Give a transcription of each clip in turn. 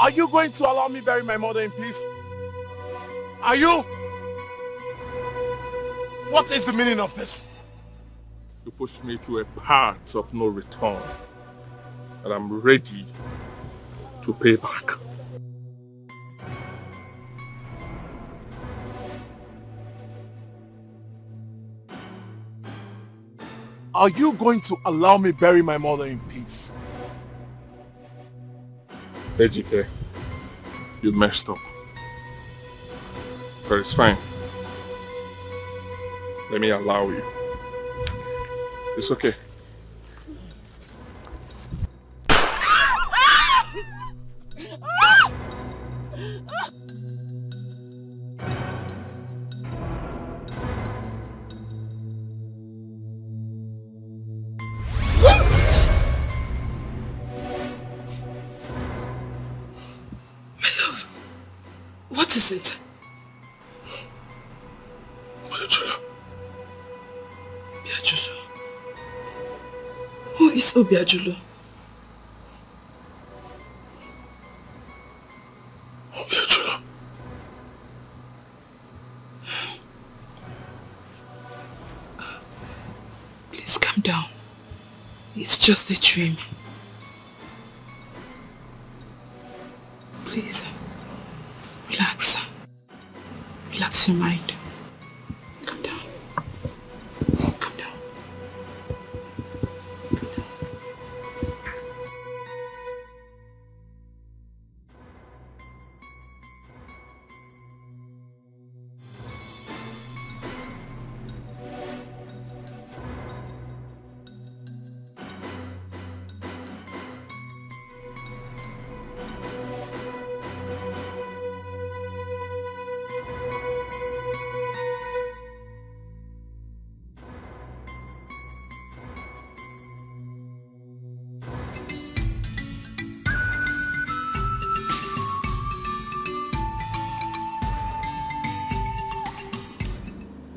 Are you going to allow me bury my mother in peace? Are you? What is the meaning of this? You pushed me to a path of no return. And I'm ready to pay back. Are you going to allow me bury my mother in peace? Ejike, you messed up. But it's fine. Let me allow you. It's okay. What is it? Betrayal. Obiajulo. Who is Obiajulo? Obiajulo. Please calm down. It's just a dream. Please. Relax. Relax your mind. Calm down. Calm down.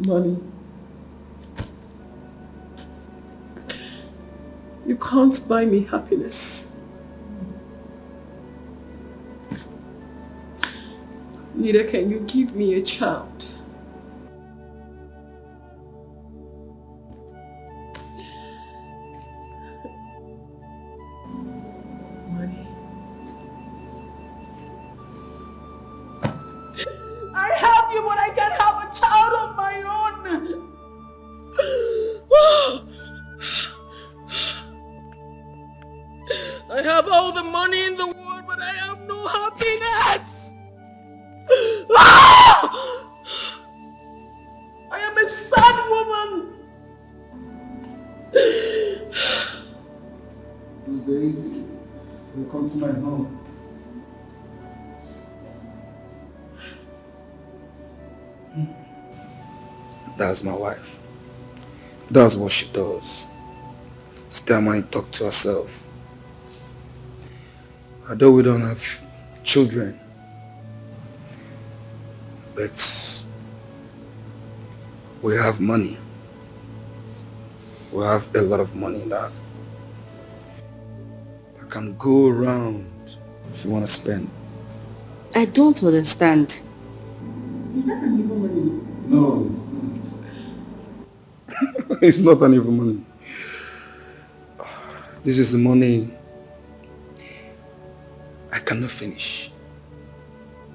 Money. You can't buy me happiness. Neither can you give me a child. Money. I have you, but I can't have a child of my own. I have all the money in the world, but I have no happiness. I am a sad woman. Baby, you come to my home. That's my wife. That's what she does. Stay and talk to herself. Although we don't have children, but we have money. We have a lot of money that I can go around if you want to spend. I don't understand. Is that an evil money? No, it's not. It's not an evil money. This is the money I cannot finish.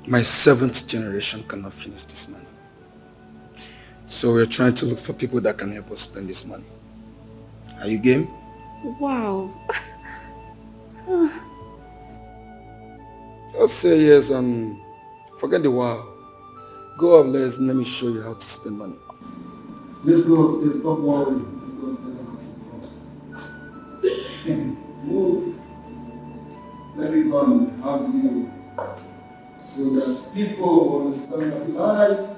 My 7th generation cannot finish this money. So we're trying to look for people that can help us spend this money. Are you game? Wow. Just say yes and forget the wow. Go upstairs and let me show you how to spend money. Let's go upstairs, stop worrying. Let's go upstairs and move. Let me go and hug you so that people understand that life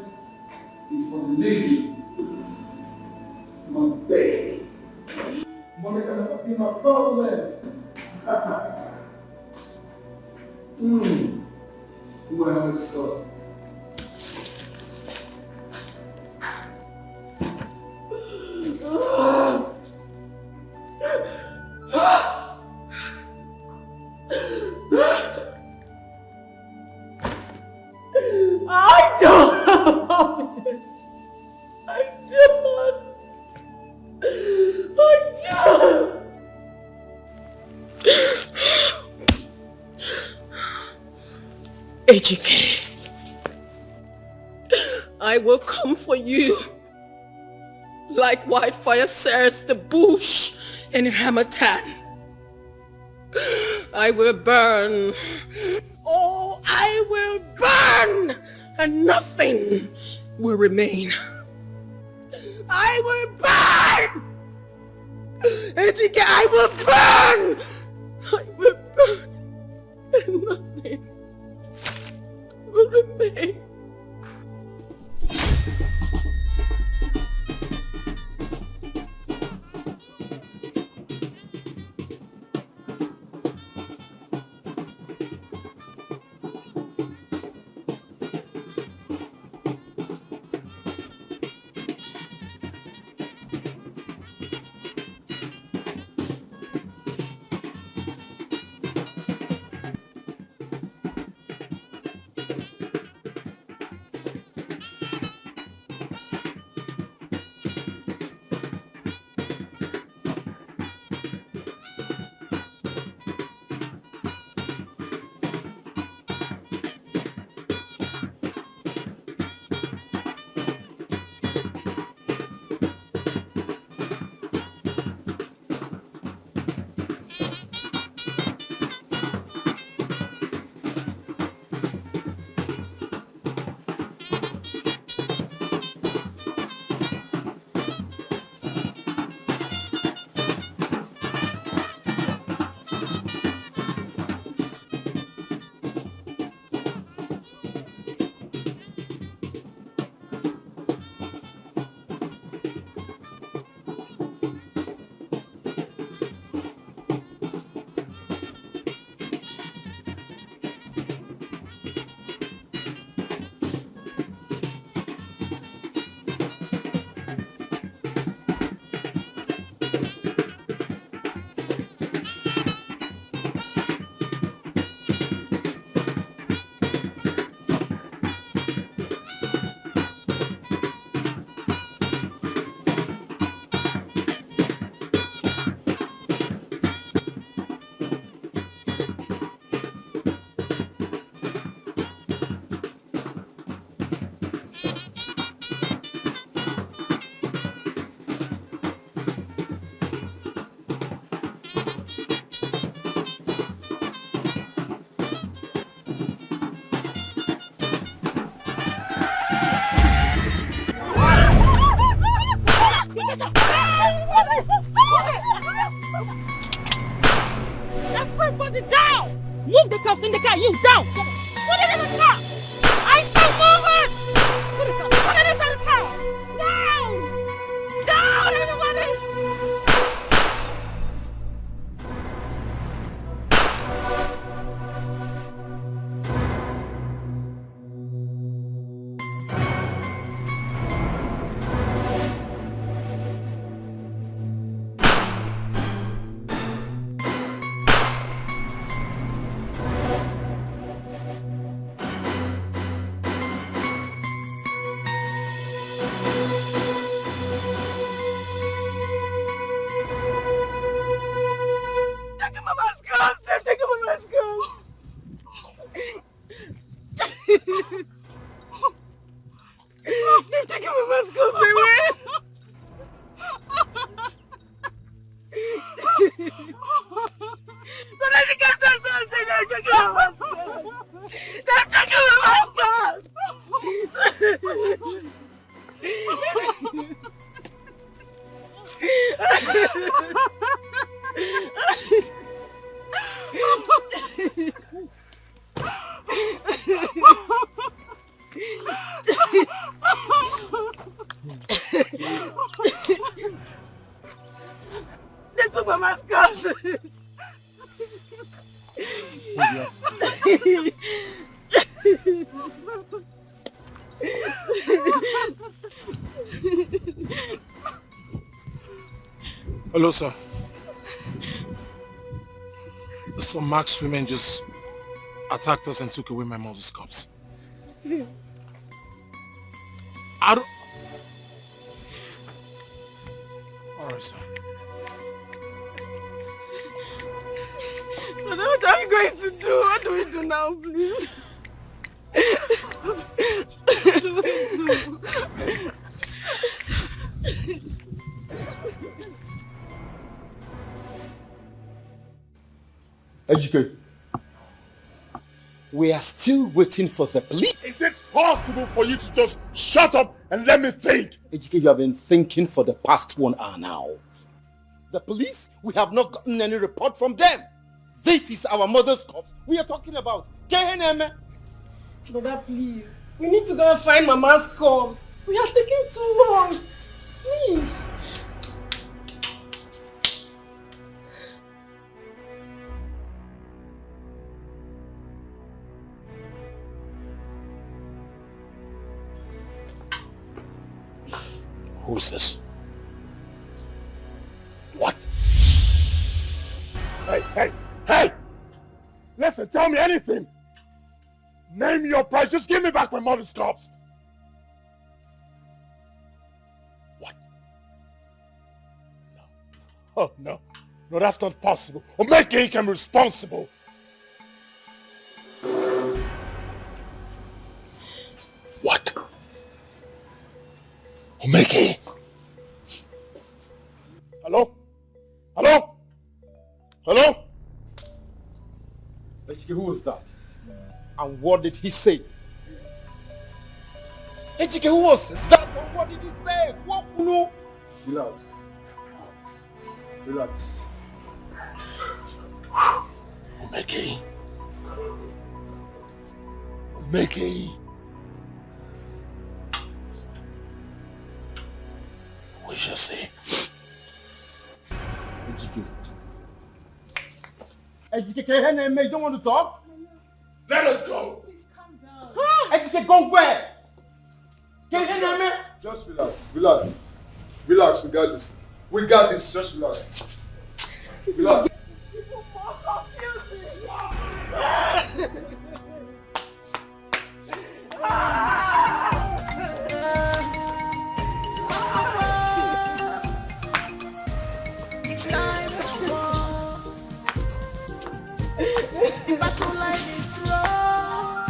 is for the lady. My baby. Money cannot be my problem. Well, so. Ejike, I will come for you. Like wildfire sears the bush in Hamatan. I will burn. Oh, I will burn, and nothing will remain. I will burn! Ejike, I will burn! I will burn, and nothing will remain. Everybody down! Move the cuffs in the car, you down! Put it in the car! I said move it! Put it inside the car! Down! Down, everybody! Hello, sir. Some masked women just attacked us and took away my mother's cups. I don't... Alright, sir. What are you going to do? What do we do now, please? Etiko, we are still waiting for the police. Is it possible for you to just shut up and let me think? Etiko, you have been thinking for the past 1 hour now. The police, we have not gotten any report from them. This is our mother's corpse we are talking about. Brother, please. We need to go and find Mama's corpse. We are taking too long. Please. Who is this? What? Hey! Listen, tell me anything. Name your price. Just give me back my mother's corpse. What? No. Oh, no. No, that's not possible. Omeke can be responsible. What? Omeke? Hello? Hello? Hello? Etiko, who was that? And what did he say? Etiko, who was that? And what did he say? What? No. Relax. Relax. Omeke? Omeke? We shall see. Etiko, you don't want to talk? Let us go. Please calm down. Etiko, go where? Just relax. Relax. Relax, we got this. We got this. Just relax. Relax. It's time for war. The battle line is drawn.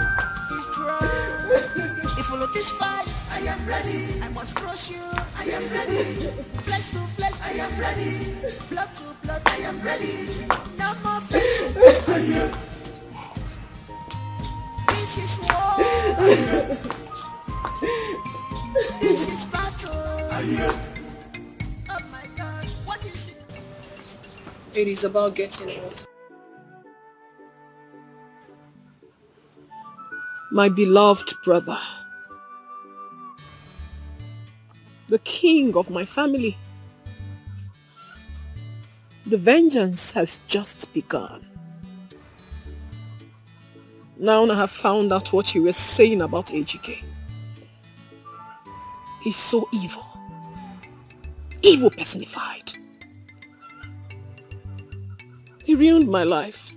It's drawn. If all of this fight, I am ready. I must crush you. I am ready. Flesh to flesh, I am ready. Blood to blood, I am ready. No more friendship. This is war. This is battle. Oh my God, what is it? It is about getting water. My beloved brother, the king of my family, the vengeance has just begun. Now I have found out what you were saying about AGK. He's so evil. Evil personified. He ruined my life.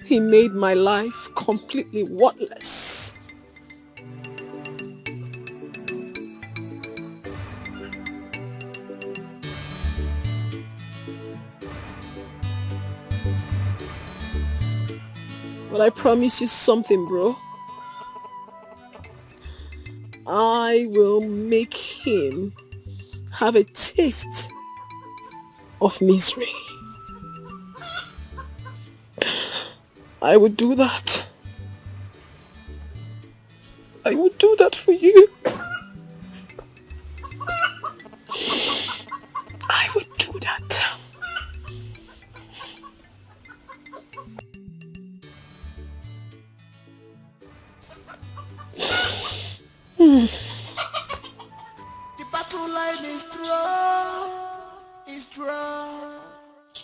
He made my life completely worthless. But I promise you something, bro. I will make him have a taste of misery. I would do that. I would do that for you. I would do that. The battle line is drawn. It's drawn.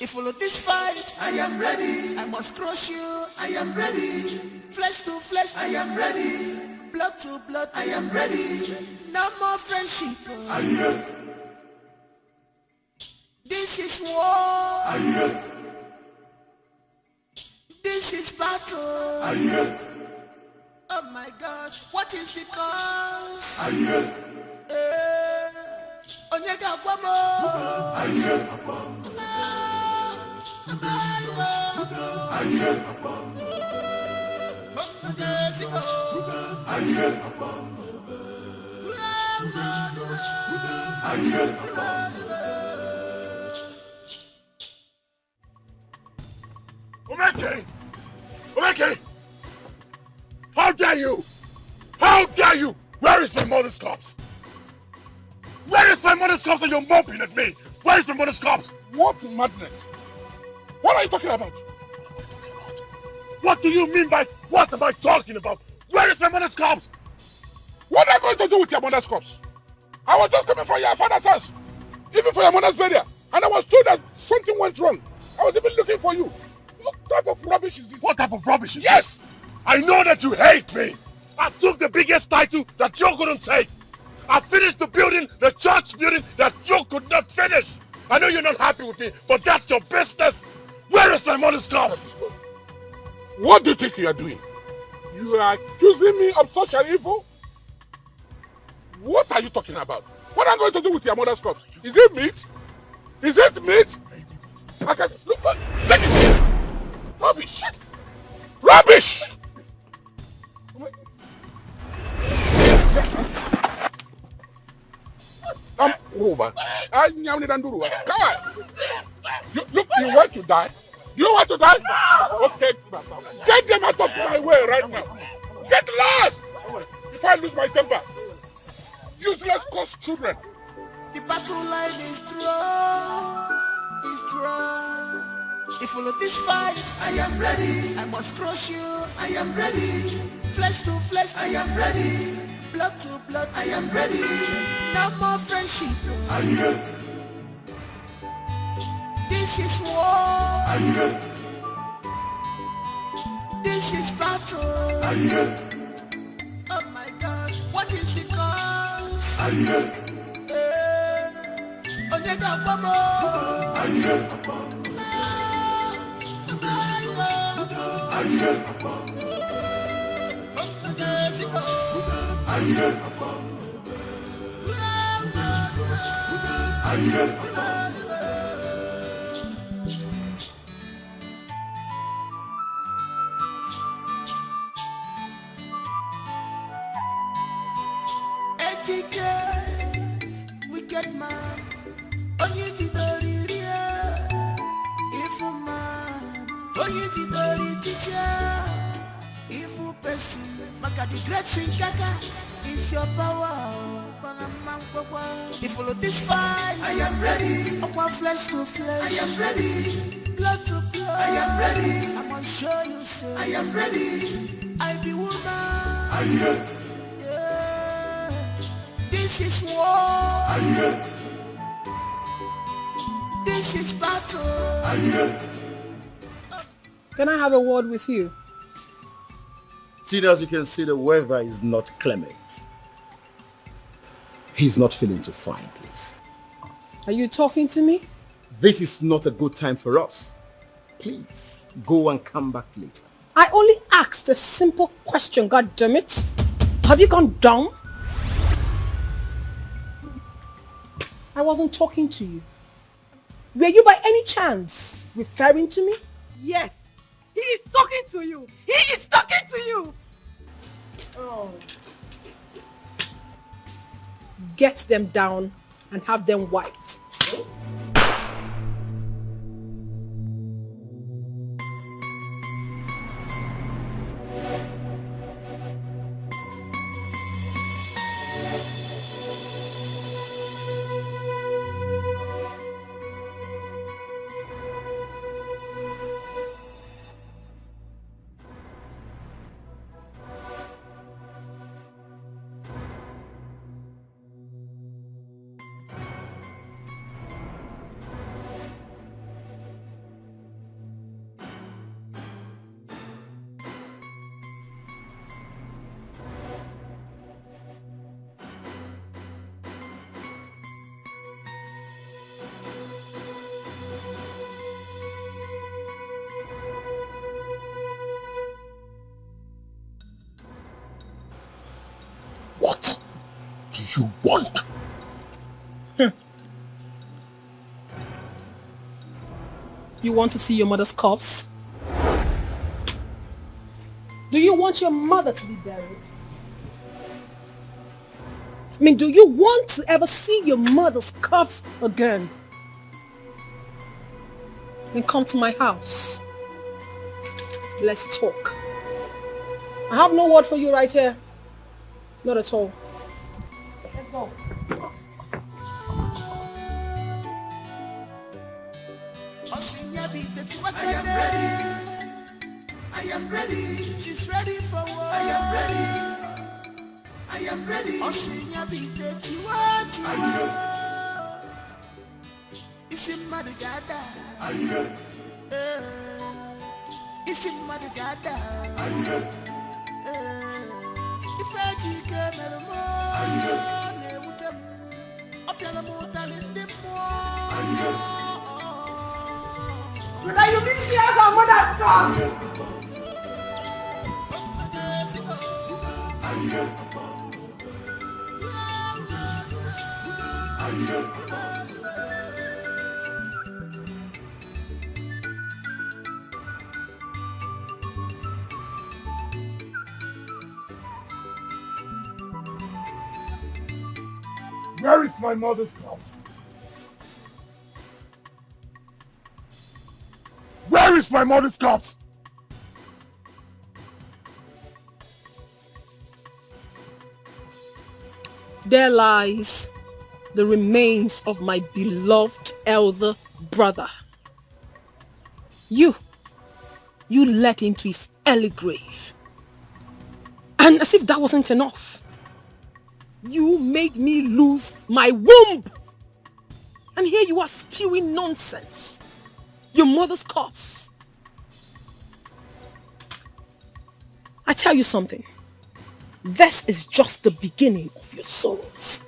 If all of this fight, I am ready. I must crush you. I am ready. Flesh to flesh, I am ready. Blood to blood, I am ready. No more friendship. This is war. This is battle. Oh my God, what is the cause? Onyega Bomo. Omeke! Omeke! How dare you? How dare you? Where is my mother's corpse? Where is my mother's corpse and you're moping at me? Where is my mother's corpse? What madness? What are you talking about? What do you mean by what am I talking about? Where is my mother's corpse? What are you going to do with your mother's corpse? I was just coming from your father's house, even for your mother's burial, and I was told that something went wrong. I was even looking for you. What type of rubbish is this? What type of rubbish is yes! this? I know that you hate me. I took the biggest title that you couldn't take. I finished the building, the church building that you could not finish. I know you're not happy with me, but that's your business. Where is my mother's corpse? What do you think you are doing? You are accusing me of such an evil? What are you talking about? What am I going to do with your mother's corpse? Is it meat? Is it meat? I can look. Let me see. Rubbish! Rubbish! Over. Come on. Look, you want to die? You want to die? Okay. Get them out of my way right now. Get lost! If I lose my temper. Useless cost children. The battle line is drawn. Is drawn. If follow this fight, I am ready. I must crush you. I am ready. Flesh to flesh, I am ready. Blood to blood, I am ready. No more friendship. Are you ready? This is war. Are you ready? This is battle. Are you ready? Oh my God, what is the cause? Are you ready? Nwagbo. Are you ready? Are you ready? Are you ready? Are you ready? Etiko, wicked man. Onye jidori rie. Evil man. Onye jidori teacher. Evil person. Maka the great Shinkaka is your power. If follow this fight, I am ready. Upon flesh to flesh, I am ready. Blood to blood, I am ready. I'm gonna show you, say, I am ready. I be woman. Are you ready? Yeah. This is war. Are you ready? This is battle. Are you ready? Can I have a word with you? Tina, as you can see, the weather is not clement. He's not feeling too fine, please. Are you talking to me? This is not a good time for us. Please, go and come back later. I only asked a simple question, God damn it. Have you gone down? I wasn't talking to you. Were you by any chance referring to me? Yes, he is talking to you. He is talking to you. Oh. Get them down and have them wiped. What do you want? You want to see your mother's corpse? Do you want your mother to be buried? I mean, do you want to ever see your mother's corpse again? Then come to my house. Let's talk. I have no word for you right here. Not at all. Let's go. I am ready. She's ready for war. I am ready. I am ready. Osinya bite tiwa tiwa. Isim madagada. Aye. Isim madagada. Aye. Ifeji kemermo. Aye. Ne utem. Opiala motalindimo. Aye. Now you think she has her mother's cross? Where is my mother's house? Where is my mother's corpse? There lies the remains of my beloved elder brother. You led him to his early grave. And as if that wasn't enough, you made me lose my womb. And here you are spewing nonsense. Your mother's corpse. I tell you something. This is just the beginning of your sorrows,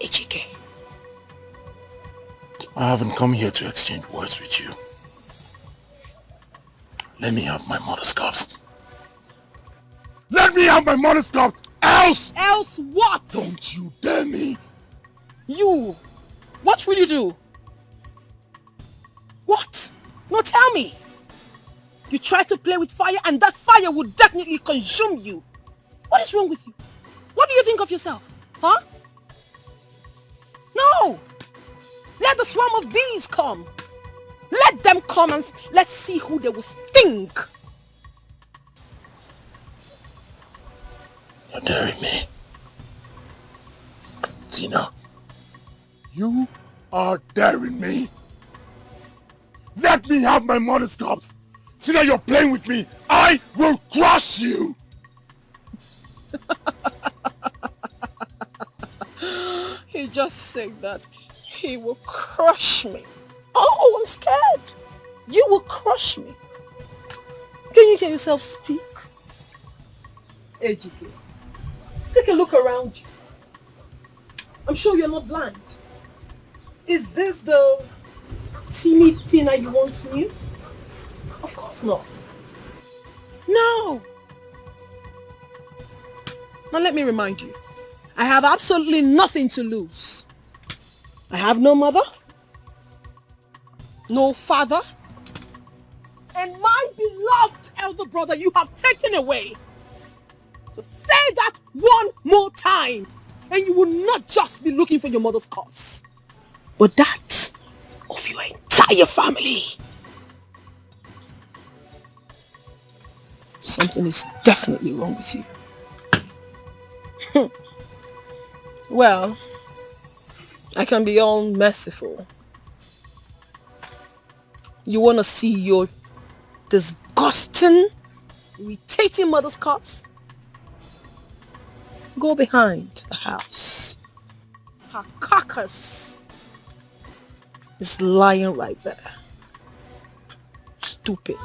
Ejike. I haven't come here to exchange words with you. Let me have my mother's corpse. Let me have my mother's corpse, else! Else what? Don't you dare me! You! What will you do? What? No, tell me. You try to play with fire and that fire will definitely consume you. What is wrong with you? What do you think of yourself? Huh? No! Let the swarm of bees come. Let them come and let's see who they will sting. You're daring me. Tina. You are daring me? Let me have my mother's corpse. Tina, you're playing with me. I will crush you. He just said that he will crush me. Oh, I'm scared. You will crush me. Can you hear yourself speak? Ejike, take a look around you. I'm sure you're not blind. Is this the timid Tina you once knew? Of course not. No. Now let me remind you, I have absolutely nothing to lose. I have no mother, no father, and my beloved elder brother you have taken away. So say that one more time, and you will not just be looking for your mother's corpse, but that of your entire family. Something is definitely wrong with you. Well, I can be all merciful. You want to see your disgusting, irritating mother's corpse? Go behind the house. Her carcass is lying right there. Stupid.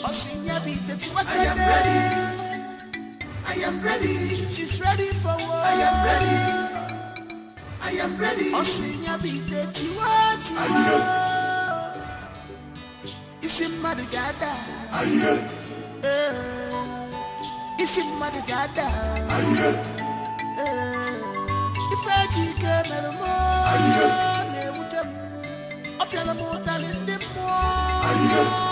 I am ready. I am ready. She's ready for war. I am ready. I am ready. Osinya bite tiwa tiwa. Isim madagada. Aye. Isim madagada. Aye. Ifeji kemermo. Aye. Ne utem. Opiala motalindimo. Aye.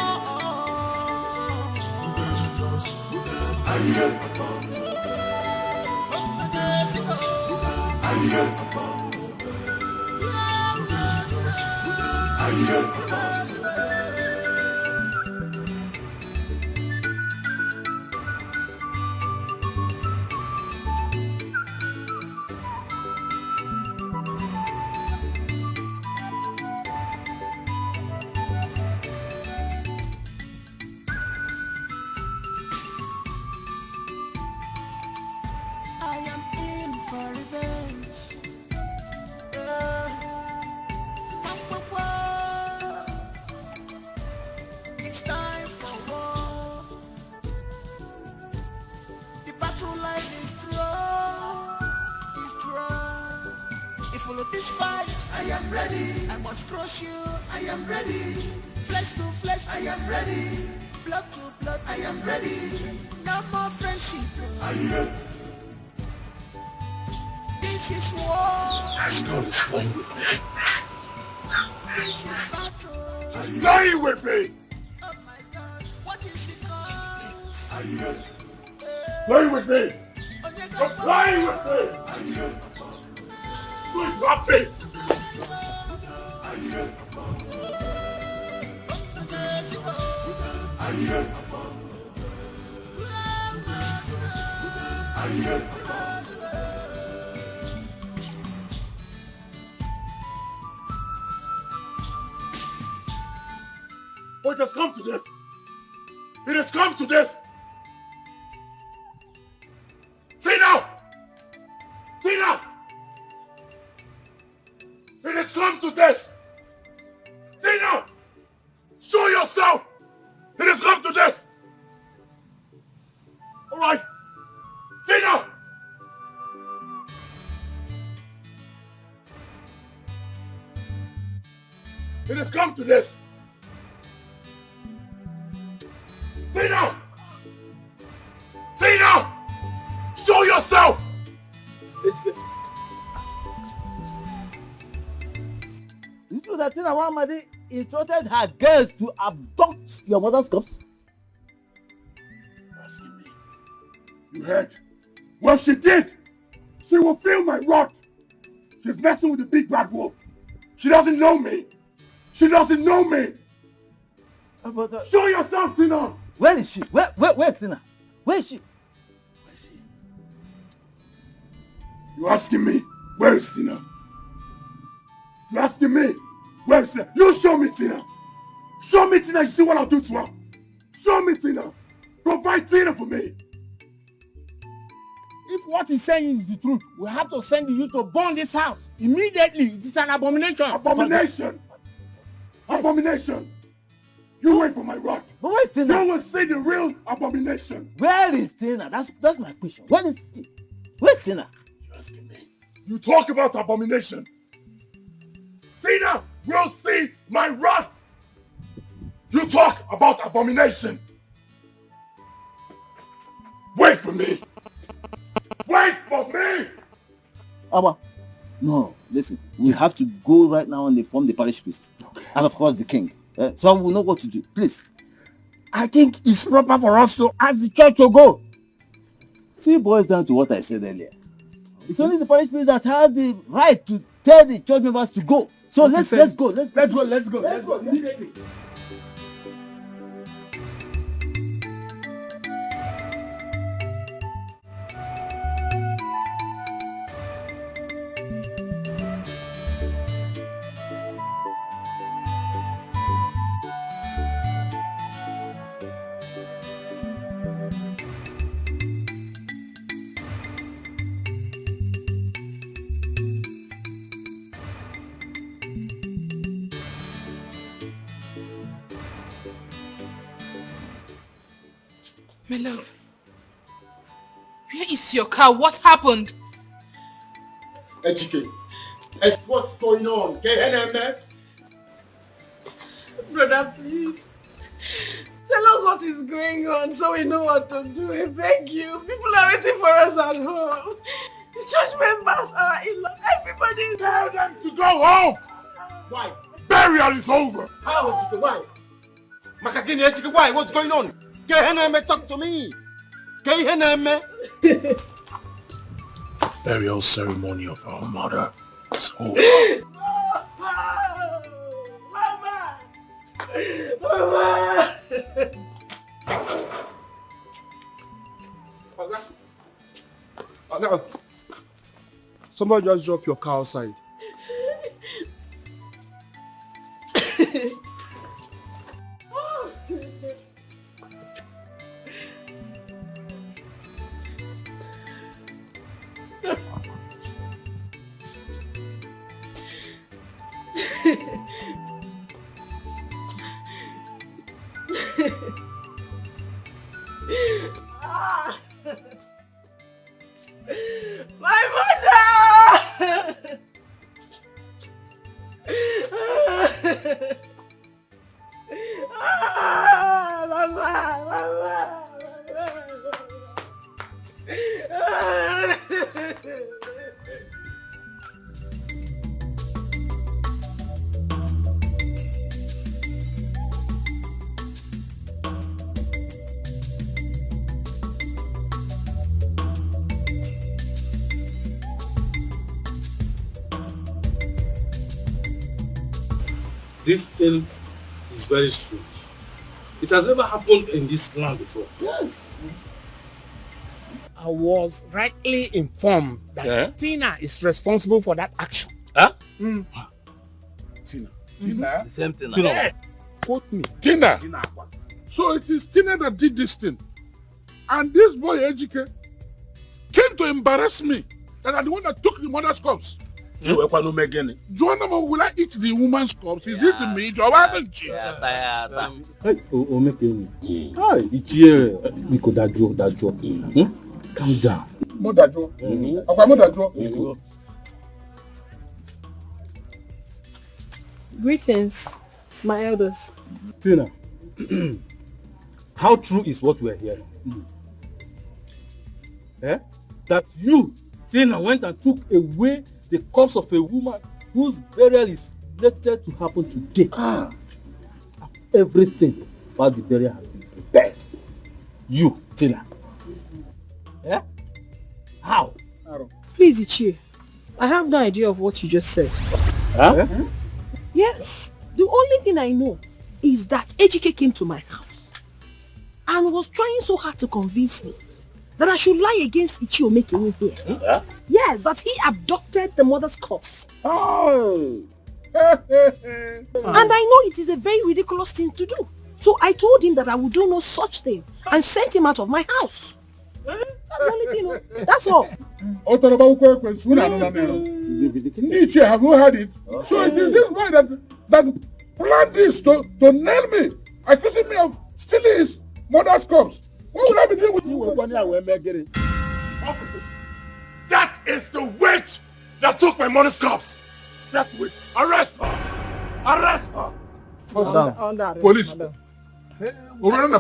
Oh, it has come to this. It has come to this. Tina! Tina! It has come to this. Tina! Show yourself. It has come to this. All right. Tina! It has come to this. Tina! Tina! Show yourself! Is it true that Tina Wamadi instructed her girls to abduct your mother's corpse? Asking me. You heard? Well, she did. She will feel my wrath. She's messing with the big bad wolf. She doesn't know me. She doesn't know me. Show yourself, Tina! Where is she? Where's Tina? Where is she? Where is she? You asking me? Where is Tina? You asking me? Where is Tina? You show me Tina. Show me Tina. You see what I'll do to her. Show me Tina. Provide Tina for me. If what he's saying is the truth, we have to send you to burn this house immediately. It is an abomination. Abomination. Abomination. You wait for my wrath. But where's Tina? You will see the real abomination. Where is Tina? That's my question. Where is she? Where's Tina? You're asking me. You talk about abomination. Tina will see my wrath. You talk about abomination. Wait for me. Wait for me. Abba, no, listen. We have to go right now and inform the parish priest. Okay. And of course the king. So we'll know what to do. Please. I think it's proper for us to ask the church to go. See, it boils down to what I said earlier. It's only the parish priest that has the right to tell the church members to go. So let's go. Let's go. Immediately. My love, where is your car? What happened? Etiko, what's going on? Brother, please. Tell us what is going on so we know what to do. I beg you. People are waiting for us at home. The church members, our in-laws, everybody is... Tell them to go home! Why? Burial is over! How, Etiko? Why? Makagini, Etiko, why? What's going on? Talk to me. Burial ceremony of our mother is over. Mama! Somebody just drop your car outside. My mother! This thing is very strange. It has never happened in this land before. Yes. I was rightly informed that Tina is responsible for that action. Huh? Tina. Tina? The same thing. Tina. Yeah. Quote me. Tina. So it is Tina that did this thing. And this boy, Ejike, came to embarrass me that I'm the one that took the mother's corpse. Joanna, will I eat the woman's corpse? Is it the meat or what? Calm down. Greetings, my elders. Tina, how true is what we are hearing? That you, Tina, went and took away the corpse of a woman whose burial is slated to happen today. Everything about the burial has been prepared. You, Tina. How? Please, Ichie, I have no idea of what you just said. Yes, the only thing I know is that Ejike came to my house and was trying so hard to convince me that I should lie against Ichie Omekeni here. Yes, that he abducted the mother's corpse. Oh! And I know it is a very ridiculous thing to do. So I told him that I would do no such thing and sent him out of my house. That's the only thing. That's all. Ichie, have you heard it? So it is this boy that planned this to nail me, accusing me of stealing his mother's corpse. What will I be doing with you? Officers, that is the witch that took my mother's corpse. That's the witch. Arrest her! Arrest her! Police.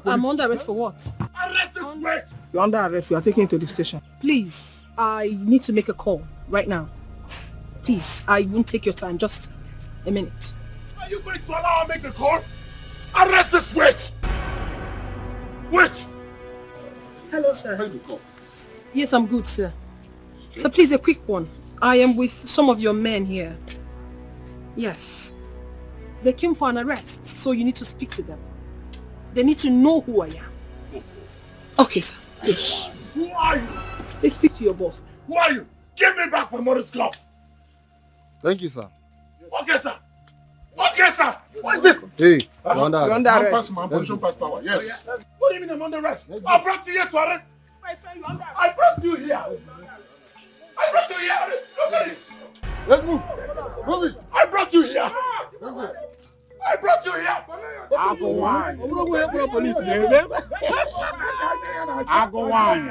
I'm under arrest for what? Arrest this witch! You're under arrest. We are taking you to the station. Please, I need to make a call right now. Please, I won't take your time. Just a minute. Are you going to allow her to make the call? Arrest this witch! Witch! Hello, sir. Yes, I'm good, sir. So please, a quick one. I am with some of your men here. Yes. They came for an arrest, so you need to speak to them. They need to know who I am. Okay, sir. Yes. Who are you? They speak to your boss. Who are you? Give me back my mother's corpse. Thank you, sir. Okay, sir. Okay, sir. What is this? Hey, you're under Pass arrest. my position, pass power. Yes. What do you mean I'm under arrest? I brought you here to arrest. My friend, you're under arrest. I brought you here. I brought you here. Look at it. Let's move. Move it. I brought you here. I brought you here. I go one. I'm not going to police. I go one.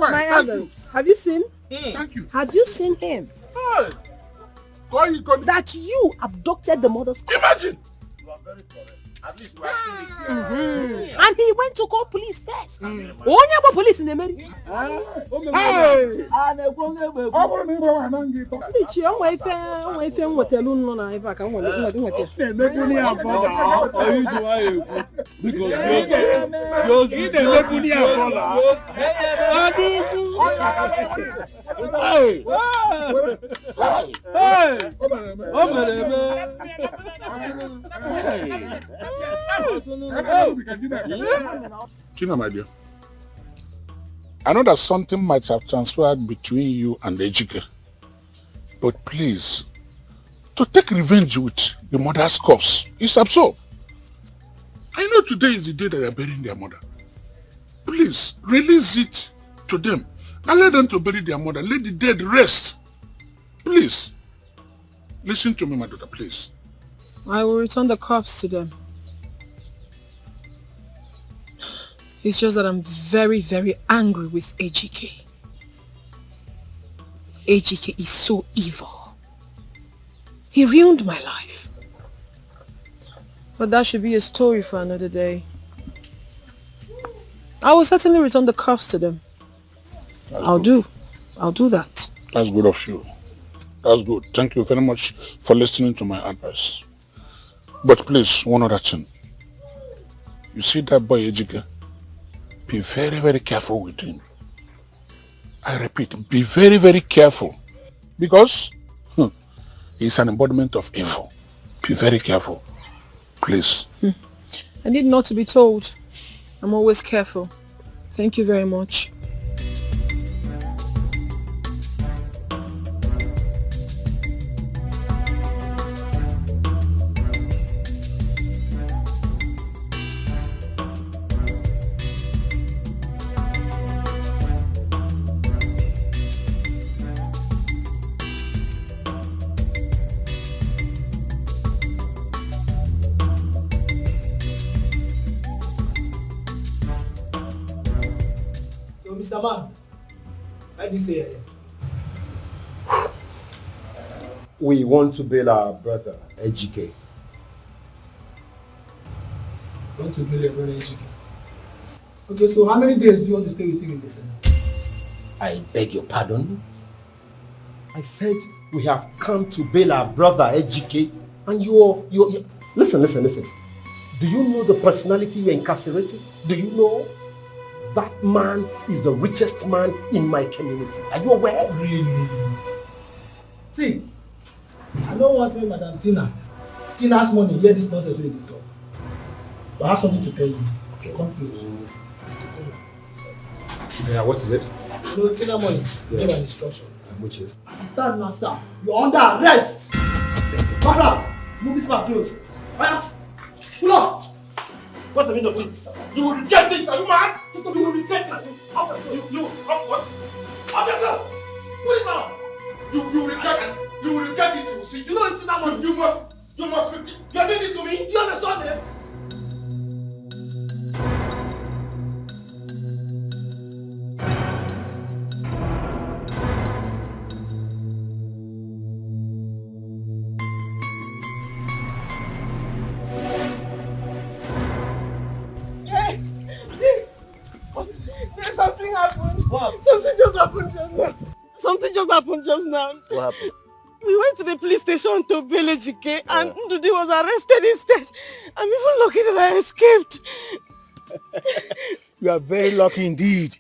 My elders, have you seen? Thank you. Have you seen him? That you abducted the mother's corpse. Imagine. You are very correct. At least we have seen it here. And he went to call police first. Onye police in America. Ichi, onwe ife nwetelu nọ na ebe ka nwete. Tina, my dear, I know that something might have transpired between you and Ejike, but please, to take revenge with your mother's corpse is absurd. I know today is the day that they are burying their mother. Please, release it to them and let them to bury their mother. Let the dead rest. Please. Listen to me, my daughter, please. I will return the corpse to them. It's just that I'm very, very angry with Ejike. Ejike is so evil. He ruined my life. But that should be a story for another day. I will certainly return the corpse to them. I'll do that. That's good of you. That's good. Thank you very much for listening to my advice. But please, one other thing. You see that boy Ejike? Be very, very careful with him. I repeat, be very, very careful. Because he's an embodiment of evil. Be very careful. Please. I need not to be told. I'm always careful. Thank you very much. Mr. Man, why do you say it? We want to bail our brother, Ejike. Want to bail your brother, Ejike? Okay, so how many days do you want to stay with him in the Senate? I beg your pardon? I said we have come to bail our brother, Ejike, and you're... Listen. Do you know the personality you're incarcerating? Do you know? That man is the richest man in my community. Are you aware? Really? See, I don't want to be Madam Tina's money, hear this nonsense when you talk. But I have something to tell you. Okay. Come close. Yeah, what is it? You know, Tina money, give an instruction. Which is? Stand now, sir. You're under arrest. Come on, move this man close. Pull up. What's the meaning of this? You will regret this, are you mad? You will regret this. What? What is now? You will regret it. You will regret it, you will see. You know it's not money. You must regret. You are doing this to me. Do you understand it? Something happened. What? Something just happened just now. What happened? We went to the police station to bail Ejike and Ndudi was arrested instead. I'm even lucky that I escaped. You are very lucky indeed.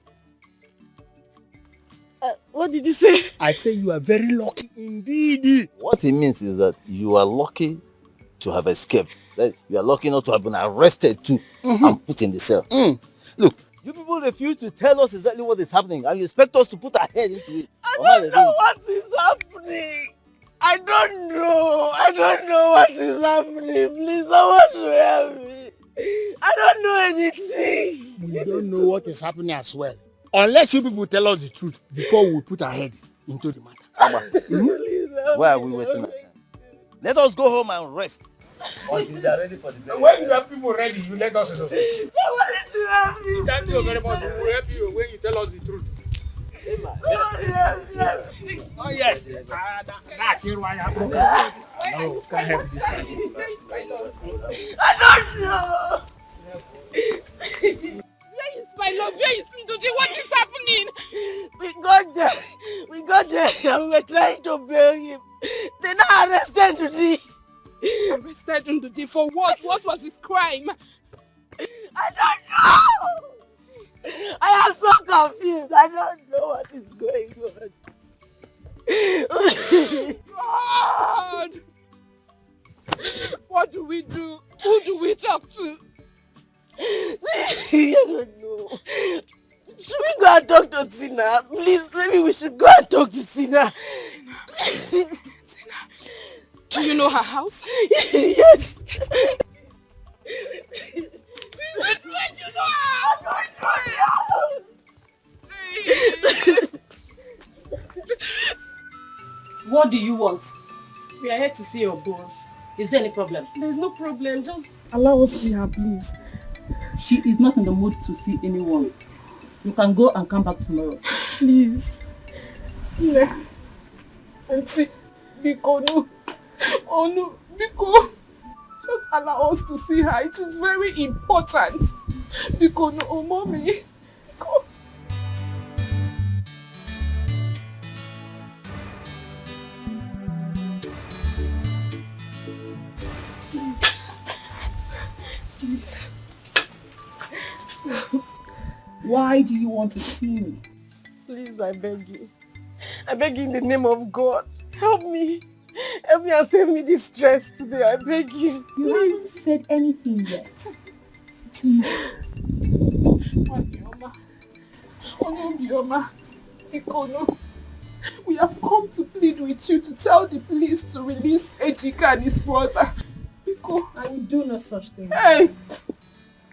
What did you say? I say you are very lucky indeed. What it means is that you are lucky to have escaped. That you are lucky not to have been arrested too and put in the cell. Look, you people refuse to tell us exactly what is happening and you expect us to put our head into it. I don't know what is happening. I don't know what is happening. Please, someone should help me. I don't know anything. We don't know what is happening as well. Unless you people tell us the truth before we put our head into the matter. Why are we wasting our time? Let us go home and rest. Until they are ready for the day. When you have people ready, you let us know. Somebody should help me. Thank you very much. We will help you when you tell us the truth. Oh yes. That's why I broke it. No, can't help this. I don't know. Where is my love? Where is Ndudi? What is happening? We got there and we were trying to bail him. They now arrested Ndudi. Arrested Ndudi for what? What was his crime? I don't know. I am so confused. I don't know what is going on. Maybe we should go and talk to Sina. Do you know her house? Yes. What do you want? We are here to see your boss. Is there any problem? There's no problem. Just allow us to see her, please. She is not in the mood to see anyone. You can go and come back tomorrow. Please. Yeah. Auntie, Biko, no. Oh no, Biko. Just allow us to see her. It is very important. Biko, no, oh mommy. Biko. Please. Why do you want to see me? Please, I beg you. I beg you in the name of God. Help me. Help me and save me this stress today. I beg you. You haven't said anything yet. It's me. Bioma. Ikono. We have come to plead with you to tell the police to release Ejika and his brother. Iko. I will do no such thing. Hey!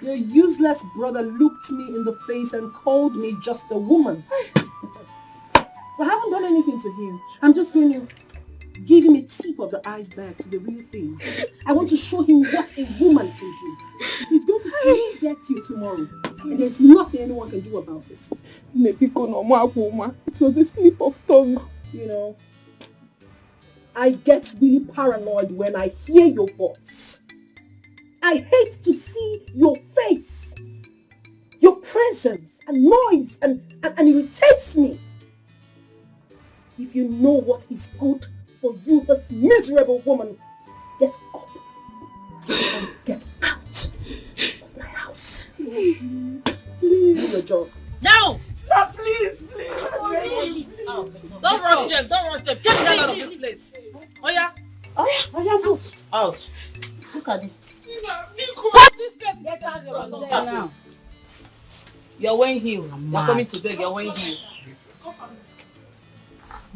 Your useless brother looked me in the face and called me just a woman. So I haven't done anything to him. I'm just going to give him a tip of the iceberg to the real thing. I want to show him what a woman can do. He's going to see me get you tomorrow. And there's nothing anyone can do about it. It was a slip of tongue. You know, I get really paranoid when I hear your voice. I hate to see your face, your presence and noise and irritates me. If you know what is good for you, this miserable woman, get up and get out of my house. Please, please. Do your job. No! No, please. Oh, don't rush them, Get the hell out of this place. Oh yeah? I am out. Out. Look at it. What this place? Get out of there now. You're wearing heel. You're coming to beg, you're wearing heel.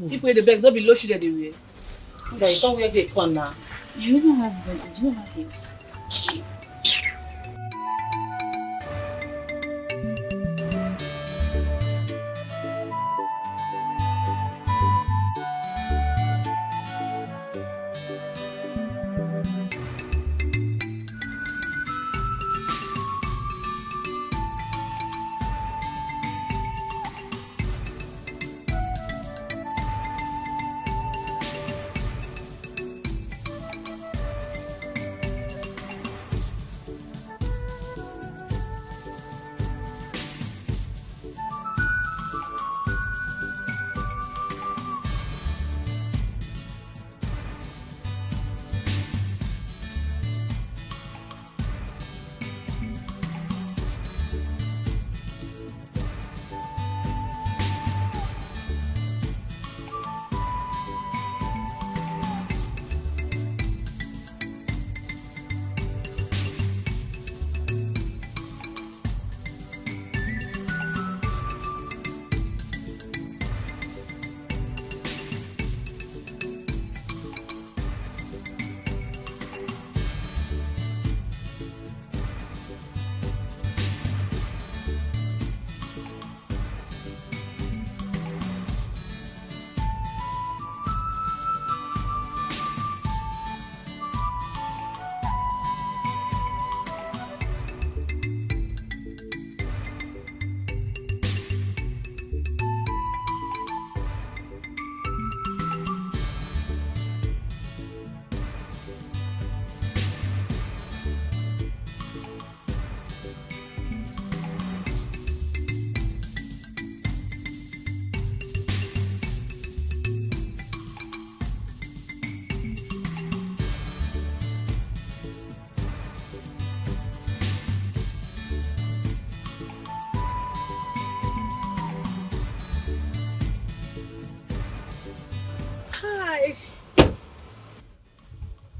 People in the bag, don't be low shit anyway. Okay, you don't wear the con now. You don't have this.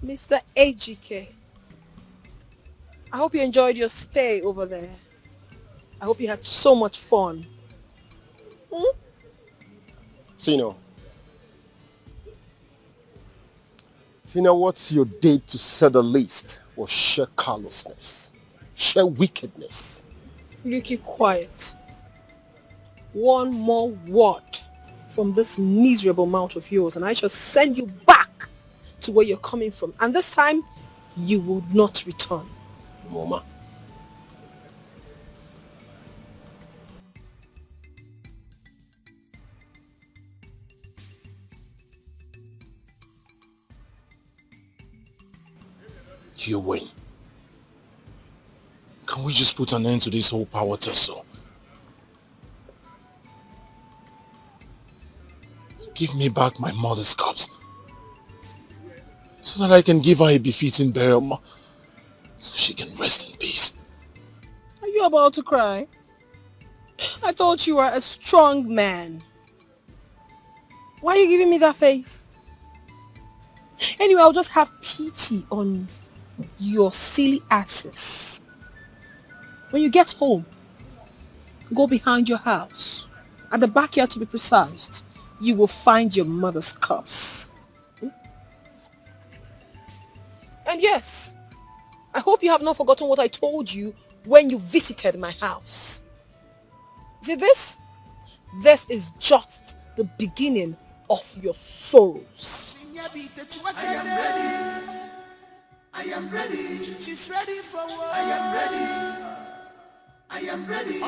Mr. Ejike, I hope you enjoyed your stay over there. I hope you had so much fun. Tina, what you did, to say the least, was sheer callousness, sheer wickedness. You keep quiet. One more word from this miserable mouth of yours and I shall send you back to where you're coming from. And this time, you will not return. Mama. You win. Can we just put an end to this whole power tussle? Give me back my mother's cups, so that I can give her a befitting burial, so she can rest in peace. Are you about to cry? I thought you were a strong man. Why are you giving me that face? Anyway, I'll just have pity on your silly asses. When you get home, go behind your house, at the backyard to be precise. You will find your mother's cups. And yes, I hope you have not forgotten what I told you when you visited my house. See this? This is just the beginning of your sorrows. I am ready. I am ready. She's ready for war. I am ready. I am ready.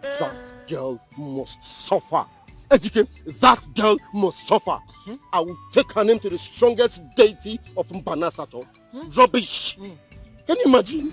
That girl must suffer. Etiko, that girl must suffer. I will take her name to the strongest deity of Mbanasato. Rubbish. Can you imagine?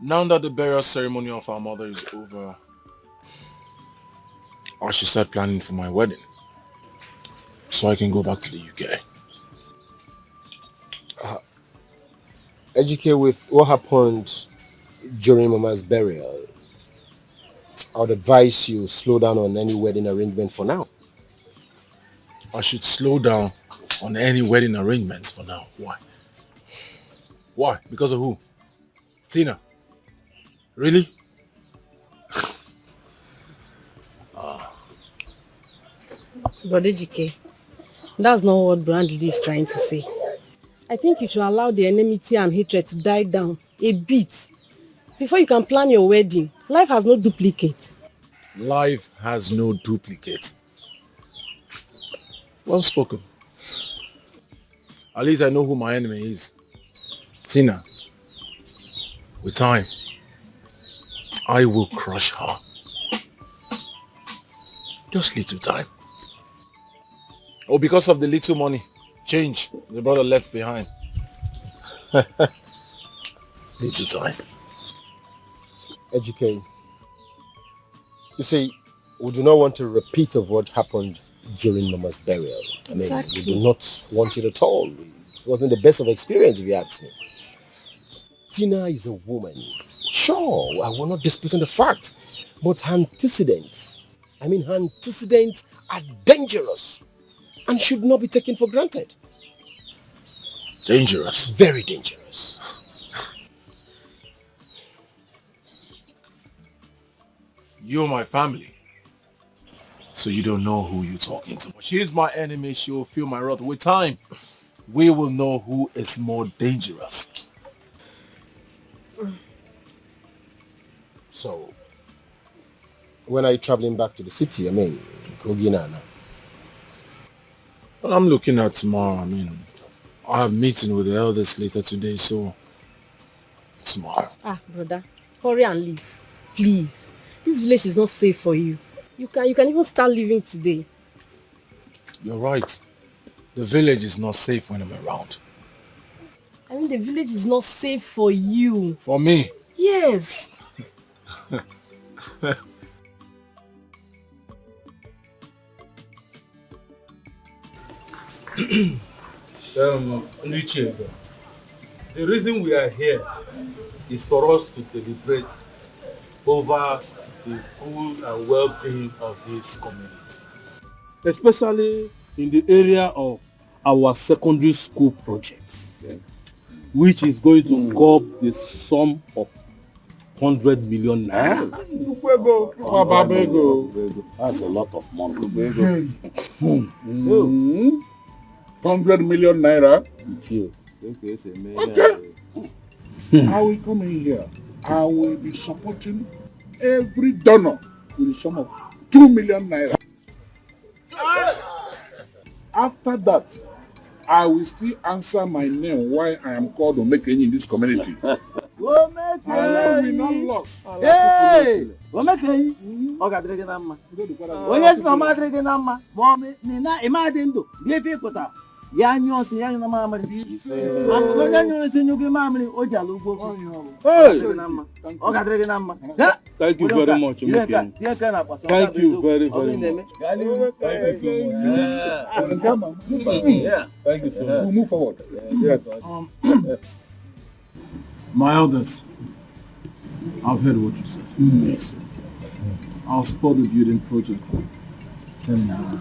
Now that the burial ceremony of our mother is over, I should start planning for my wedding, so I can go back to the UK. Educate with what happened during Mama's burial. I would advise you slow down on any wedding arrangement for now. I should slow down on any wedding arrangements for now. Why? Why? Because of who? Tina? Really? Brother GK, that's not what Brandy is trying to say. I think you should allow the enmity and hatred to die down a bit before you can plan your wedding. Life has no duplicate. Life has no duplicate. Well spoken. At least I know who my enemy is. Tina. With time, I will crush her. Just little time. Oh, because of the little money, change the brother left behind. Little time. Educate. You see, we do not want a repeat of what happened during Mama's burial. Exactly. We do not want it at all. It wasn't the best of experience, if you ask me. Tina is a woman. Sure, I will not dispute the fact. But her antecedents are dangerous and should not be taken for granted. Dangerous? Very dangerous. You're my family, so you don't know who you're talking to. She's my enemy, she will feel my wrath. With time, we will know who is more dangerous. So, when are you traveling back to the city? Koginana? Well, I'm looking at tomorrow. I have a meeting with the elders later today, so tomorrow. Brother, hurry and leave, please. This village is not safe for you. You can even start living today. You're right. The village is not safe when I'm around. I mean, the village is not safe for you. For me? Yes. The reason we are here is for us to deliberate over the good and well-being of this community, especially in the area of our secondary school project, which is going to curb the sum of 100 million naira. That's a lot of money. 100 million naira. Okay. I will come in here. I will be supporting every donor with a sum of 2 million naira. After that, I will still answer my name why I am called Omekenyi in this community. My name will not lost. Hey! Omekenyi. Ogadrege namma. Onye si na madrege namma. Mami ni na imadendo. Die fi kota. Ya nyonsi ya nyona mamari. Akonya nyonsi nyugi mamari ojalu ugbo. Hey! Ogadrege namma. Thank you very much, Omekenyi. Thank you very, very much. Thank you so much. We'll move forward. Yes. My elders, I've heard what you said. Yes. I'll support the building project. 10 million.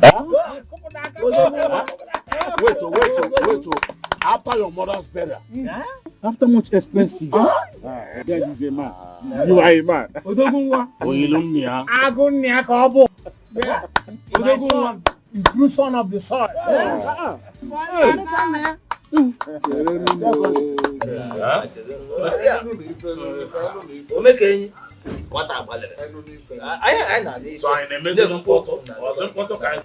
Wait. After your mother's burial. After much expenses. That is a man. You are a man. Oilumnia. Agunia Kobo. My son, true son of the soil. Omekenyi. What about it? I know. So I am a photo. Wasn't photo kind.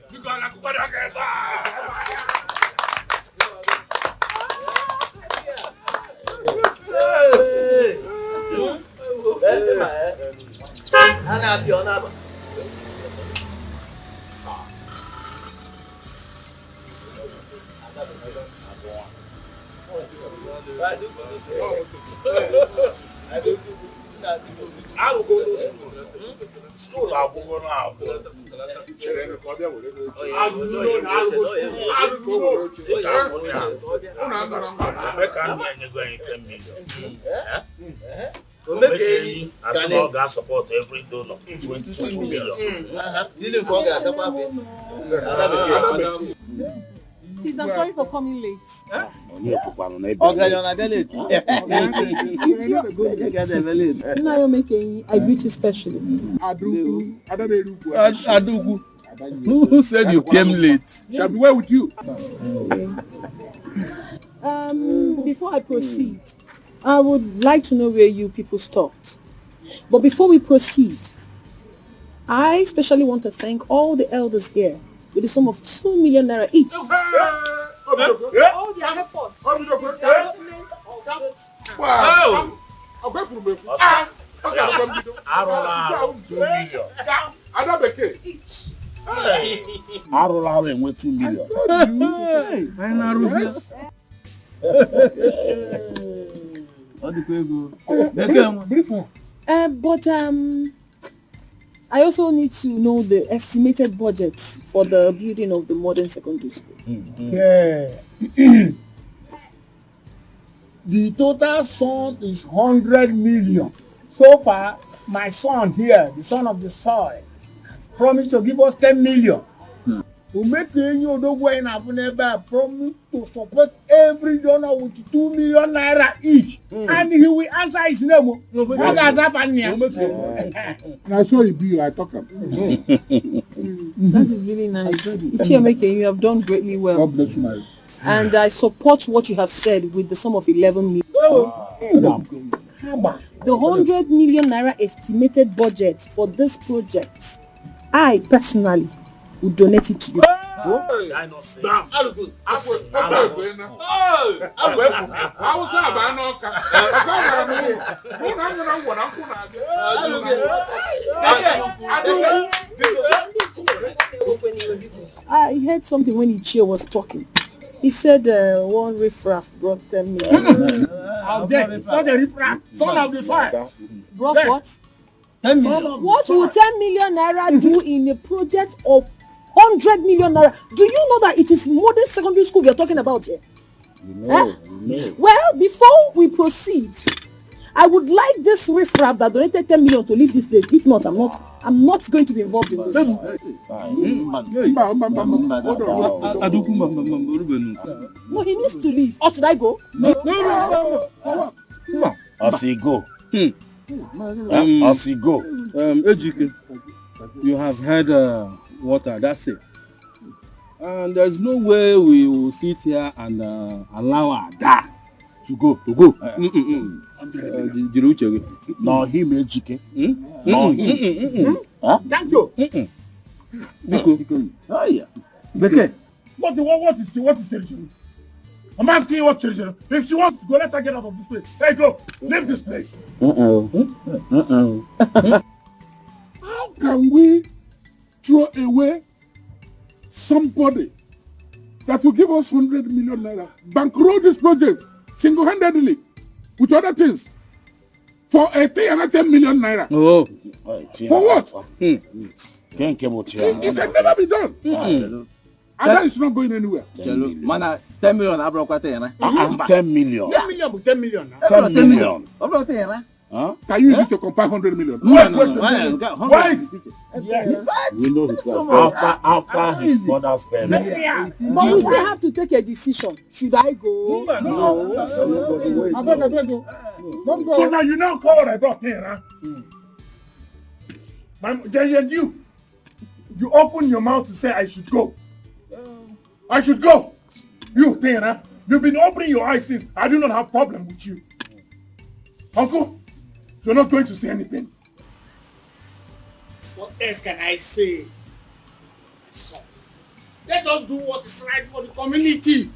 I will go to school. School, I'll go now. As long as support every donor, 22 million. Please, I'm sorry for coming late. I greet you specially. Adugu. Who said you came late? Shall be well with you. Before I proceed, I would like to know where you people stopped. But before we proceed, I especially want to thank all the elders here with a sum of 2 million naira each. All their efforts in the development of this town. Wow. Each. Arola went 2 million. But I also need to know the estimated budget for the building of the modern secondary school. Yeah. The total sum is 100 million. So far, my son here, the son of the soil, promised to give us 10 million. To make any other way in Abuneba, promise to support every donor with 2 million naira each. And he will answer his name. What has happened here? I saw you be, I talk. That is really nice. Ichiemeke, you have done greatly well. God bless you, my. And I support what you have said with the sum of 11 million. The 100 million naira estimated budget for this project, I personally would donate it to you. I heard something when Ichie was talking. He said one riffraff brought 10 million. How dare you? Not a riffraff. Son of the soil. Brought Yes. what? 10 million. What will 10 million naira do in a project of 100 million naira? Do you know that it is modern secondary school we are talking about here? You know. Well, before we proceed, I would like this riffraff that donated 10 million to leave this place. If not, I'm not going to be involved in this. No, he needs to leave. Or should I go? No. As he go. As he go. Ejike, you have had water, that's it. And there's no way we will sit here and allow our dad to go. No, him, Ejike. No, him. Thank you. Oh, yeah. Beke, what is tradition? I'm asking you what tradition. If she wants to go, let her get out of this place. Hey, go. Leave this place. How can we throw away somebody that will give us 100 million naira, bankroll this project single-handedly with other things for a thing and 10 million naira? Oh. For what? It can never be done. And that is not going anywhere. 10 million. 10 million. 10 million. 10 million. 10 million. Huh? Can you use it to compare 100 million? Wait. We know his after his mother's burial. But we still have to take a decision. Should I go? No. So now you know what I brought here, huh? And you open your mouth to say I should go. I should go. You, Tena, you've been opening your eyes since. I do not have problem with you. Uncle, you're not going to say anything. What else can I say? So, let us do what is right for the community.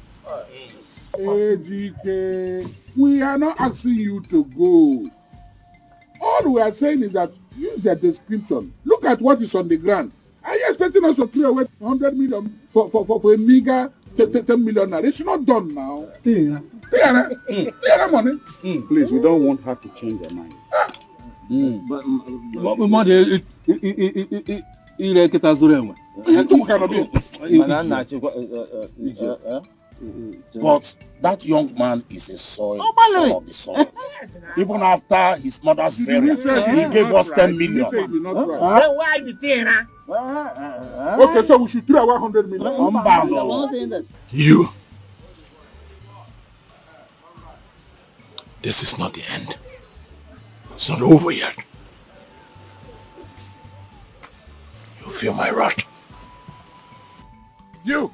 ADK, we are not asking you to go. All we are saying is that use your description. Look at what is on the ground. Are you expecting us to clear away 100 million for a meager 10 million naira? It's not done now. Clear money. Please, we don't want her to change her mind. But that young man is a son of the soil. Even after his mother's burial, he gave us 10 million. Then why the thing, huh? Okay, so we should throw away 100 million. You. This is not the end. It's not over yet. You feel my wrath. You.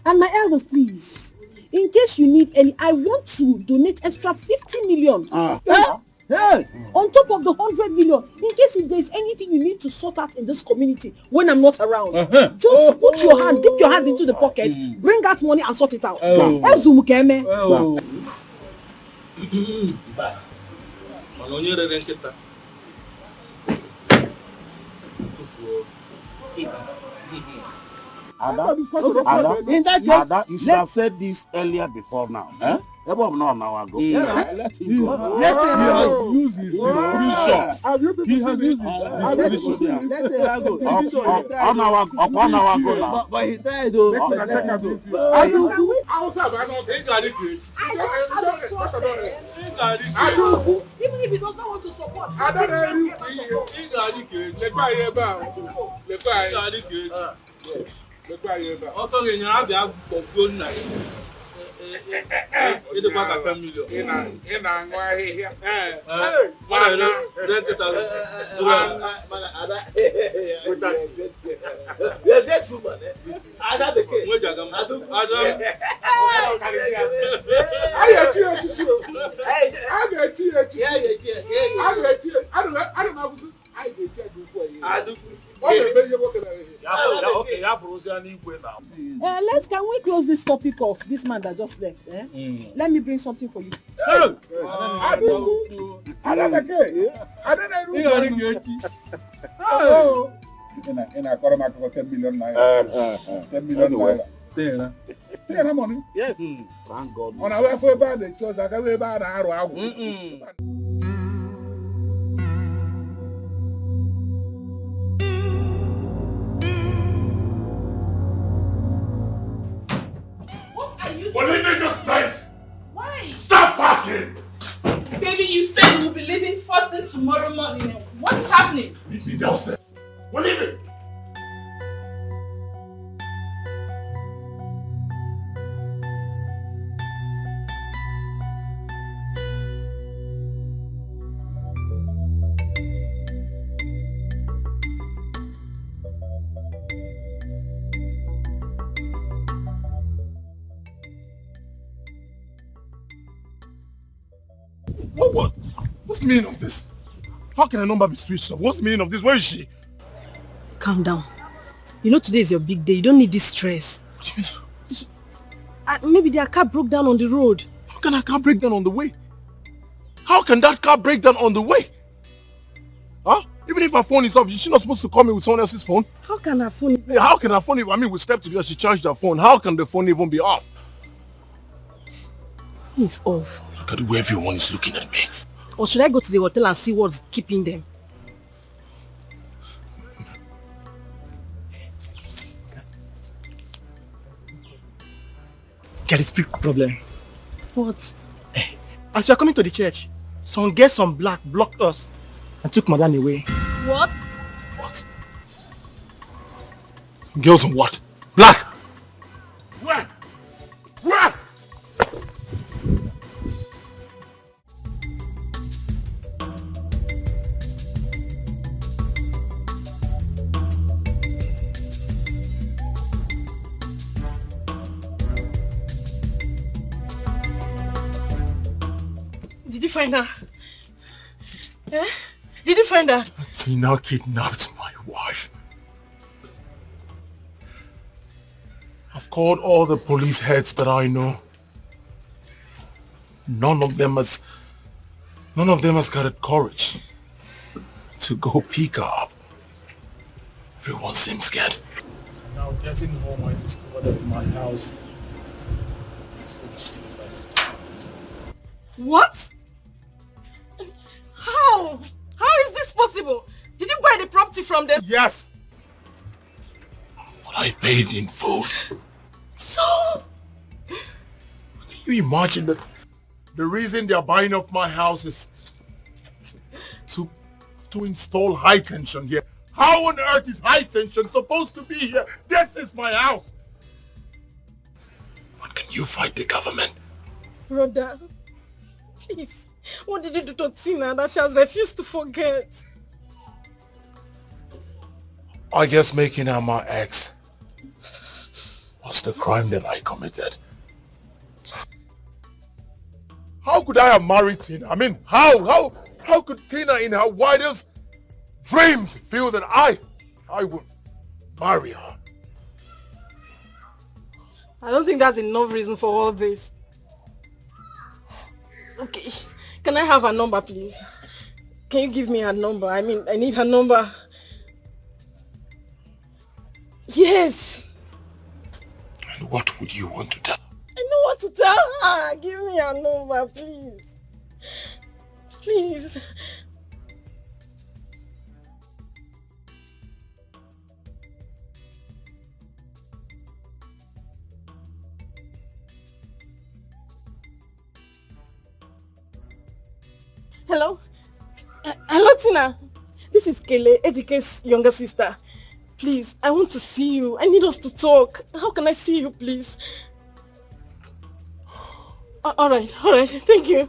And my elders, please. In case you need any, I want to donate extra 50 million. On top of the 100 million, in case if there is anything you need to sort out in this community when I'm not around, just put your hand, dip your hand into the pocket, bring out money and sort it out. Ada, in that case, Ada, you should have said this earlier before now. Ebube no now ago. Let him go. Let him use his discretion. He has used his discretion. Let him go. On our go now. But he died though. Even if he does not want to support, can we close this topic of this man that just left? Let me bring something for you. In a quarter mark for 10 million naira. 10 million naira. 10 money? Yes. Thank God. On our way for bad, the chose I can be bad. What are you We're leaving this place! Why? Stop parking! Baby, you said we'll be leaving first thing tomorrow morning. What is happening? Meet me downstairs. We're leaving! What's the meaning of this? How can a number be switched off? What's the meaning of this? Where is she? Calm down. You know today is your big day. You don't need this stress. Maybe their car broke down on the road. How can a car break down on the way? How can that car break down on the way? Huh? Even if her phone is off, is she not supposed to call me with someone else's phone? How can her phone... How can her phone... we stepped together, she charged her phone. How can the phone even be off? It's off. Look at the way everyone is looking at me. Or should I go to the hotel and see what's keeping them? There is a big problem. What? As we are coming to the church, some girls on black blocked us and took Madam away. What? What? Girls on what? Black? Where? Where? Did you find her? Eh? Did you find her? Tina kidnapped my wife. I've called all the police heads that I know. None of them has got the courage to go pick her up. Everyone seems scared. Now getting home, I discovered that my house is concealed by the What? How? How is this possible? Did you buy the property from them? Yes. But I paid in full. So? Can you imagine that the reason they are buying off my house is to install high tension here? How on earth is high tension supposed to be here? This is my house. But can you fight the government? Brother, please. What did you do to Tina that she has refused to forget? I guess making her my ex was the crime that I committed. How could I have married Tina? I mean, how could Tina in her wildest dreams feel that I would marry her? I don't think that's enough reason for all this. Okay, can I have her number, please? Can you give me her number? I mean, I need her number. Yes. And what would you want to tell her? I know what to tell her. Give me her number, please. Please. Hello? Hello, Tina. This is Kele, Ejike's younger sister. Please, I want to see you. I need us to talk. How can I see you, please? All right. Thank you.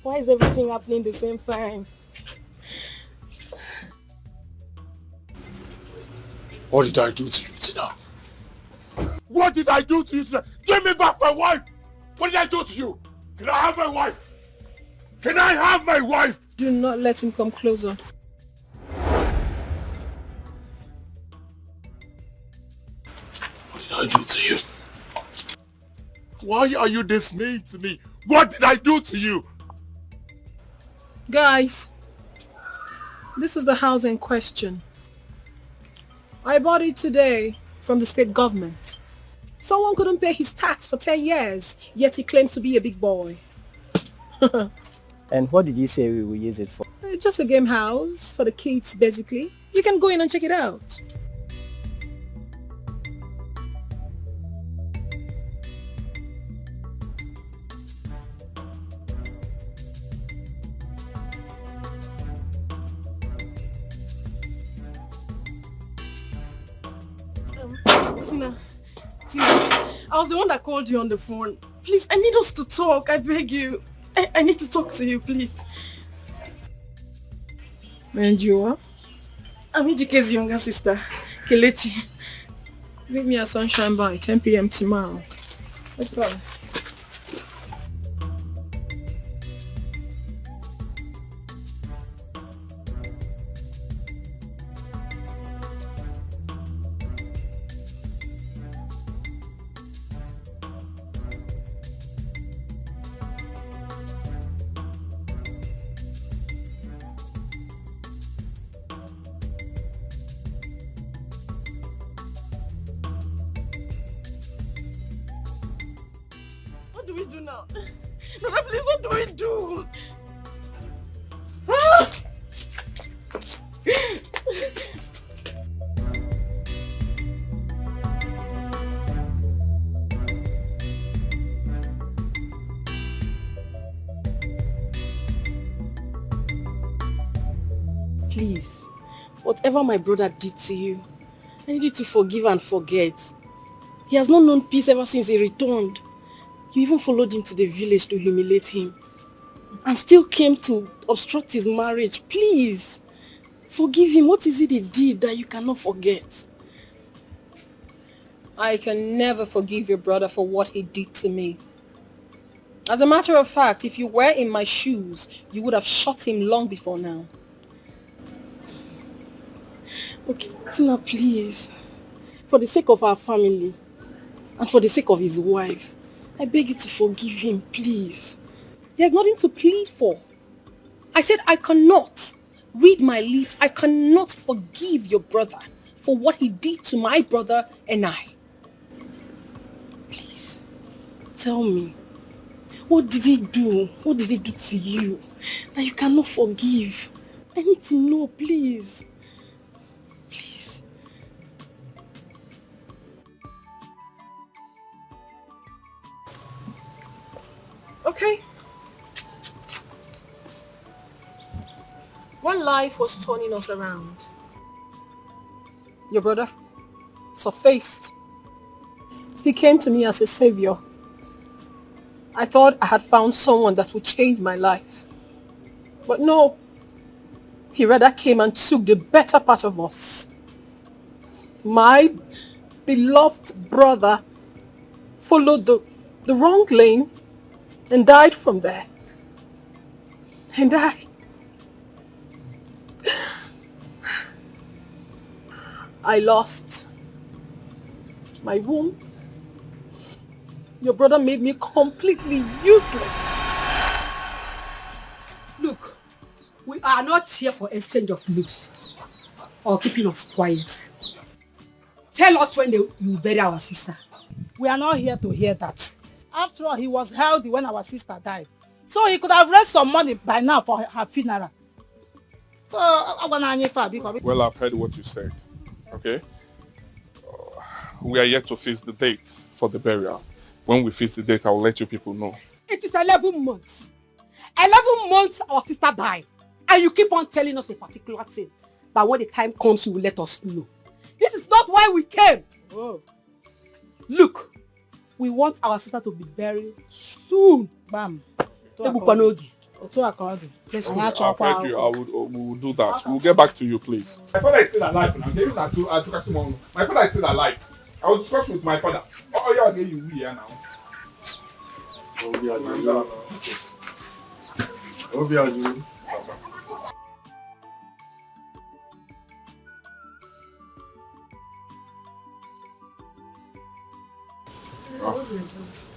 Why is everything happening at the same time? What did I do to you, Tina? What did I do to you, Tina? Give me back my wife! What did I do to you? Can I have my wife? Can I have my wife? Do not let him come closer. What did I do to you? Why are you this mean to me? What did I do to you? Guys, this is the house in question. I bought it today from the state government. Someone couldn't pay his tax for 10 years, yet he claims to be a big boy. And what did you say we will use it for? Just a game house for the kids, basically. You can go in and check it out. Tina, I was the one that called you on the phone. Please, I need us to talk. I beg you. I need to talk to you, please. And you are? I'm Ejike's younger sister, Kelechi. Meet me at Sunshine by 10 p.m. tomorrow. Let's go. What do we do now? Nana, please, what do we do? Please, whatever my brother did to you, I need you to forgive and forget. He has not known peace ever since he returned. You even followed him to the village to humiliate him. And still came to obstruct his marriage. Please, forgive him. What is it he did that you cannot forget? I can never forgive your brother for what he did to me. As a matter of fact, if you were in my shoes, you would have shot him long before now. Okay, Tina, please. For the sake of our family and for the sake of his wife, I beg you to forgive him, please. There's nothing to plead for. I said I cannot. Read my lips. I cannot forgive your brother for what he did to my brother and I. Please, tell me. What did he do? What did he do to you that you cannot forgive? I need to know, please. Please. Okay. When life was turning us around, your brother surfaced. He came to me as a savior. I thought I had found someone that would change my life. But no, he rather came and took the better part of us. My beloved brother followed the wrong lane and died from there. And I lost my womb. Your brother made me completely useless. Look, we are not here for exchange of looks or keeping of quiet. Tell us when you bury our sister. We are not here to hear that. After all, he was healthy when our sister died. So he could have raised some money by now for her funeral. So, well, I've heard what you said, okay? We are yet to fix the date for the burial. When we fix the date, I will let you people know. It is 11 months. 11 months our sister died. And you keep on telling us a particular thing. But when the time comes, you will let us know. This is not why we came. Oh. Look, we want our sister to be buried soon. Bam. Let's go. I've heard you. We will do that. We'll get back to you, please. My father is still alive now. My father is still alive. I will discuss with my father. Oh, yeah, again, you here now.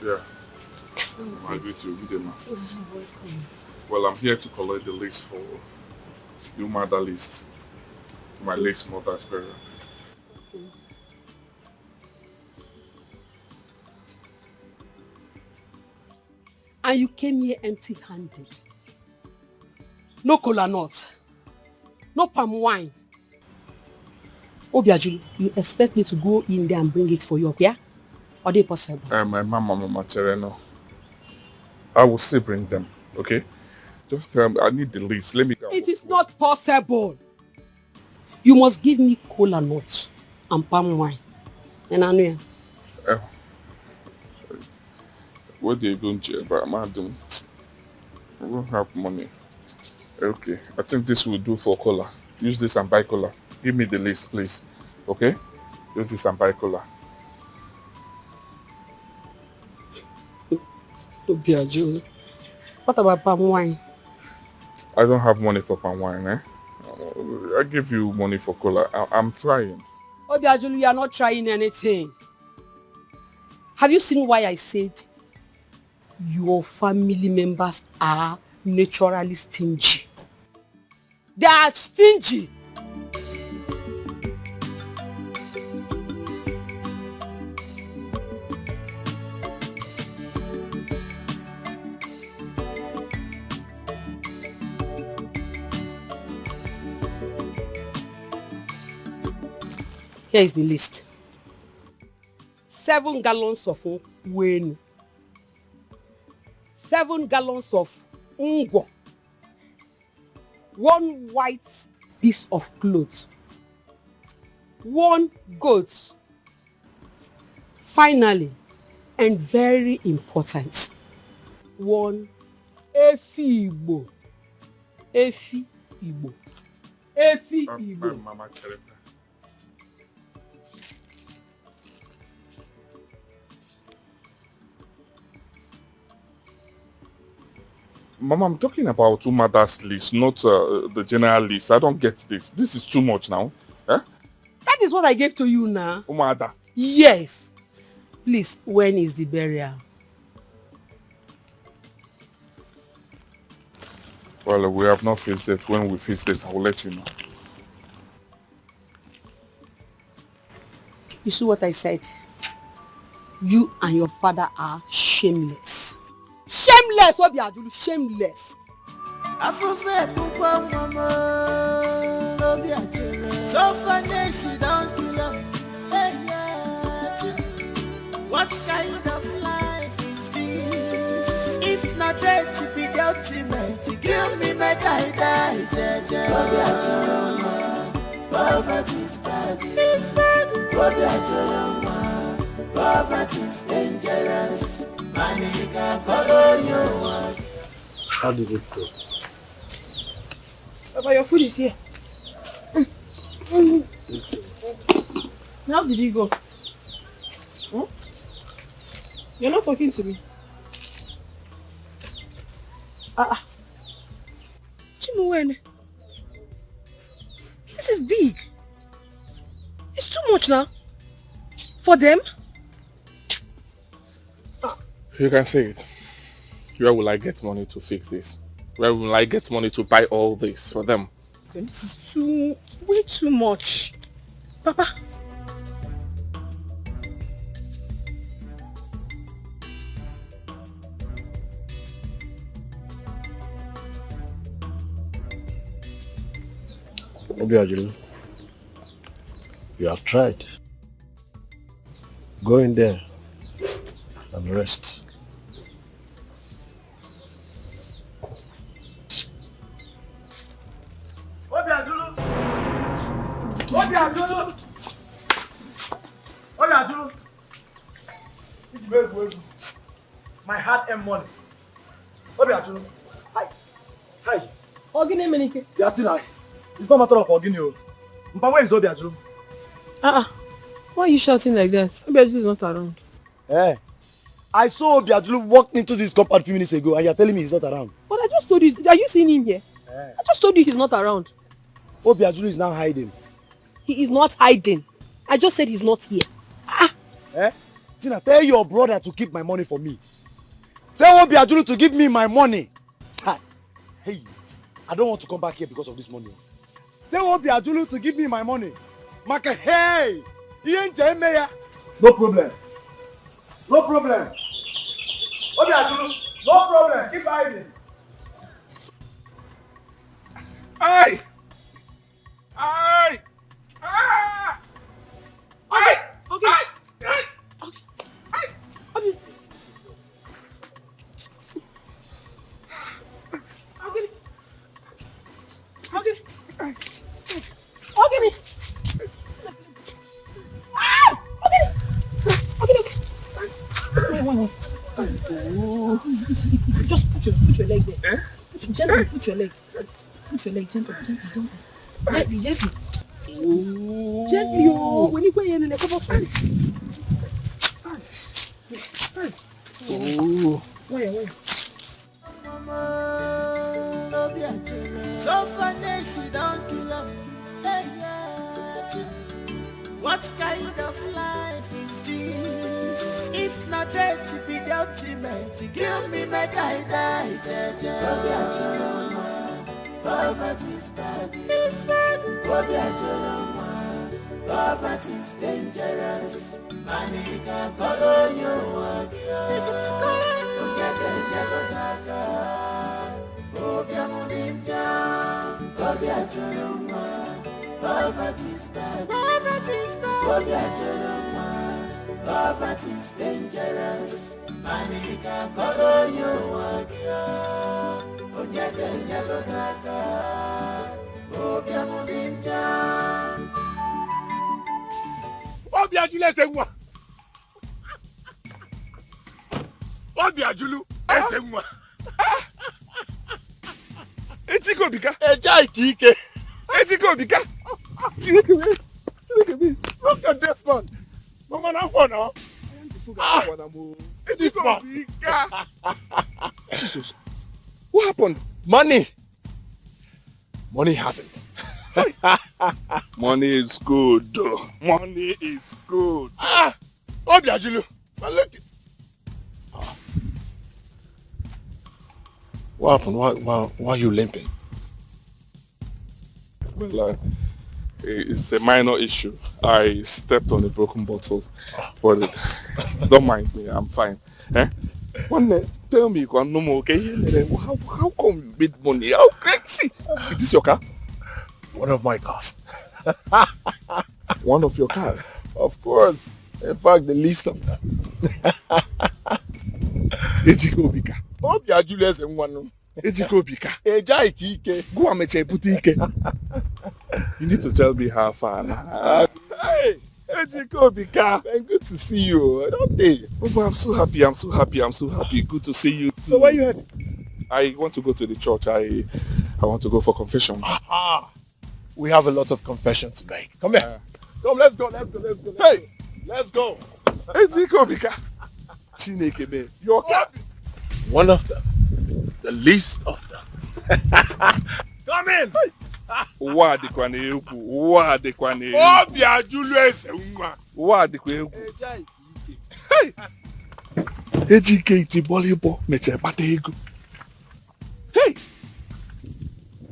Yeah. Greet you, good day, ma. Well, I'm here to collect the list for your mother list. My late mother's burial. And you came here empty-handed. No cola nut. No palm wine. Obiajulu, you expect me to go in there and bring it for you, yeah? Or they possible? My mama Chereno. I will still bring them, okay? Just I need the list. Let me go. It is not possible. You must give me cola nuts and palm wine. And I know. Sorry. What do you going to but madam? I don't have money. Okay, I think this will do for cola. Use this and buy cola. Give me the list, please. Okay? Use this and buy cola. What about palm wine? I don't have money for palm wine, eh? I give you money for cola. I'm trying. Obiajulu, you are not trying anything. Have you seen why I said your family members are naturally stingy? They are stingy. Here is the list. 7 gallons of wenu. 7 gallons of ngwo. 1 white piece of clothes. 1 goat. Finally, and very important, 1 efi Igbo. Efi Igbo. Efi Igbo. Mama Cherry. Mama, I'm talking about Umada's list, not the general list. I don't get this. This is too much now. Eh? That is what I gave to you now. Umada. Yes. Please, when is the burial? Well, we have not fixed it. When we fix it, I will let you know. You see what I said? You and your father are shameless. Shameless, Obiajulu, shameless. What kind of life is this? If not dead to be the ultimate, kill me, make I die, Jaja. Poverty is bad. It's bad. Poverty is dangerous. How did it go? Papa, your food is here. How did it go? Hmm? You're not talking to me. Chimuwene. This is big. It's too much now. For them? You can say it. Where will I get money to fix this? Where will I get money to buy all this for them? This is way too much. Papa. Obiajulu, you have tried. Go in there and rest. My heart and money. Obiajulu. Hi. Hi. Ogine Menike. Yatina. It's not a matter of Ogine. Mpa, where is Obiajulu? Why are you shouting like that? Obiajulu is not around. Eh. I saw Obiajulu walk into this compound a few minutes ago and you're telling me he's not around. But I just told you, are you seeing him here? I just told you he's not around. Obiajulu is now hiding. He is not hiding. I just said he's not here. Eh? Tina, tell your brother to keep my money for me. Tell Obiajulu to give me my money. Hey, I don't want to come back here because of this money. Tell Obiajulu to give me my money. Maka, hey! No problem. No problem. Obiajulu, no problem. Keep hiding. Aye! Aye! Ah! Okay. Okay. Aye! Okay. Easy. Just put your leg there. Eh? Gently put your leg. Put your leg gently. Gently. Gently, oh. When you go in the couple of times. Oh. Wait. So funny, she don't kill him. Hey, yeah. What kind of life is this? If not dead to be the ultimate, kill me, make I die, Jaja. Poverty is bad. It's bad. Poverty is dangerous. Money can follow you. Poverty is bad. Poverty is dangerous. Money can follow you. Obiajulu esenwa. Obiajulu esenwa. Etiko bika. Eja ikike. Etiko bika. Look at this one. Mama na phone now. Etiko bika. Jesus. What happened? Money happened. Money is good. Money is good. Obiajulu. Look. What happened? Why are you limping? Well, it's a minor issue. I stepped on a broken bottle. But don't mind me, I'm fine. Tell me, how come you made money? How crazy! Is this your car? One of my cars. One of your cars? Of course. In fact, the least of them. Etiko bika. Obiajulu esenwa. Etiko bika. Eja ikike. Go and meche ike. You need to tell me how far. Hey, Etiko bika. Good to see you. Don't they? Oh, I'm so happy. Good to see you too. So where you heading? I want to go to the church. I want to go for confession. We have a lot of confession to make. Come here. Come, let's go. Hey, let's go. Etiko bika. Chineke me. Your car. One of them. The least of them. Come in. Wa dikwa na ekwu. Wa dikwa na ekwu. Obiajulu esenwa. Wa dikwa ekwu. Hey. Ejike iti volleyball meche pata ego. Hey.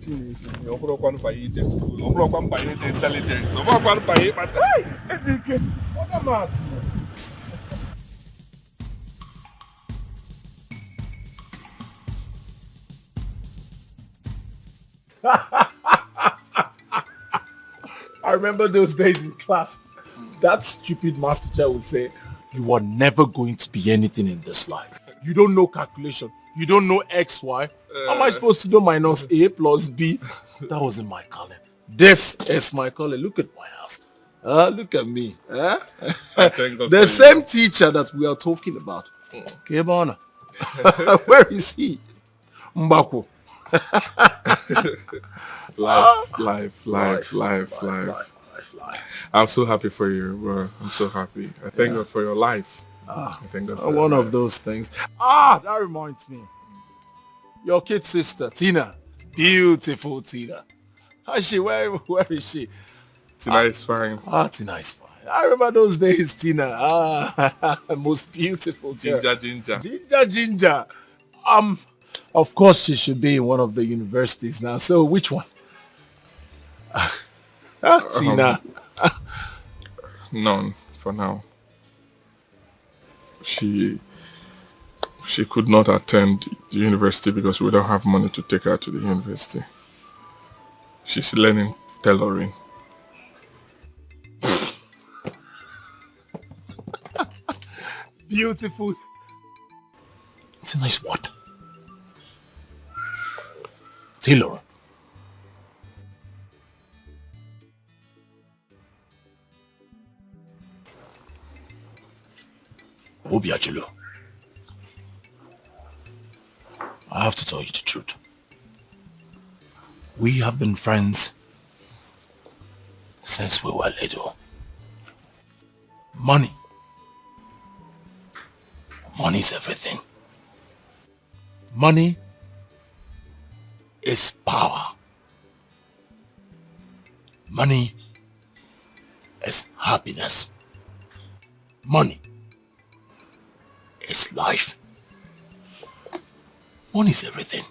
Chineke, obrokwan pa ije school. Obrokwan pa ije intelligent. Obrokwan pa ije pata. Hey, Ejike. What a mass. I remember those days in class. That stupid master teacher would say, you are never going to be anything in this life. You don't know calculation. You don't know X, Y. How am I supposed to know minus A plus B? That wasn't my calling. This is my calling. Look at my house. Look at me. The same teacher that we are talking about. Okay, Bana. Where is he? Mbako. Life. I'm so happy for you, bro. I'm so happy. I thank God for your life. I thank God for one of those things. That reminds me. Your kid sister, Tina. Beautiful Tina. How's she? Where is she? Tina is fine. Tina is fine. I remember those days, Tina. Most beautiful girl. Ginger. Of course she should be in one of the universities now. So which one? Tina. None for now. She could not attend the university because we don't have money to take her to the university. She's learning tailoring. Beautiful. It's a nice what? Tailor. Obiachulu. I have to tell you the truth. We have been friends since we were little. Money is everything. Money is power. Money is happiness. Money is life. Money is everything.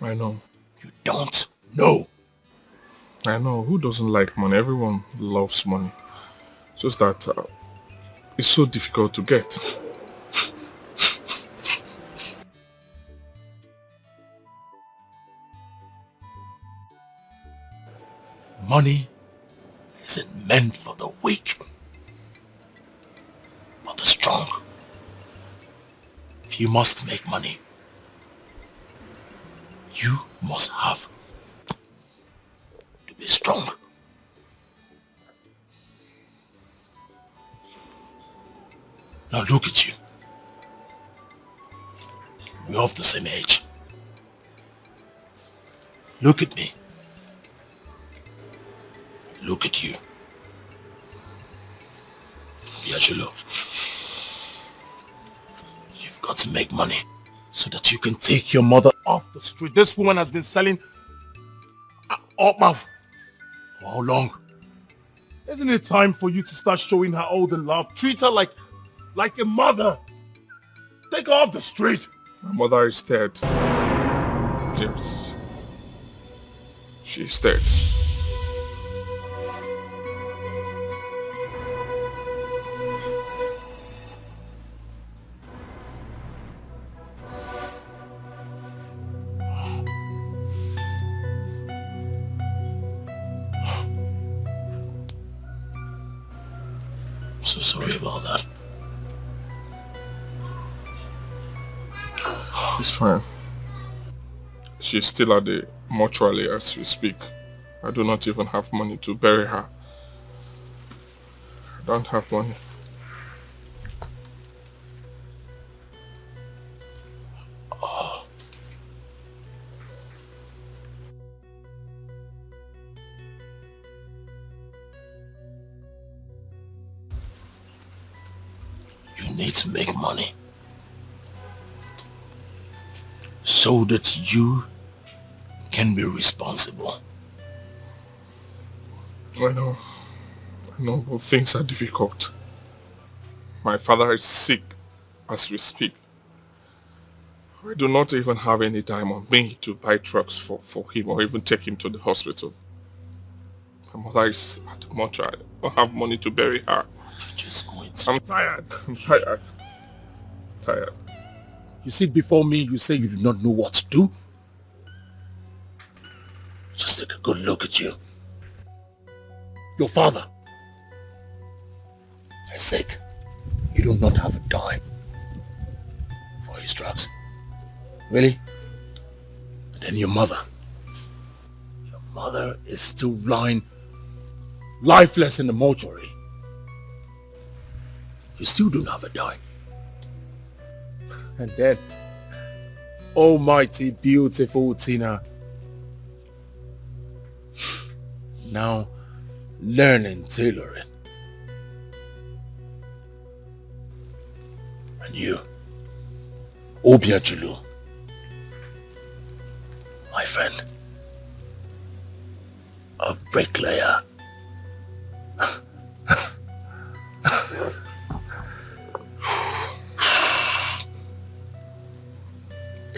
I know. You don't know. I know. Who doesn't like money? Everyone loves money. Just that it's so difficult to get. Money isn't meant for the weak, but the strong. If you must make money, you must have to be strong. Now look at you. We're of the same age. Look at me. Look at you. Biajulo. You've got to make money so that you can take your mother off the street. This woman has been selling up mouth. For how long? Isn't it time for you to start showing her all the love? Treat her like a mother. Take her off the street. My mother is dead. Yes. She's dead. So sorry about that. It's fine. She's still at the mortuary as we speak. I do not even have money to bury her. I don't have money. Oh. You need to make money so that you can be responsible. I know, but things are difficult. My father is sick as we speak. I do not even have any time on me to buy drugs for him or even take him to the hospital. My mother is at the mortuary. I don't have money to bury her. I'm tired. Tired. You sit before me, you say you do not know what to do? Just take a good look at you. Your father is sick. You do not have a dime for his drugs. Really? And then your mother. Your mother is still lying lifeless in the mortuary. You still don't have a dime. And then, almighty beautiful Tina, now learning tailoring. And you, Obiachulu, my friend, a bricklayer.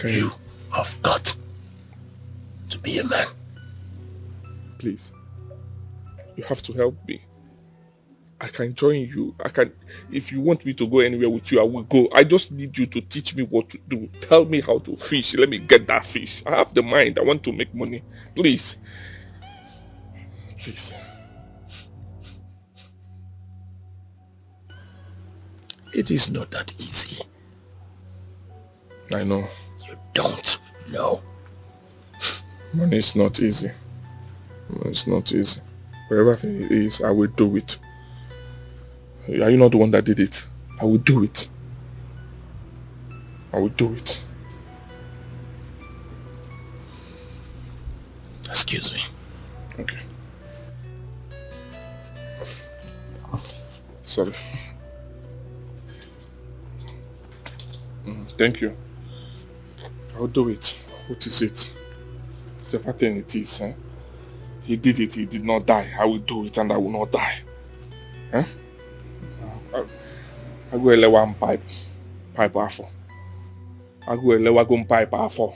You have got to be a man. Please. You have to help me. I can join you. If you want me to go anywhere with you, I will go. I just need you to teach me what to do. Tell me how to fish. Let me get that fish. I have the mind. I want to make money. Please. Please. It is not that easy. I know. You don't know. Money is not easy. It's not easy. Wherever it is, I will do it. Are you not the one that did it? I will do it. I will do it. Excuse me. Okay. Sorry. Thank you. I'll do it. What is it? Whatever thing it is, eh? He did it, he did not die. I will do it and I will not die. Eh? I go ele one pipe afọ. I go ele wagon pipe afọ.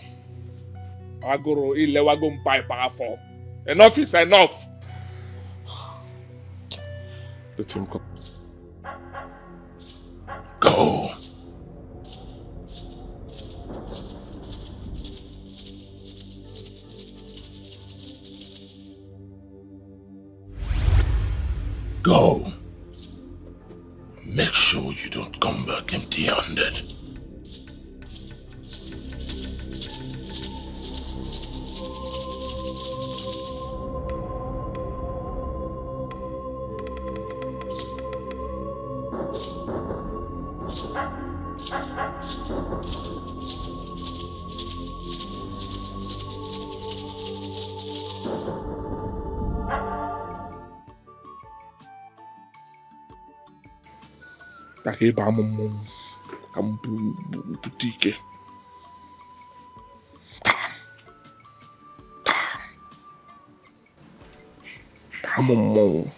I go ele wagon pipe afọ. Enough is enough. Let him come. Go. Go. Make sure you don't come back empty-handed. Eba amụmụ ka m bute ike. Amụmụ.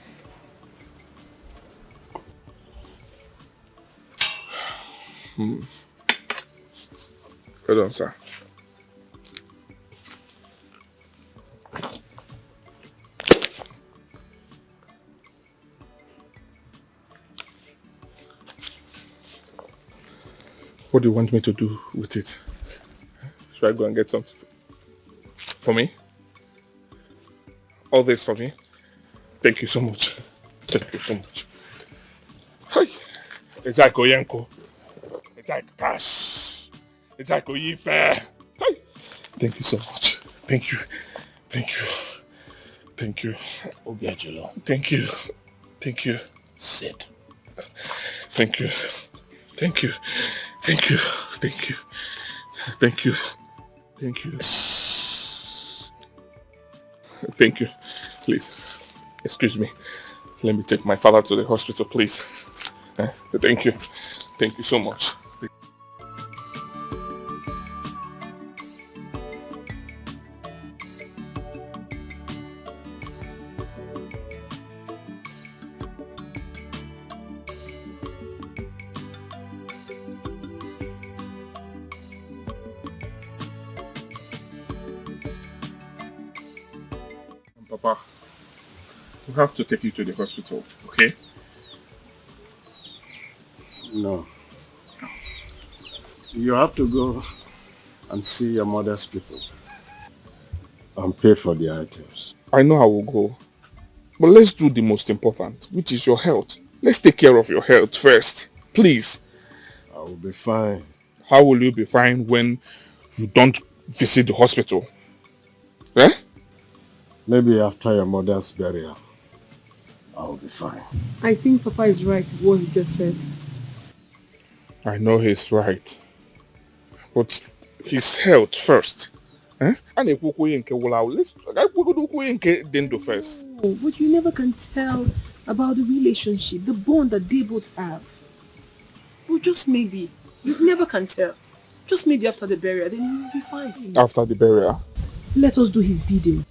Hold on, sir. What do you want me to do with it? Should I go and get something for me? All this for me? Thank you so much. Thank you so much. Hi. Etiko Yenko. Etiko Cash. Etiko Yife. Hi. Thank you so much. Thank you. Thank you. Thank you. Obiajilo. Thank you. Thank you. Sit. Thank you. Thank you. Thank you. Thank you. Thank you. Thank you. Thank you. Please. Excuse me. Let me take my father to the hospital, please. Thank you. Thank you so much. Papa, we have to take you to the hospital, okay? No. You have to go and see your mother's people and pay for the items. I know I will go, but let's do the most important, which is your health. Let's take care of your health first, please. I will be fine. How will you be fine when you don't visit the hospital? Eh? Maybe after your mother's burial, I'll be fine. I think Papa is right with what he just said. I know he's right. But his health first. Eh? Let's go first. Oh, but you never can tell about the relationship, the bond that they both have. Well, just maybe. You never can tell. Just maybe after the burial, then you'll be fine. After the burial? Let us do his bidding.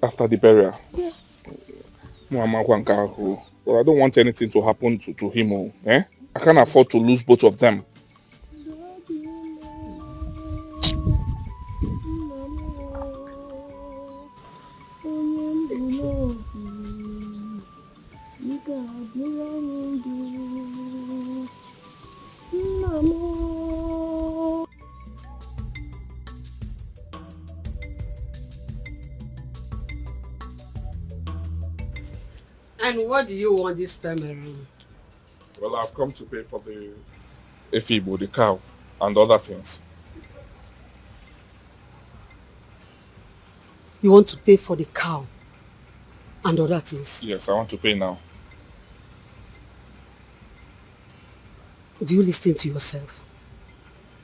After the burial? Yes. But I don't want anything to happen to him. Eh? I can't afford to lose both of them. And what do you want this time around? Well, I've come to pay for the Efibo, the cow, and other things. You want to pay for the cow and other things? Yes, I want to pay now. Do you listen to yourself?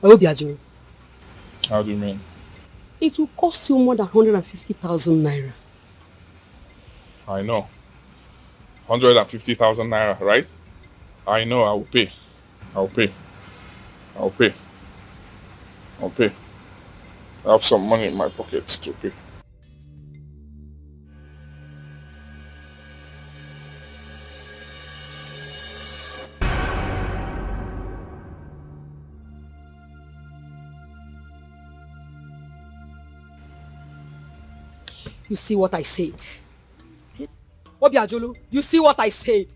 Obiajo. How do you mean? It will cost you more than 150,000 naira. I know. 150,000 naira, right? I know, I will pay. I'll pay. I'll pay. I'll pay. I have some money in my pockets to pay. You see what I said? Obiajulu, you see what I said?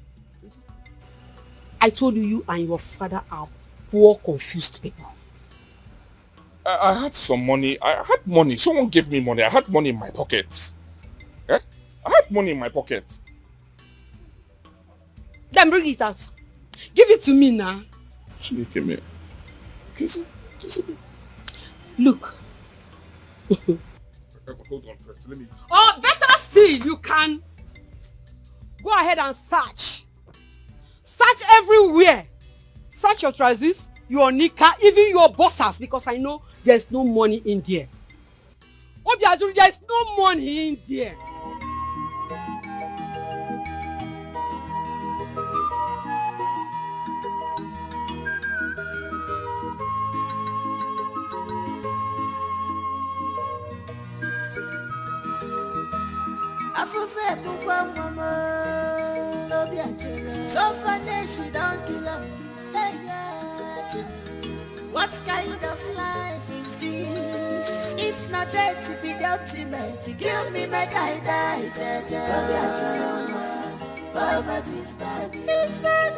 I told you, you and your father are poor, confused people. I had some money. I had money. Someone gave me money. I had money in my pocket. Eh? I had money in my pocket. Then bring it out. Give it to me now. Look. Hold on first. Let me... Oh, better still, you can go ahead and search. Search everywhere. Search your trousers, your knicker, even your boxers, because I know there's no money in there. Obiajuru, there's no money in there. What kind of life is this? If not dead to be the ultimate, kill me, make I die, Jaja. Poverty's bad. It's bad.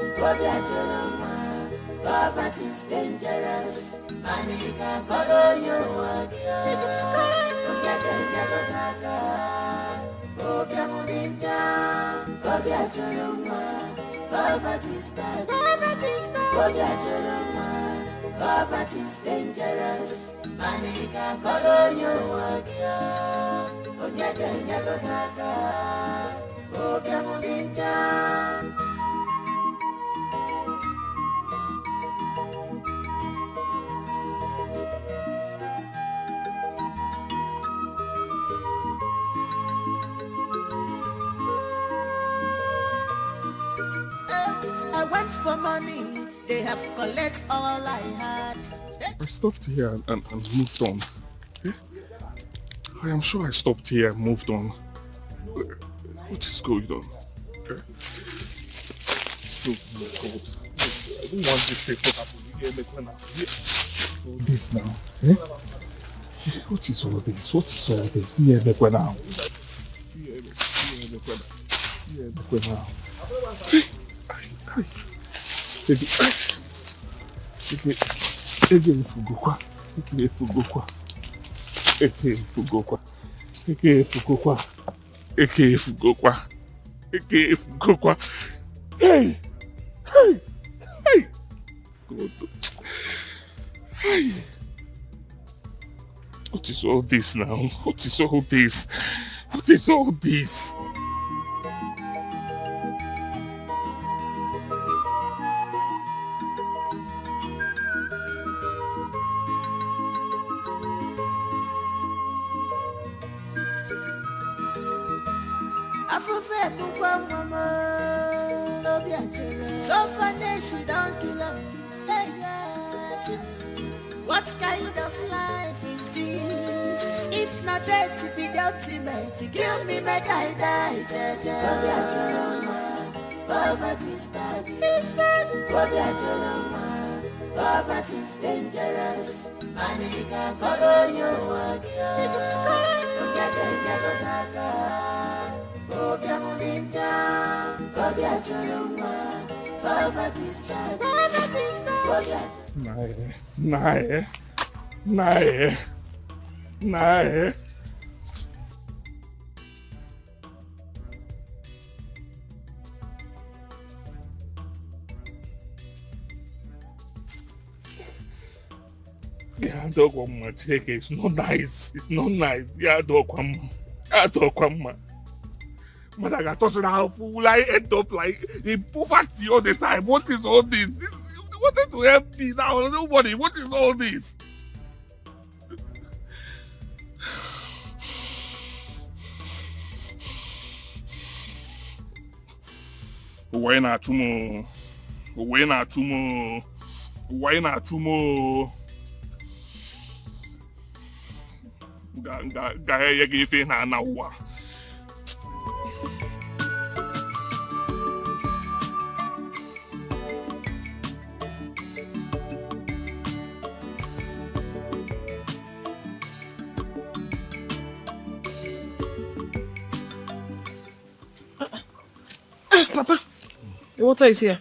Poverty's dangerous. Money can color you again. Poverty's bad. Poverty's bad. Poverty's dangerous. Money can color you again. I went for money. They have collected all I had. I stopped here and moved on. Eh? I am sure I stopped here and moved on. What is going on? Eh? Oh my God. I don't want this thing to happen here. All this now. Eh? What is all this? What is all this? Here now. Hey! Hey! Hey! God. Hey! What is all this now? What is all this? What is all this? What kind of life is this? If not dead to be the ultimate, kill me, make I die, Jaja. Poverty's bad. It's bad. Poverty's dangerous. Money can color you again. Poverty's bad. Poverty's bad. Nae. Yeah, dog one man, check it. It's not nice. It's not nice. Yeah, dog one man. Yeah, dog one man. But I got tossed how will I end up like in poverty all the time? What is all this? You wanted to help me now. Nobody. What is all this? Why not tomorrow? Why not tomorrow? Why not tomorrow? Ga give na na wa. Papa, the water is here.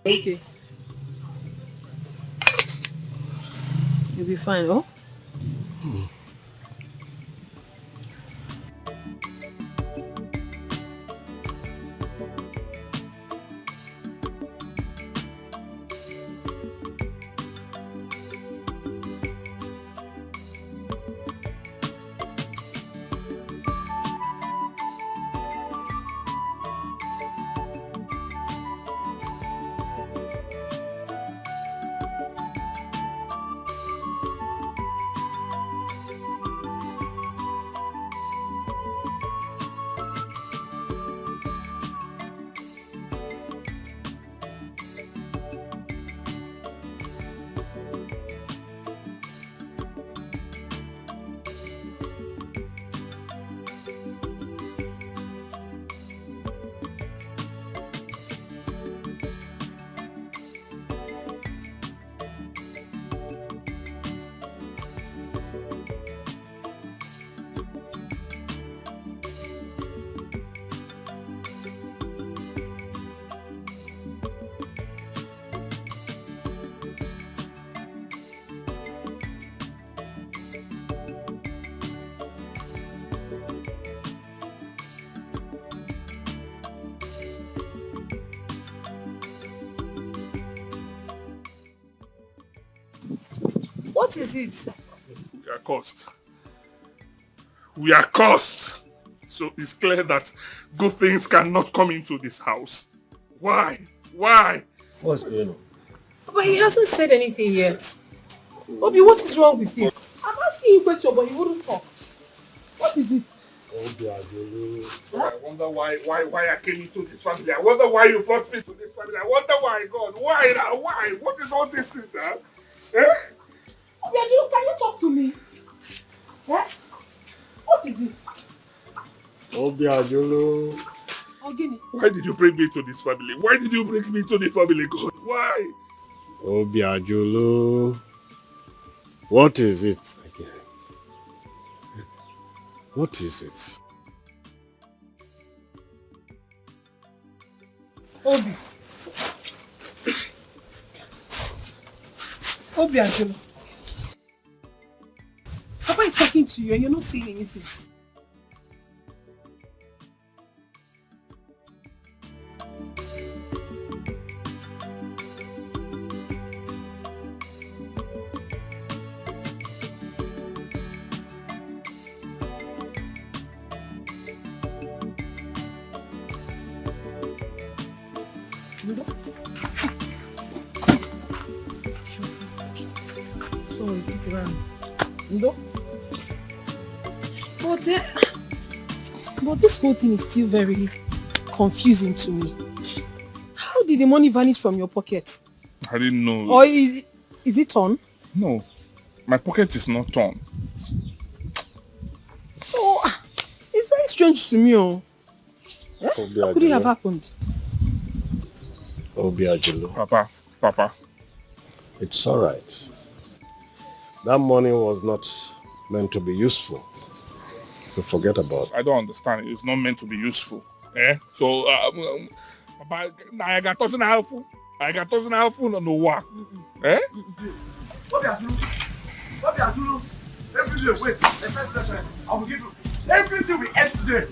Okay. You'll be fine, oh? What is it? We are cursed. We are cursed. So it's clear that good things cannot come into this house. Why? Why? What's going on? But he hasn't said anything yet. Obi, what is wrong with you? I'm asking you a question, but you wouldn't talk. What is it? I wonder why I came into this family. I wonder why you brought me to this family. I wonder why, God. Why now? Why? What is all this thing now? Eh? Obi, can you talk to me? Eh? What is it? Obiajulu. Ogini. Why did you bring me to this family? Why did you bring me to the family, God? Why? Obiajulu. What is it again? What is it? Obi. Obiajulu. Papa is talking to you and you're not saying anything. Sorry, keep around. No. But this whole thing is still very confusing to me. How did the money vanish from your pocket? I didn't know. Or is it torn? No, my pocket is not torn. So, it's very strange to me. Oh. Eh? How could it have happened? Obiajulu. Papa. It's alright. That money was not meant to be useful. So forget about it. I don't understand. It's not meant to be useful. Eh? So, Papa, I got $1,000. I got $1,000 on the war. Eh? Obiajulu. Every day, wait. I will give you everything we ate today.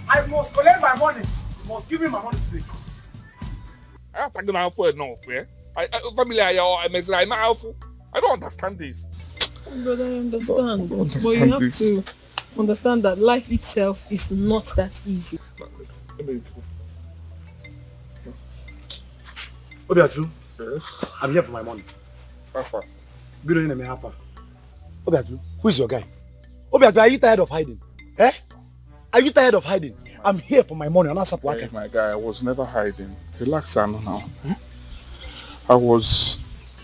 I must collect my money. You must give me my money today. I'm talking about for enough, eh? Family, I don't understand this. Brother, I understand. But you have to understand that life itself is not that easy. Obiatu, yes? I'm here for my money. How far? Good evening, how far? Obiatu, who is your guy? Obiatu, are you tired of hiding? Eh? Are you tired of hiding? I'm here for my money. I'm not Hey, my guy, I was never hiding. Relax, Anna, now. I was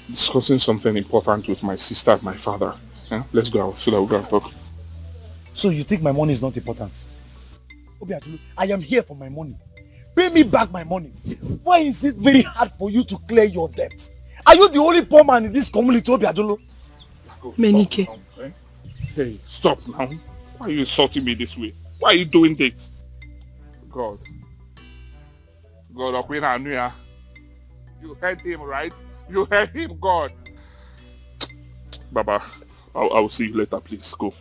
discussing something important with my sister and my father. Let's go out so that we can talk. So you think my money is not important? Obiatu, I am here for my money. Pay me back my money. Why is it very hard for you to clear your debt? Are you the only poor man in this community, Obiatu? Menike. Hey, stop now. Why are you insulting me this way? Why are you doing this? God, Anuya. You heard him, right? You heard him, God. Baba, I'll see you later, please. Go.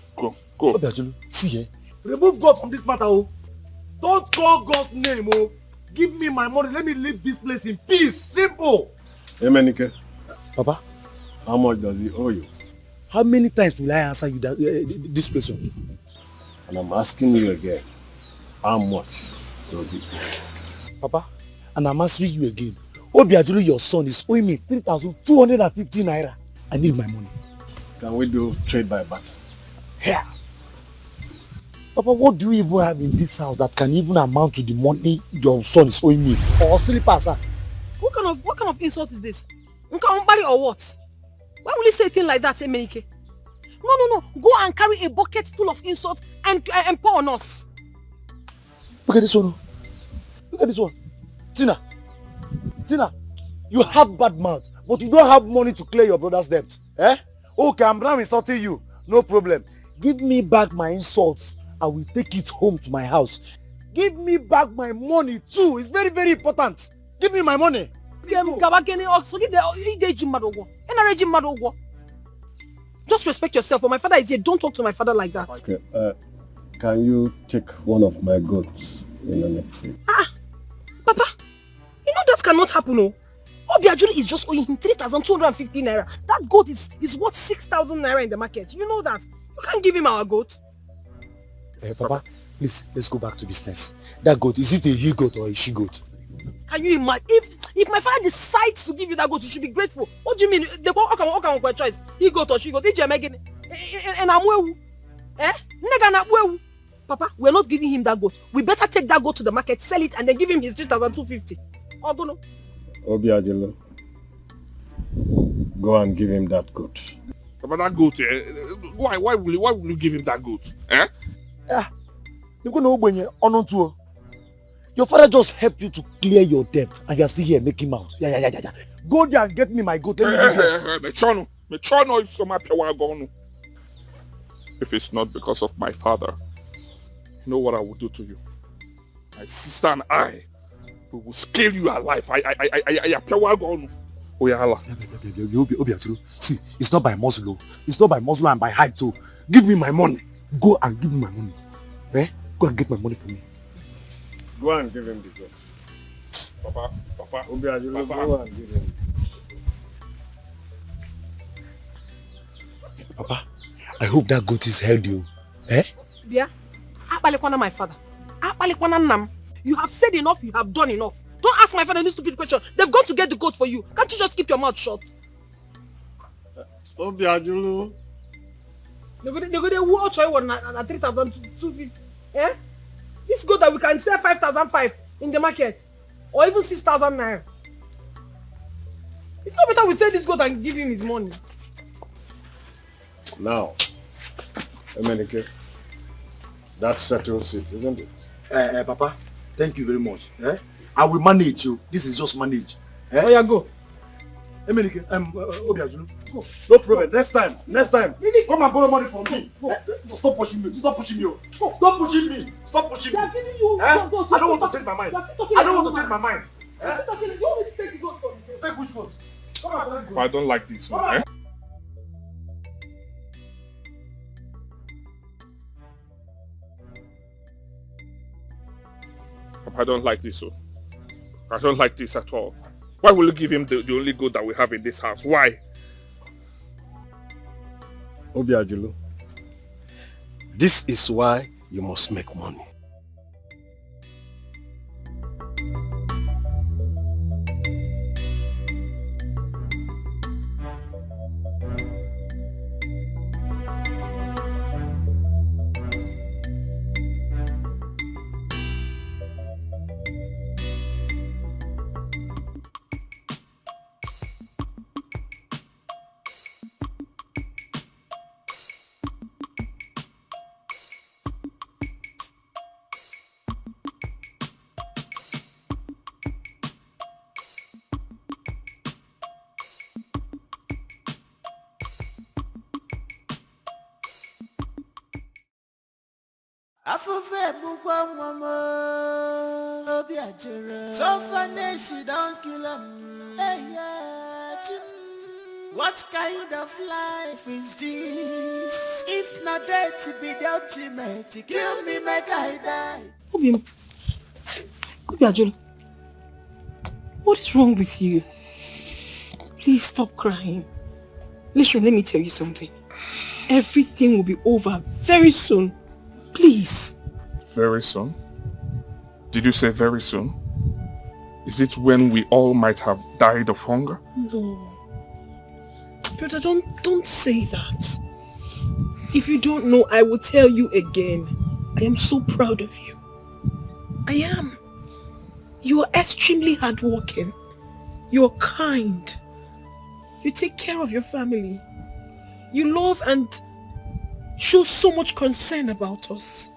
Obiatu, see here. Remove God from this matter, oh. Don't call God's name, oh. Give me my money. Let me leave this place in peace. Simple. Hey, Menike. Papa? How much does he owe you? How many times will I answer you that, this question? And I'm asking you again. How much does he owe? Papa, and I'm answering you again. Obiatu, your son is owing me 3,250 naira. I need my money. Can we do trade by barter? Yeah. Papa, what do you even have in this house that can even amount to the money your son is owing me? Or slippers, sir? What kind of insult is this? Nkaombari or what? Why will you say a thing like that, Emenike? No. Go and carry a bucket full of insults and pour on us. Look at this one. Look at this one. Tina, you have bad mouth, but you don't have money to clear your brother's debt. Eh? Okay, I'm now insulting you. No problem. Give me back my insults. I will take it home to my house. Give me back my money too. It's very, very important. Give me my money. Just respect yourself. When my father is here, don't talk to my father like that. Okay, can you take one of my goats in the next scene? Papa, you know that cannot happen, no? Obiajulu is just owing him 3,250 naira. That goat is worth 6,000 naira in the market. You know that. You can't give him our goat. Hey, Papa, please, let's go back to business. That goat, is it a he goat or a she goat? Can you imagine? If my father decides to give you that goat, you should be grateful. What do you mean? They go, okay, choice. He goat or she goat. And I'm wewu. Eh? Nega na wewu. Papa, we're not giving him that goat. We better take that goat to the market, sell it, and then give him his 3,250. I don't know. Obiajulu, go and give him that goat. But that goat, why will you give him that goat? Eh? Yeah. Your father just helped you to clear your debt, and you are still here making mouth. Yeah. Go there and get me my goat. If it's not because of my father, you know what I will do to you? My sister and I, we will scale you alive. See, it's not by muscle. It's not by muscle and by height too. Give me my money. Go and give me my money. Eh? Go and get my money for me. Go and give him the goats. Papa. Obiajulu, go and give him. Papa, I hope that goat is healthy. Eh? Yeah. My father. You have said enough, you have done enough. Don't ask my father any stupid question. They've gone to get the goat for you. Can't you just keep your mouth shut? Obiajulu. They're going to watch at 3,250. Eh? This goat that we can sell 5,500 in the market. Or even 6,000 naira. It's not better we sell this goat and give him his money. Now, Emenike, that settles it, isn't it? Papa, thank you very much. Eh? I will manage you. This is just manage. Eh? Oh yeah, go. Emenike, Obiajulu. No problem. Next time. Really? Come and borrow money from me. Stop pushing me. Stop pushing me. Stop pushing me. I don't want to change my mind. Eh? Take which goat? I don't like this one. Eh? Papa, I don't like this. So. I don't like this at all. Why will you give him the only good that we have in this house? Why? Obiajulu, this is why you must make money. So funny, she don't kill him. Hey, yeah, what kind of life is this? If not dead to be the ultimate, kill me, make I die. Obiajulu, what is wrong with you? Please stop crying. Listen, let me tell you something. Everything will be over very soon. Please. Very soon? Did you say very soon? Is it when we all might have died of hunger? No. Brother, don't say that. If you don't know, I will tell you again. I am so proud of you. I am. You are extremely hardworking. You are kind. You take care of your family. You love and show so much concern about us.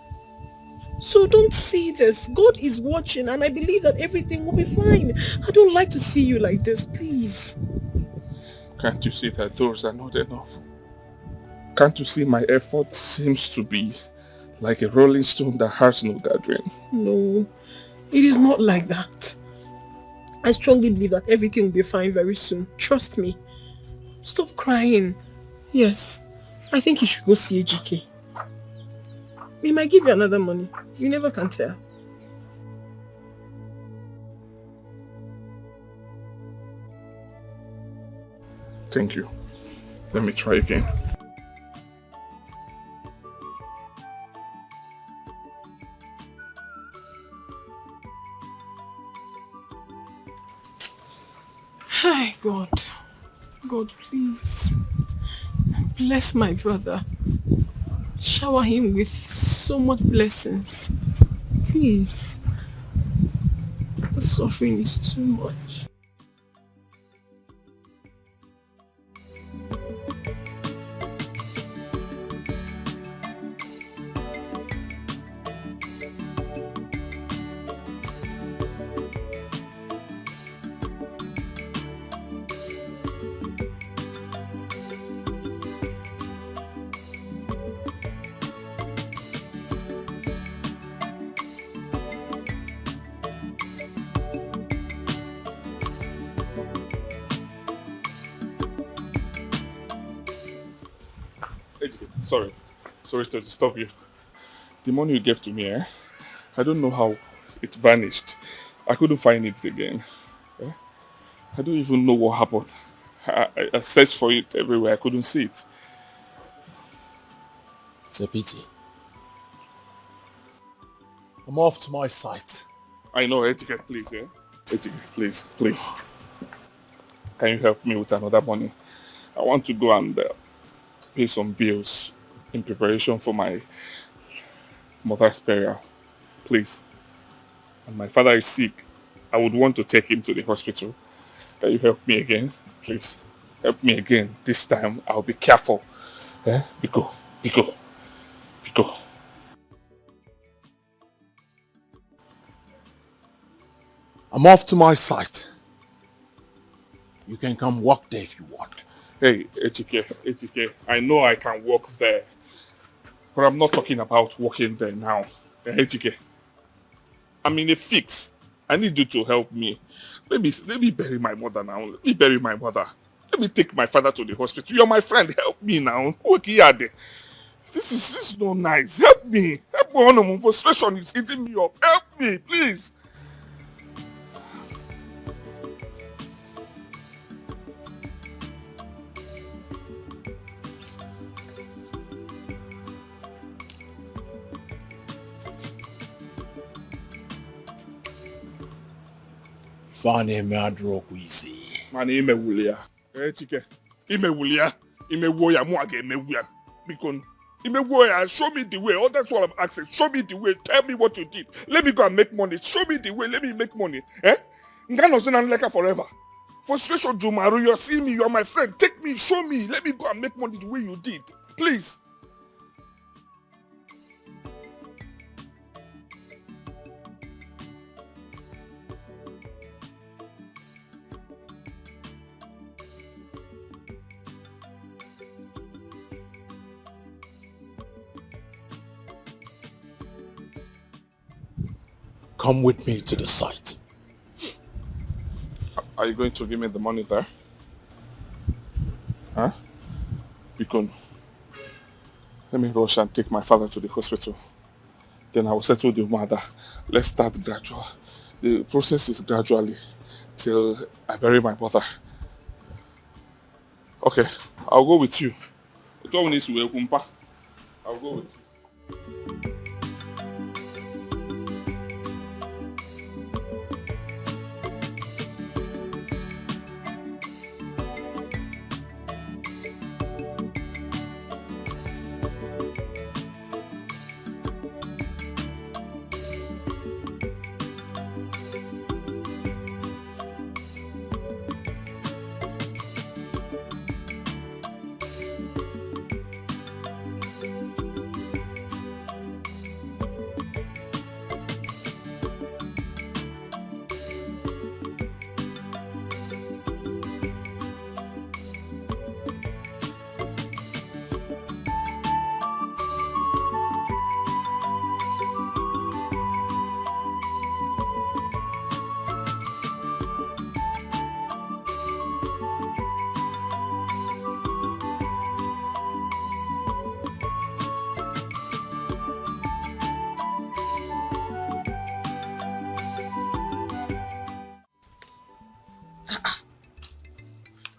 So don't see this. God is watching and I believe that everything will be fine. I don't like to see you like this, please. Can't you see that those are not enough? Can't you see my effort seems to be like a rolling stone that has no gathering? No, it is not like that. I strongly believe that everything will be fine very soon. Trust me. Stop crying. Yes, I think you should go see a GK. He might give you another money. You never can tell. Thank you. Let me try again. Hi, God. God, please. Bless my brother. Shower him with so much blessings. Please. The suffering is too much. Sorry to disturb you. The money you gave to me, I don't know how it vanished. I couldn't find it again. I don't even know what happened. I searched for it everywhere. I couldn't see it. It's a pity. I'm off to my site. I know, Etiko, please, Etiko, please. Can you help me with another money? I want to go and pay some bills in preparation for my mother's burial. Please. And my father is sick. I would want to take him to the hospital. Can you help me again? Please. Help me again. This time I'll be careful. Biko. I'm off to my site. You can come work there if you want. Hey, Etiko, I know I can work there. But I'm not talking about working there now. Etiko, I'm in a fix. I need you to help me. Let me bury my mother now. Let me bury my mother. Let me take my father to the hospital. You're my friend. Help me now. This is not nice. Help me. Help me. Frustration is eating me up. Help me, please. Fane me adroku isi. Mani ime wulia. Chike. Ime wulia. Ime woya muage ime wuya. Because ime woya, show me the way. Oh, that's what I'm asking. Show me the way. Tell me what you did. Let me go and make money. Show me the way. Let me make money. Eh? Ngano zina nleka forever. Frustration Jumaru, you're seeing me. You're my friend. Take me. Show me. Let me go and make money the way you did. Please. Come with me to the site. Are you going to give me the money there? Huh? Because let me rush and take my father to the hospital. Then I will settle the mother. Let's start gradual. The process is gradually till I bury my brother. Okay, I'll go with you. I'll go with you.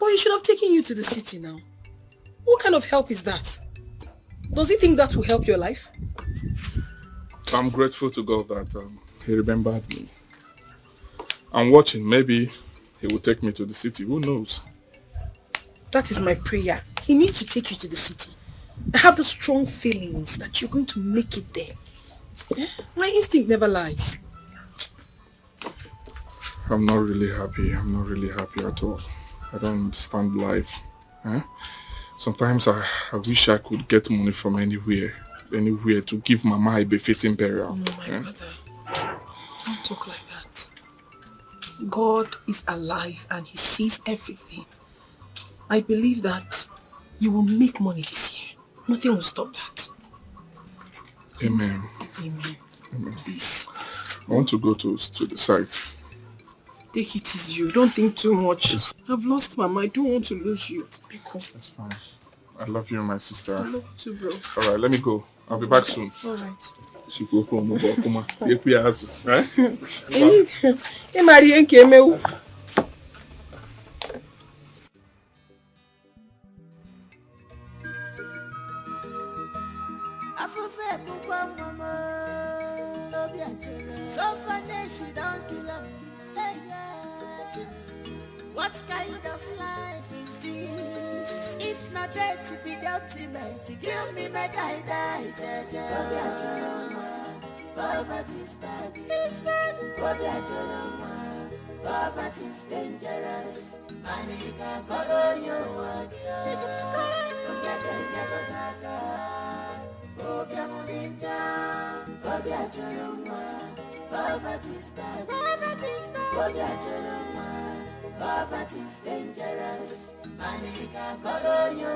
He should have taken you to the city now. What kind of help is that? Does he think that will help your life? I'm grateful to God that he remembered me. I'm watching. Maybe he will take me to the city. Who knows? That is my prayer. He needs to take you to the city. I have the strong feelings that you're going to make it there. Yeah? My instinct never lies. I'm not really happy. I'm not really happy at all. I don't understand life. Eh? Sometimes I wish I could get money from anywhere to give Mama a befitting burial. No, my brother. Don't talk like that. God is alive and he sees everything. I believe that you will make money this year. Nothing will stop that. Amen. Amen. Amen. Please. I want to go to the site. Take it easy. Don't think too much. I've lost Mama. I don't want to lose you. Be cool. That's fine. I love you, my sister. I love you too, bro. Alright, let me go. I'll be back soon. Alright. She go from Obama. Take me as right? What kind of life is this? If not dead to be the ultimate, kill me, make I die, Jaja. Poverty's bad. It's bad. Poverty's dangerous. Money can call on you. Poverty's bad. Poverty's bad. Poverty's dangerous. Money can call on you.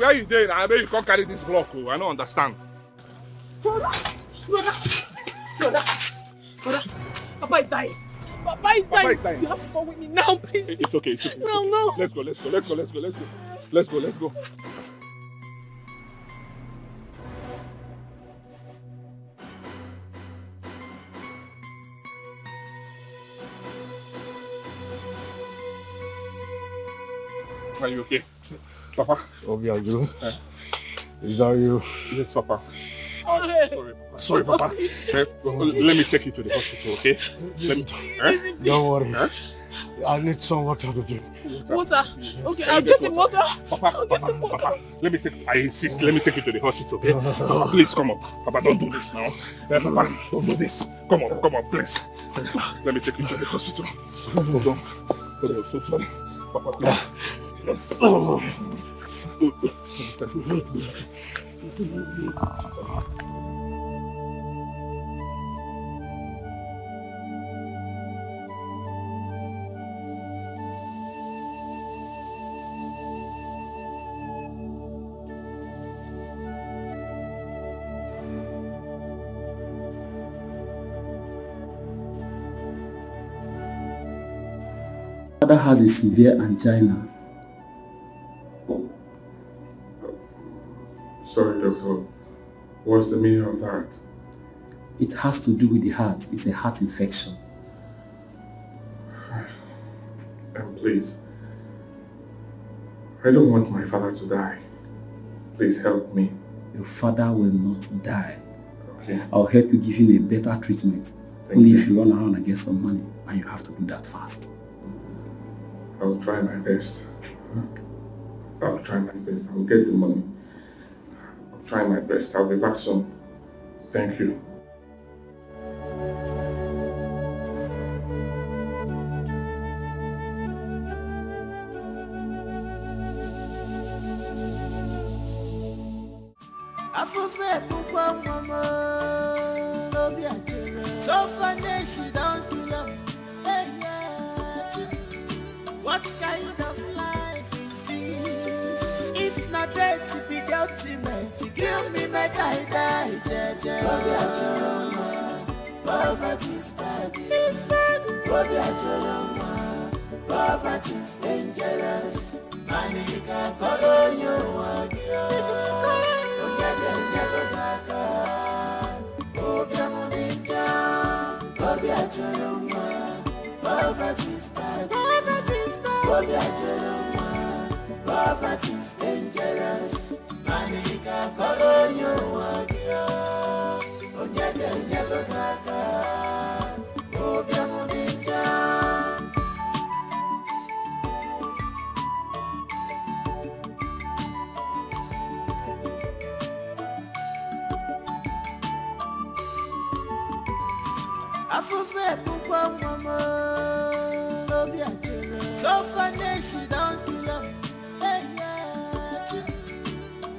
Where you there? I bet you can't carry this block. Oh. I don't understand. Brother. Papa is dying. Papa is dying. You have to go with me now, please. It's okay. It's okay. No. Let's go. Are you okay? Papa? Obi, are you? Is that you? Yes, Papa. Sorry, Papa. Let me take you to the hospital, okay? Don't worry. I need some water to drink. Water? Okay, I'll get him water. Papa, let me take you to the hospital, okay? Papa, please come up. Papa, don't do this now. Papa, don't do this. Come on, please. Let me take you to the hospital. Hold on, so sorry. Papa, please. Father has a severe angina. Sorry, doctor. What's the meaning of that? It has to do with the heart. It's a heart infection. And please, I don't want my father to die. Please help me. Your father will not die. Okay. I'll help you give him a better treatment. Only if you run around and get some money, and you have to do that fast. I'll try my best. I'll try my best. I'll get the money. I'll try my best. I'll be back soon. Thank you. What kind of life is this? If not there to be the ultimate, kill me, make I die, Jaja. Poverty is bad. It's bad. Poverty is dangerous. Money can color you Poverty is bad. Poverty is dangerous. Money can color you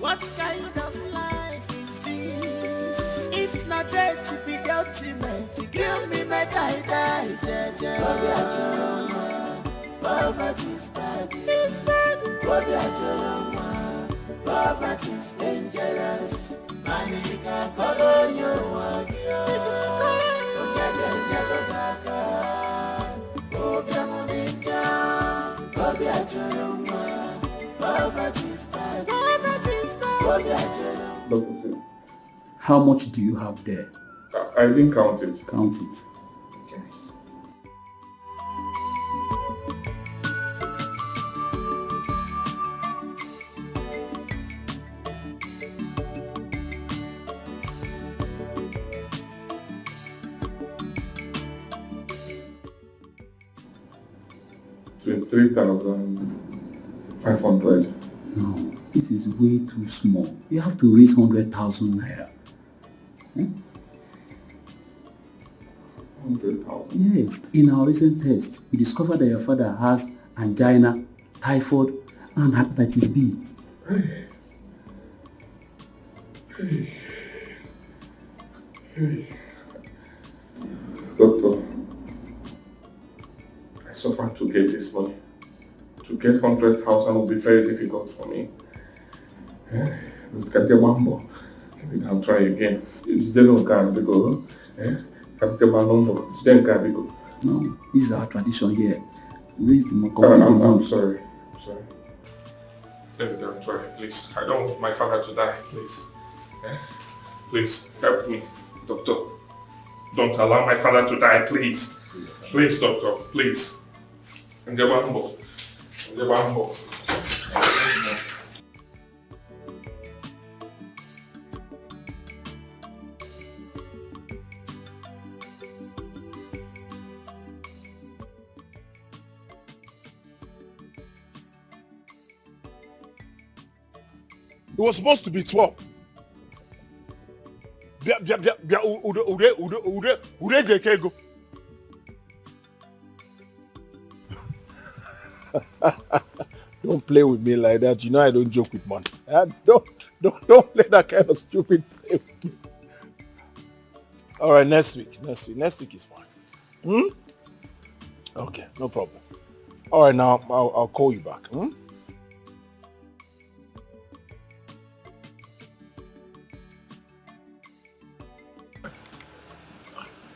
What kind of life is this? If not there to be the ultimate, kill me, make I die, Jaja. Poverty is bad. It's bad. Poverty is dangerous. Money can color you Poverty is bad. Dr. Phil. How much do you have there? I didn't count it. Count it. Okay. $23,500. No, this is way too small. You have to raise 100,000 naira. 100,000? Yes. In our recent test, we discovered that your father has angina, typhoid, and hepatitis B. Doctor, I suffered to get this money. To get 100,000 will be very difficult for me. Captain Mambo. I'll try again. Is there no car because Captain Mambo? Is there a car because? No, this is our tradition here. Raise the I'm sorry. I'm sorry. Let me try, please. I don't want my father to die, please. Please, help me, doctor. Don't allow my father to die, please. Please, doctor, please. Njabambo. Njabambo. It was supposed to be 12. Don't play with me like that. You know I don't joke with money. Don't play that kind of stupid play with me. All right, next week is fine. Okay, no problem. All right, now I'll call you back.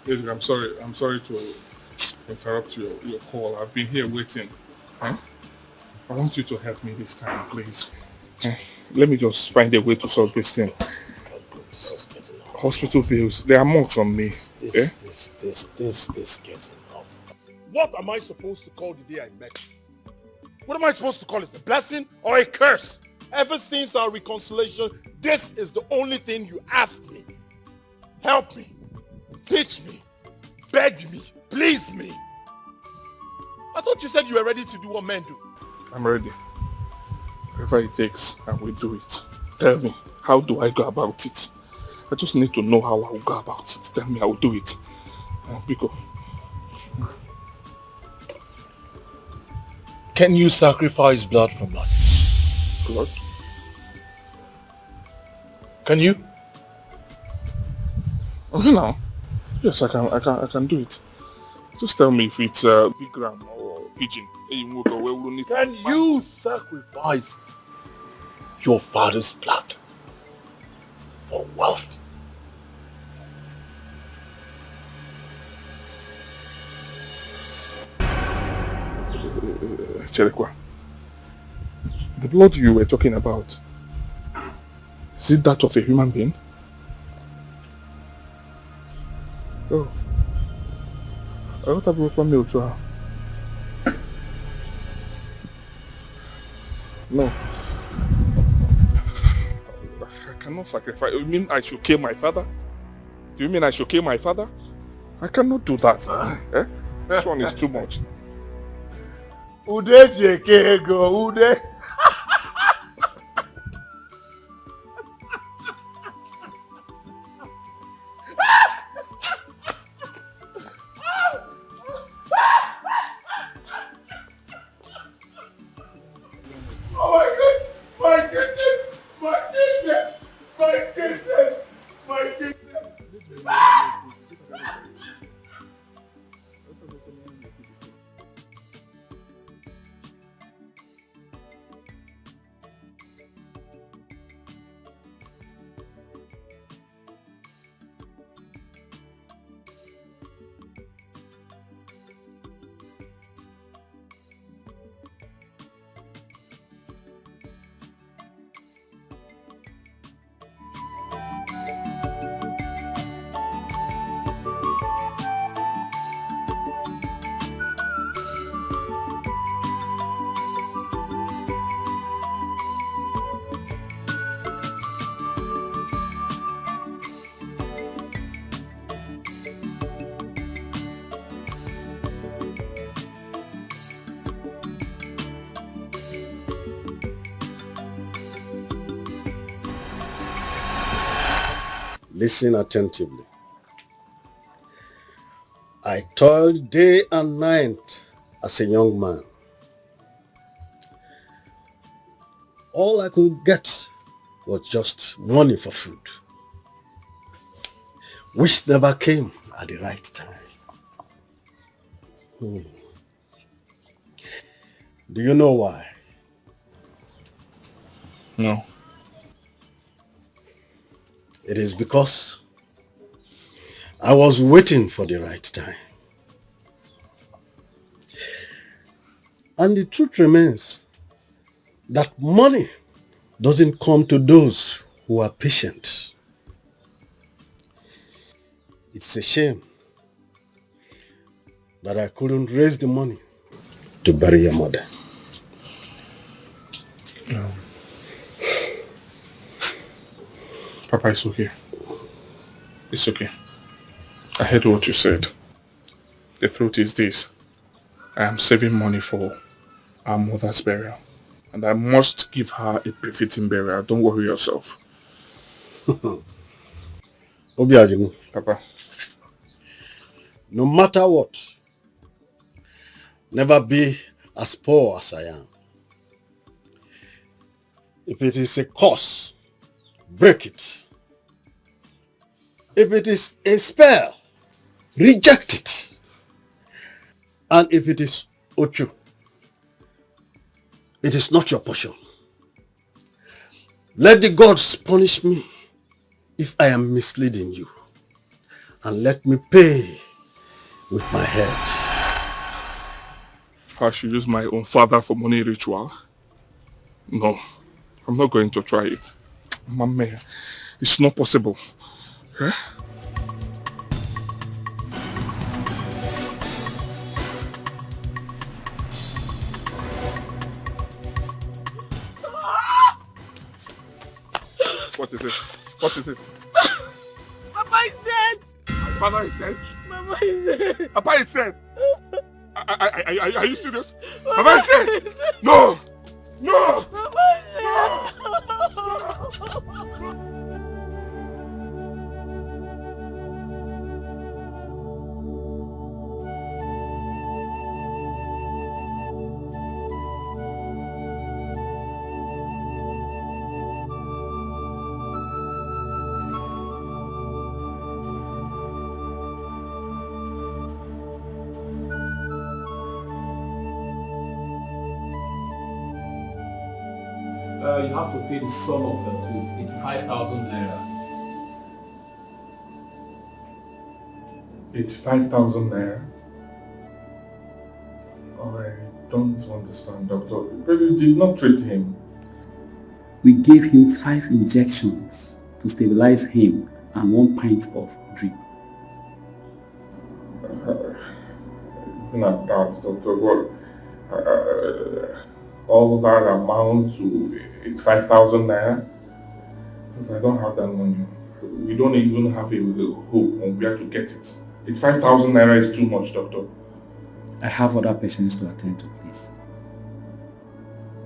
I'm sorry to interrupt your call. I've been here waiting. I want you to help me this time, please. Let me just find a way to solve this thing. Hospital bills, there are much on me. This is getting up. What am I supposed to call the day I met you? What am I supposed to call it? A blessing or a curse? Ever since our reconciliation, this is the only thing you ask me. Help me. Teach me, beg me, please me. I thought you said you were ready to do what men do. I'm ready. Whatever it takes, I will do it. Tell me, how do I go about it? I just need to know how I will go about it. Tell me, I will do it. Biko. Can you sacrifice blood for money? Blood? Can you? No. Yes, I can do it. Just tell me if it's big ram or pigeon. Can you sacrifice your father's blood for wealth? Cherekwa, the blood you were talking about, is it that of a human being? Oh, I don't have a milk to her. No. I cannot sacrifice. You mean I should kill my father? Do you mean I should kill my father? I cannot do that. This one is too much. Ude Jekego, Ude. Listen attentively. I toiled day and night as a young man. All I could get was just money for food, which never came at the right time. Do you know why? No. It is because I was waiting for the right time. And the truth remains that money doesn't come to those who are patient. It's a shame that I couldn't raise the money to bury your mother. Papa, it's okay. It's okay. I heard what you said. The truth is this. I am saving money for our mother's burial. And I must give her a befitting burial. Don't worry yourself. Obiajinu. Papa. No matter what, never be as poor as I am. If it is a curse, break it. If it is a spell, reject it. And if it is Ochu, it is not your portion. Let the gods punish me if I am misleading you. And let me pay with my head. I should use my own father for money ritual? No, I'm not going to try it. Mama, it's not possible. Huh? What is it? What is it? Papa is dead! Father is dead? Mama is dead! Papa is dead! Are you serious? Papa is dead! No! No! Papa is dead! You have to pay the sum of 85,000 naira. 85,000 naira? I don't understand, doctor. But you did not treat him. We gave him 5 injections to stabilize him and 1 pint of drip. Even at that, doctor, well, all that amount to 85,000 naira? Because I don't have that money. We don't even have a hope on where to get it. 85,000 naira is too much, doctor. I have other patients to attend to, please.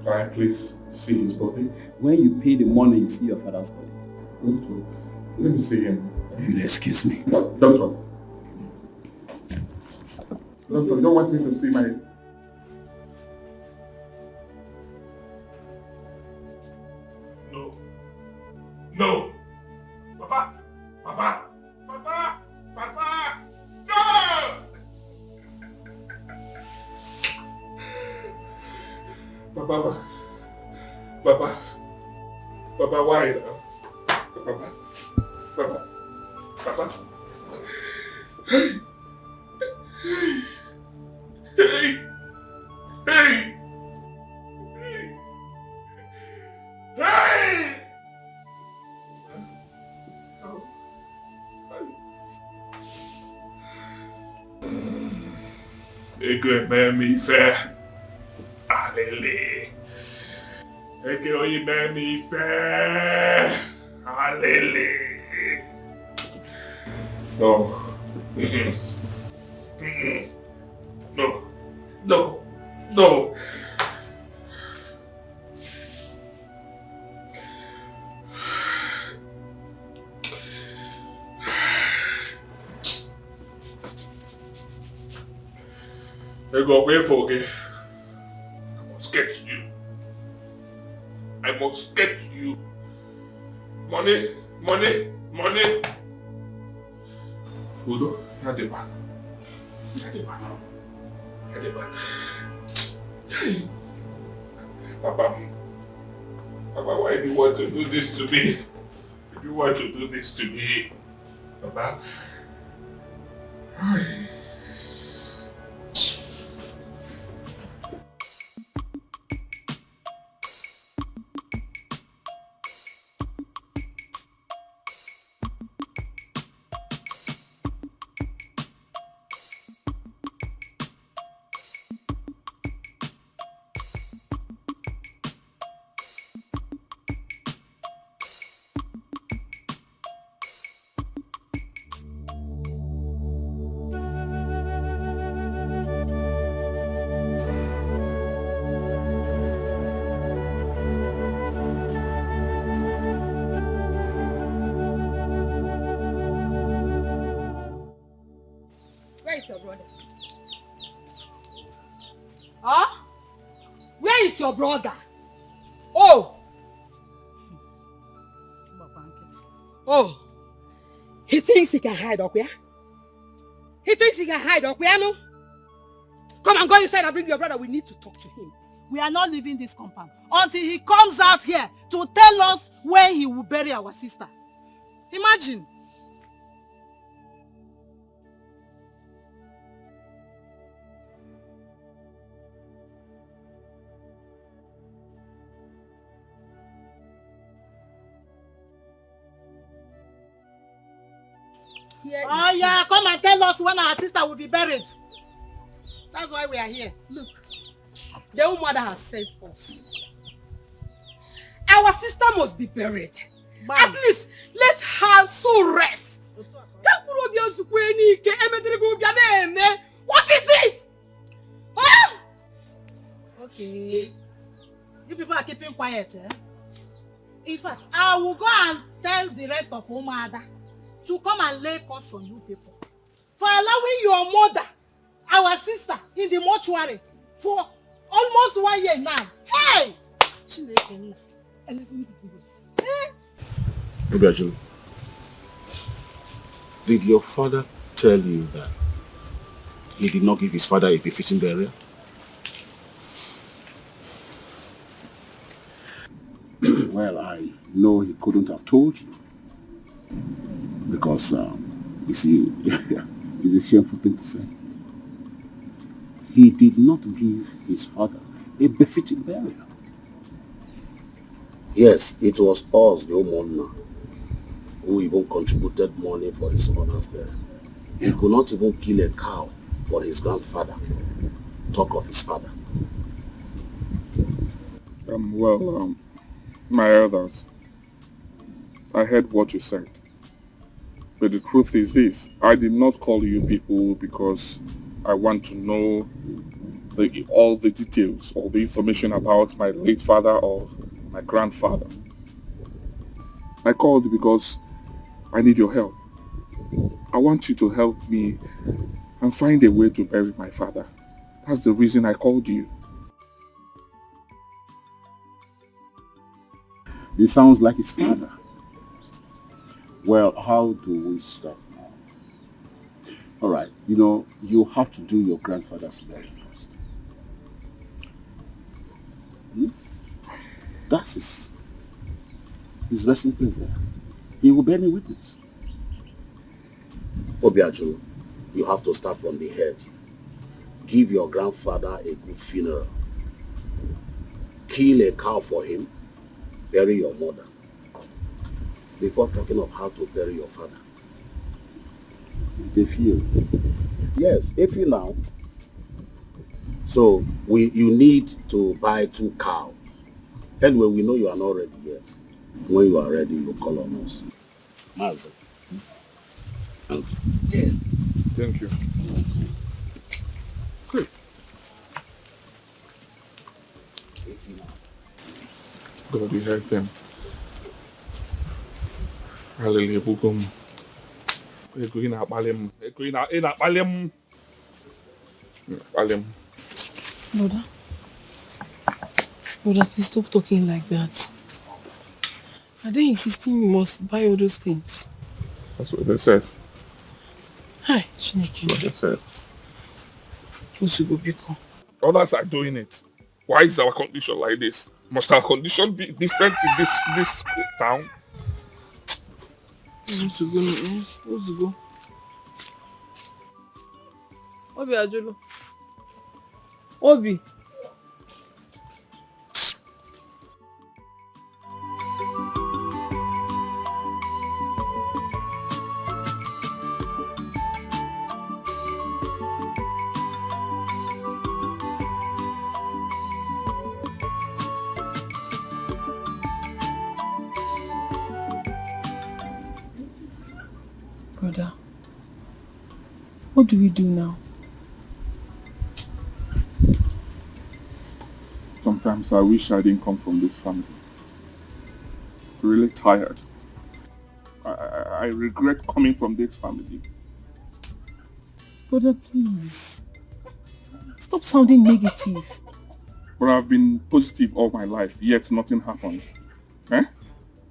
Can I please see his body? When you pay the money, you see your father's body. Doctor, let me see him. If you'll excuse me. Doctor, you don't want me to see my... No! Papa! Papa! Papa! Papa! No! Papa! Papa! Papa, why now? Papa! Papa! Papa! Hey! Hey! Hey! Hey! Ego memi fe, alele. Ego memi fe, alele. No. No. No. No. Ego, wait for me. I must get to you. I must get to you. Money, money, money. Udo, Nadeba. Nadeba. Nadeba. Papa. Papa, why do you want to do this to me? you were to do this to me, Baba. Where is your brother? Huh? Where is your brother? Oh! Oh! He thinks he can hide up here? He thinks he can hide up here, no? Come and go inside and bring your brother. We need to talk to him. We are not leaving this compound until he comes out here to tell us when he will bury our sister. Imagine. Oh yeah, come and tell us when our sister will be buried. That's why we are here. Look, the old mother has sent us. Our sister must be buried. At least let her soul rest. What is it? Huh? Okay. You people are keeping quiet, eh? In fact, I will go and tell the rest of Umada to come and lay curse on you people for allowing your mother, our sister, in the mortuary for almost 1 year now. Hey! Obiajulu, did your father tell you that he did not give his father a befitting burial? Well, I know he couldn't have told you. Because, you see, it's a shameful thing to say. He did not give his father a befitting burial. Yes, it was us, the Omonna, who even contributed money for his mother's burial. He could not even kill a cow for his grandfather. Talk of his father. My elders, I heard what you said. But the truth is this, I did not call you people because I want to know all the details or the information about my late father or my grandfather. I called you because I need your help. I want you to help me and find a way to bury my father. That's the reason I called you. This sounds like his father. Well, how do we start now? All right, you have to do your grandfather's burial first. That's his resting place there. He will bear any witness. Obiajulu, you have to start from the head. Give your grandfather a good funeral. Kill a cow for him. Bury your mother. Before talking of how to bury your father. If you? Yes, if you now. So, you need to buy 2 cows. Anyway, we know you are not ready yet. When you are ready, you call on us. Mazel. Thank you. Good. God, you heard them. Hallelujah. Brother, please stop talking like that. Are they insisting you must buy all those things? That's what they said. Hi, Chineke. What they said. Usugobiko. Others are doing it. Why is our condition like this? Must our condition be different in this town? Let's go. Obi Ajolo. Obi. Brother, what do we do now? Sometimes I wish I didn't come from this family. Really tired. I regret coming from this family. Brother, please. Stop sounding negative. But I've been positive all my life, yet nothing happened. Eh?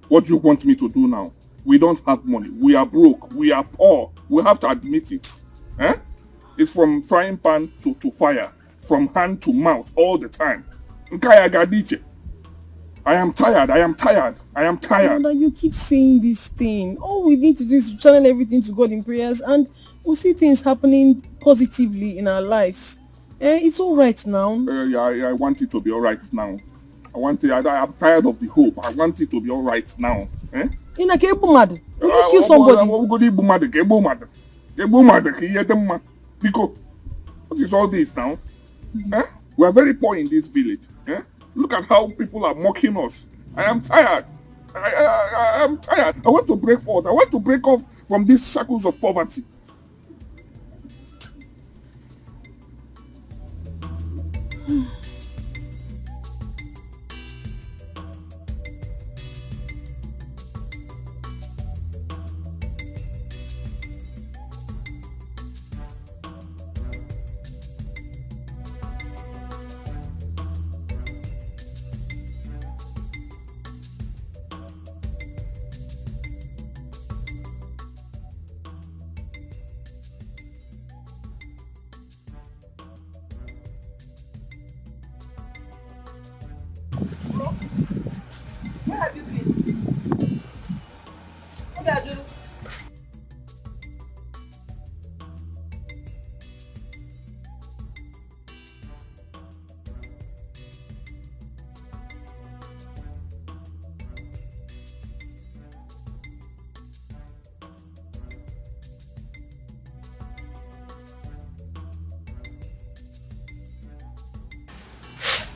What do you want me to do now? We don't have money. We are broke. We are poor. We have to admit it. Eh? It's from frying pan to fire. From hand to mouth all the time. Nkaya Gadiche. I am tired. Brother, you keep saying this thing. All we need to do is to channel everything to God in prayers and we'll see things happening positively in our lives. It's all right now. I want it to be all right now. I'm tired of the hope. I want it to be all right now. Eh? In a cable mad. You don't kill somebody. Because what is all this now? Eh? We are very poor in this village. Eh? Look at how people are mocking us. I am tired. I am tired. I want to break forth. I want to break off from these shackles of poverty. Where have you been? What are you doing?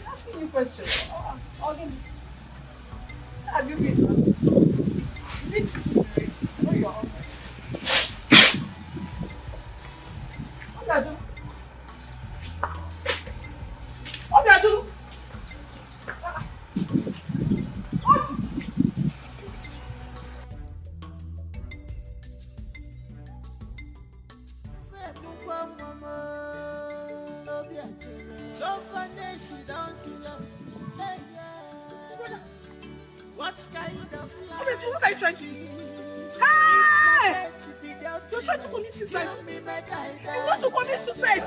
Asking you questions. Have you been? You need to sleep. No, you're hungry. What are you doing? What are you doing? What kind of life? What are you trying to do? Hey! You're trying to commit suicide. You want to commit suicide?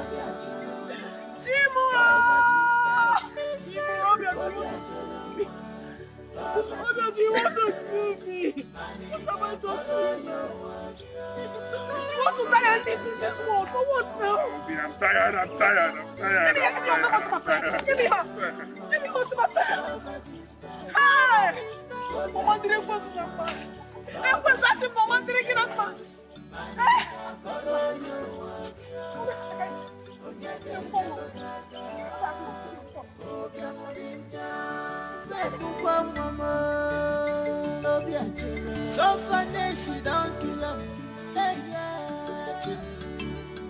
Jimo! What do you want to do me? What am I going to do? You want to die and live in this world? For what now? I'm tired. Give me her. Give me her. Hey! Mama didn't go to the past. I was asking Mama didn't get up past.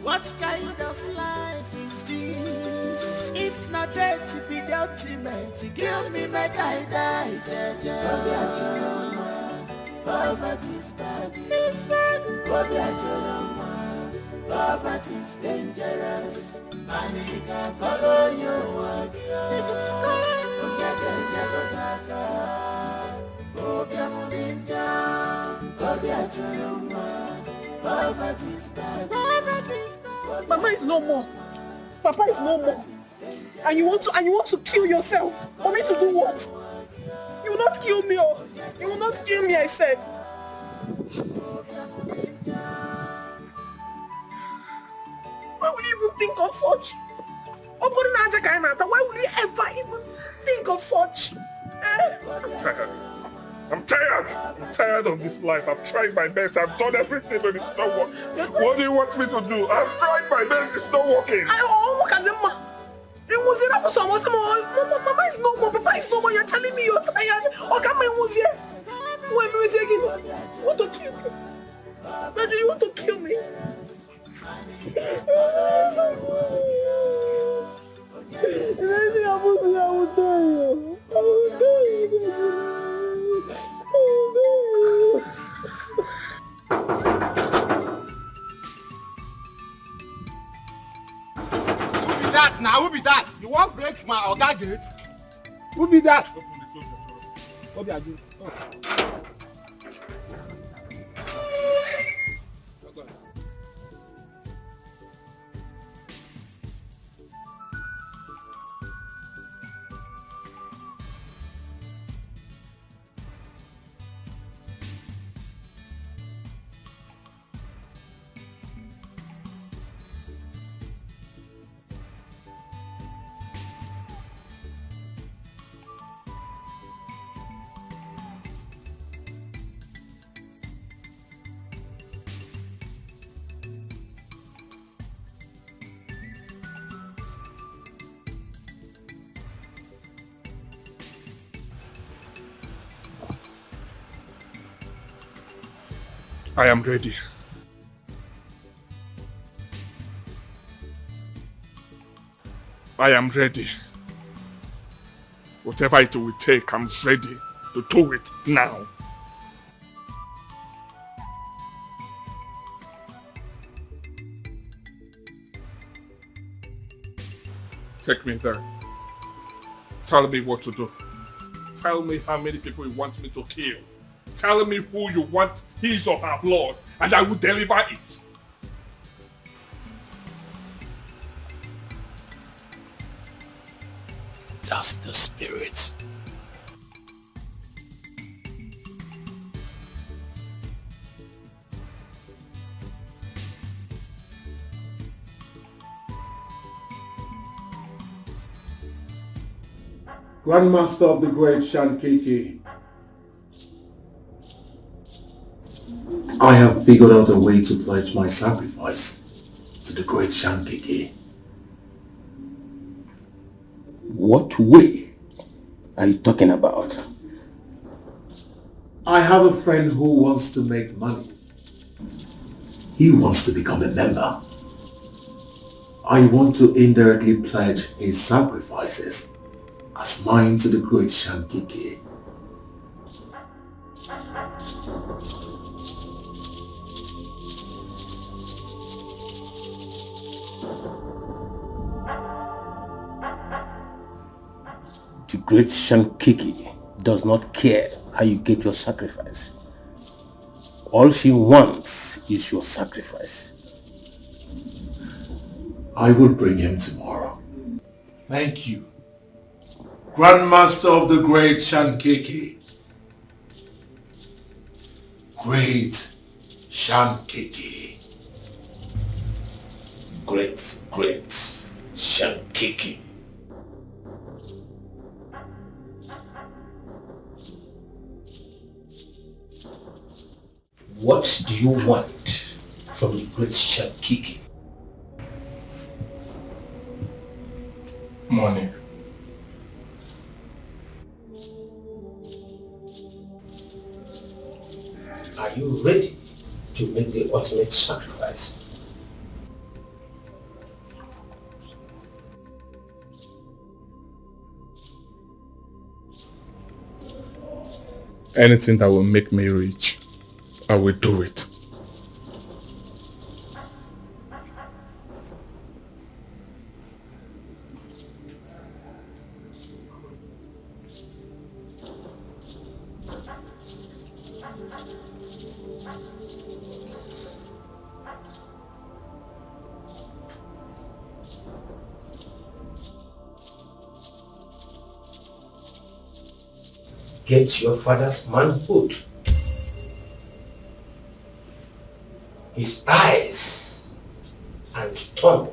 What kind of life is this? If not dead to be the ultimate, kill me, make I die, Poverty is bad, poverty is dangerous. Manika kolonyo wadia, poverty is bad. Mama is no more. Papa is no more. And you want to kill yourself. For me to do what? You will not kill me, oh. You will not kill me, I said. think of such? Why would you ever even think of such? I'm tired. I'm tired of this life. I've tried my best. I've done everything, but it's not working. What do you want me to do? I've tried my best. It's not working. Mama is no more. Papa is no more. You're telling me you're tired. When was he again? You want to kill me? Imagine you want to kill me? If anything happens to me, I will tell you. I will tell you. Who be that now? Who be that? You won't break my Oga gate? Who be that? What be I do? I am ready. I am ready. Whatever it will take, I'm ready to do it now. Take me there. Tell me what to do. Tell me how many people you want me to kill. Tell me who you want his or her blood, and I will deliver it. That's the spirit. Grandmaster of the Great Shankiki, I have figured out a way to pledge my sacrifice to the Great Shankiki. What way are you talking about? I have a friend who wants to make money. He wants to become a member. I want to indirectly pledge his sacrifices as mine to the Great Shankiki. The Great Shankiki does not care how you get your sacrifice. All she wants is your sacrifice. I will bring him tomorrow. Thank you, Grandmaster of the Great Shankiki. Great Shankiki. Great Shankiki. What do you want from the Great Shankiki? Money. Are you ready to make the ultimate sacrifice? Anything that will make me rich, I will do it. Get your father's manhood. His eyes and tongue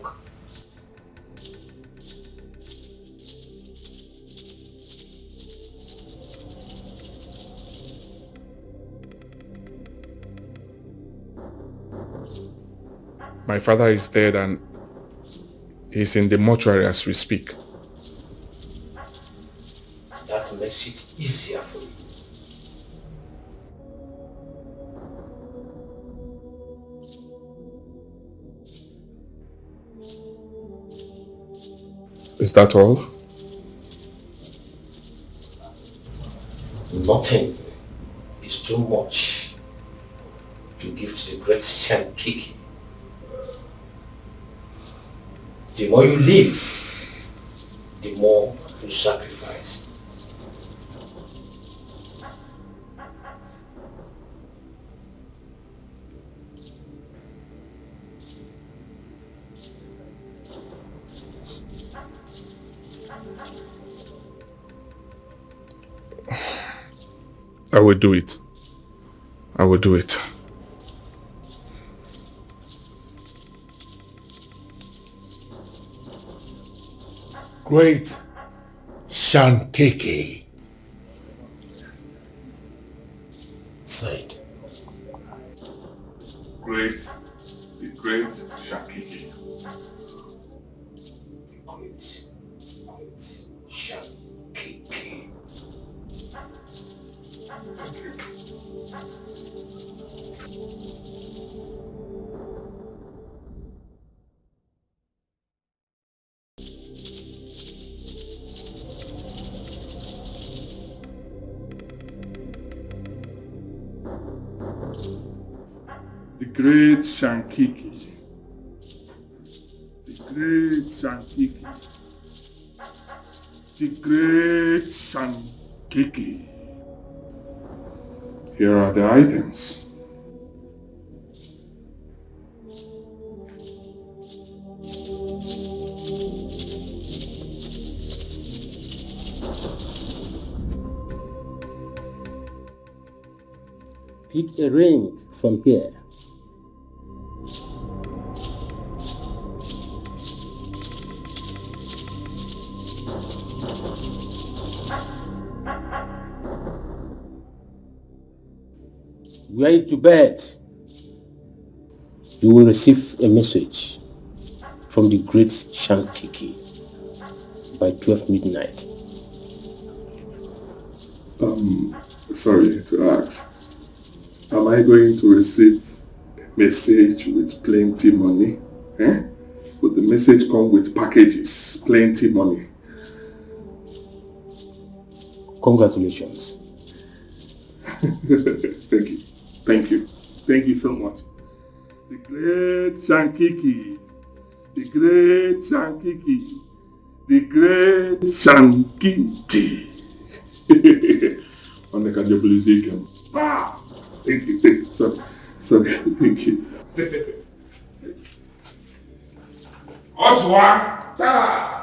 My father is dead and he's in the mortuary as we speak. That makes it easier for you. Is that all? Nothing is too much to give to the great Shankiki. The more you live, the more you sacrifice. I will do it. I will do it. Great Shankiki. Say it. The great Shankiki. Great Shankiki. The great Shankiki. The great Shankiki. The great Shankiki. Here are the items. Pick a ring from here. Wear it to bed. You will receive a message from the great Shankiki by 12 midnight. Sorry to ask. Am I going to receive a message with plenty money? Eh? Would the message come with packages, plenty money? Congratulations. Thank you. Thank you. Thank you so much. The great Shankiki. The great Shankiki. The great Shankiki. On the kind of music. Thank you. Thank you. Sorry. Thank you. Oswa. Ta.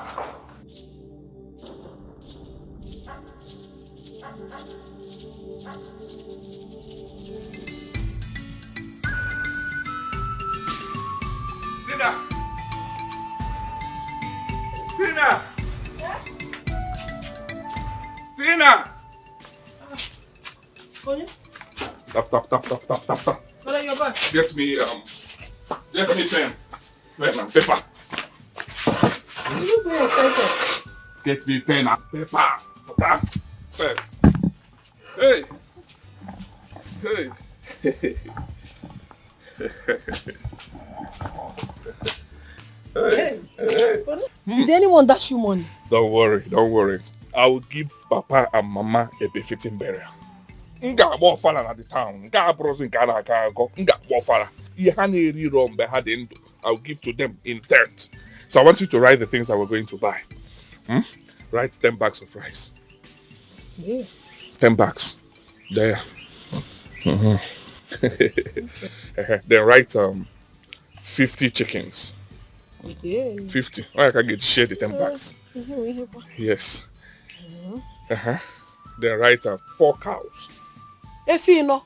Tina! Tap. What are your back? Get me pen and paper. You go excited. Get me pen and paper. Okay? First. Hey. Did anyone dash you money? Don't worry. I will give Papa and Mama a befitting burial. Nga wafala na the town. Nga bros in Ghana go. Nga wafala. I'll give to them in tenth. So I want you to write the things that we're going to buy. Write 10 bags of rice. Yeah. 10 bags. There. Then write 50 chickens. Yeah. 50. I can get to share the 10 bags. Yes. Then write 4 cows. Efino.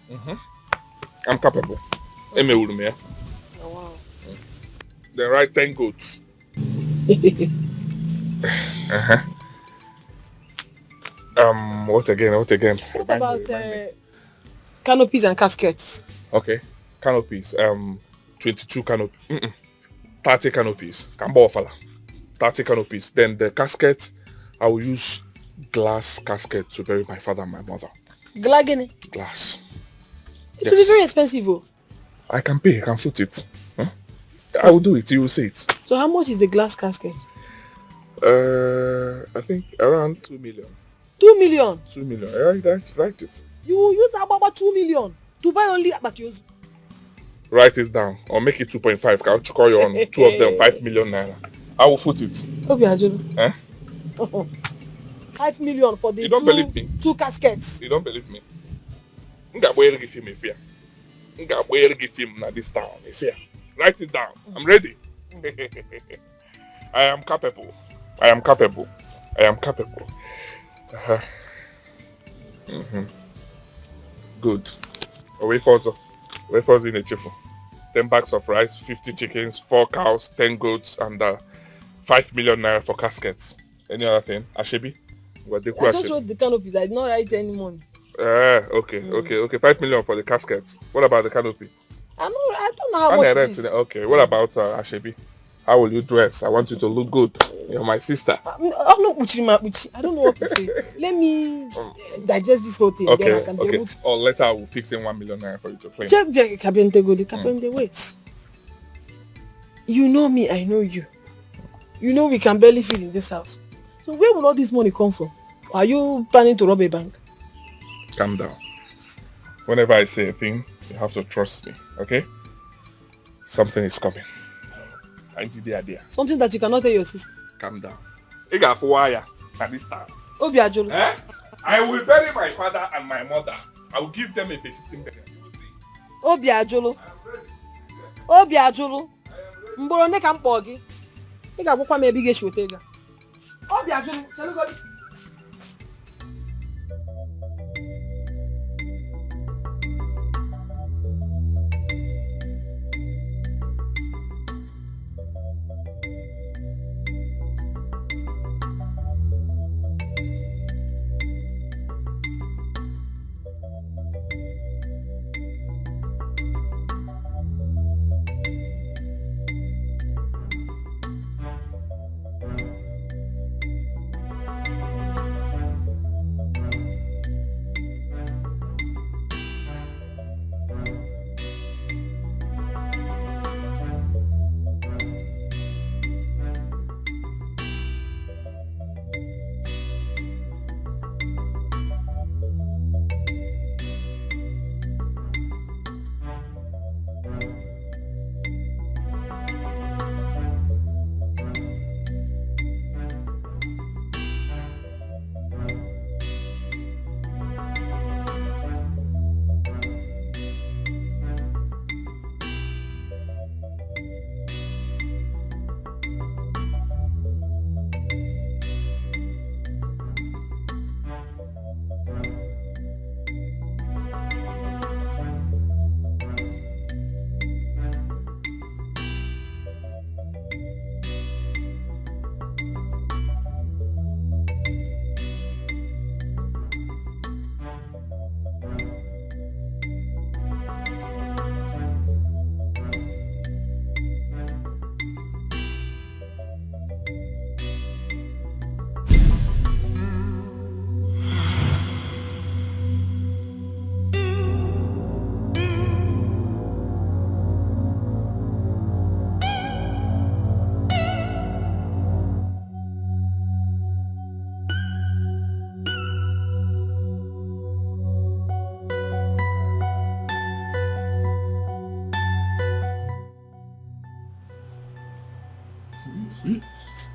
I'm capable. Oh, wow. Then write 10 goats. What again? What about canopies and caskets? Okay. Canopies. 22 canopies. 30 canopies. Kamba ofala. 30 canopies. Then the casket, I will use glass casket to bury my father and my mother. Glass. It will be very expensive. Oh. I can pay, I can foot it. Huh? I will do it, you will see it. So how much is the glass casket? I think around 2 million. 2 million? 2 million, write it. You will use about 2 million to buy only Abatiozu. Write it down, or make it 2.5. I'll call you on 2 of them, 5 million naira. I will foot it. Eh? 5 million for the you don't believe me? 2 caskets. You don't believe me? Ngabwere give him a fear. Ngabwere give him na this town. You see? Write it down. I'm ready. I am capable. I am capable. I am capable. Good. Wait for in a chiffon. 10 bags of rice, 50 chickens, 4 cows, 10 goats, and 5 million naira for caskets. Any other thing? Ashebi? I just wrote the canopies. I did not write any money. Okay. 5 million for the caskets. What about the canopy? I don't know how much it is. Okay, what about Ashebi? How will you dress? I want you to look good. You're my sister. I don't know what to say. Let me digest this whole thing. Okay, then I can be able to... Or later I will fix in 1 million naira for you to clean. Check Kabente, wait. You know me, I know you. You know we can barely feed in this house. So where will all this money come from? Are you planning to rob a bank? Calm down. Whenever I say a thing, you have to trust me, okay? Something is coming. I give you the idea. Something that you cannot tell your sister. Calm down. You got 4 wire at this time. Obiajulu. I will bury my father and my mother. I will give them a 15 million. Obiajulu. Obiajulu. Mboro ne ka mkpọ gị. Ị ga-agwụkwa m ebe ị ga-esi weta ego. Obiajulu, chere godi.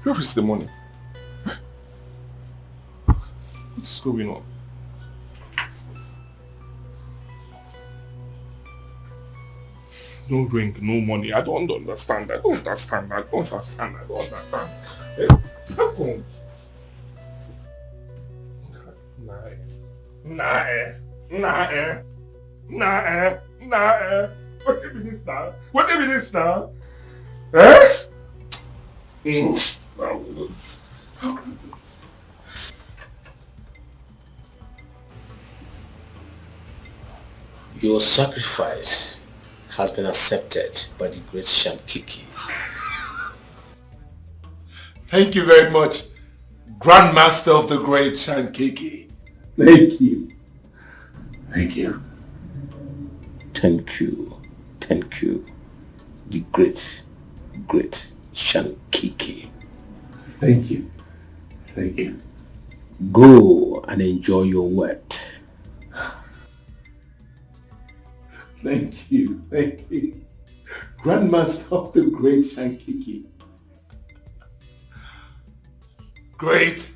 Where is the money? What's going on? No ring, no money. I don't understand. I don't understand. Hey, come on. Nah. What is this now? Your sacrifice has been accepted by the great Shankiki. Thank you very much, Grandmaster of the great Shankiki. Thank you. Thank you. Thank you. Thank you. The great Shankiki. Thank you. Thank you. Go and enjoy your wet. Thank you. Thank you. Grandmaster of the great Shankiki. Great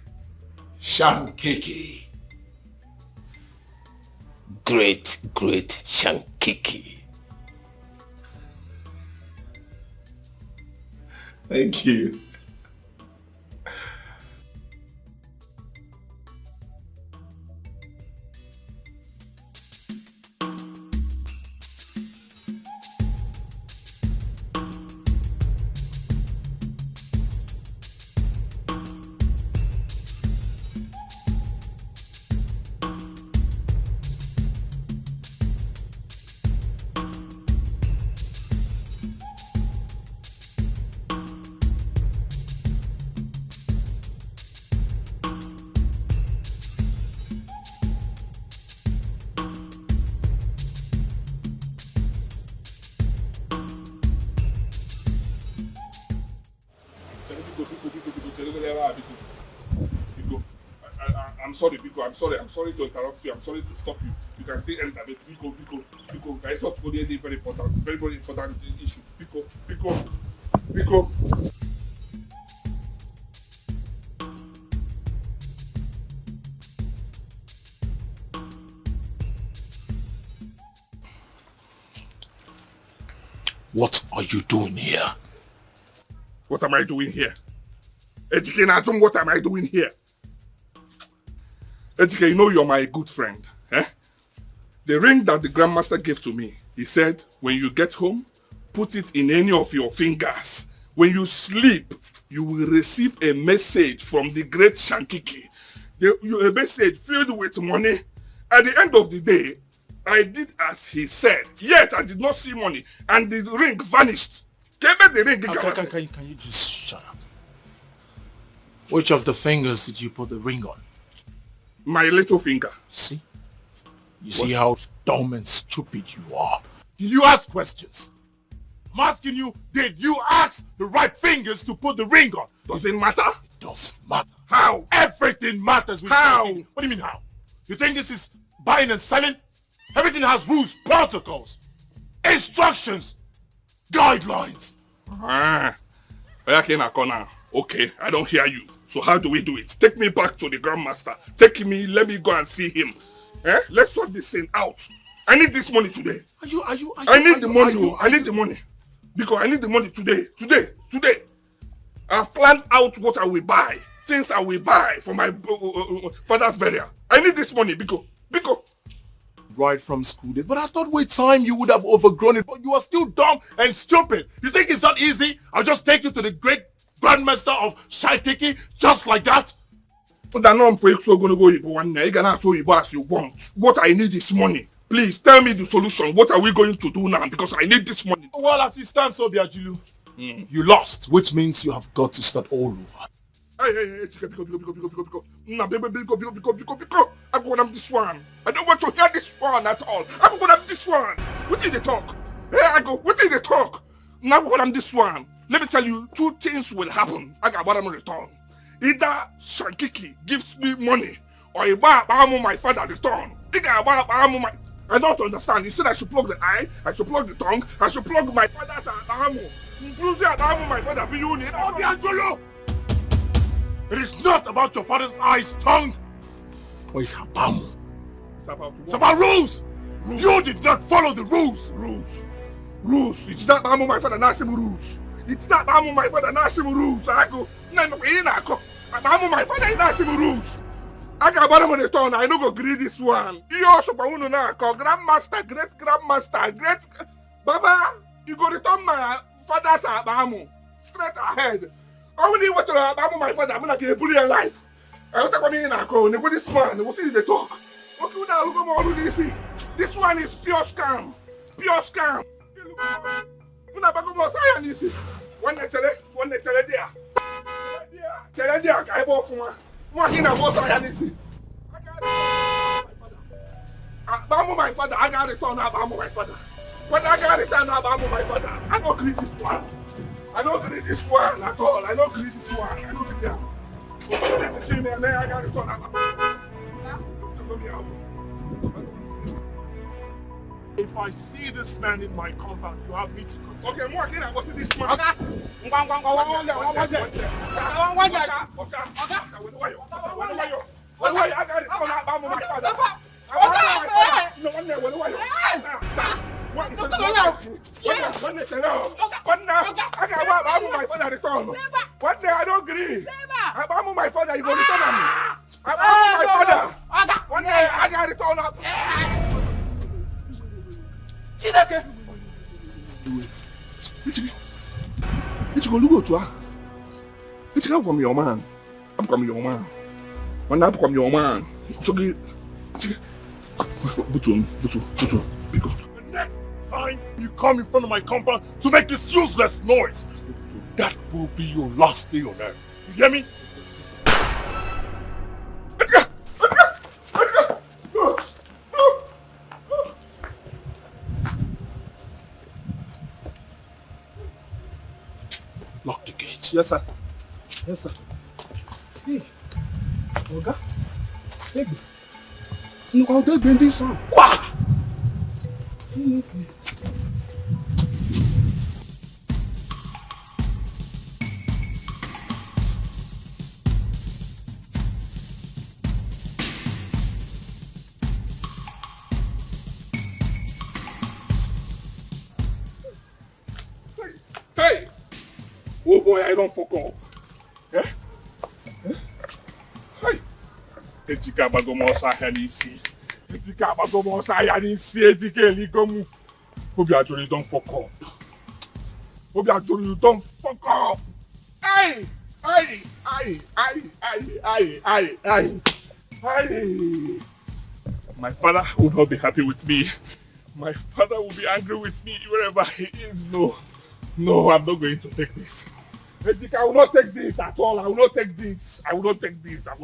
Shankiki. Great Shankiki. Thank you. I'm sorry to interrupt you. I'm sorry to stop you. You can still enter, but Biko, it's not for any very important issue. Biko. What are you doing here? What am I doing here? Etiko, what am I doing here? Etiko, you know you're my good friend. Eh? The ring that the Grandmaster gave to me, he said, when you get home, put it in any of your fingers. When you sleep, you will receive a message from the great Shankiki. A message filled with money. At the end of the day, I did as he said. Yet I did not see money, and the ring vanished. Can you just shut up? Which of the fingers did you put the ring on? My little finger. See? You see how dumb and stupid you are. Did you ask questions? I'm asking you, did you ask the right fingers to put the ring on? Does it matter? It does matter. How? Everything matters with how? What do you mean how? You think this is buying and selling? Everything has rules, protocols, instructions, guidelines. Okay, I don't hear you. So how do we do it? Take me back to the Grandmaster. Let me go and see him. Let's sort this thing out. I need this money today. I need the money. Because I need the money today. I've planned out what I will buy. Things I will buy for my father's burial. I need this money, because. Right from school days, but I thought with time you would have overgrown it, but you are still dumb and stupid. You think it's that easy? I'll just take you to the great Grandmaster of Shankiki just like that? But I know I'm going to go one night. You can ask as you want. What I need is money. Please tell me the solution. What are we going to do now? Because I need this money. Well, as it stands, Obiajilu, you lost, which means you have got to start all over. Hey, I'm going to have this one. I don't want to hear this one at all. I'm going to have this one. What did they talk? What did they talk? Now I'm going to have this one. Let me tell you, two things will happen. I got what I'm return. Either Shankiki gives me money, or my father return. I don't understand. You said I should plug the eye, I should plug the tongue, I should plug my father's Abamu. My father, it is not about your father's eyes, tongue, or it's Abamu. It's about rules. You did not follow the rules. Rules. It's not Abamu, my father, not some rules. It's not Abamu, my father, not some rules. I go. Abamu, my father, not some rules. I got bottom on the turn. I don't go greet this one. You also Grandmaster, great Grandmaster, great Baba. You go return my father's Abamu straight ahead. I only want to Abamu, my father. I'm not going to put your life. I want to come in and go. This man, what did they talk? Okay, now look at all this. This one is pure scam. Pure scam. Una bago mo saya nisi. One chere dia. Chere dia ka ebo fuma. Mo hina mo saya nisi. Abamu my father, I got it on Abamu my father. When I got it on Abamu my father, I don't agree this one. I don't agree this one at all. I don't agree this one. I don't agree that. I got it on Abamu. If I see this man in my compound, you have me to continue. Okay, more than I was in this man. One day I don't agree. I'm my father, you go return on me. I'm my father. One day I got it on up. Etiko, look at Etiko, I'm from your man. I'm from your man. When I'm from your man, Etiko, Butu, Biko. The next time you come in front of my compound to make this useless noise, that will be your last day on earth. You hear me? Lock the gate. Yes, sir. Yes, sir. Hey, Oga. Hey, you out there bending some. Wah! Hey! Oh boy, I don't fuck up. Yeah? Hey! Etika bagomo sa hanisi. Etika bagomo sa hanisi. Etika eligomu. Obi ajori don't fuck up. Obi ajori don't fuck up. Hey! Hey! My father will not be happy with me. My father will be angry with me wherever he is. No, I'm not going to take this. Etika, I will not take this at all. I will not take this. I will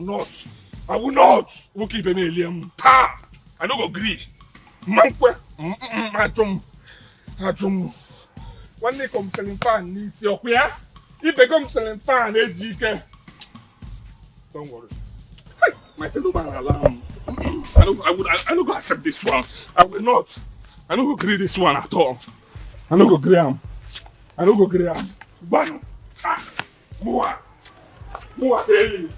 not. We'll keep an alien. I don't agree. Mankwe. Ajum. One day come selling fan needs your queer. If they come selling fan, Ejike. Don't worry. Hey, my fellow man alarm. I don't go accept this one. I will not. I don't agree this one at all. I don't agree. I don't go grab. Bang! Mua! Eli!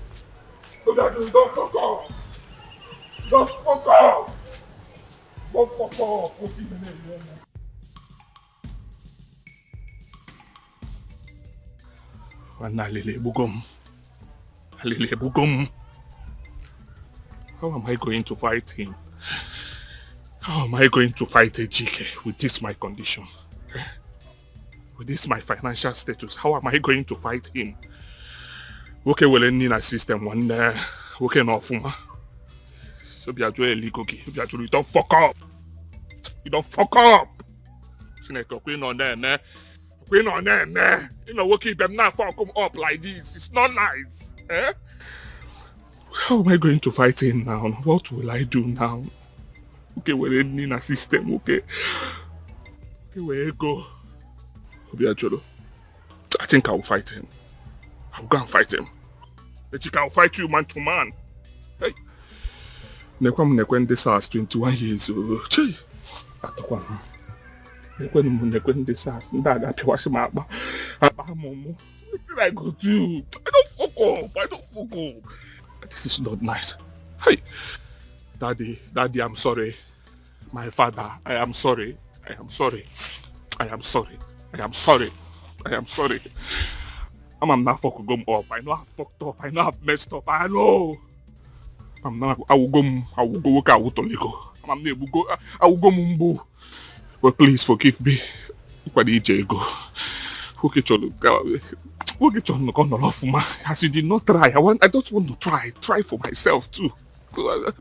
Don't fuck off! Don't fuck off! Don't fuck off! Alele Bugum. How am I going to fight him? How am I going to fight Ejike with this my condition? With this my financial status, how am I going to fight him? Okay, well, in a system one day, okay, no fuma. So be a joy illegal. You don't fuck up. You don't fuck up. Queen on there. You know, we keep them now fuck come up like this. It's not nice. Eh? How am I going to fight him now? What will I do now? Okay, we're in a system. Okay, where you go? I think I will fight him. I will go and fight him. I will fight you man to man. Hey. Nekwen this house 21 years old. Chee. Nekwen this house. What did I go do? I don't fuck up. This is not nice. Hey. Daddy, I'm sorry. My father, I am sorry. I'm not fucking going up. I know I fucked up. I know I've messed up. I know. I will go work out to Lego. I will go Mumbo. But please forgive me. As you did not try. I just want to try for myself too.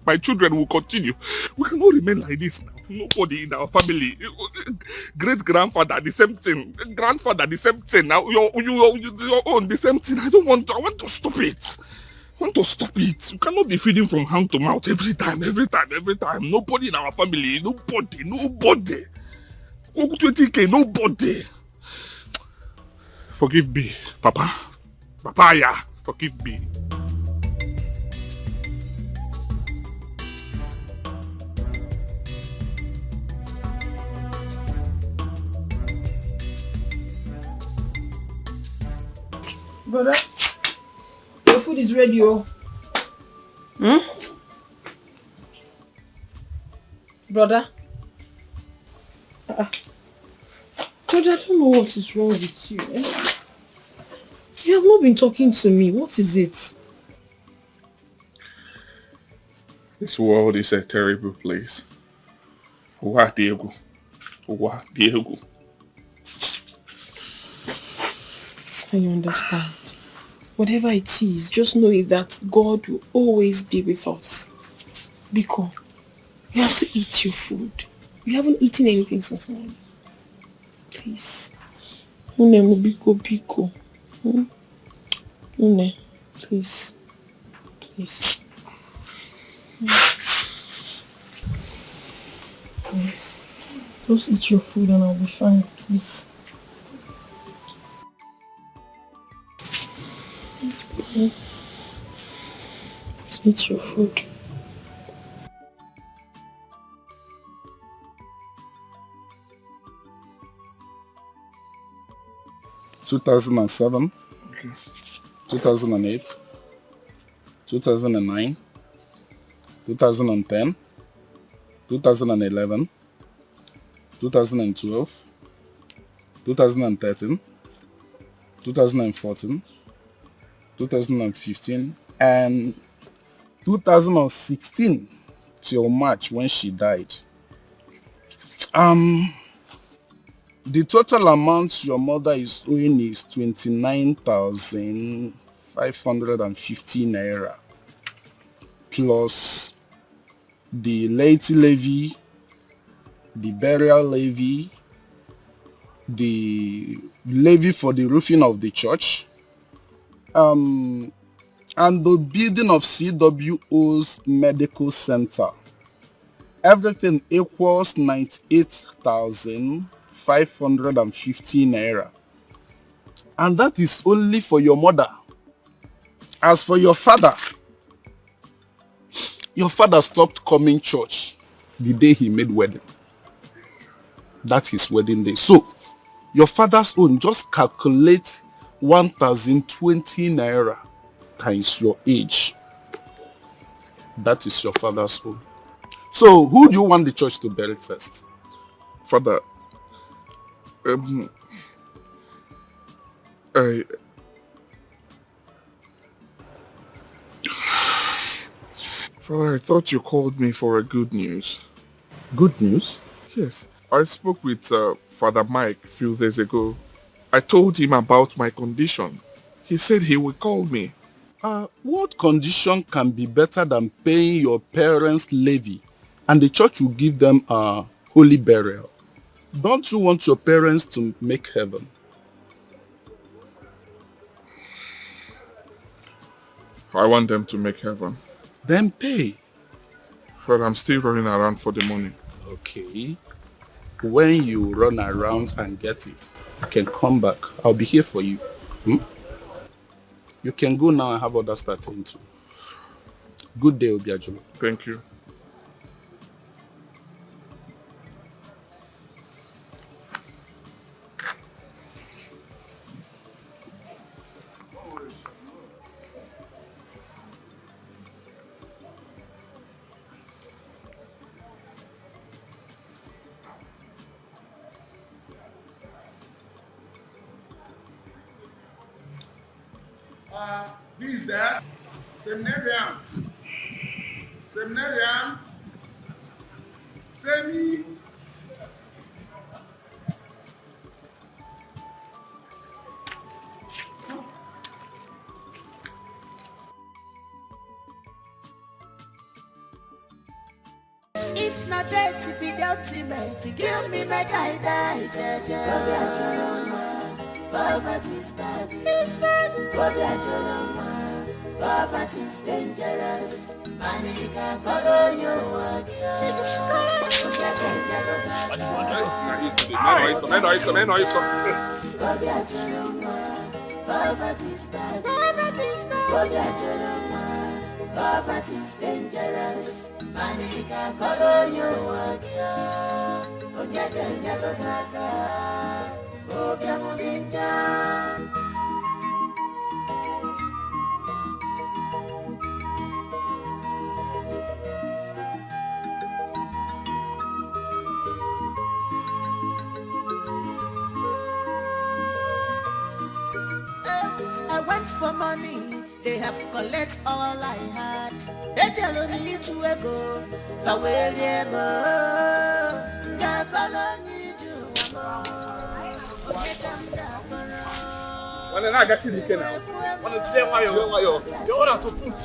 My children will continue. We cannot remain like this now. Nobody in our family. Great-grandfather, the same thing. Grandfather, the same thing. Now your own, the same thing. I want to stop it. I want to stop it. You cannot be feeding from hand to mouth every time. Nobody in our family. Nobody. 20K, nobody. Forgive me, Papa. Papaya, forgive me. Brother, your food is ready, oh. Brother? Brother, I don't know what is wrong with you. You have not been talking to me. What is it? This world is a terrible place. Uwa Diego. I understand. Whatever it is, just know that God will always be with us. Biko, you have to eat your food. You haven't eaten anything since morning. Please. Biko. Please. Please. Yes. Just eat your food and I'll be fine, please. Yes, please. Just eat your food. (2007), 2008, 2009, 2010, 2011, 2012, 2013, 2014, 2015, and 2016 till March when she died. The total amount your mother is owing is 29,550 naira plus the laity levy, the burial levy, the levy for the roofing of the church, and the building of CWO's medical center. Everything equals 98,550 naira. And that is only for your mother. As for your father stopped coming church the day he made wedding. That's his wedding day. So, your father's own, just calculate 1,020 naira times your age. That is your father's own. So, who do you want the church to bury first? Father, Father, I thought you called me for a good news. Good news? Yes. I spoke with Father Mike a few days ago. I told him about my condition. He said he would call me. What condition can be better than paying your parents' levy and the church will give them a holy burial? Don't you want your parents to make heaven? I want them to make heaven. Then pay. But I'm still running around for the money. Okay. When you run around and get it, you can come back. I'll be here for you. You can go now and have others start into. Good day, Obiajulu. Thank you. Who is there? Seminarian. Seminarian. Semi. If Now that be the ultimate. Kill me, make I die, Jaja. Poverty is bad. It's bad. Poverty is dangerous. Money can color you again. Poverty is bad. Poverty is dangerous. Money can color you again. I went for money, they have collect all I had. They tell me to go, for where you go. When I get to the canal, when it's there, why you order to put.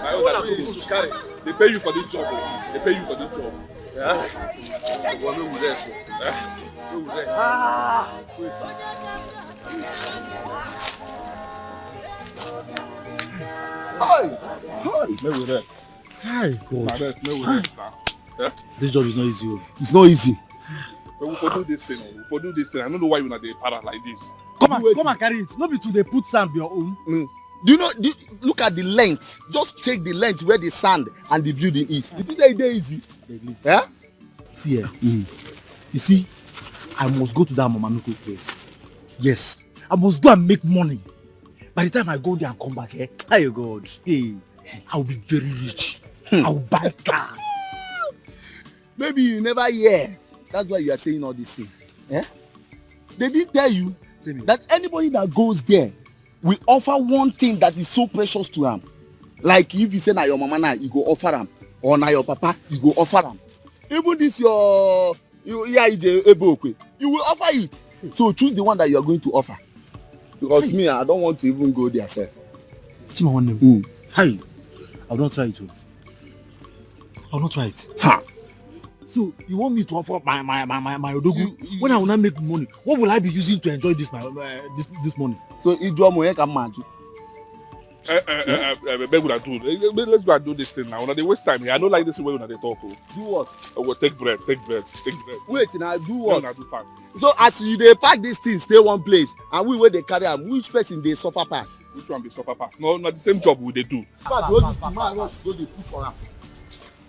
I order to carry. They pay you for this job. They pay you for this job. Yeah. Hi. Hi, God. This job is not easy. It's not easy. But we for do this thing. I don't know why you're not the para like this. Come and carry it. Not be to the put sand your own. Do you know? Look at the length. Just check the length where the sand and the building is. It is a day easy. Yeah. See here. You see, I must go to that Mama Nuku's place. Yes, I must go and make money. By the time I go there and come back, oh God, hey, I will be very rich. I will buy cars. Maybe you never hear. That's why you are saying all these things. Yeah? They didn't tell you that anybody that goes there will offer one thing that is so precious to him. Like if you say na your mama now, you go offer him. Or na your papa, you go offer him. Even this your Ebube, you will offer it. So choose the one that you are going to offer. Because me, I don't want to even go there, sir. Hi. I'll not try it. I'll not try it. Ha! So you want me to offer my odogu when I will not make money? What will I be using to enjoy this this money? So you draw money can match. Let's go and do this thing now. They waste time here. I don't like this way when they talk. Do what? Well, take bread. Wait, now do what? No, do fast. So as you they pack this thing, stay one place, and we where they carry them, which person they suffer pass? Which one be suffer pass? No, not the same job will they do. Go they put for them.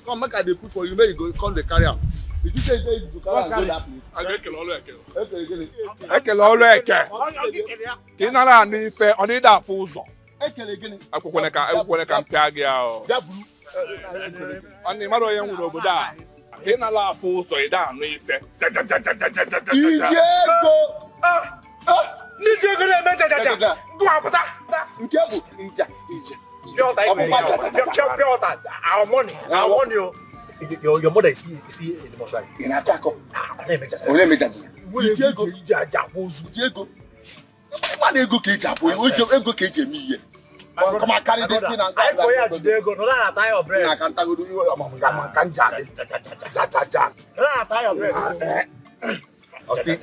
Come make they put for you, make you go come they carry them. Did you say it's easy to carry and go that place? I get Kinara ni fe oni da fuzo. Akwụkwọ ka mpịa gị ahụ. Ọ maro ya nwụrụ obodo a. Ị na-ala afụ ụzọ ị da anụ ife. Ijego. N'ijego na-eme jajaja. Gụapụta. Nke bụ ija. Our money. Your mother is still in the mortuary. In a crack up. Let me judge. Ijego. Man, go cage up. We go cage me. Come and carry this thing and I go here today. Go no na tie your bread. I can't tell you. Come on, can jam. No na tie your bread. I see.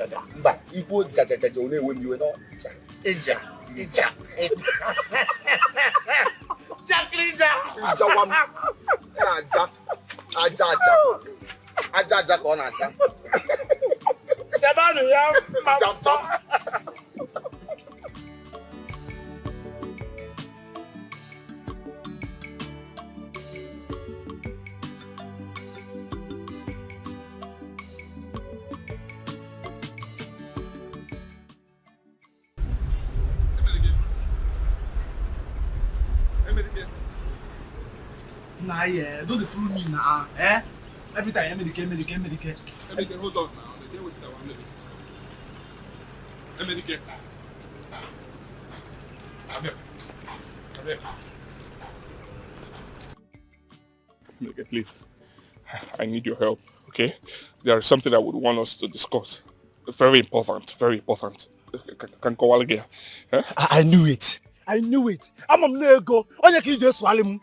But people jaja only when you know. Ija. Jaklija. Ija one. Aja on aja. Jabanu ya jump. Nah, yeah, don't fool me now, eh? Every time, medicate. Hold on now. Medicate. Medicate, please. I need your help, okay? There is something I would want us to discuss. Very important. Can go again. I knew it. I knew it. I'm no ego. Onye ki just swallow him.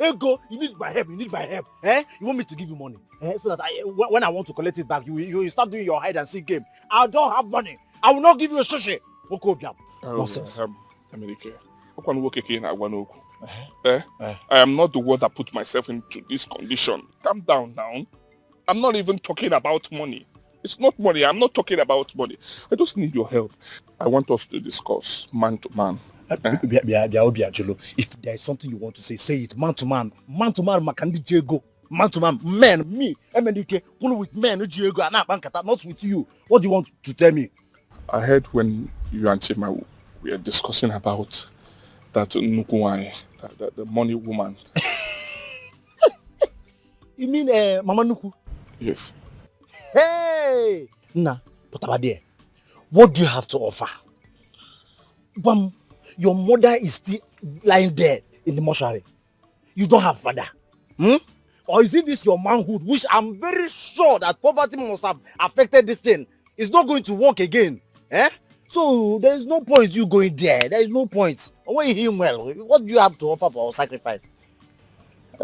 Ego, you need my help. You need my help. You want me to give you money? So that when I want to collect it back, you start doing your hide and seek game. I don't have money. I will not give you a sushi. Nonsense. America. I am not the one that put myself into this condition. Calm down now. I'm not even talking about money. It's not money. I'm not talking about money. I just need your help. I want us to discuss man to man. If there is something you want to say it. Man to man. Man to man, Makandi Diego. Man to man. Men, me, MNDK, cool with men, Diego, and not with you. What do you want to tell me? I heard when you and Chima were discussing about that Nukuwai, the money woman. You mean Mama Nuku? Yes. Hey! Nah, but about there, what do you have to offer? Bam, your mother is still lying there in the mortuary. You don't have father. Or is it this your manhood, which I'm very sure that poverty must have affected this thing? It's not going to work again. So there is no point you going there. There is no point. When you hear well, what do you have to offer for sacrifice?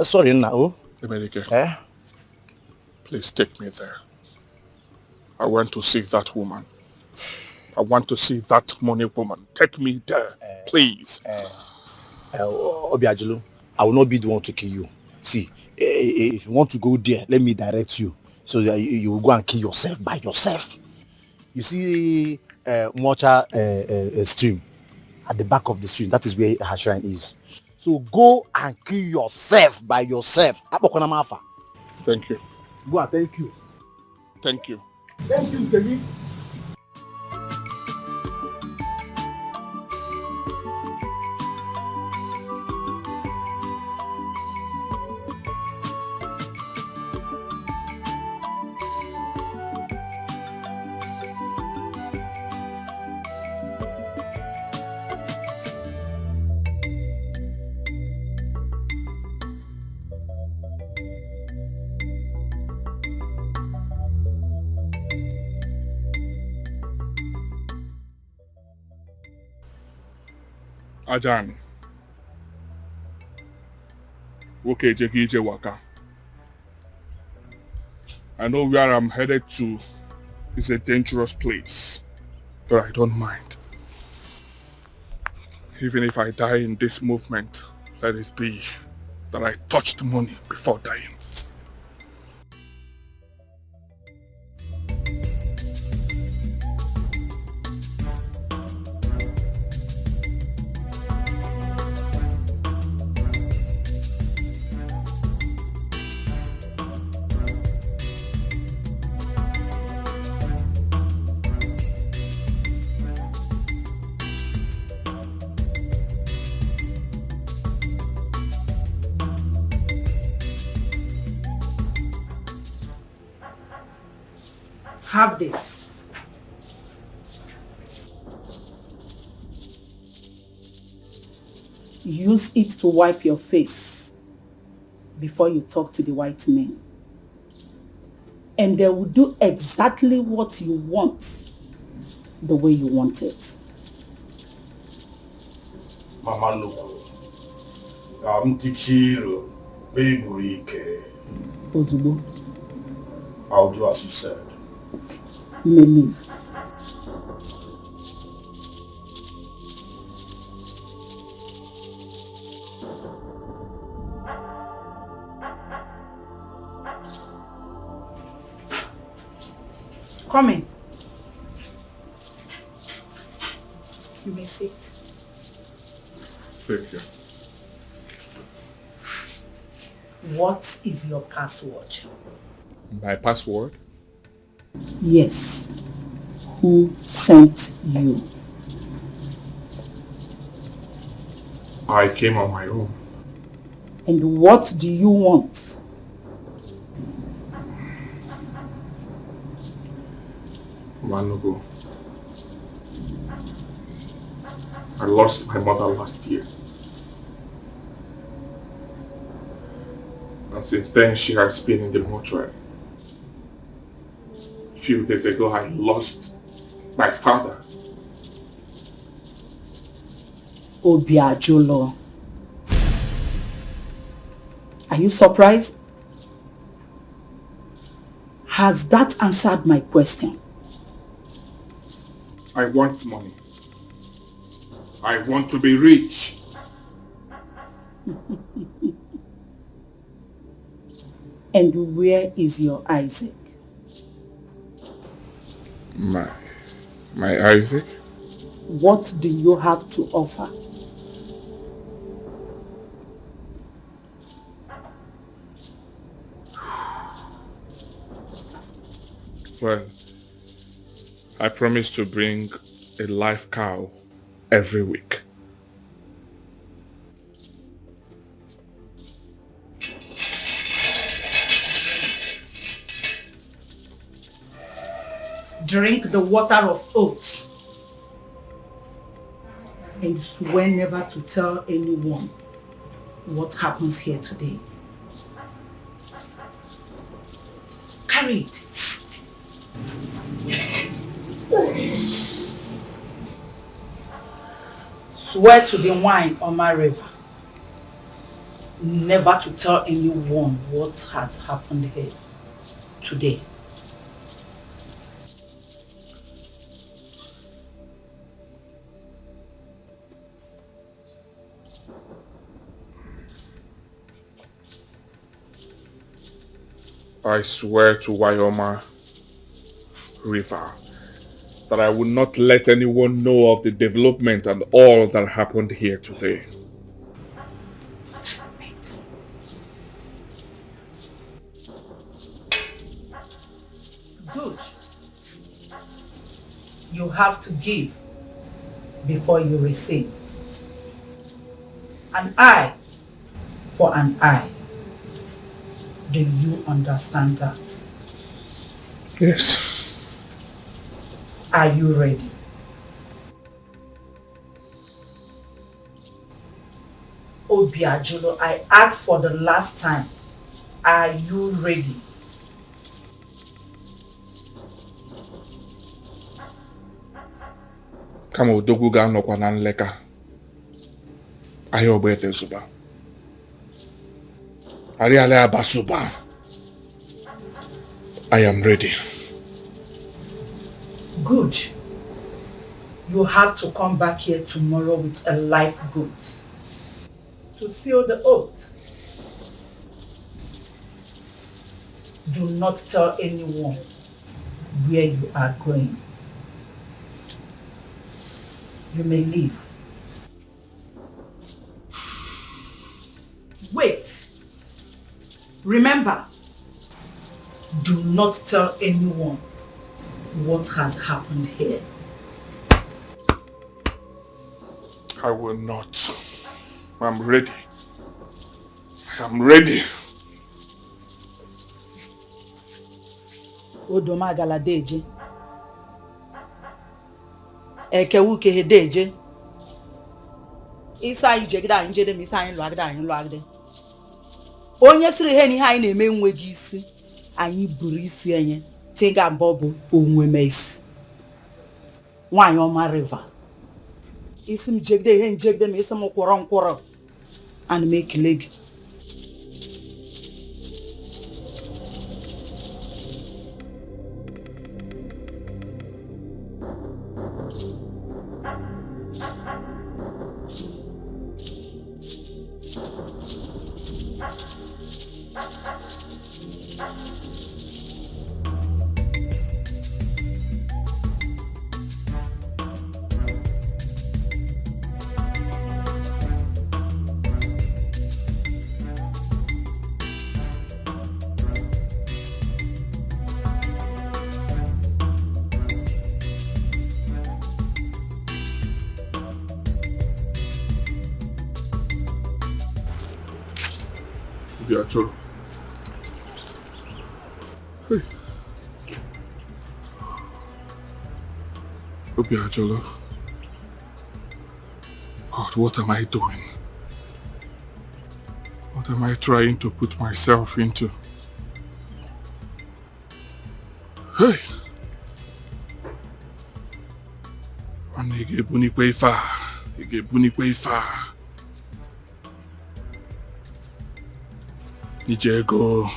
Sorry now. America. Please take me there. I want to see that woman. I want to see that money woman. Take me there, please. Obiajulu, I will not be the one to kill you. See, if you want to go there, let me direct you. So you will go and kill yourself by yourself. You see Mocha stream at the back of the stream. That is where her shrine is. So go and kill yourself by yourself. Thank you. Go and thank you. Thank you. Thank you, Kelly. Ajan. Okay, Jeki Waka. I know where I'm headed to is a dangerous place, but I don't mind. Even if I die in this movement, let it be that I touched money before dying. Have this. Use it to wipe your face before you talk to the white men. And they will do exactly what you want, the way you want it. Mama Nuku, I'm Tikiro, baby. Ozubo. I'll do as you said. You may leave. Come in. You may sit. Thank you. What is your password? My password? Yes. Who sent you? I came on my own. And what do you want? Manugo. I lost my mother last year. And since then she has been in the mortuary. A few days ago I lost my father. Obiajolo. Are you surprised? Has that answered my question? I want money. I want to be rich. And where is your Isaac? My Isaac? What do you have to offer? Well, I promise to bring a live cow every week. Drink the water of oath and swear never to tell anyone what happens here today. Carry it. Swear to the wine on my river never to tell anyone what has happened here today. I swear to Wyoma River that I will not let anyone know of the development and all that happened here today. Good. You have to give before you receive. An eye for an eye. Do you understand that? Yes. Are you ready? Obiajolo, I asked for the last time. Are you ready? Kama odogwu ga-anọkwa na nleka. Ahịa Ogbete Zuba. Ariale Abasuba. I am ready. Good. You have to come back here tomorrow with a live goat to seal the oath. Do not tell anyone where you are going. You may leave. Wait. Remember, do not tell anyone what has happened here. I will not. I'm ready. I am ready. Odomagala deje. Ekewuke he deje. Isa ijegida njede misa anyị lụagide. Onye siri ihe ni ha anyị na-eme nweghị isi. Anyị buru isi enye. Tinga bobu onwe meisi. Nwanyị ọma river. Isi m jegide ihe njegide m isi m kwọrọ and make leg. Obiajolo. Hey. Obiajolo. God, what am I doing? What am I trying to put myself into? Hey. Anege bunikwe ifa. Ijego.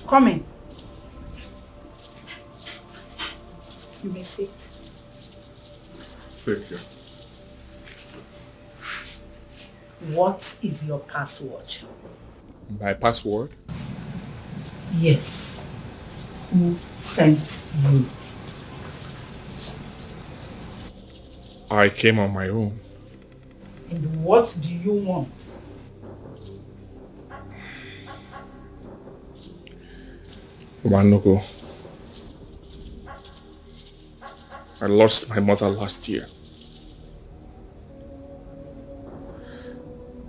Come in. You may sit. Thank you. What is your password? My password? Yes. Who sent you? I came on my own. And what do you want? Wanoko. I lost my mother last year.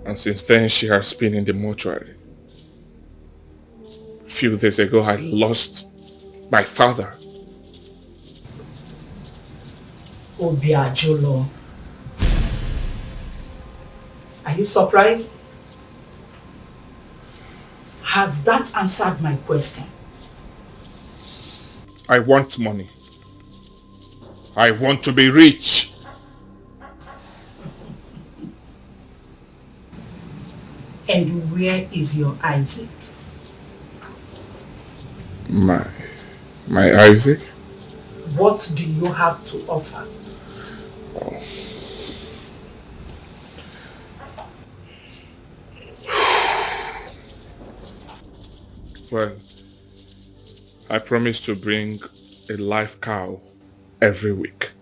And since then she has been in the mortuary. A few days ago I lost my father. Obiajolo. Are you surprised? Has that answered my question? I want money. I want to be rich. And where is your Isaac? My Isaac? What do you have to offer? Oh. Well, I promise to bring a live cow every week.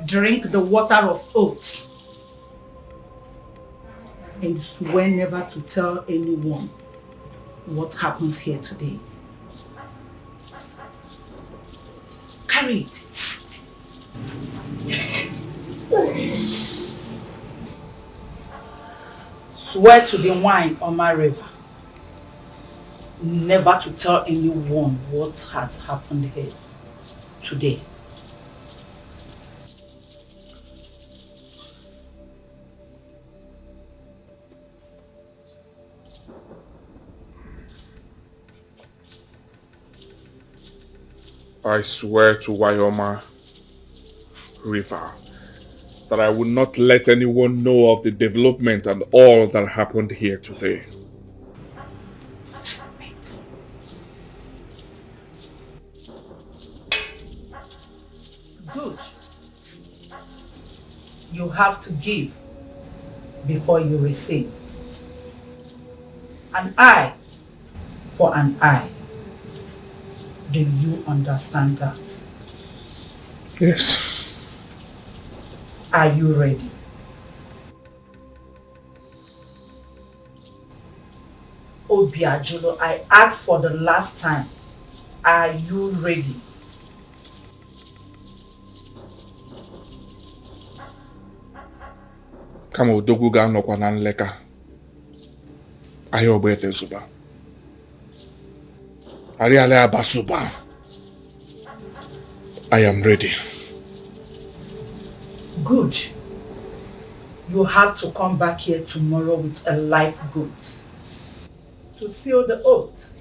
Drink the water of oath and swear never to tell anyone what happens here today. Carry it. Swear to the wine on my river never to tell anyone what has happened here today. I swear to Wyoma River that I will not let anyone know of the development and all that happened here today. Good. You have to give before you receive. An eye for an eye. Do you understand that? Yes. Are you ready? Obiajolo, I asked for the last time. Are you ready? Kama udogu ga nọkwa na nleka. Ahịa Ogbete Zuba. Ariale Abasuba. I am ready. Good. You have to come back here tomorrow with a live goat to seal the oath.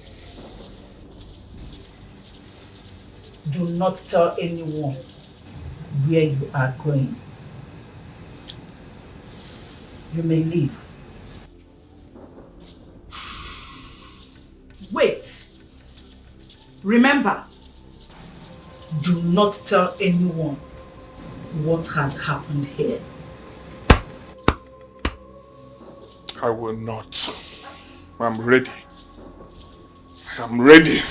Do not tell anyone where you are going. You may leave. Wait. Remember, do not tell anyone what has happened here. I will not. I'm ready. I'm ready.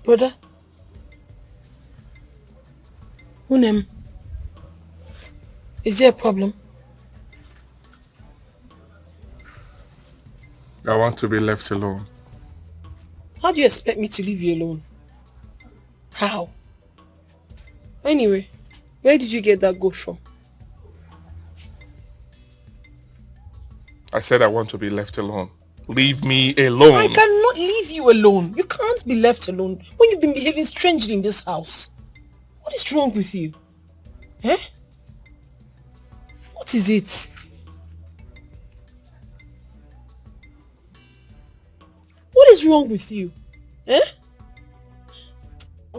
Brother? Unem, is there a problem? I want to be left alone. How do you expect me to leave you alone? How? Anyway, where did you get that goat from? I said I want to be left alone. Leave me alone. I cannot leave you alone. You can't be left alone when you've been behaving strangely in this house. What is wrong with you? Eh? What is it? What is wrong with you? Eh?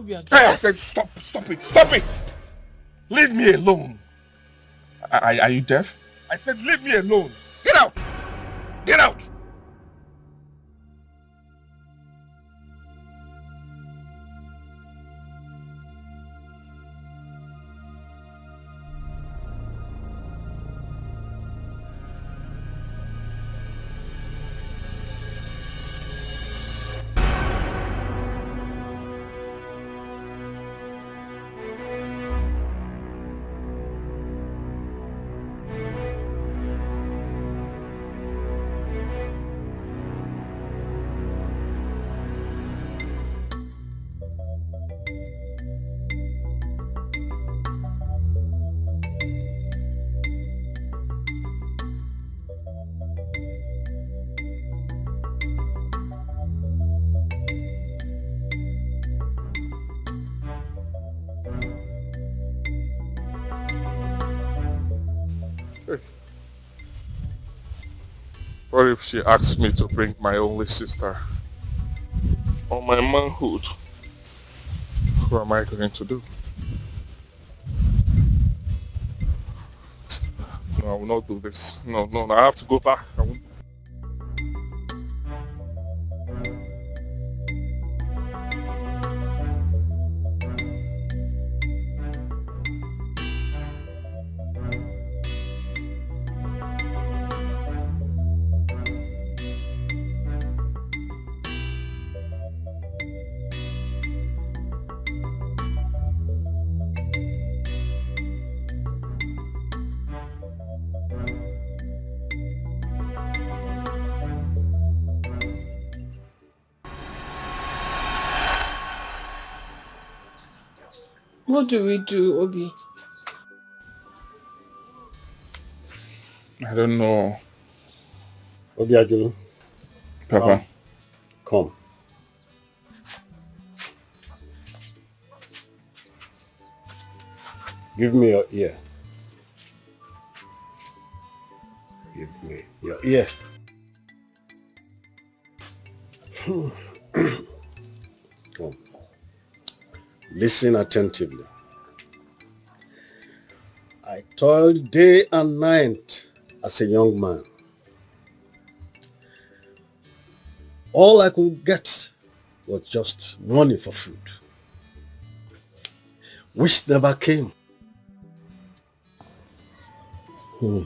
Hey, I said stop it. Leave me alone. Are you deaf? I said leave me alone. Get out. Get out. What if she asks me to bring my only sister or my manhood? What am I going to do? No, I will not do this. No, I have to go back. I will... What do we do, Obi? I don't know. Obi Ajulu. Papa. Come. Give me your ear. Give me your ear. Come. Listen attentively. I toiled day and night as a young man. All I could get was just money for food, which never came. Do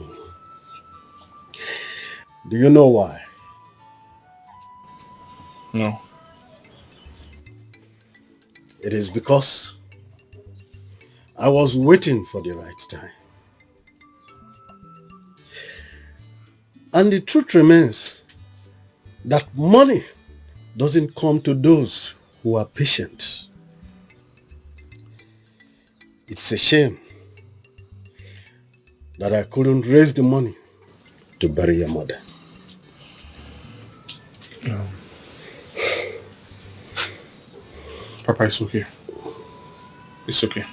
you know why? No. It is because I was waiting for the right time. And the truth remains that money doesn't come to those who are patient. It's a shame that I couldn't raise the money to bury your mother. Papa, it's okay. It's okay.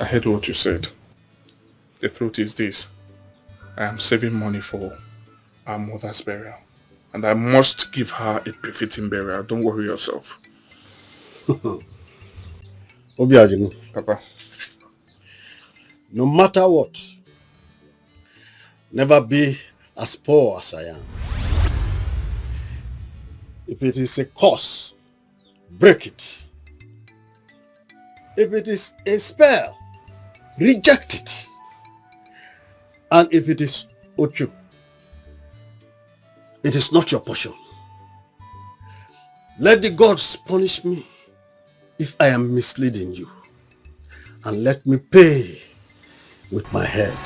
I heard what you said. The truth is this. I am saving money for our mother's burial. And I must give her a befitting burial. Don't worry yourself. Obiajinu. Papa. No matter what, never be as poor as I am. If it is a curse, break it. If it is a spell, reject it. And if it is Ochu, it is not your portion. Let the gods punish me if I am misleading you, and let me pay with my head.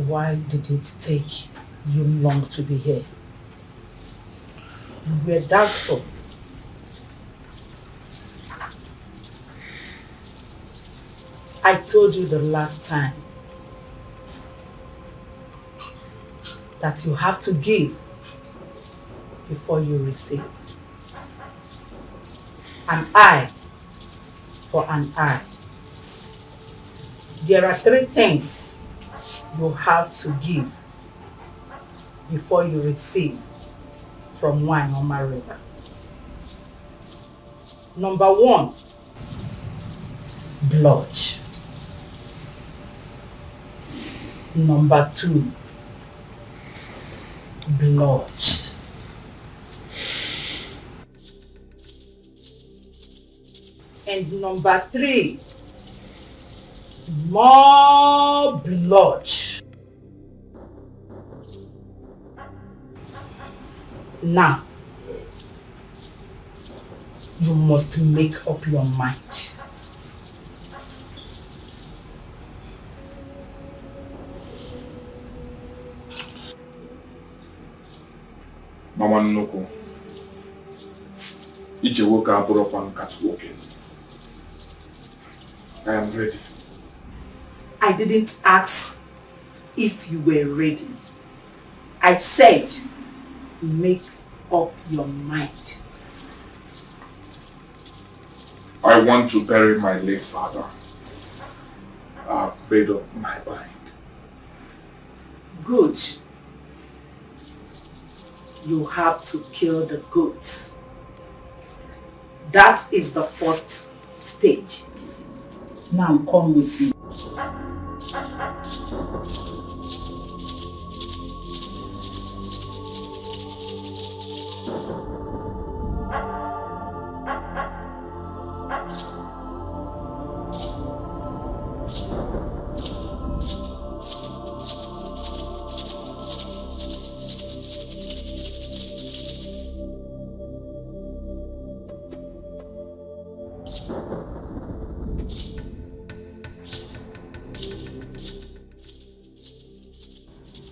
Why did it take you long to be here? You were doubtful. I told you the last time that you have to give before you receive. An eye for an eye. There are 3 things you have to give before you receive from Nwagbo River. Number 1, blood. Number 2, blood. And number 3, more blood. Now, you must make up your mind. Mama Nnukwu, ije woke abụrụ ọkwa nwoke. I am ready. I didn't ask if you were ready. I said, make up your mind. I want to bury my late father. I have made up my mind. Good. You have to kill the goat. That is the first stage. Now come with me.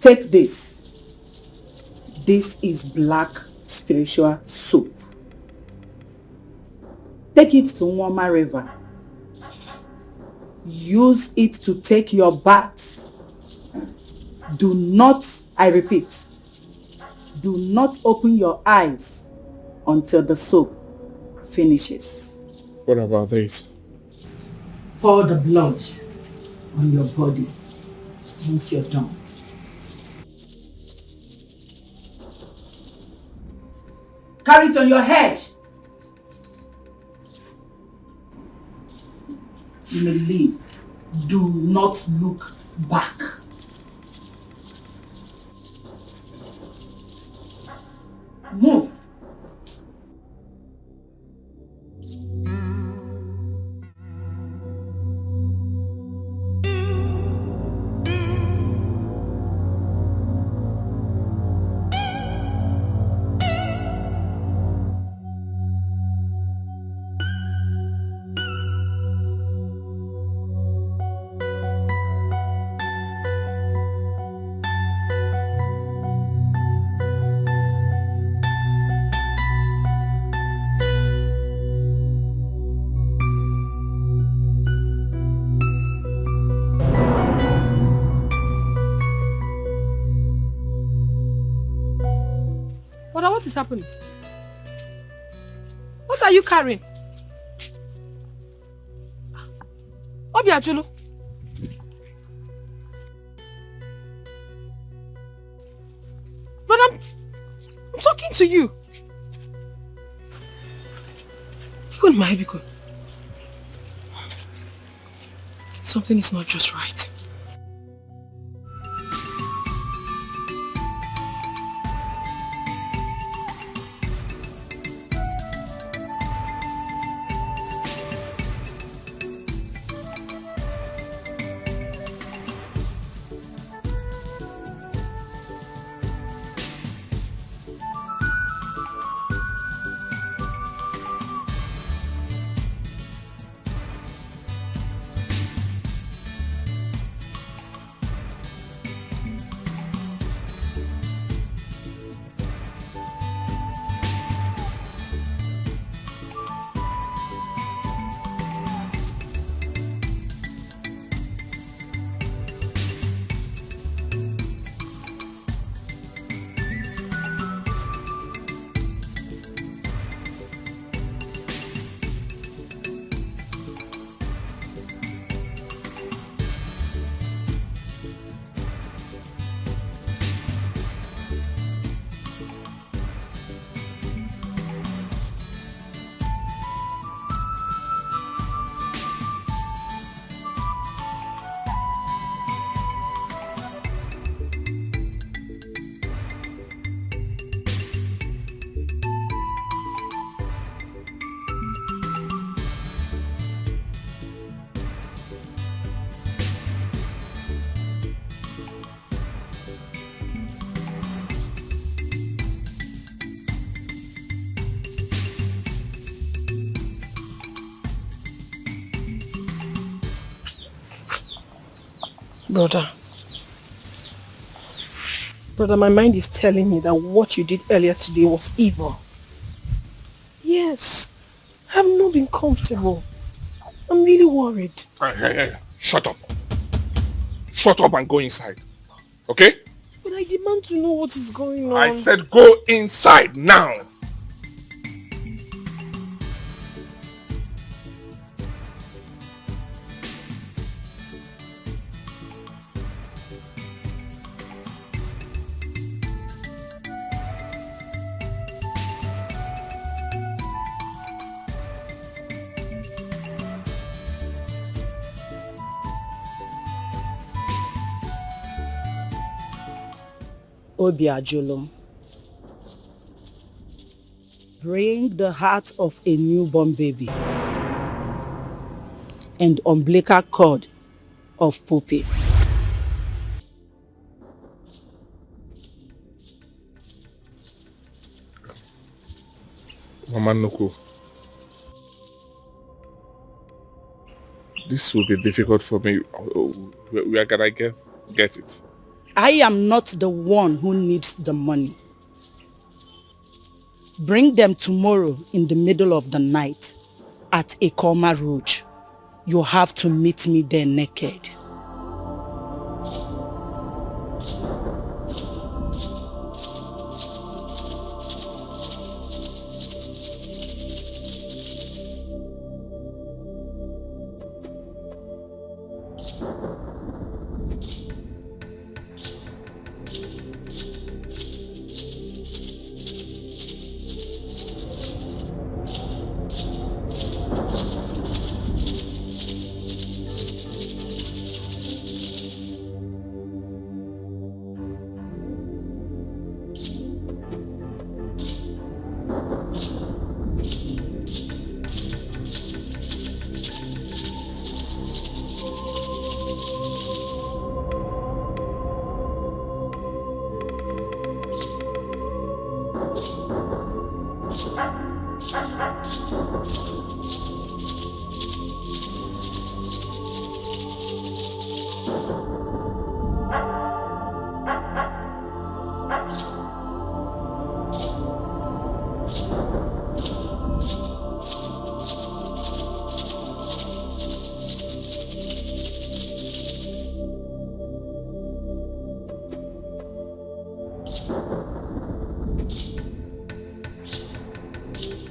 Take this. This is black spiritual soup. Take it to Nwagbo River. Use it to take your bath. Do not, I repeat, do not open your eyes until the soap finishes. What about this? Pour the blood on your body once you're done. Carry it on your head. You may leave. Do not look back. Move. What is happening? What are you carrying? Obiajulu. But I'm talking to you. Something is not just right. Brother, my mind is telling me that what you did earlier today was evil. Yes, I've not been comfortable. I'm really worried. Hey, shut up. Shut up and go inside. Okay? But I demand to know what is going on. I said go inside now. Obiajulu, bring the heart of a newborn baby and umbilical cord of Poppy. Mama Nuku, this will be difficult for me. Where can I get it? I am not the one who needs the money. Bring them tomorrow in the middle of the night at Ekoma Road. You have to meet me there naked.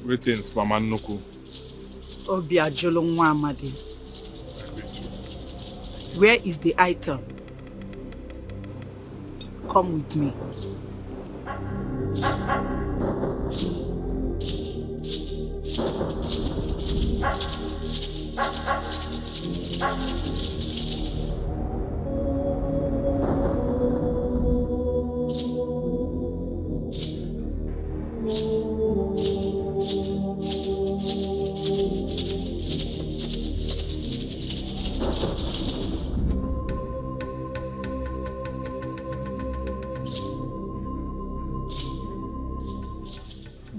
Greetings, Mama Nuku. Obiajulu Nwamadi. Where is the item? Come with me.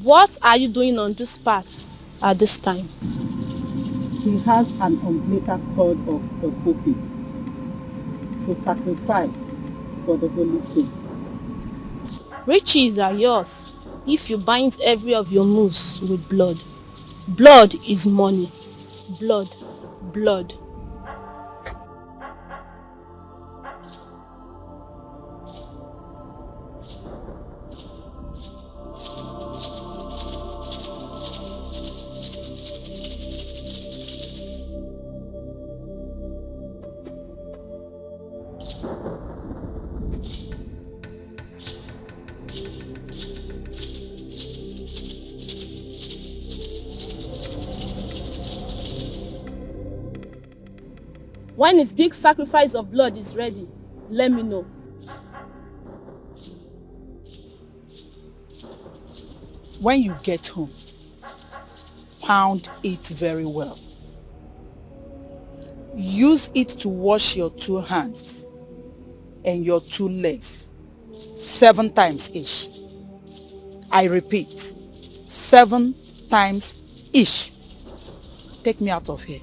What are you doing on this path at this time? He has an umbilical cord of the poppy to sacrifice for the holy soul. Riches are yours if you bind every of your moves with blood. Blood is money. Blood, blood. When his big sacrifice of blood is ready, let me know. When you get home, pound it very well. Use it to wash your 2 hands and your 2 legs 7 times each. I repeat, 7 times each. Take me out of here.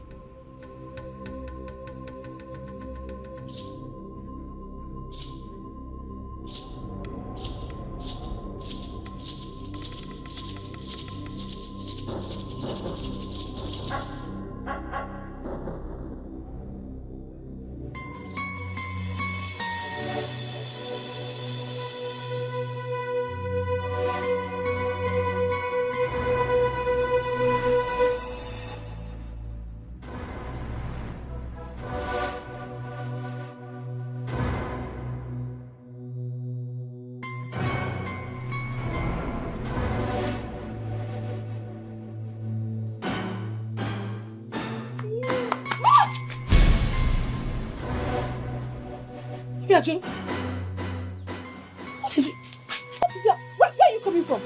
What is it? What is that? Where are you coming from?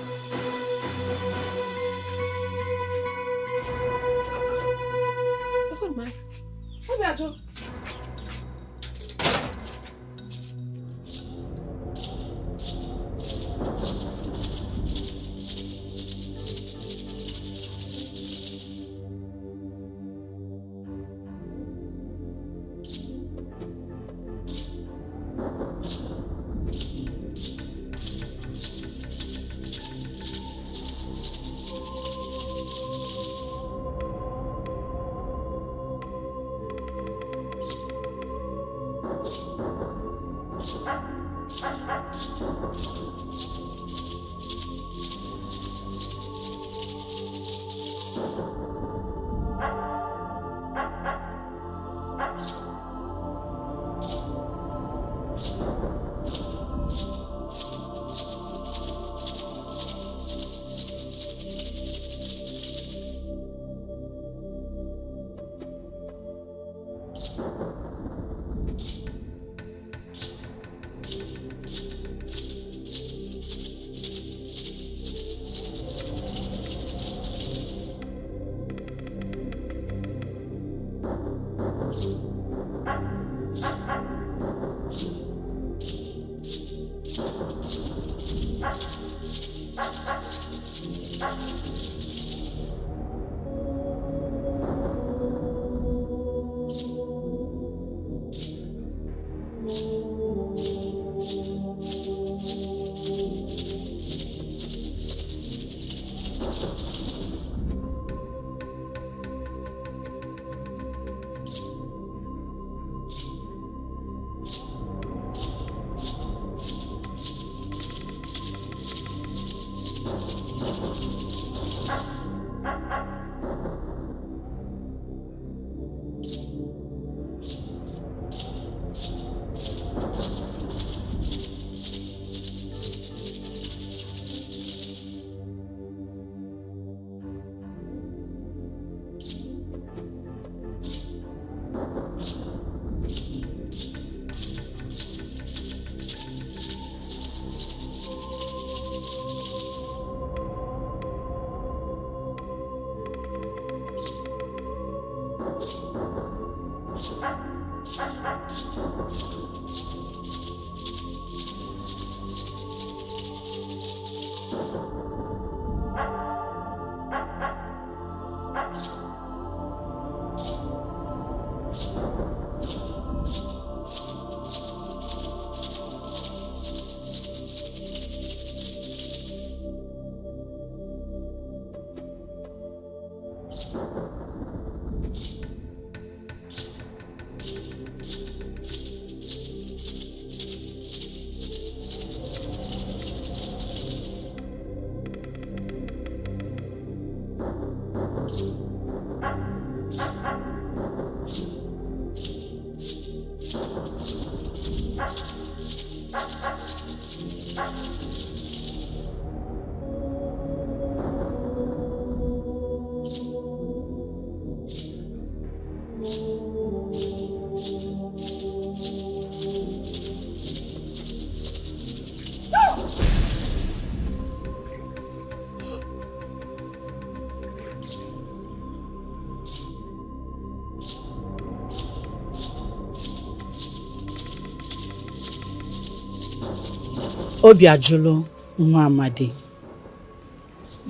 Obiajulu Nwamadi,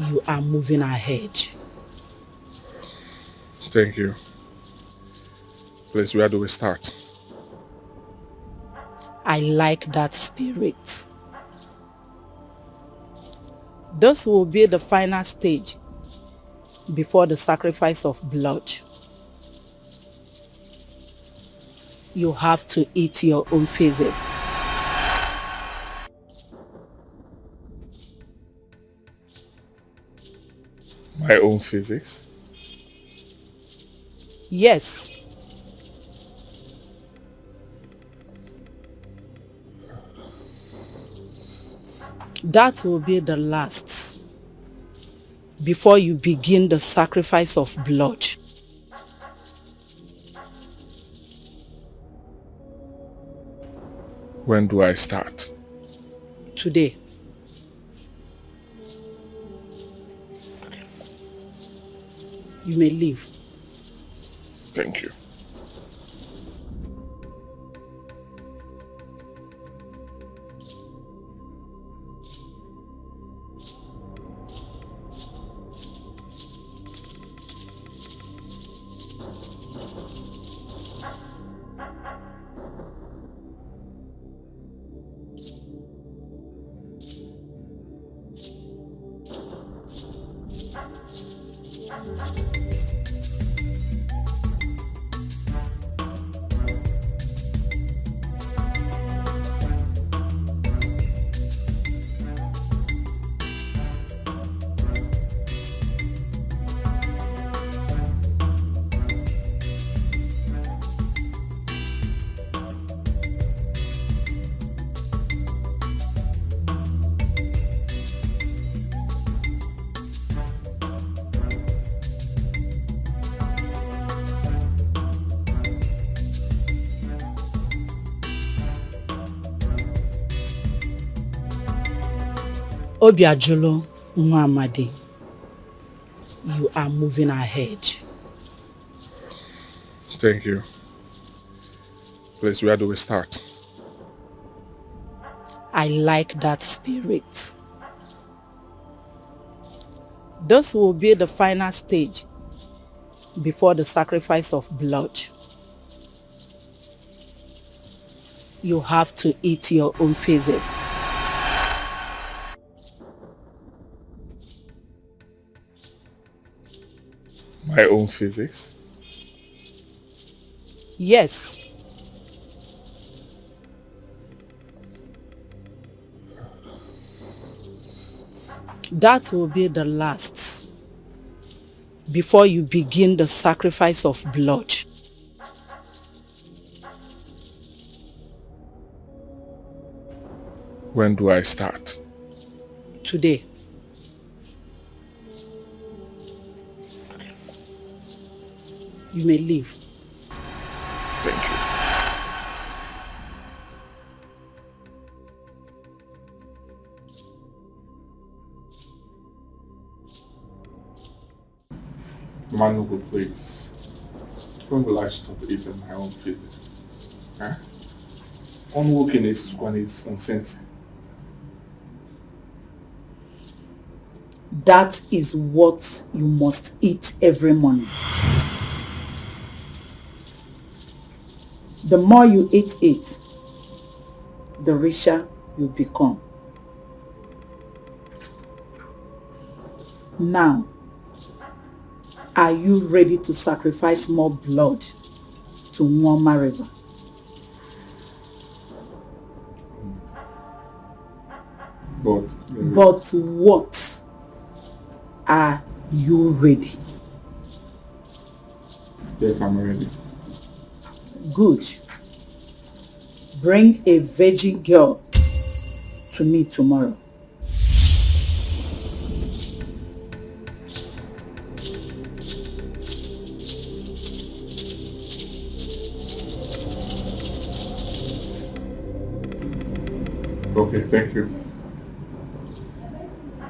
you are moving ahead. Thank you. Please, where do we start? I like that spirit. This will be the final stage before the sacrifice of blood. You have to eat your own faces. My own physics? Yes. That will be the last before you begin the sacrifice of blood. When do I start? Today. You may leave. Thank you. Obiajulu Nwamadi, you are moving ahead. Thank you. Please, where do we start? I like that spirit. This will be the final stage before the sacrifice of blood. You have to eat your own faces. My own physics? Yes. That will be the last before you begin the sacrifice of blood. When do I start? Today. You may leave. Thank you. Manugo, please. When will I stop eating my own physics? Huh? Unwokeness is one is nonsense. That is what you must eat every morning. The more you eat it, the richer you become. Now, are you ready to sacrifice more blood to Nwoma River? But what are you ready? Yes, I'm ready. Good. Bring a virgin girl to me tomorrow. Okay, thank you.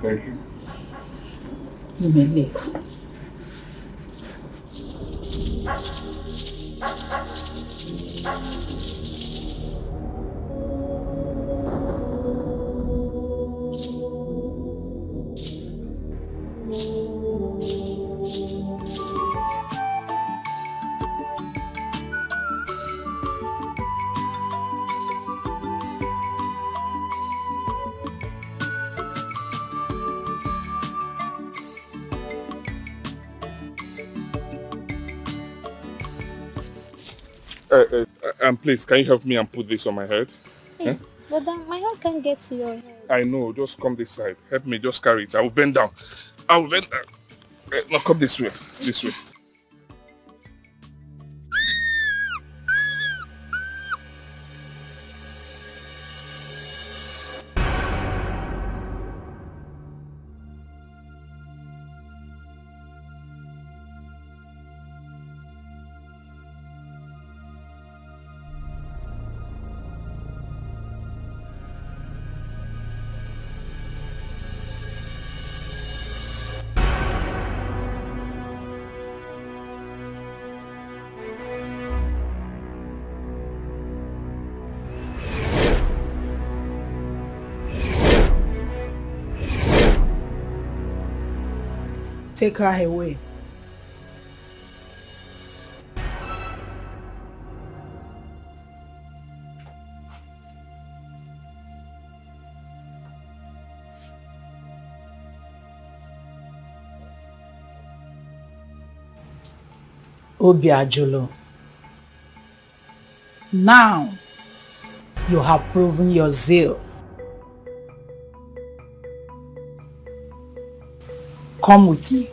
Thank you. You may leave. Please, can you help me and put this on my head? Hey, but then my hand can't get to your head. I know, just come this side. Help me, just carry it. I will bend down. I will bend down. Now come this way. This way. Take her away. Obiajulu. Now you have proven your zeal. Come with me.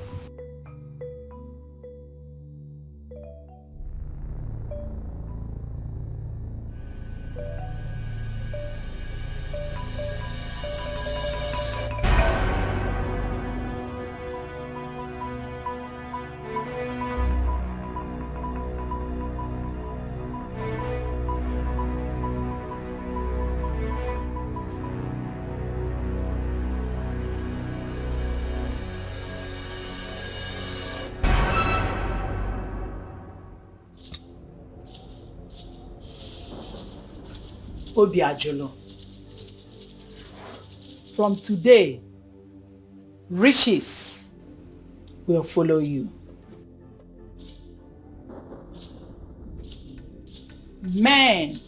Obiajulu. From today, riches will follow you. Men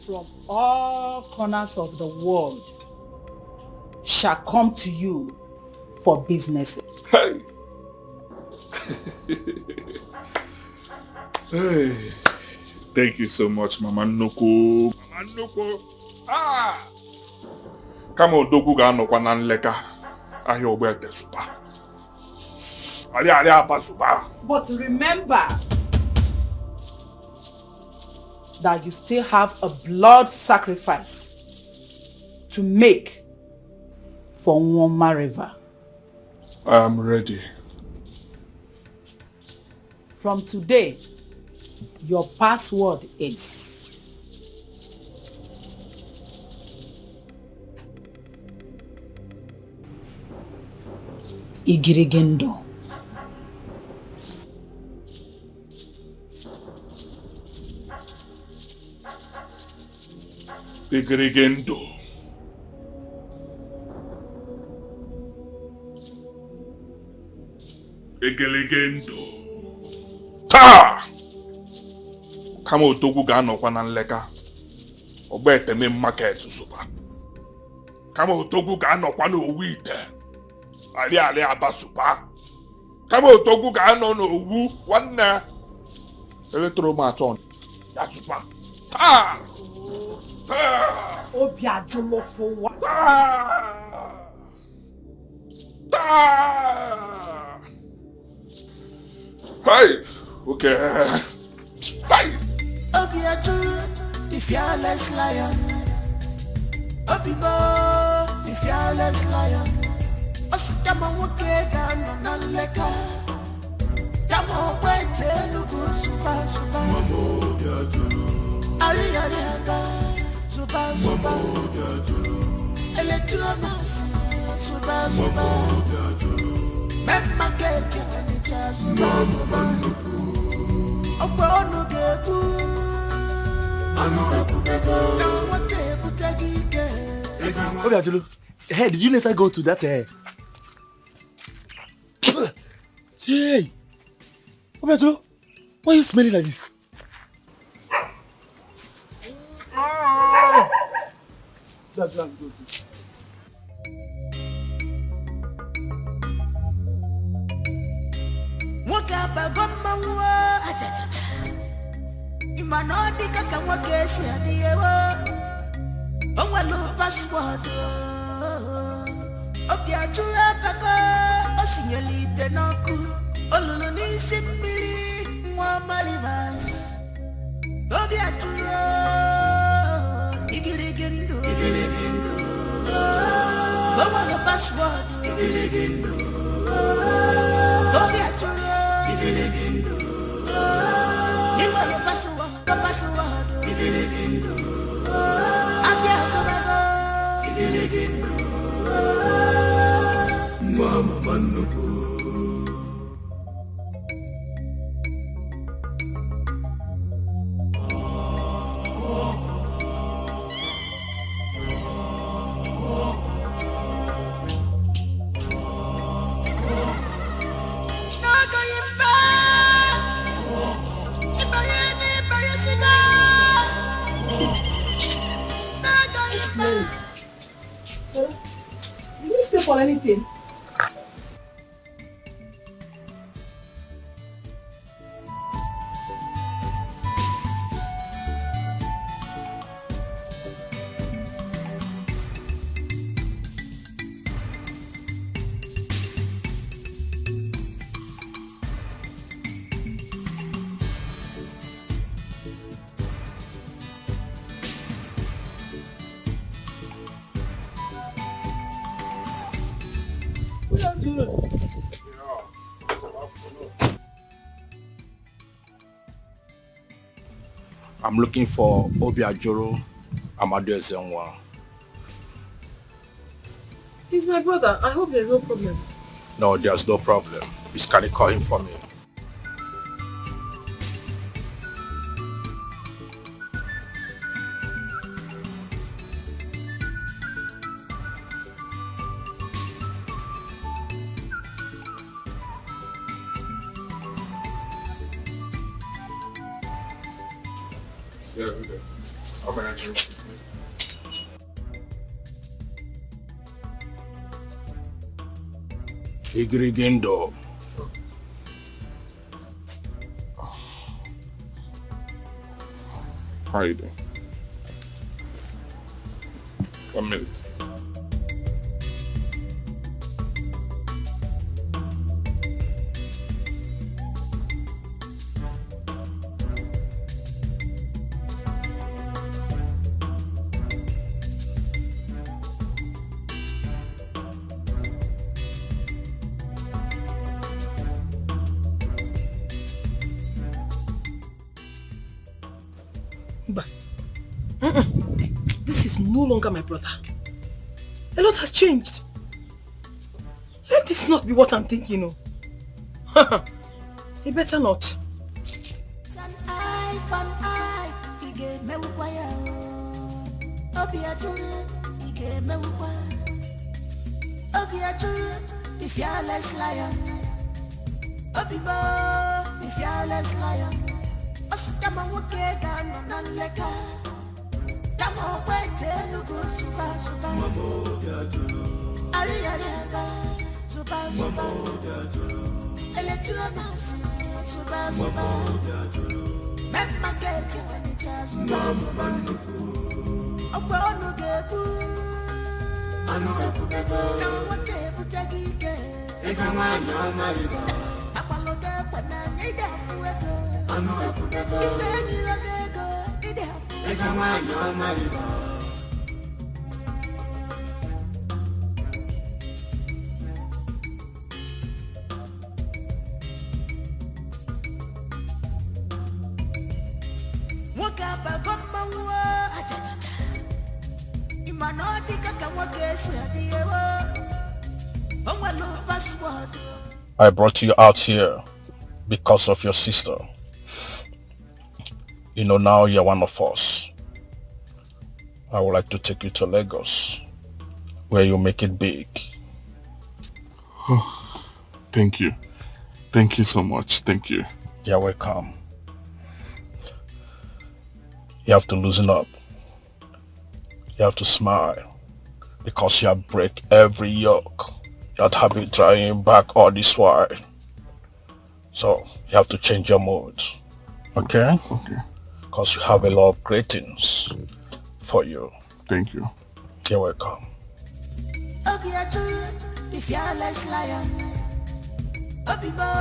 from all corners of the world shall come to you for businesses. Hey. Hey. Thank you so much, Mama Noko. Mama Noko. Ah! Come on, Dogu ga no kwa nan leka. Ahi obete super. Ali apa super. But remember that you still have a blood sacrifice to make for Nwoma River. I am ready. From today, your password is Igirigendo. Igirigendo. Igirigendo. Ta! Kama Odogu ga anọkwa na nleka. Ogbe eteme market super. Kama Odogu ga anọkwa na owu ite. Ali aba super. Kama Odogu ga anọ na owu nwanne. Electromaton. Ya super. Ta! Ta! Obiajulu for what? Ta! Ta! Hey! Okay. Hey! Obiajulu, the fearless lion. Obibo, the fearless lion. Osukama woke gano naleka. Kama wete nugu suba suba. Mamo Obiajulu. Ali aba. zuba zuba. Electronas, zuba zuba. Memma keti anicha zuba zuba. Obo no gebu. Anu ekubego. What ebutagike. Okay, Ajulu. Hey, did you later go to that? Hey, okay, Ajulu. Why are you smelling like this? That's what I'm going to see. Waka bagomma wa atata. Imanodi kaka mwakesi adiyewo. Onwalo passport. Obia chula pako. Osinyolite noku. Olulu ni simbili. Mwa malivas. Obia chula. Igirigindu. Onwalo passport. Igirigindu. Obia chula. Igirigindu. Ingwalo passport. Igirigindu. Afya sobago. Igirigindu. Mama manuku. Did you stay for anything? I'm looking for Obiajoro Amadu Ezenwa. He's my brother. I hope there's no problem. No, there's no problem. Please can you call him for me? Yeah, okay. How can I answer? Igrigindo. How are you doing? 1 minute. This is no longer my brother. A lot has changed. Let this not be what I'm thinking of. He better not. Fan eye, he gave me wire. Obiajulu, he gave me wire. Obiajulu, the fearless lion. Obibo, the fearless lion. Osutama woke gano nanleka. Tamo wete nugu suba suba. Mamo Obiajulu. Ali aliaba, suba suba. Mamo Obiajulu. Electronas, suba suba. Mamo Obiajulu. Memma keti wanicha suba suba. Obo no gebu. Anu ekubego. Nawote ebutagike. Egama nyamaliba. Apaloge pananya idafuego. Anu ekubego. Ifeni logego idafuego. Egama nyamaliba. Wakaba gomma wa atata. I brought you out here because of your sister. You know, now you're one of us. I would like to take you to Lagos, where you make it big. Oh, thank you. Thank you so much. Thank you. You're welcome. You have to loosen up. You have to smile, because you have break every yoke that have been trying back all this while. So you have to change your mood. Okay? Okay. Because you have a lot of greetings for you. Thank you. You're welcome. The fearless lion. Obibo,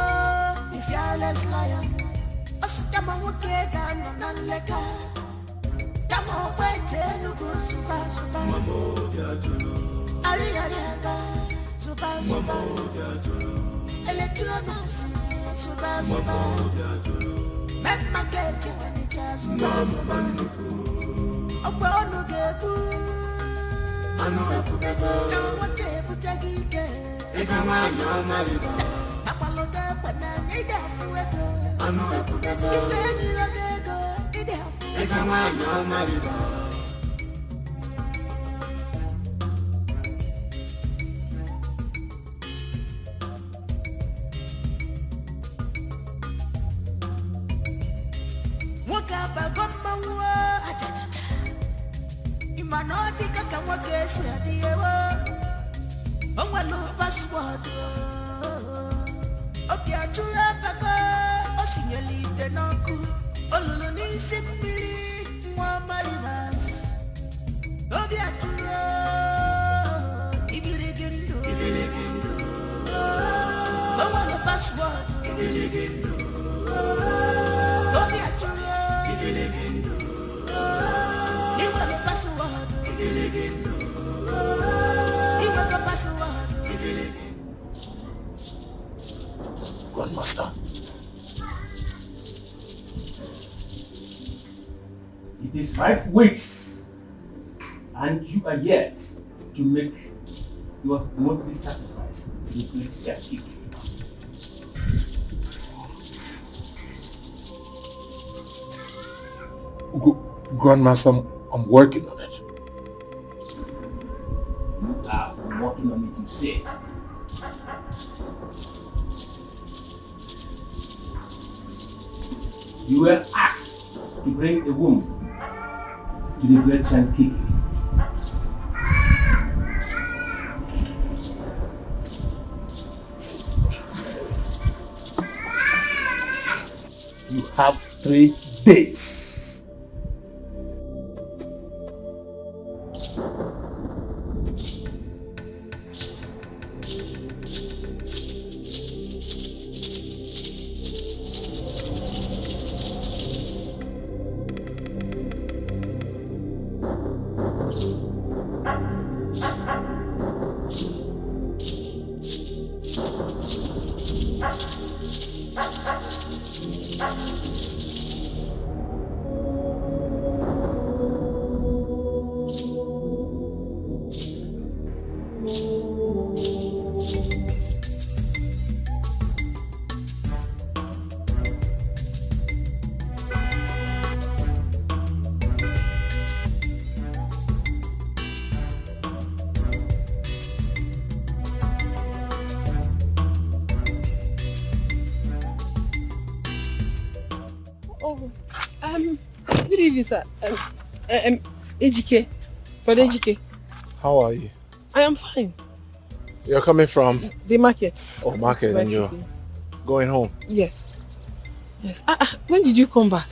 the fearless lion. Osutama wukega nonaleka. Yamo wete nugu suba suba. Mamo diajuno. Ali aliaga suba suba. Mamo diajuno. Electronas suba suba. Mamo diajuno. Met makete wanicha suba suba. Opa onu gebu. Anu ekubego. Nawate butagike. Egama nyamaliba. Apaloga pana ida fuego. Anu ekubego. Ifeni logego ida fuego. Egama nyamaliba. Wakaba gomma wa atata. Imanodi kaka mwakesi adiyewo. Ongwalo password. Opiachula baka. Osinyelite noku. Olulu ni simbili. Mwa malibas. Opiachula. Igiligindu. Igiligindu. Ongwalo password. Igiligindu. Opiachula. Igiligindu. Ongwalo password. Igiligindu. Grandmaster. It is 5 weeks and you are yet to make your monthly sacrifice to the place Chef TV. Grandmaster, I'm working on it. You are working on it, you say. You were asked to bring a woman to the great Shankiki. You have 3 days. Good evening, sir. Ejike. Brother Ejike. How are you? I am fine. You're coming from? The market. Oh, market, and you're going home? Yes. Yes. When did you come back?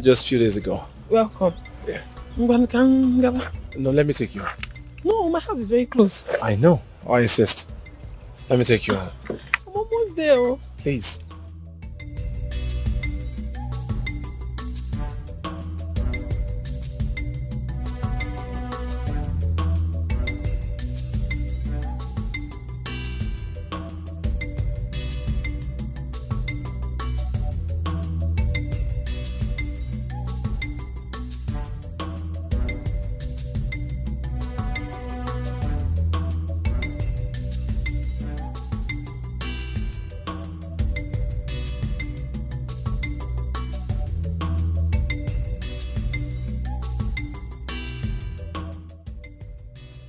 Just a few days ago. Welcome. Yeah. No, let me take you home. No, my house is very close. I know. I insist. Let me take you home. I'm almost there. Please.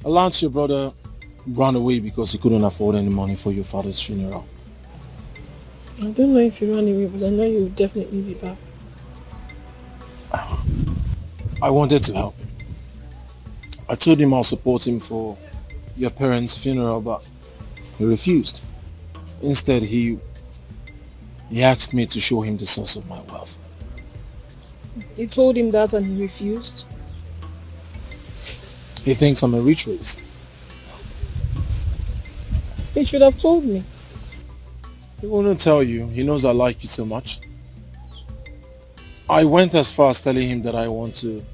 Alance, your brother, ran away because he couldn't afford any money for your father's funeral. I don't know if he ran away, but I know he will definitely be back. I wanted to help him. I told him I'll support him for your parents' funeral, but he refused. Instead, he asked me to show him the source of my wealth. You told him that and he refused? He thinks I'm a rich waste. He should have told me. He wouldn't tell you. He knows I like you so much. I went as far as telling him that I want to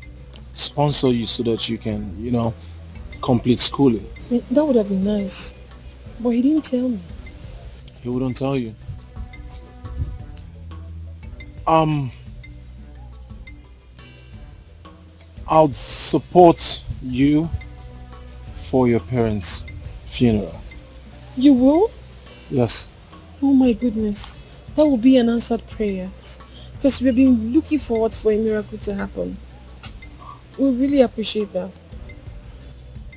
sponsor you so that you can, complete schooling. That would have been nice. But he didn't tell me. He wouldn't tell you. I'll support you for your parents' funeral. You will? Yes. Oh my goodness. That will be an answered prayer. Because we've been looking forward for a miracle to happen. We really appreciate that.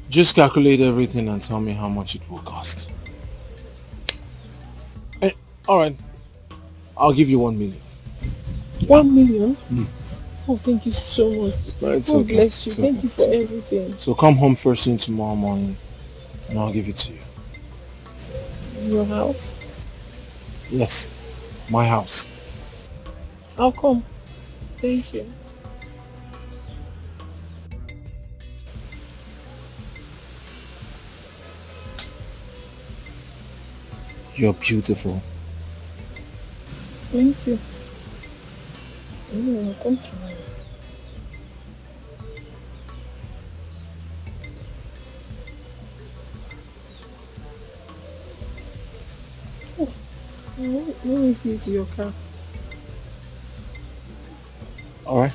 Just calculate everything and tell me how much it will cost. Hey, alright. I'll give you 1 million. 1 million? Mm. Oh, thank you so much. No, it's God okay. bless you. It's Thank okay. you for everything. So come home first thing tomorrow morning and I'll give it to you. Your house? Yes. My house. I'll come. Thank you. You're beautiful. Thank you. I'll come tomorrow. Let me see to your car. Alright.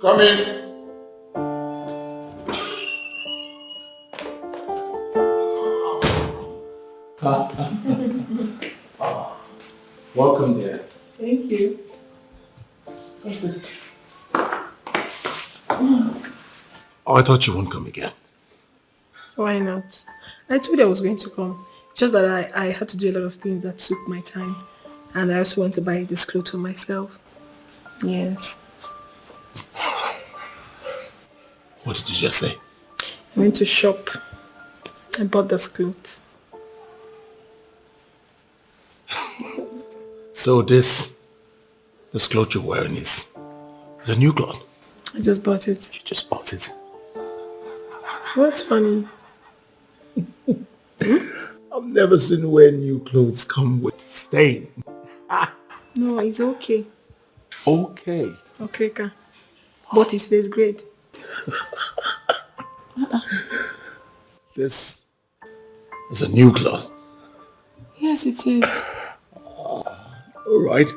Come in. Welcome there. Thank you. That's it. Oh, I thought you wouldn't come again. Why not? I told you I was going to come. Just that I had to do a lot of things that took my time. And I also want to buy this clothes for myself. Yes. What did you just say? I went to shop. I bought this clothes. So this cloth you're wearing is the new cloth? I just bought it. You just bought it? What's funny? I've never seen where new clothes come with stain. No, it's okay. Okay. Okay, Ka. But his face great. This is a new cloth. Yes, it is. All right.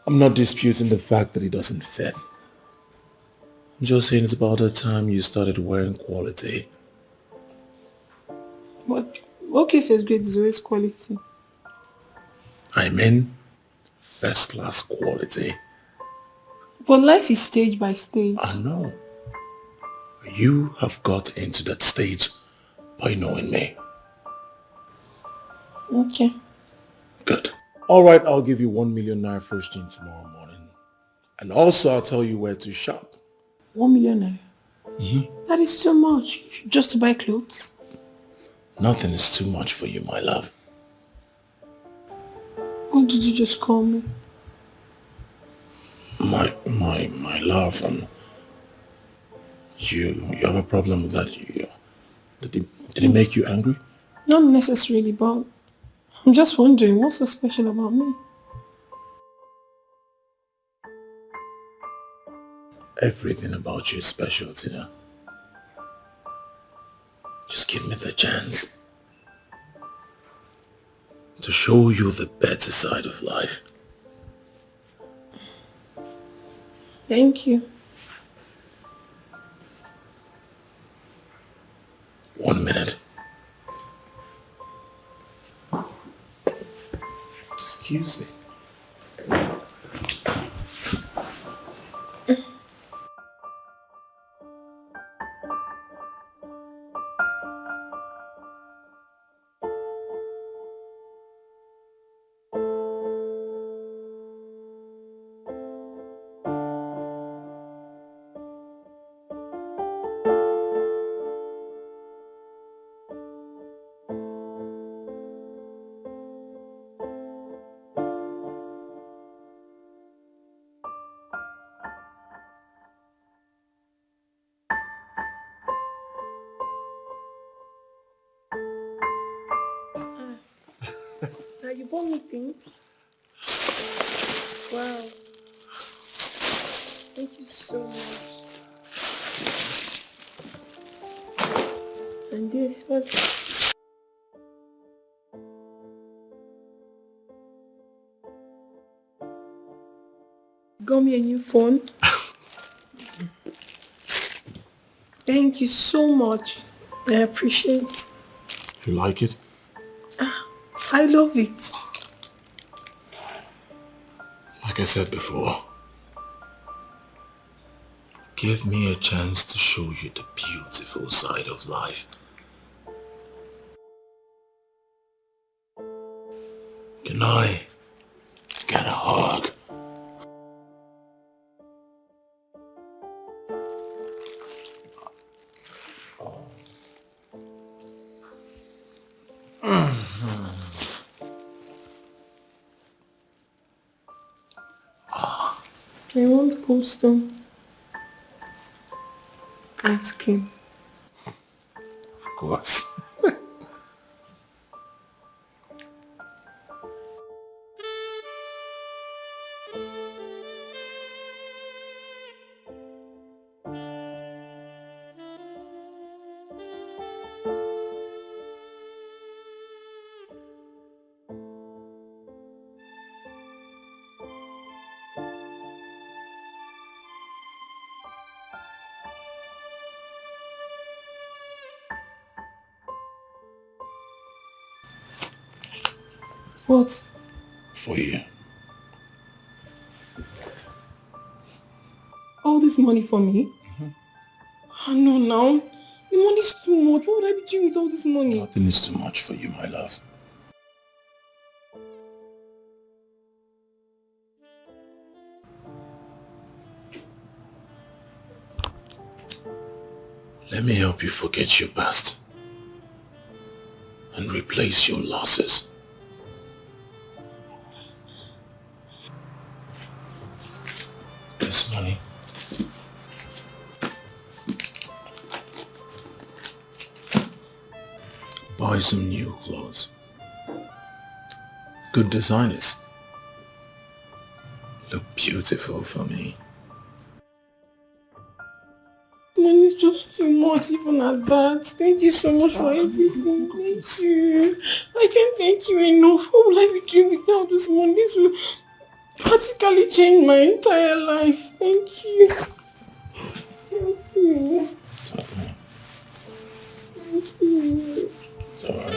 I'm not disputing the fact that it doesn't fit. I'm just saying it's about the time you started wearing quality. But okay, first grade is always quality. I mean, first class quality. But life is stage by stage. I know. You have got into that stage by knowing me. Okay. Good. Alright, I'll give you 1 million naira first thing tomorrow morning. And also I'll tell you where to shop. 1 million naira? That is too much. Just to buy clothes? Nothing is too much for you, my love. Or did you just call me? My love, you have a problem with that? Did it make you angry? Not necessarily, but I'm just wondering, what's so special about me? Everything about you is special, Tina. Just give me the chance to show you the better side of life. Thank you. 1 minute. Excuse me. You bought me things? Wow. Thank you so much. And this, what's... Got me a new phone. Thank you so much. I appreciate. You like it? I love it. Like I said before, give me a chance to show you the beautiful side of life. Can I get a hug? I want Cold Stone ice cream. Of course. What? For you. All this money for me? Oh no, now. The money's too much. What would I be doing with all this money? Nothing is too much for you, my love. Let me help you forget your past and replace your losses. This money. Buy some new clothes. Good designers. Look beautiful for me. Money's just too much even at that. Thank you so much for everything. Thank you. I can't thank you enough. What will I be doing without this money? This will practically change my entire life. Thank you. Thank you. Thank you. All right.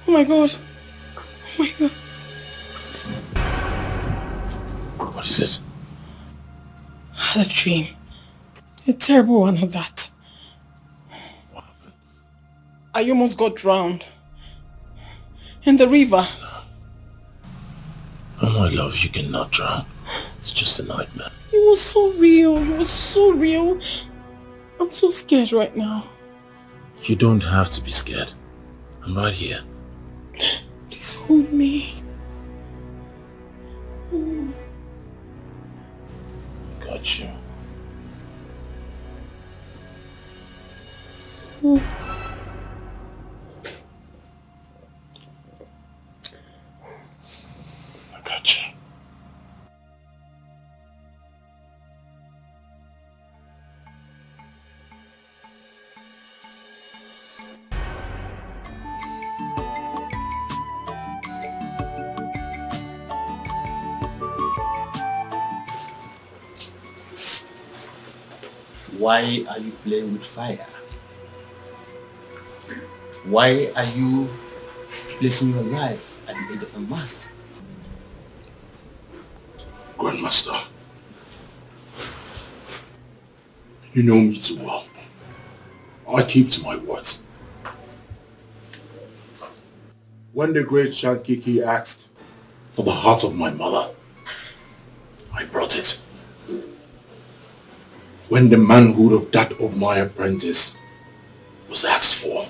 Oh my God. Oh my God. What is it? I had a dream. A terrible one at that. What happened? I almost got drowned. In the river. Oh my love, you cannot drown. It's just a nightmare. It was so real. It was so real. I'm so scared right now. You don't have to be scared. I'm right here. Please hold me. Got you. I got you. Why are you playing with fire? Why are you placing your life at the end of a mast? Grandmaster, you know me too well. I keep to my words. When the great Shankiki asked for the heart of my mother, I brought it. When the manhood of that of my apprentice was asked for,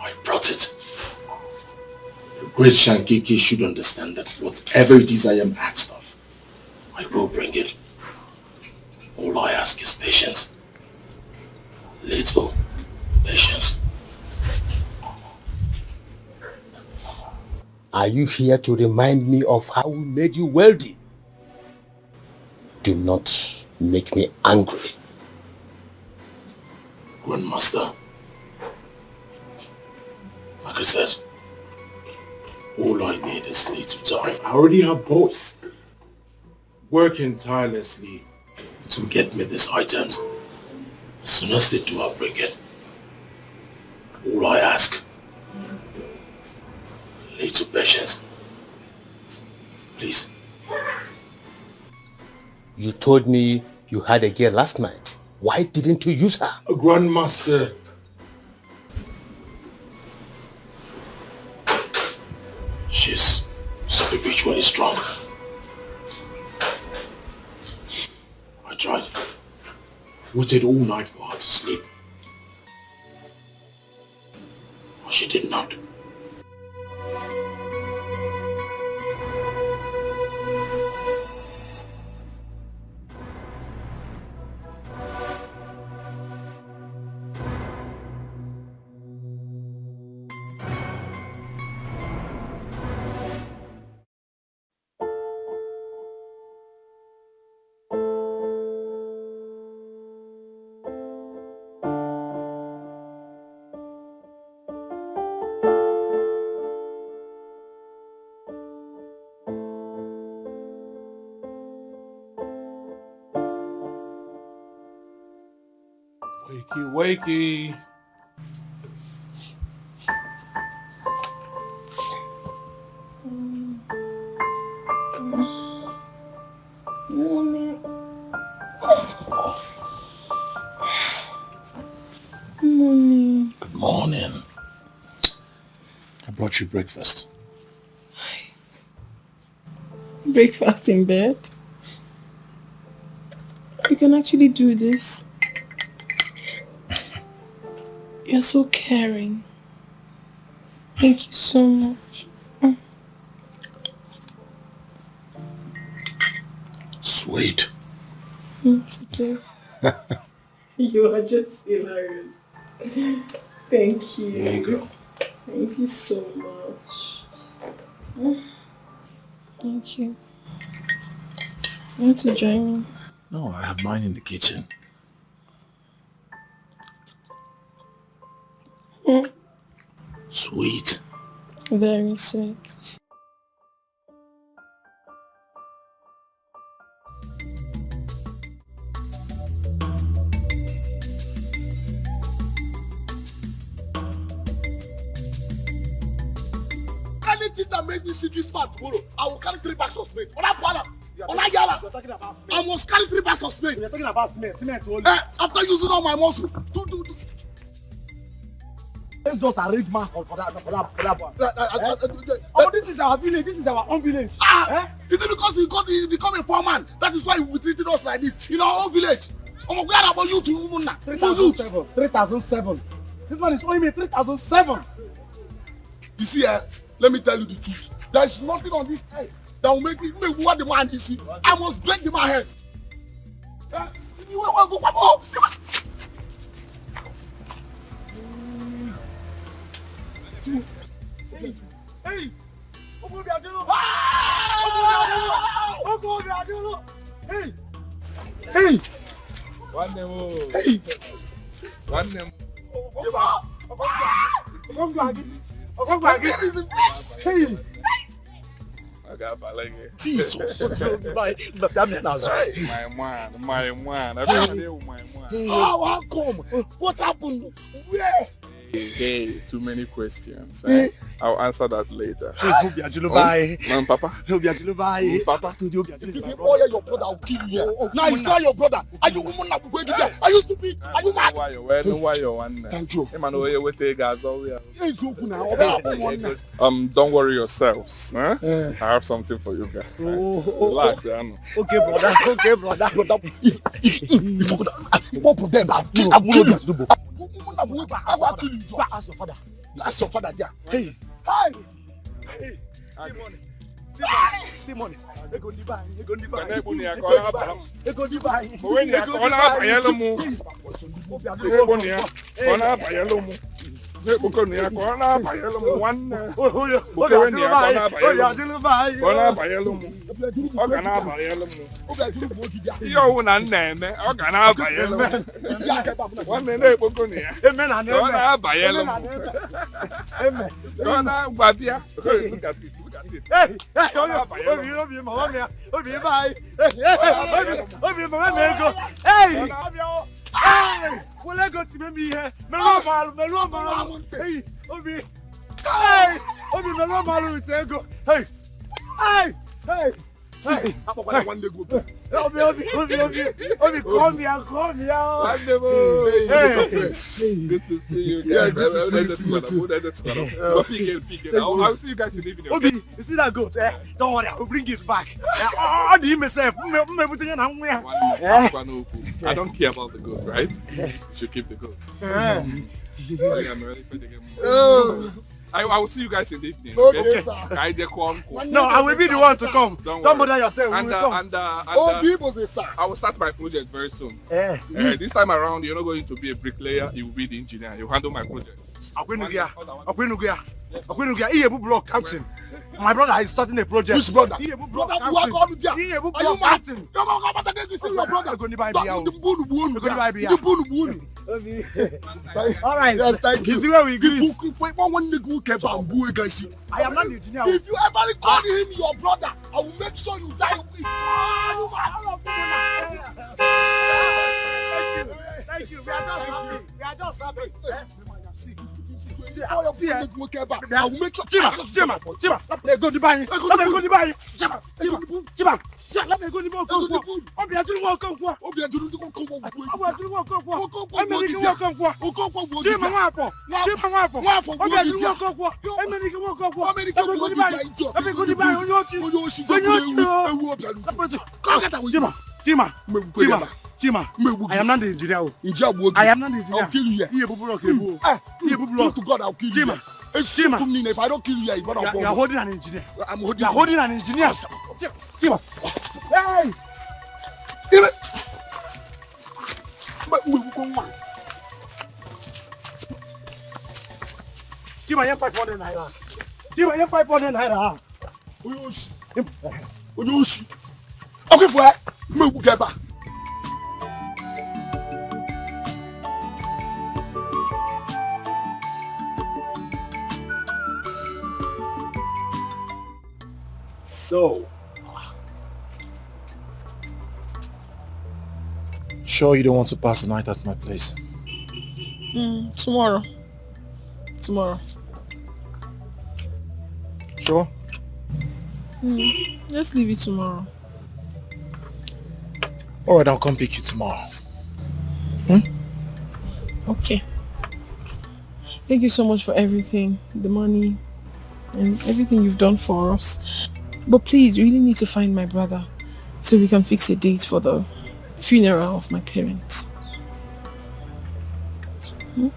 I brought it. The great Shankiki should understand that whatever it is I am asked of, I will bring it. All I ask is patience. Little patience. Are you here to remind me of how we made you wealthy? Do not make me angry. Grandmaster, like I said, all I need is little time. I already have boys working tirelessly to get me these items. As soon as they do, I'll bring it. All I ask, little patience. Please. You told me you had a girl last night. Why didn't you use her? Grandmaster, she's spiritually strong. I tried. Waited all night for her to sleep. But she did not. Wakey. Morning. Morning. Good morning. I brought you breakfast. Breakfast in bed? You can actually do this. You're so caring. Thank you so much. Sweet. Yes, it is. You are just hilarious. Thank you. There you go. Thank you so much. Thank you. You want to join me? No, I have mine in the kitchen. Sweet. Very sweet. Anything that makes me see this man tomorrow, I will carry 3 bags of cement. I must carry 3 bags of cement. You're talking about cement only. After using all my muscle. Let's just arrange man for that one. Oh, this is our village. This is our own village. Is it because he become a foreman? That is why he will be treating us like this in our own village. Where about you to 3,007. This man is owing me 3,007. You see, let me tell you the truth. There is nothing on this earth that will make me what the man is. I must break the man's head. Hey! Hey! One name. Jesus. My man. How come? What happened? Where? Hey, too many questions. I'll answer that later. Man, Papa. Papa. If you oil your brother, I'll kill you. Now he's not your brother. Are you woman that going to get? Are you stupid? Are you mad? Thank you. Don't worry yourselves. I have something for you guys. Relax, Okay, brother. Ask your father there. Hey. Simon. Hey! Well, I got to me here. Melon, hey, Obi. Hey! Obi, Melon, go. Hey! Hey! Hey! Hey! One day go. Obi, call me out. Hey! Good to see you. Yeah, good to see you too. I'll see you guys in the evening. Obi, you see that goat? Don't worry, I will bring his back. How do you myself? I don't care about the goat, right? You should keep the goat. I'm ready for the game. I will see you guys in the evening. Okay, sir. No, I will be the one to come. Don't bother yourself. I will start my project very soon. This time around, you're not going to be a bricklayer. You will be the engineer. You handle my projects. Ebube block captain. My brother is starting a project. Which brother? Ebube block captain. Are you mad? All right. Yes, thank you. This is where we agree. I am not the engineer. If you ever call him your brother, I will make sure you die with. Thank you. We are just happy. I will make sure. Let me go to buy. Chima, I am not the engineer. I am not the engineer. I'll kill you here. To God, I'll kill you. Chima, if I don't kill you, you are holding an engineer. I'm holding. You are holding an engineer. Chima. Hey! Chima, you have 500 naira. Chima, you have 500 naira. Okay, for me, get back. So, sure you don't want to pass the night at my place? Tomorrow. Sure? Let's leave it tomorrow. Alright, I'll come pick you tomorrow. Okay. Thank you so much for everything. The money and everything you've done for us. But please, we really need to find my brother so we can fix a date for the funeral of my parents.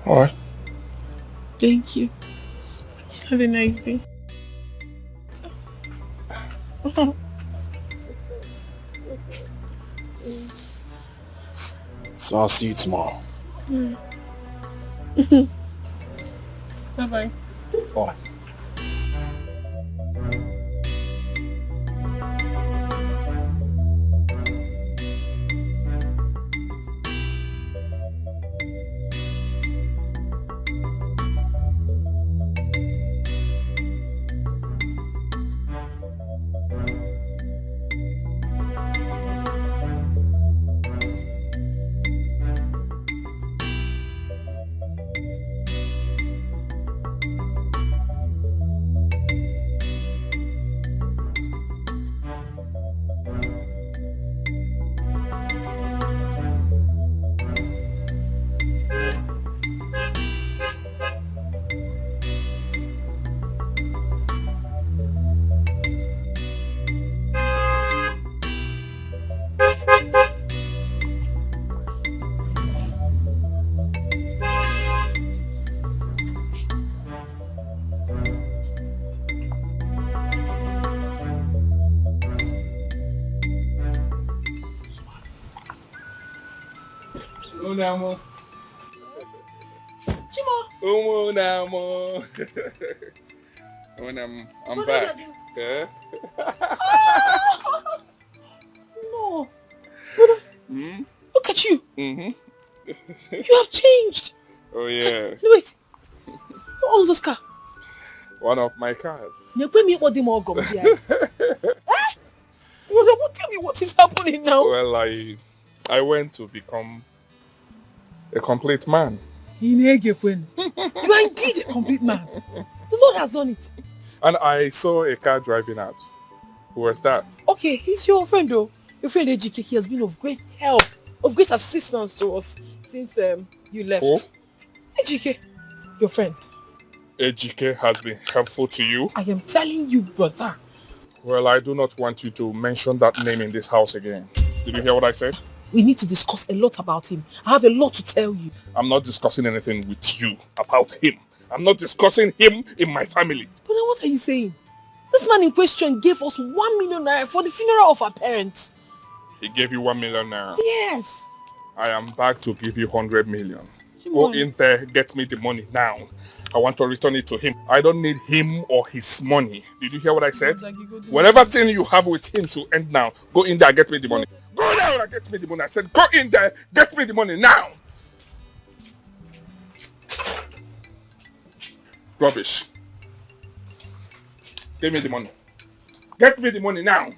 Alright. Thank you. Have a nice day. So I'll see you tomorrow. Bye-bye. Bye. Chimo, When I'm back. Yeah? No. Look at you. You have changed. Oh, yeah. Wait. What was this car? One of my cars. Tell me what is happening now? Well, I went to become a complete man. You are indeed a complete man. The Lord has done it. And I saw a car driving out. Who was that? Okay, he's your friend though. Your friend Ejike, he has been of great help, of great assistance to us since you left. Who? Ejike, your friend. Ejike has been helpful to you? I am telling you, brother. Well, I do not want you to mention that name in this house again. Did you hear what I said? We need to discuss a lot about him. I have a lot to tell you. I'm not discussing anything with you about him. I'm not discussing him in my family. But then what are you saying? This man in question gave us 1 million naira for the funeral of our parents. He gave you 1 million naira? Yes. I am back to give you 100 million. Go in there, get me the money now. I want to return it to him. I don't need him or his money. Did you hear what I said? Whatever thing you have with him should end now. Go in there, get me the money. Go down and get me the money. I said, go in there, get me the money now. Rubbish. Give me the money. Get me the money now.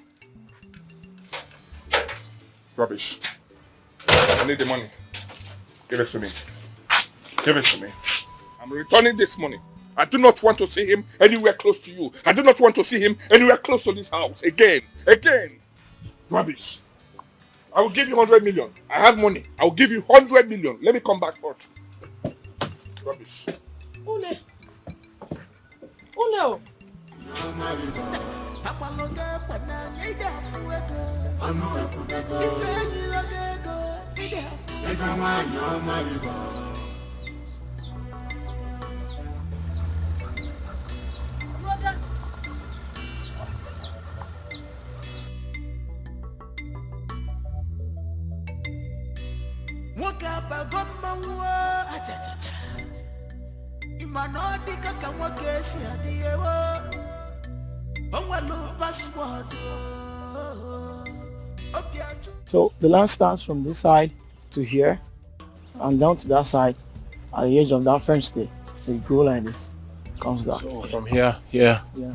Rubbish. I need the money. Give it to me. Give it to me. I'm returning this money. I do not want to see him anywhere close to you. I do not want to see him anywhere close to this house. Again. Rubbish. I will give you 100 million. I have money. I will give you 100 million. Let me come back for it. Rubbish. Oh no. So the line starts from this side to here and down to that side at the edge of that French day. So you go like this, comes down. So from here, here, yeah,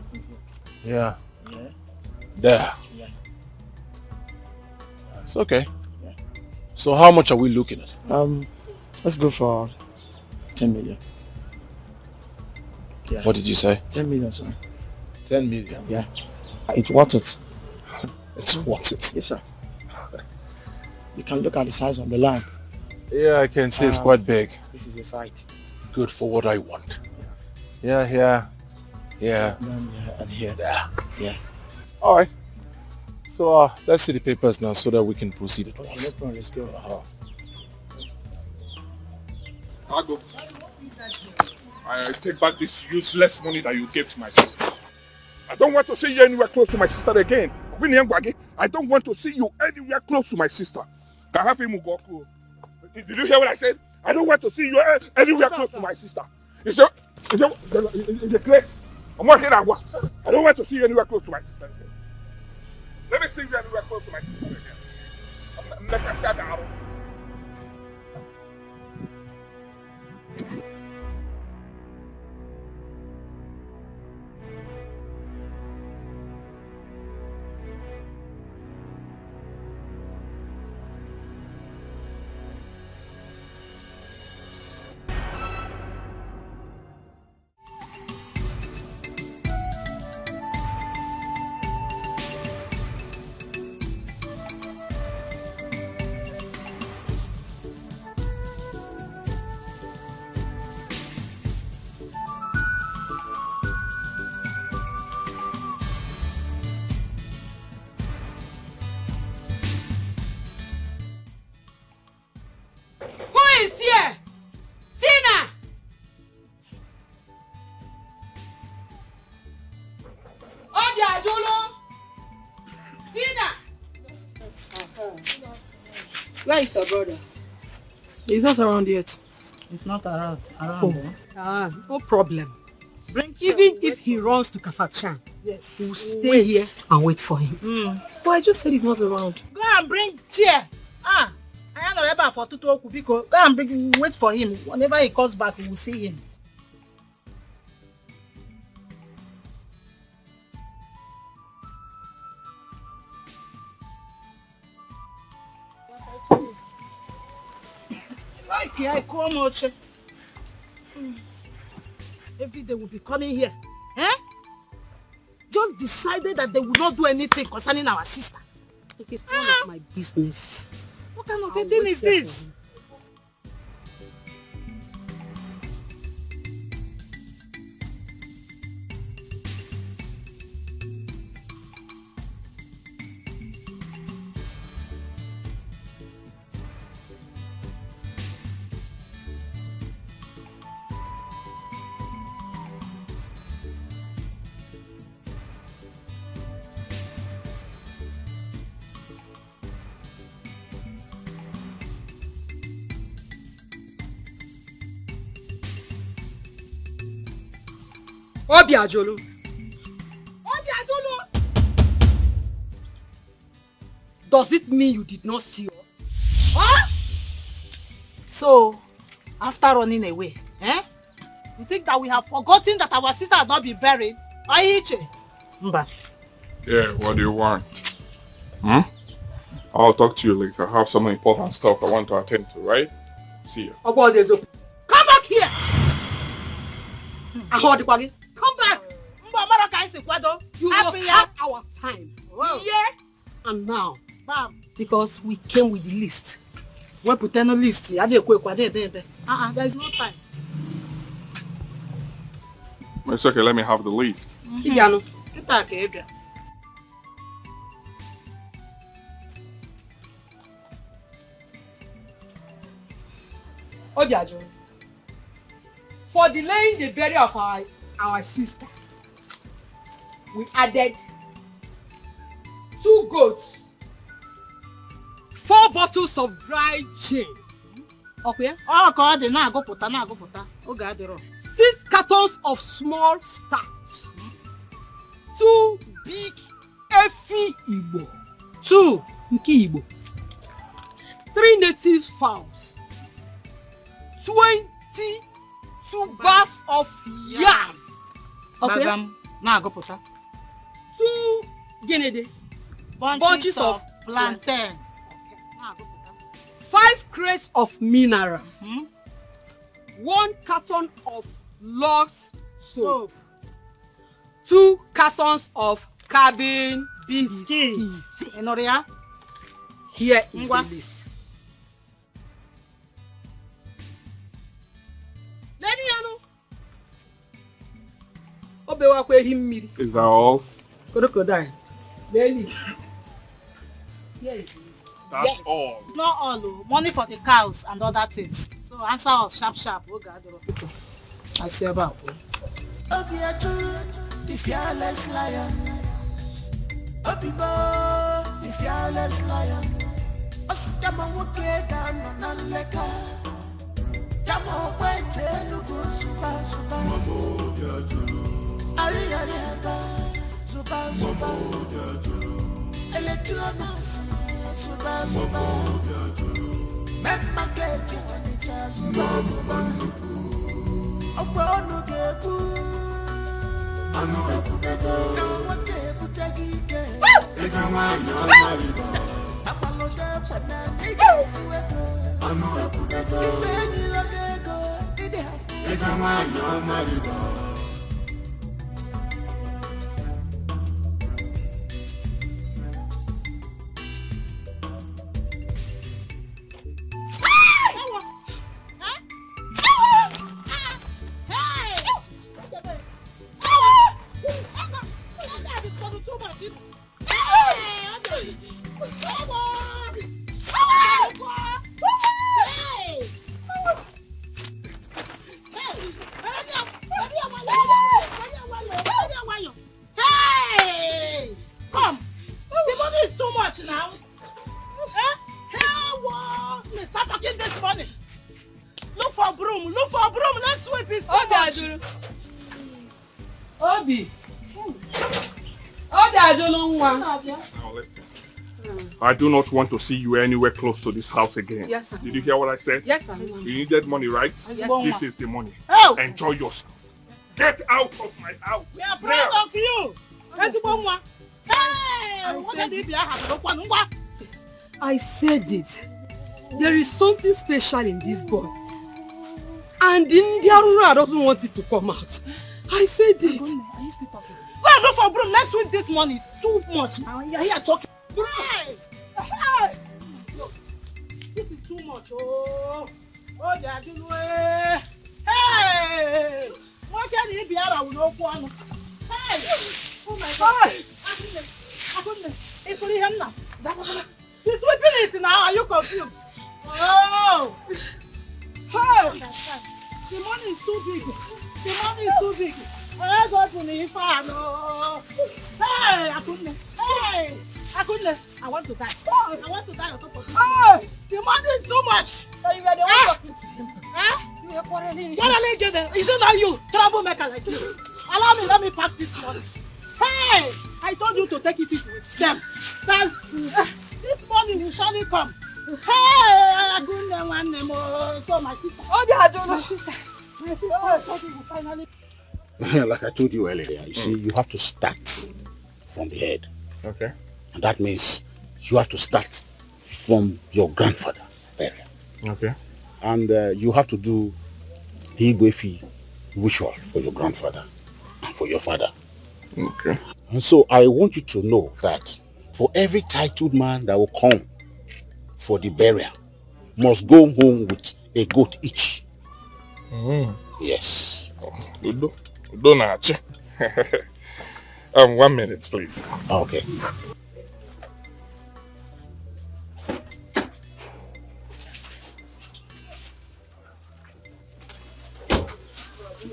yeah, yeah, there. yeah. It's okay. Yeah. So how much are we looking at? Let's go for 10 million. Yeah. What did you say? 10 million, sir. 10 million? Yeah. It's worth it. It's worth it? Yes, sir. You can look at the size of the land. Yeah, I can see it's quite big. This is the site. Good for what I want. Yeah, yeah, yeah. And here. Yeah. All right. So let's see the papers now so that we can proceed at once. No problem, let's go. I'll go. I take back this useless money that you gave to my sister. I don't want to see you anywhere close to my sister again. I don't want to see you anywhere close to my sister. Did you hear what I said? I don't want to see you anywhere close to my sister. Is it clear? I'm working at what? I don't want to see you anywhere close to my sister again. Let me see you anywhere close to my sister again. I'm not a sad hour. Where is your brother? He's not around yet. It's not around. No problem. Even if he runs to Kafachan, yes, we'll stay here and wait for him. But I just said he's not around. Go and bring chair. I am not able for Tutu Okubiko. Go and wait for him. Whenever he comes back, we will see him. I come out. Every day we'll be coming here. Just decided that they will not do anything concerning our sister. It is none of my business. What kind of a thing is this? Obiajulu. Does it mean you did not see us? Huh? So, after running away, you think that we have forgotten that our sister had not been buried? Mba. Yeah, what do you want? I'll talk to you later. I have some important stuff I want to attend to, right? See you. Come back here! Come back! You must have our time. Here and now. Because we came with the list. We put no list. There is no time. It's okay, let me have the list. Obiajulu, for delaying the burial of our sister, we added 2 goats, 4 bottles of dry gin. Okay? Oh God, go put. 6 cartons of small stout. 2 big Efi Igbo. 2 Nki Igbo. 3 native fowls. 20 tubers of yam. Okay? Go put. 2 guinea bunches of plantain. 5 crates of mineral. 1 carton of Lux soap. 2 cartons of cabin biscuits. Here is the list. Is that all? Crocodile. Here is the list. That's all. It's not all. Money for the cows and other things. So answer us sharp. I say about. The fearless lion. Obibo, the fearless lion. Ositama woke down on leka. Yamo wete nugu suba. Mamo Obiajulu. Ariariaba, suba. Mamo Obiajulu. Electronas, suba. Mamo Obiajulu. Memma geti wanicha suba. Obono gebu. Anu epunego. Kawote eputagike. Ejama yamaliba. Apaloja pana. Anu epunego. Ifeni logego. Ide hafu. Ejama yamaliba. for broom. Look for broom. Let's sweep his stomach. Obi. I don't know one. Now listen. I do not want to see you anywhere close to this house again. Yes, sir. Did you hear what I said? Yes, sir. You needed money, right? Yes, this is the money. Oh. Enjoy yourself. Get out of my house. We are proud of you. Hey! I said it. There is something special in this boy. And India doesn't want it to come out. I said it. Are you still talking? Go and look for broom. Let's sweep this money. It's too much now. You're here talking. Hey! Hey! Look, this is too much. Oh, they are doing it. Hey! What can you be out of no one? Hey! Oh my God! I couldn't. It's only him now. He's sweeping it now. Are you confused? Oh! Hey! The money is too big. The money is too big. I got to leave. Hey! I couldn't. Hey! I couldn't. I want to die. I want to die on top of this. Hey! The money is too much. So you were the one talking to him. You were quarreling. Quarreling, is it not you? Troublemaker like you. Allow me, let me pack this money. Hey! I told you to take it easy with them. That's this money will surely come. Hey! I couldn't want them. So my sister. Oh, they are doing my sister. My sister. I thought you would finally. Like I told you earlier, you see, you have to start from the head. Okay. And that means you have to start from your grandfather's area. Okay. And you have to do the Igwefi ritual for your grandfather and for your father. Okay. And so I want you to know that for every titled man that will come for the burial, must go home with a goat each. Yes. Udo Nache. 1 minute, please. Okay.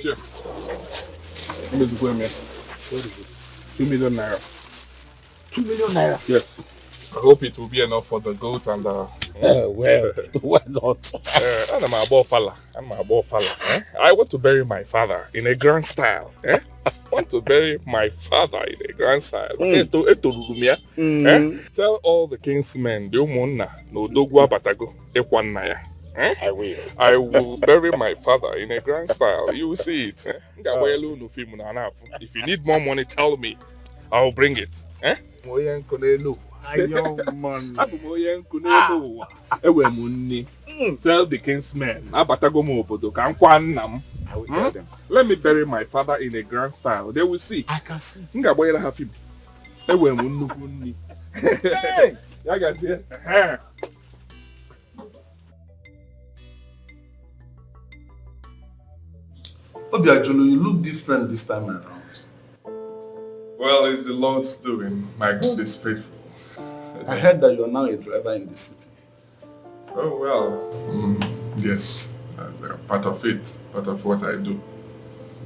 Here. Let me go in here. 2 million naira. 2 million naira? Yes. I hope it will be enough for the goat and the... well, why not? I'm a ball eh? I want to bury my father in a grand style. Eh? I want to bury my father in a grand style. Eh? Tell all the kingsmen, I will. I will bury my father in a grand style. You will see it. Eh? If you need more money, tell me. I will bring it. Eh? Tell the kingsmen. I will tell them. Let me bury my father in a grand style. They will see. I can see. Hey, I got it. Obiajulu, you look different this time around. Well, it's the Lord's doing. My God is faithful. I heard that you are now a driver in the city. Oh, well. Yes. Part of it. Part of what I do.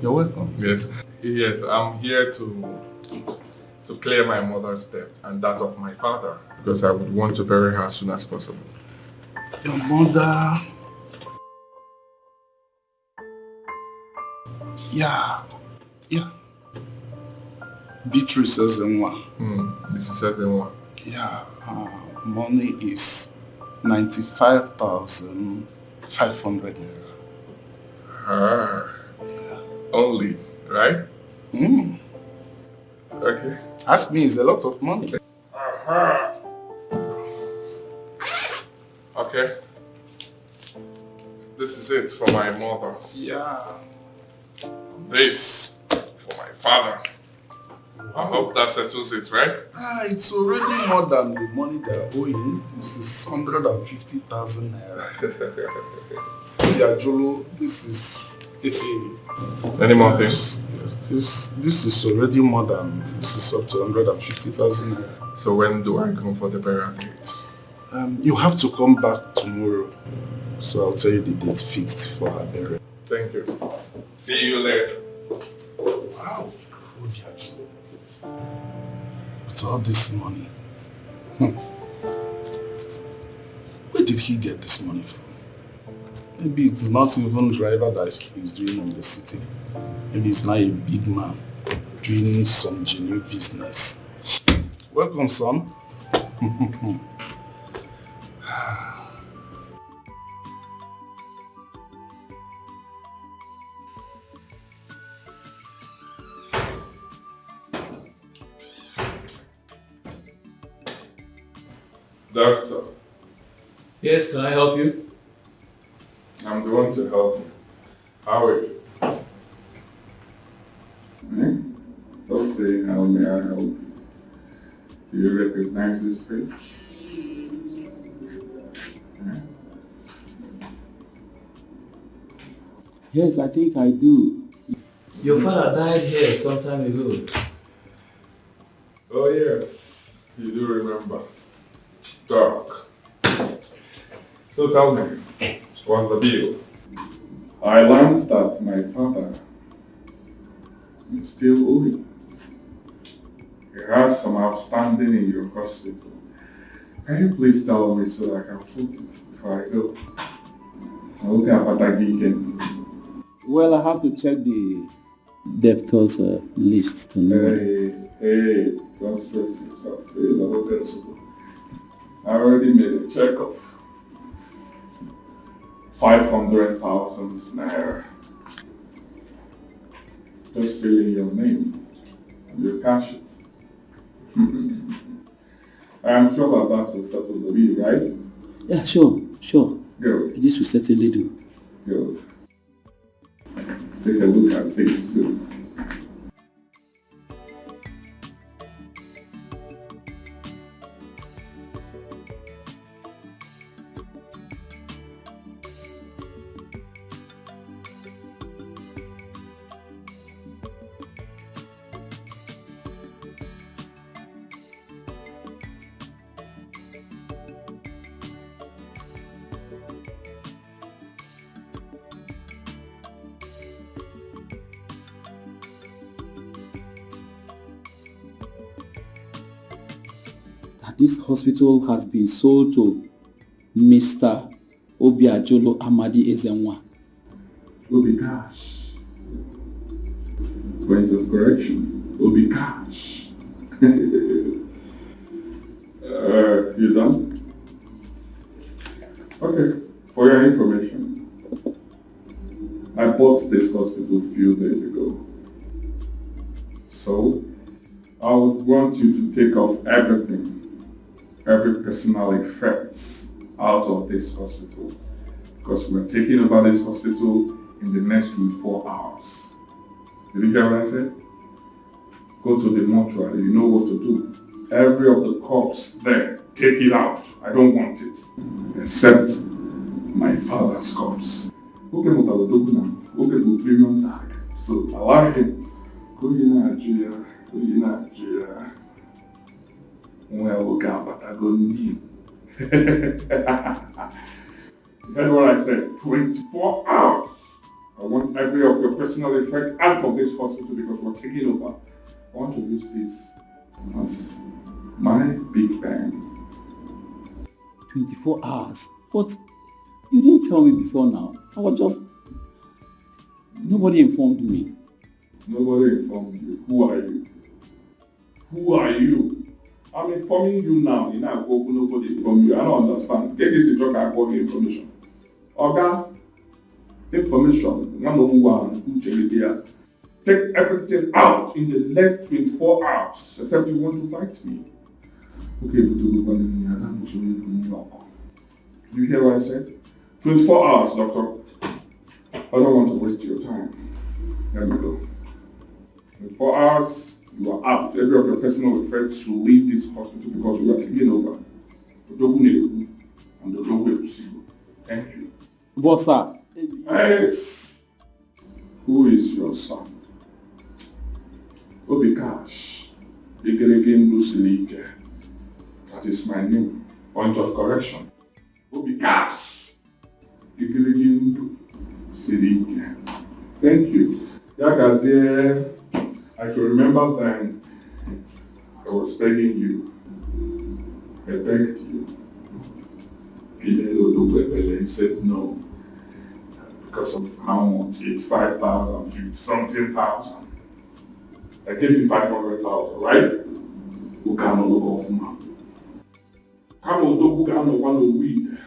You're welcome. Yes. Yes, I'm here to clear my mother's debt and that of my father. Because I would want to bury her as soon as possible. Your mother... Yeah. Beatrice says in one. This says in one. Yeah. Money is 95,500 naira. Only, right? Okay. Ask me, it's a lot of money. Okay. This is it for my mother. Yeah. This for my father. I hope that settles it, right? It's already more than the money they're owing. This is 150,000 naira. Yeah, Jolo, this is... Any more things? Yes, this is already more than... This is up to 150,000 naira. So when do I come for the burial date? You have to come back tomorrow. So I'll tell you the date fixed for her burial. Thank you. See you later. Wow. With all this money. Where did he get this money from? Maybe it's not even driver that he's doing in the city. Maybe he's not a big man doing some genuine business. Welcome, son. Doctor. Yes, can I help you? I'm the one to help you. How are you? Stop saying how may I help you? Do you recognize this face? Yes, I think I do. Your father died here some time ago. Oh yes, you do remember. Doc. So tell me, what's the deal? I learned that my father is still owing. He has some outstanding in your hospital. Can you please tell me so I can foot it before I go? I will get a again. Well, I have to check the debtors list to know. Hey, don't stress yourself. I already made a check of 500,000 naira. Just fill in your name and you cash it. I am sure that will settle the bill, right? Yeah, sure. Good. This will certainly do. Good. Take a look at this too. This hospital has been sold to Mr. Obiajolo Amadi Ezenwa. Obi Cash. Point of correction. Obi Cash. You done? Okay. For your information, I bought this hospital a few days ago. So, I would want you to take off every personal effects out of this hospital, because we're taking over this hospital in the next 24 hours. Did you hear what I said? Go to the mortuary, you know what to do. Every of the corpse there, take it out. I don't want it. Except my father's corpse. Okay, what I will do now? Okay, to premium tag. So allow him. Go in Nigeria. Well, look out, but I go need. You heard what I said? 24 hours. I want every of your personal effect out of this hospital because we're taking over. I want to use this as my big bang. 24 hours? But you didn't tell me before now. I was just... Nobody informed me. Nobody informed you. Who are you? Who are you? I'm informing you now. You know, nobody informed you. I don't understand. Get this job, I call information. Okay? Information. Take everything out in the next 24 hours. Except you want to fight me. Okay, but you hear what I said? 24 hours, doctor. I don't want to waste your time. Let me go. 24 hours. You are out. Every of your personal effects should leave this hospital because we are taking over. And the long way to see you. Thank you. But sir. Yes. Who is your son? Obi Cash. That is my name. Point of correction. Obi Cash. Thank you. I can remember then I was begging you. I begged you. He said no. Because of how much? 85,000, 50 something thousand. I gave you 500,000, right? Who can't look off, man? Come on, who can't want to weed?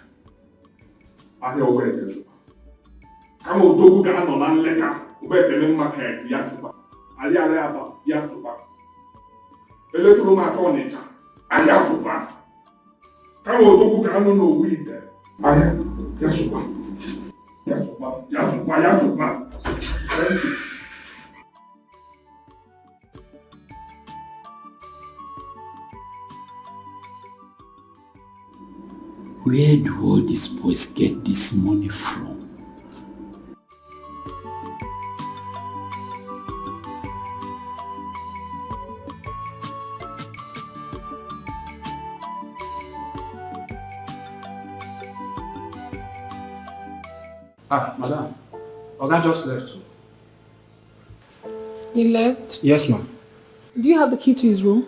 I hear where it is. Come on, who can't on letter. Where the market, Yasuba. Aliaba, Yasuba. Electromatonita. Ayasuba. Come on, who can't know weed. I hear Yasuba. Yasuba. Thank you. Where do all these boys get this money from? Madam. Oga just left. He left? Yes, ma'am. Do you have the key to his room?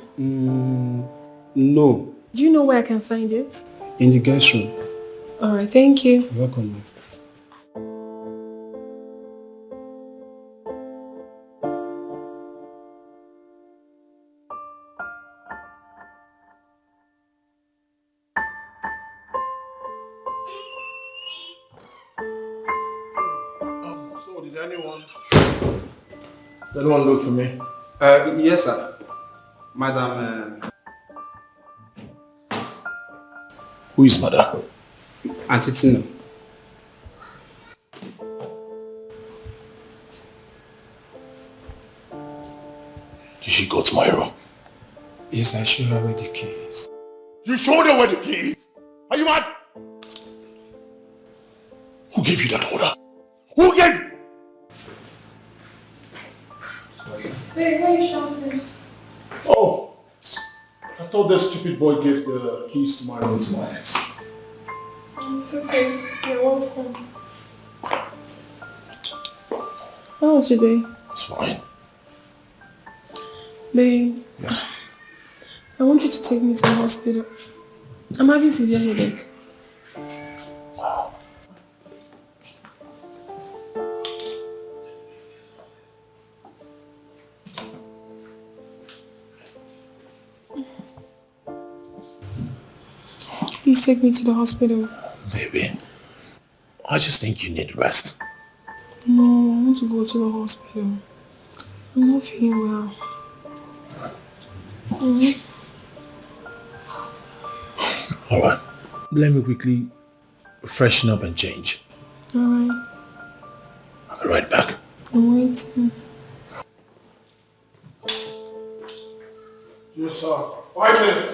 No. Do you know where I can find it? In the guest room. Alright, thank you. You're welcome, ma'am. So, did anyone look for me? Yes, sir. Madam... Who is Madam? Auntie Tina. Did she go to my room? Yes, I showed her where the key is. You showed her where the key is? Are you mad? Who gave you that order? Who gave you? Hey, why are you shouting? Oh, I thought that stupid boy gave the keys to my room to my ex. It's okay. You're welcome. How was your day? It's fine. Babe. Yes. I want you to take me to the hospital. I'm having severe headache. Wow. Please take me to the hospital. Baby, I just think you need rest. No, I want to go to the hospital. I'm not feeling well. Alright, let me quickly freshen up and change. Alright. I'll be right back. I'm waiting. Yes, sir. 5 minutes.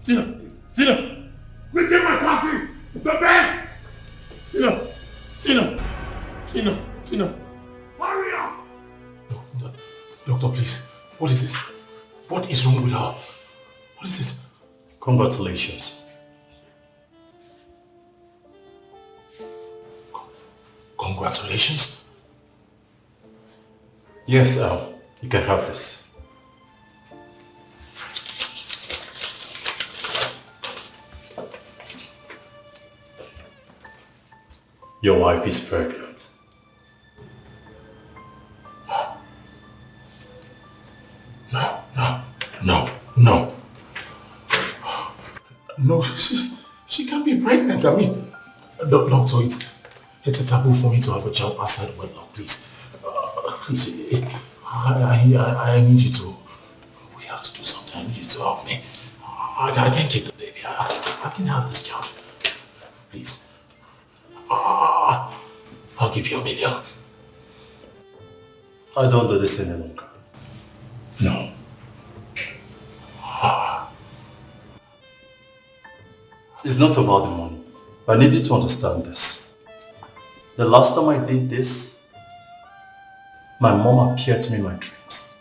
Tina! Quick, get my coffee! The best! Tina! Hurry up! Doctor, please. What is this? What is wrong with her? What is this? Congratulations. Congratulations? Yes, you can have this. Your wife is pregnant. No, she can't be pregnant. I mean, doctor, it's a taboo for me to have a child outside wedlock, please. Please, I need you to, we have to do something. I need you to help me. I can't keep the baby. I can have this child. Please. I'll give you $1 million. I don't do this any longer. No. It's not about the money. I need you to understand this. The last time I did this, My mom appeared to me in my dreams.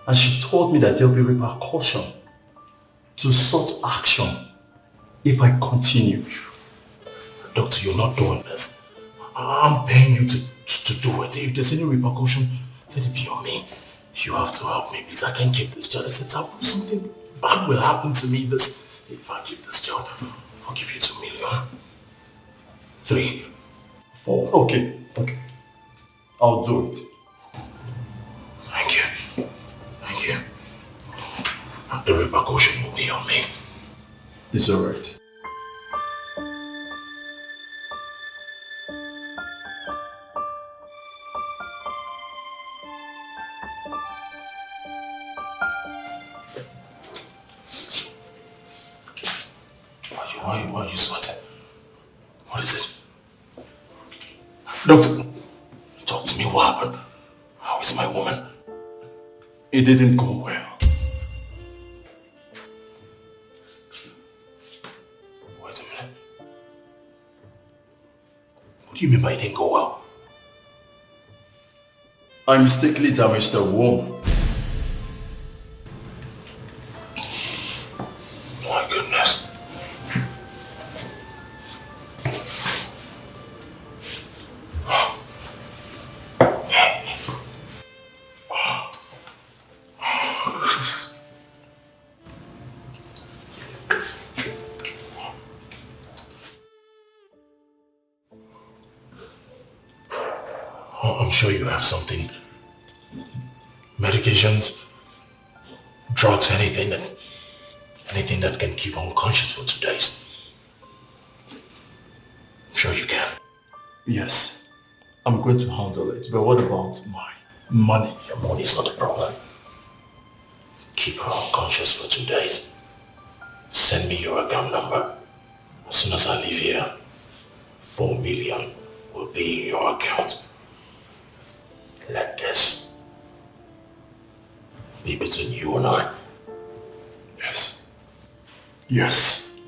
And she told me that there will be repercussion to such action if I continue. Doctor, you're not doing this. I'm paying you to do it. If there's any repercussion, let it be on me. You have to help me, please. I can't keep this job. Something bad will happen to me if I keep this job. I'll give you 2 million. 3, 4. Okay. I'll do it. Thank you. Thank you. The repercussion will be on me. It's alright. Why are you sweating? What is it? Doctor, talk to me. What happened? How is my woman? It didn't go well. Wait a minute. What do you mean by it didn't go well? I mistakenly damaged the womb. My goodness. I'm sure you have something. Medications, drugs, anything that can keep her unconscious for 2 days. I'm sure you can. Yes, I'm going to handle it. But what about my money? Your money is not a problem. Keep her unconscious for 2 days. Send me your account number. As soon as I leave here, 4 million will be in your account. Let this be between you and I. Yes. Yes.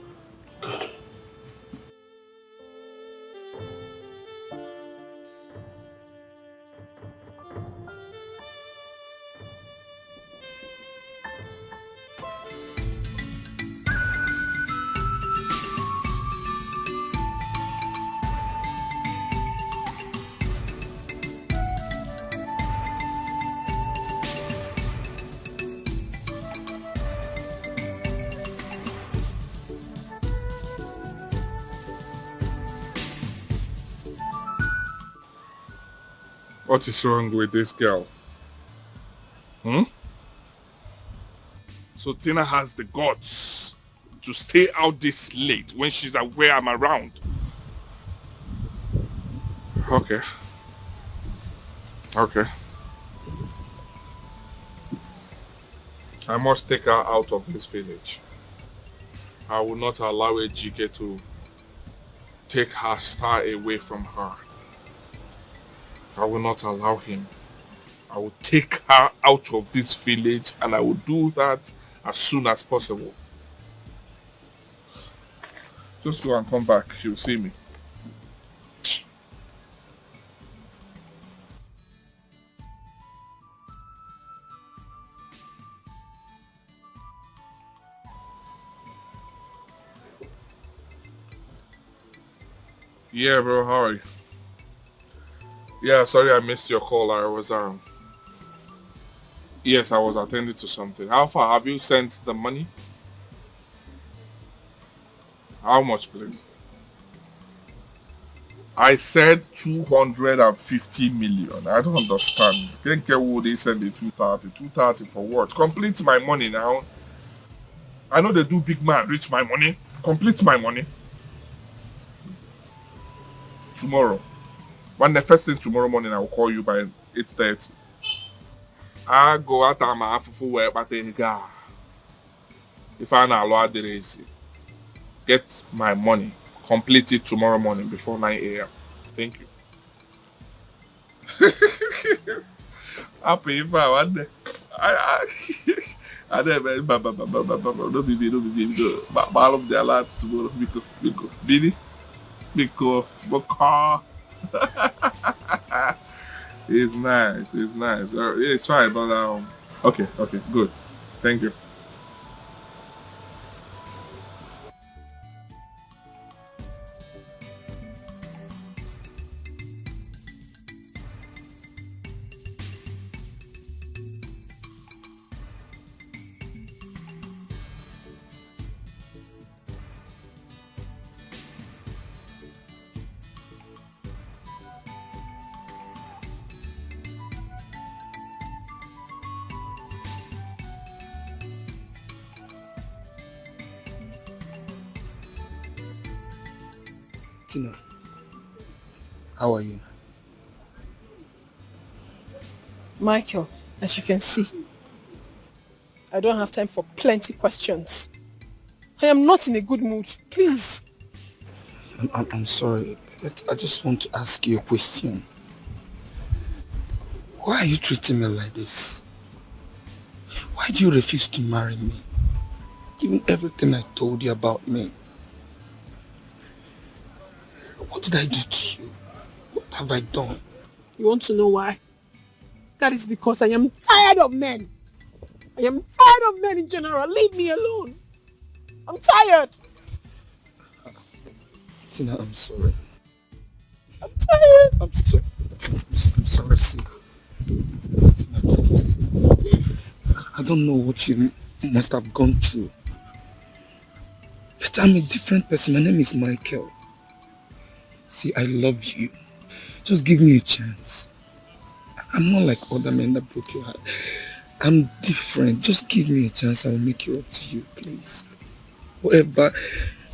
Good. What is wrong with this girl? So Tina has the guts to stay out this late when she's aware I'm around. Okay. I must take her out of this village. I will not allow Ejike to take her star away from her. I will not allow him. I will take her out of this village, and I will do that as soon as possible. Just go and come back. You'll see me. Yeah, bro, how are you? Yeah, sorry I missed your call. I was yes, I was attending to something. How far have you sent the money? How much, please? I said 250 million. I don't understand. Can't get what they send the 230. 230 for what? Complete my money now. I know they do big man, reach my money. Complete my money. Tomorrow. When the first thing tomorrow morning, I will call you by 8:30. I go out and my full work, but then if I know the race, get my money, complete it tomorrow morning before 9 a.m. Thank you. I'll pay you for one day. I never, don't be, all of their lads tomorrow, because. It's nice. It's nice. It's fine, but okay, good. Thank you. Tina, how are you? Michael, as you can see, I don't have time for plenty questions. I am not in a good mood. Please. I'm sorry, but I just want to ask you a question. Why are you treating me like this? Why do you refuse to marry me? Given everything I told you about me. What did I do to you? What have I done? You want to know why? That is because I am tired of men. I am tired of men in general. Leave me alone. I'm tired. Tina, I'm sorry. I'm tired. I'm sorry. I'm sorry, see. Tina, please. I don't know what you must have gone through. But I'm a different person. My name is Michael. See, I love you. Just give me a chance. I'm not like other men that broke your heart. I'm different. Just give me a chance. I will make it up to you, please. Whatever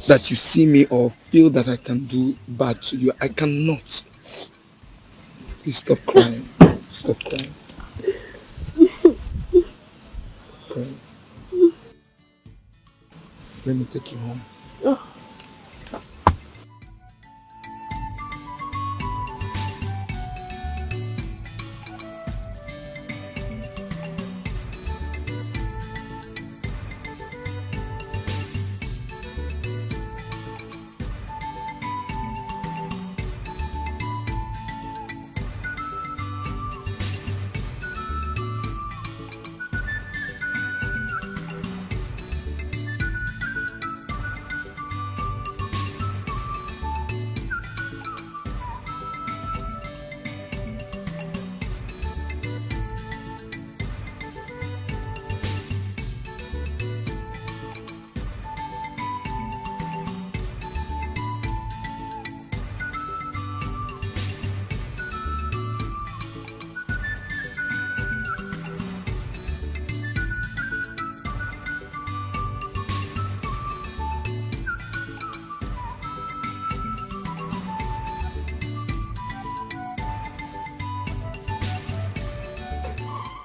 that you see me or feel that I can do bad to you, I cannot. Please stop crying. Stop crying. Crying. Let me take you home. Oh.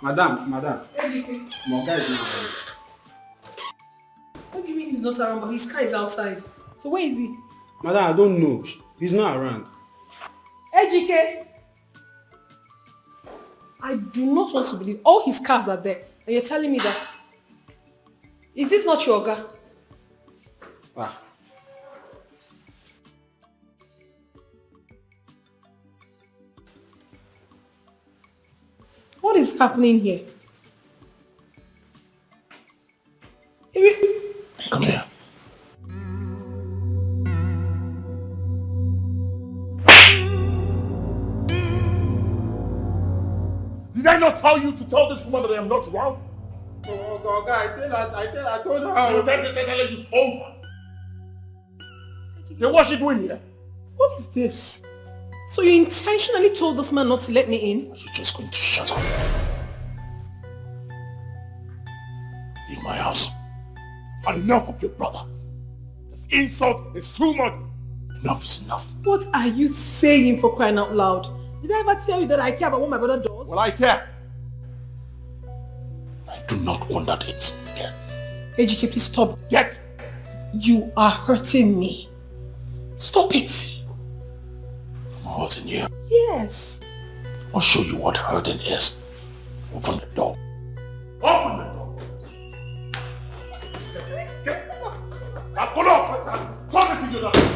Madam. My guy is not around. What do you mean he's not around? But his car is outside. So where is he? Madam, I don't know. He's not around. Ejike! I do not want to believe all his cars are there. And you're telling me that... Is this not your Oga? Ah. What is happening here? Come here. Did I not tell you to tell this woman that I am not around? Oh, God, I told her. Then you told her. Then what's she doing here? What is this? So you intentionally told this man not to let me in? You're just going to shut up. Leave my house. I've had enough of your brother. This insult is too much. Enough is enough. What are you saying, for crying out loud? Did I ever tell you that I care about what my brother does? Well, I care. I do not want that insult again. Ejike, please stop. Yet. You are hurting me. Stop it. I'm hurting you? Yes. I'll show you what hurting is. Open the door. Open the door. Now follow up. Come and see your dad.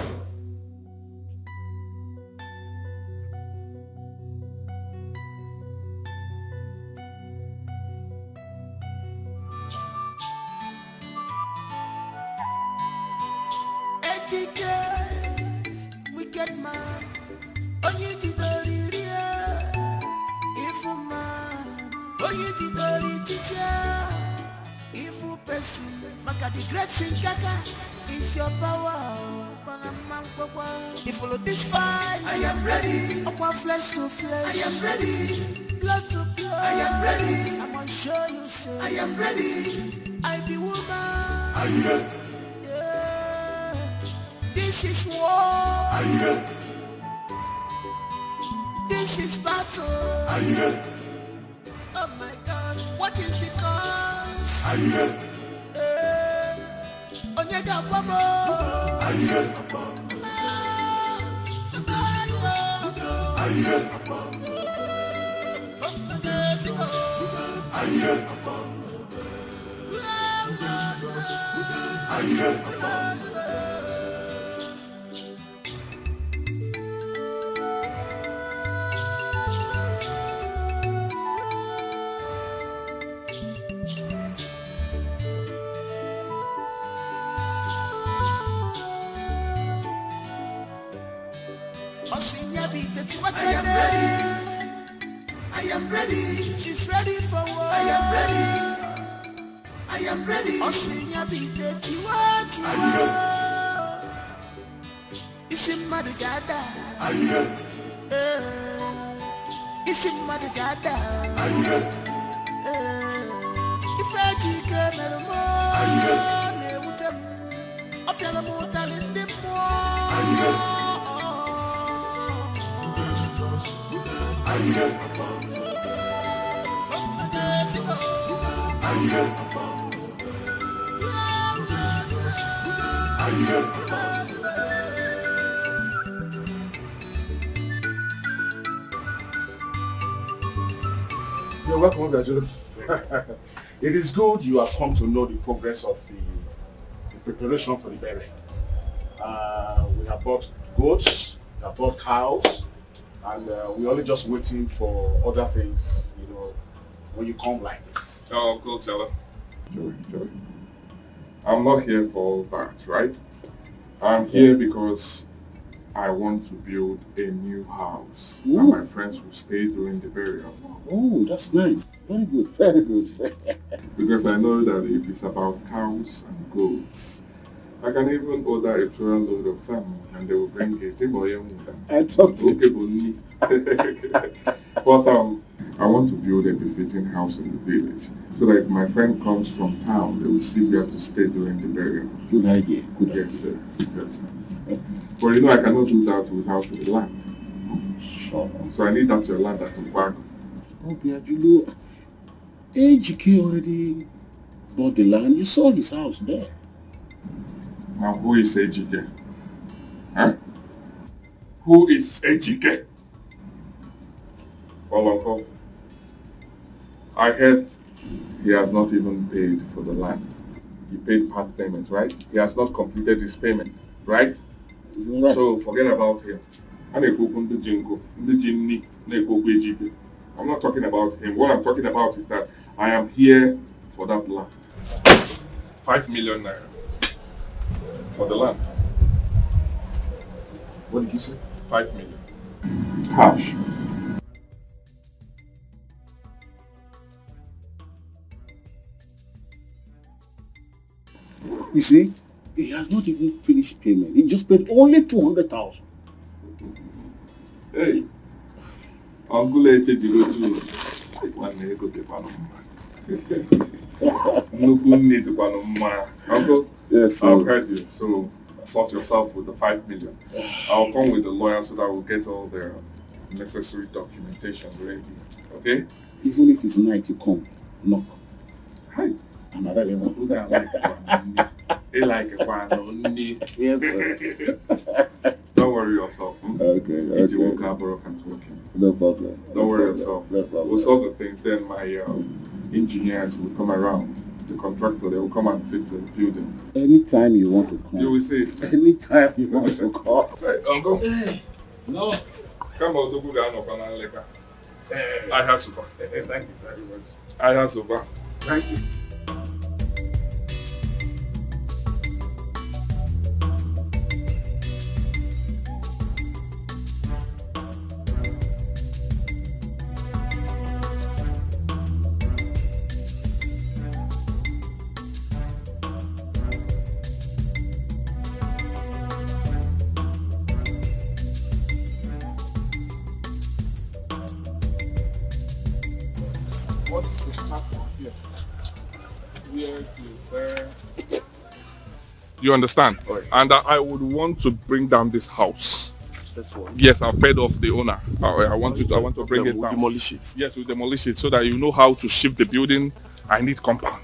Evil person, maka the great Shinkaka is your power. You follow this fight, I am ready. Upon flesh to flesh, I am ready. Blood to blood, I am ready. I'm gonna show you, say, I am ready. I be woman, I am ready. Yeah. This is war, I am ready. This is battle, I am ready. Oh my God, what is the cause? I am ready. Onyega Babo, I am ready. I am ready. I am ready. She's ready for war. I am ready. I am ready. Osinya bite tiwa tiwa. Isi madugada. I am ready. Isi madugada. I am ready. Ifeji kemermo. I am ready. Ne utem. Opiala mutalinde mo. I am ready. I am ready. You're welcome, Gajulu. It is good you have come to know the progress of the preparation for the burial. We have bought goats, we have bought cows, and we're only just waiting for other things, you know, when you come like this. Oh, cool, Joey. I'm not here for all that, right? I'm here because I want to build a new house and my friends will stay during the burial. Oh, that's nice. Very good, very good. Because I know that if it's about cows and goats, I can even order a truckload of them and they will bring it. I trust you. But I want to build a befitting house in the village so that if my friend comes from town, they will still be able to stay during the burial. Good idea. Good idea. Yes, sir. Yes, sir. But you know, I cannot do that without the land. Sure. So I need that your land at Nwagbo. Oh, Biajulo, Ejike already bought the land. You saw his house there. Now, who is Ejike? Huh? Who is Ejike? Well, Uncle, I heard he has not even paid for the land. He paid part payment, right? He has not completed his payment, right? Right. So forget about him. I'm not talking about him. What I'm talking about is that I am here for that land. 5 million naira for the land. What did you say? 5 million. Cash. You see, he has not even finished payment. He just paid only 200,000. Hey, Uncle Eche did go to one day go to Panama. Uncle, yes, I've heard you. So sort yourself with the 5 million. I'll come with the lawyer so that we'll get all the necessary documentation ready. Okay? Even if it's night, you come, knock. Hi. I'm a very one. Don't worry yourself. Okay. No problem. Don't worry yourself. No problem. We'll solve the things. Then my engineers will come around. The contractor, they will come and fix the building. Anytime you want to come. You will see it. Anytime you want to come. Hey, Uncle. No. Come on, do good. I have super. Thank you very much. I have super. Thank you. what is happening here? Here to there. You understand? Right. And I would want to bring down this house. This one. Yes, I've paid off the owner. I want to bring it down. Demolish it. Yes, we'll demolish it so that you know how to shift the building. I need compound.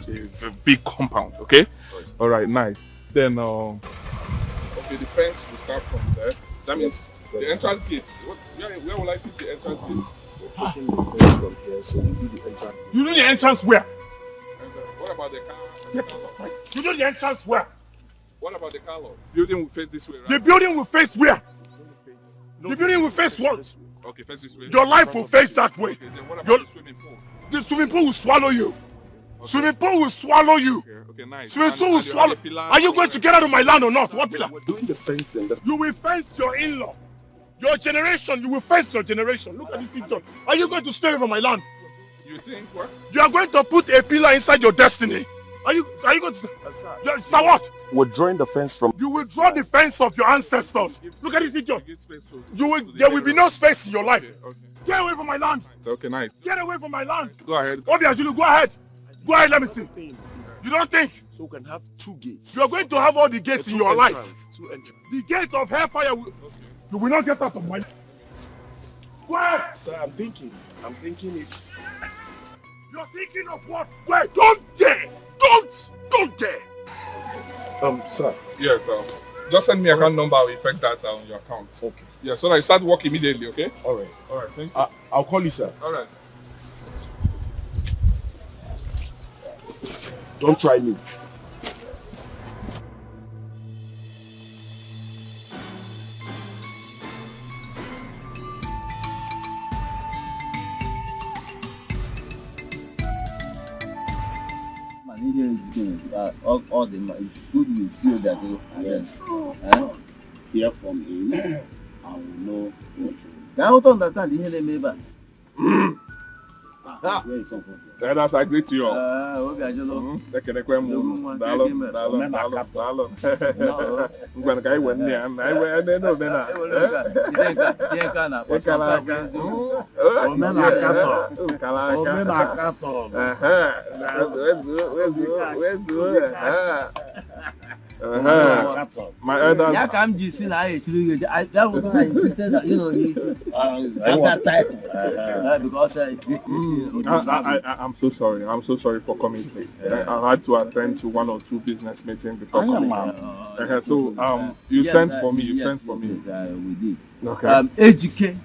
It's a big compound, okay? Right. All right, nice. Then, okay, the fence will start from there. That means the entrance gate. Where will I put the entrance gate? We're taking the fence from here, so we do the entrance. You do the entrance where? What about the car? You do the entrance where? What about the car lot? The building will face this way, right? The building will face where? The building will face what? Okay, face this way. Your life will face that way. Okay, then what about the swimming pool? The swimming pool will swallow you. Okay. Swimming pool will swallow you. Okay, nice. Swimming pool will swallow. Are you going to get out of my land or not? What pillar? We're doing the fencing. You will fence your in-law. Your generation, you will fence your generation. Look at this picture. Are you going to stay over my land? You think what? You are going to put a pillar inside your destiny. Are you going to? Sir, what? We're drawing the fence from. You will draw the fence of your ancestors. Look at this picture. There will be no space in your life. Okay. Get away from my land. Okay, nice. Get away from my land. Go ahead. Obiajulu, go ahead. Go ahead, let me see. You don't think? So we can have 2 gates. You are going to have all the gates in your life. 2 entrances. The gate of hellfire will... You will not get out of my... Go ahead. Sir, I'm thinking it's... You're thinking of what? Wait, don't dare! Don't dare! Sir. Yes, just send me account number. I'll effect that on your account. Okay. Yeah, so that you start work immediately, okay? All right. Thank you. I'll call you, sir. All right. Don't try me. All the it's good you see that yes. Hear from him, I will know what to do. I don't understand the name maybe. That's I greet you all. My elders. Yeah, come this in I insisted that that title because I'm so sorry. I'm so sorry for coming late. I had to attend to 1 or 2 business meetings before coming. So you sent for me. You sent for me. Yes, we did. Okay. Ejike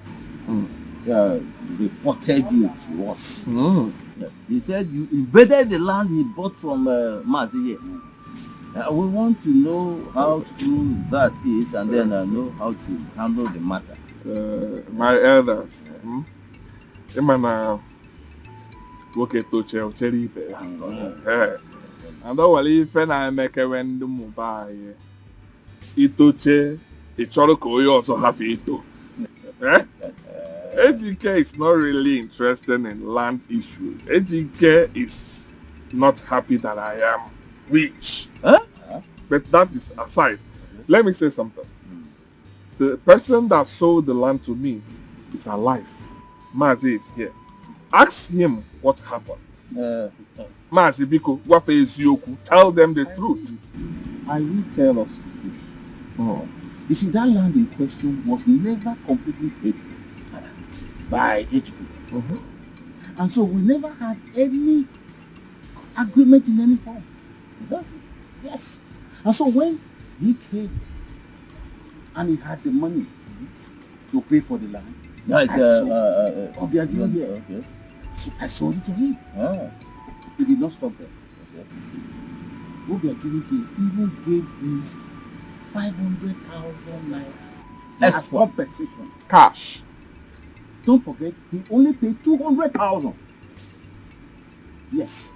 reported you to us. He said you invaded the land he bought from Mazi. We want to know how true that is, and then know how to handle the matter. My elders. Okay, to cherry. And all if I make a when the mobile Itoche, a choroko also have Ito. Ejike is not really interested in land issues. Ejike is not happy that I am rich. But that is aside. Let me say something. The person that sold the land to me is alive. Mazi is here. Ask him what happened. Mazi Biko, what is Yoku? Tell them the truth. I will tell us the truth. You see, that land in question was never completely paid for by Etiko. And so we never had any agreement in any form. Is that so? Yes. And so when he came and he had the money to pay for the land, okay. So I sold it to him. He did not stop there. Obiajulu even gave him 500,000 naira as compensation. Cash. Don't forget, he only paid 200,000. Yes.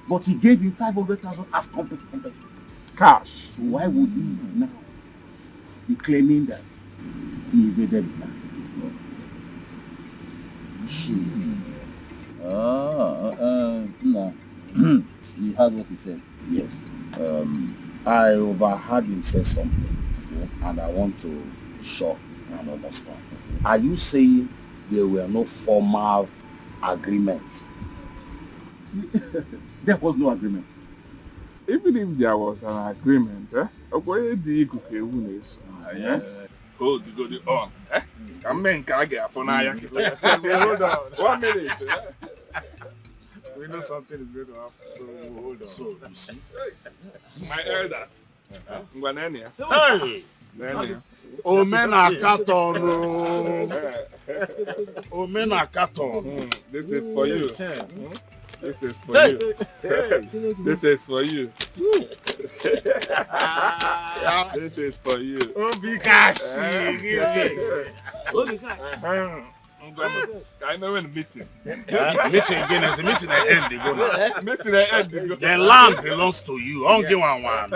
But he gave him 500,000 as compensation. Cash. So why would he now be claiming that he invaded his land? No. You heard what he said? Yes. I overheard him say something, and I want to be sure and understand. Are you saying there were no formal agreement. There was no agreement. Even if there was an agreement, where do you cook a wound? Hold the on. Come in, can't get for now. Hold on. 1 minute. We know something is going to happen. So hold on. So you see, my elders. Hey! Omena Katon. Omena Katon. This is for you. This is for you. This is for you. This is for you. Obikashi. I know when the meeting. Meeting again is a meeting at end. They go now. Meeting at end. The land belongs to you. I don't give one.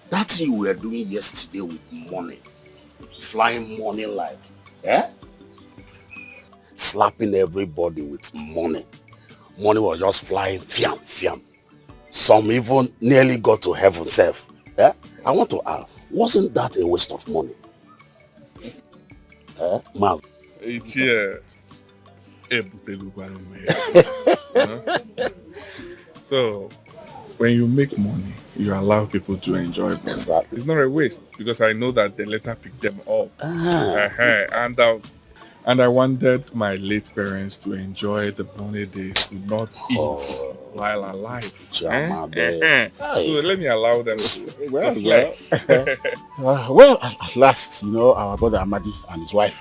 That thing you were doing yesterday with money, flying money like, eh? Slapping everybody with money. Money was just flying, fiam, fiam. Some even nearly got to heaven self. Eh? I want to ask, wasn't that a waste of money? Eh, Maz? It's here. So, when you make money, you allow people to enjoy them. Exactly. It's not a waste because I know that they later pick them up. And I wanted my late parents to enjoy the money they could not eat while alive. So let me allow them to flex. Well, at last, you know, our brother Amadi and his wife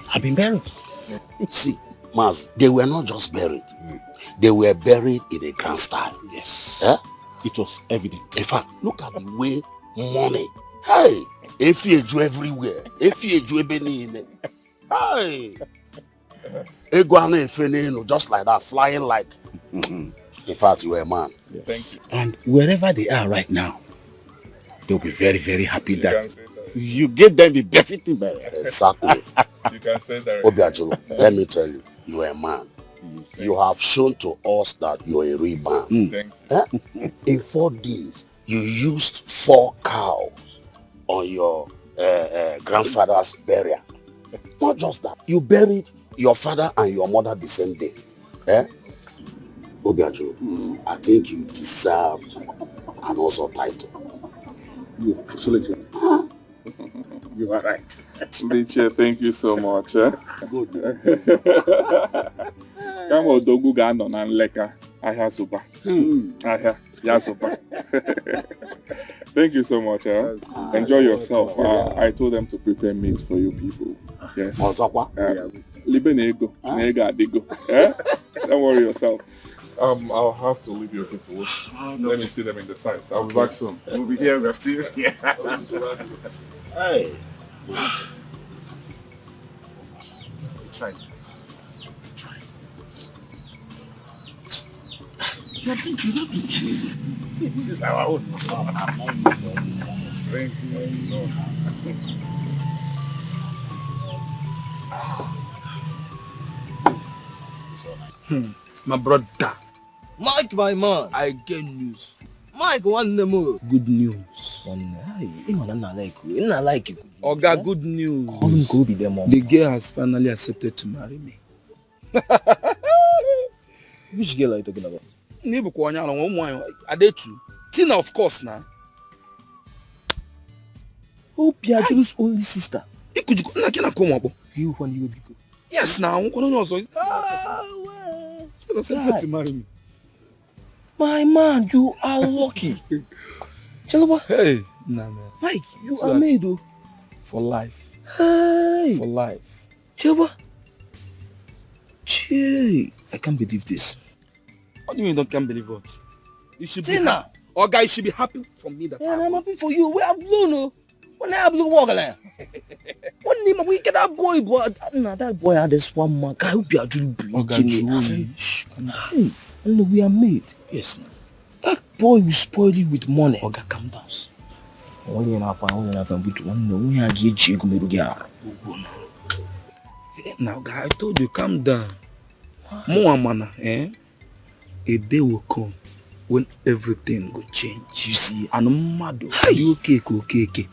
have been buried. See, Maz, they were not just buried. They were buried in a grand style. Yes. Eh? It was evident. In fact, look at the way money. Hey, if you do everywhere, if you do anything, hey, just like that, flying like. In fact, you were a man. Yes. Thank you. And wherever they are right now, they'll be very, very happy that you gave them the befitting burial. Exactly. You can say that. Obiajulu, let me tell you, you are a man. You have shown to us that you're a real man. In 4 days, you used 4 cows on your grandfather's burial. Not just that, you buried your father and your mother the same day. Obiajulu, I think you deserve an also title. You absolutely. You are right. Licha, thank you so much. Good. Come on, Dogu Gano and Leka. I have super. Super. Thank you so much. Enjoy yourself. I told them to prepare meat for you people. Yes. Don't worry yourself. I'll have to leave your people. Let me see them in the site. I'll be back soon. We'll be here, we're still here. Hey. Try. See, this is our own. Thank you. My brother. Mike, my man. I get news. Mike, one more. Good news. I like it. Oga, good news. The girl has finally accepted to marry me. Which girl are you talking about? Tina, of course, now. Oh, Piaju's only sister. You want you be good. Yes, now. Accepted to marry me. My man, you are lucky. Hey, nah, man. Mike, you are made though. For life. Hey. For life. Gee, I can't believe this. What do you mean you can't believe what? You should Tina. be or guys should be happy for me that I'm happy for you. We have blown. When I have blue walk there. When we get that boy, that boy had this one man. I hope you are doing bleeding. And we are made. Yes, now. That boy will spoil you with money. Oga, calm down. Now, guy, I told you, calm down. More mana, eh? A day will come when everything will change. You see, and no matter you okay.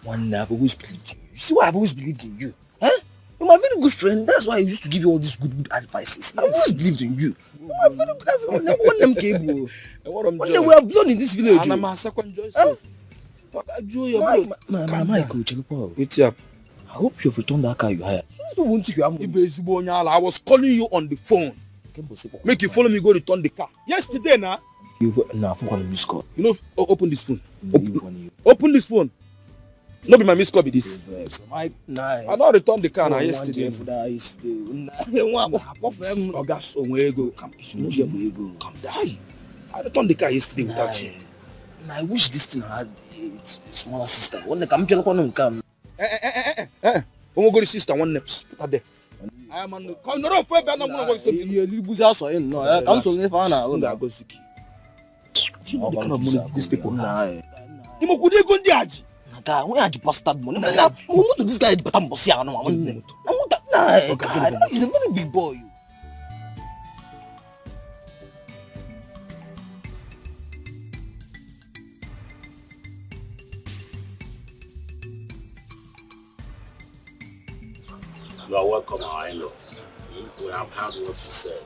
One day I've always believed in you. You see why I've always believed in you? Huh? You're my very good friend. That's why I used to give you all these good advices. I've always believed in you. You're my very good. That's one them cable. One day we have blown in this village. And I'm a second choice. Wait up. I hope you've returned that car you hired. I was calling you on the phone. Make you follow me go return the car. Yesterday now. I forgot to miss call. You know, open this phone. Open this phone. No be my miss call be this. I don't return the car now yesterday. Come down. I returned the car yesterday without you. I wish this thing had a smaller sister. When they come, come. When we go to sister, one neps. Put her there. I am on the call. No, for better. No, you lose us or no. Come so never now. you know the kind of money these people have? Guy, when I bastard money, I'm going to this guy, but I'm he's a very big boy. You are welcome, our in-laws. We have heard what you said.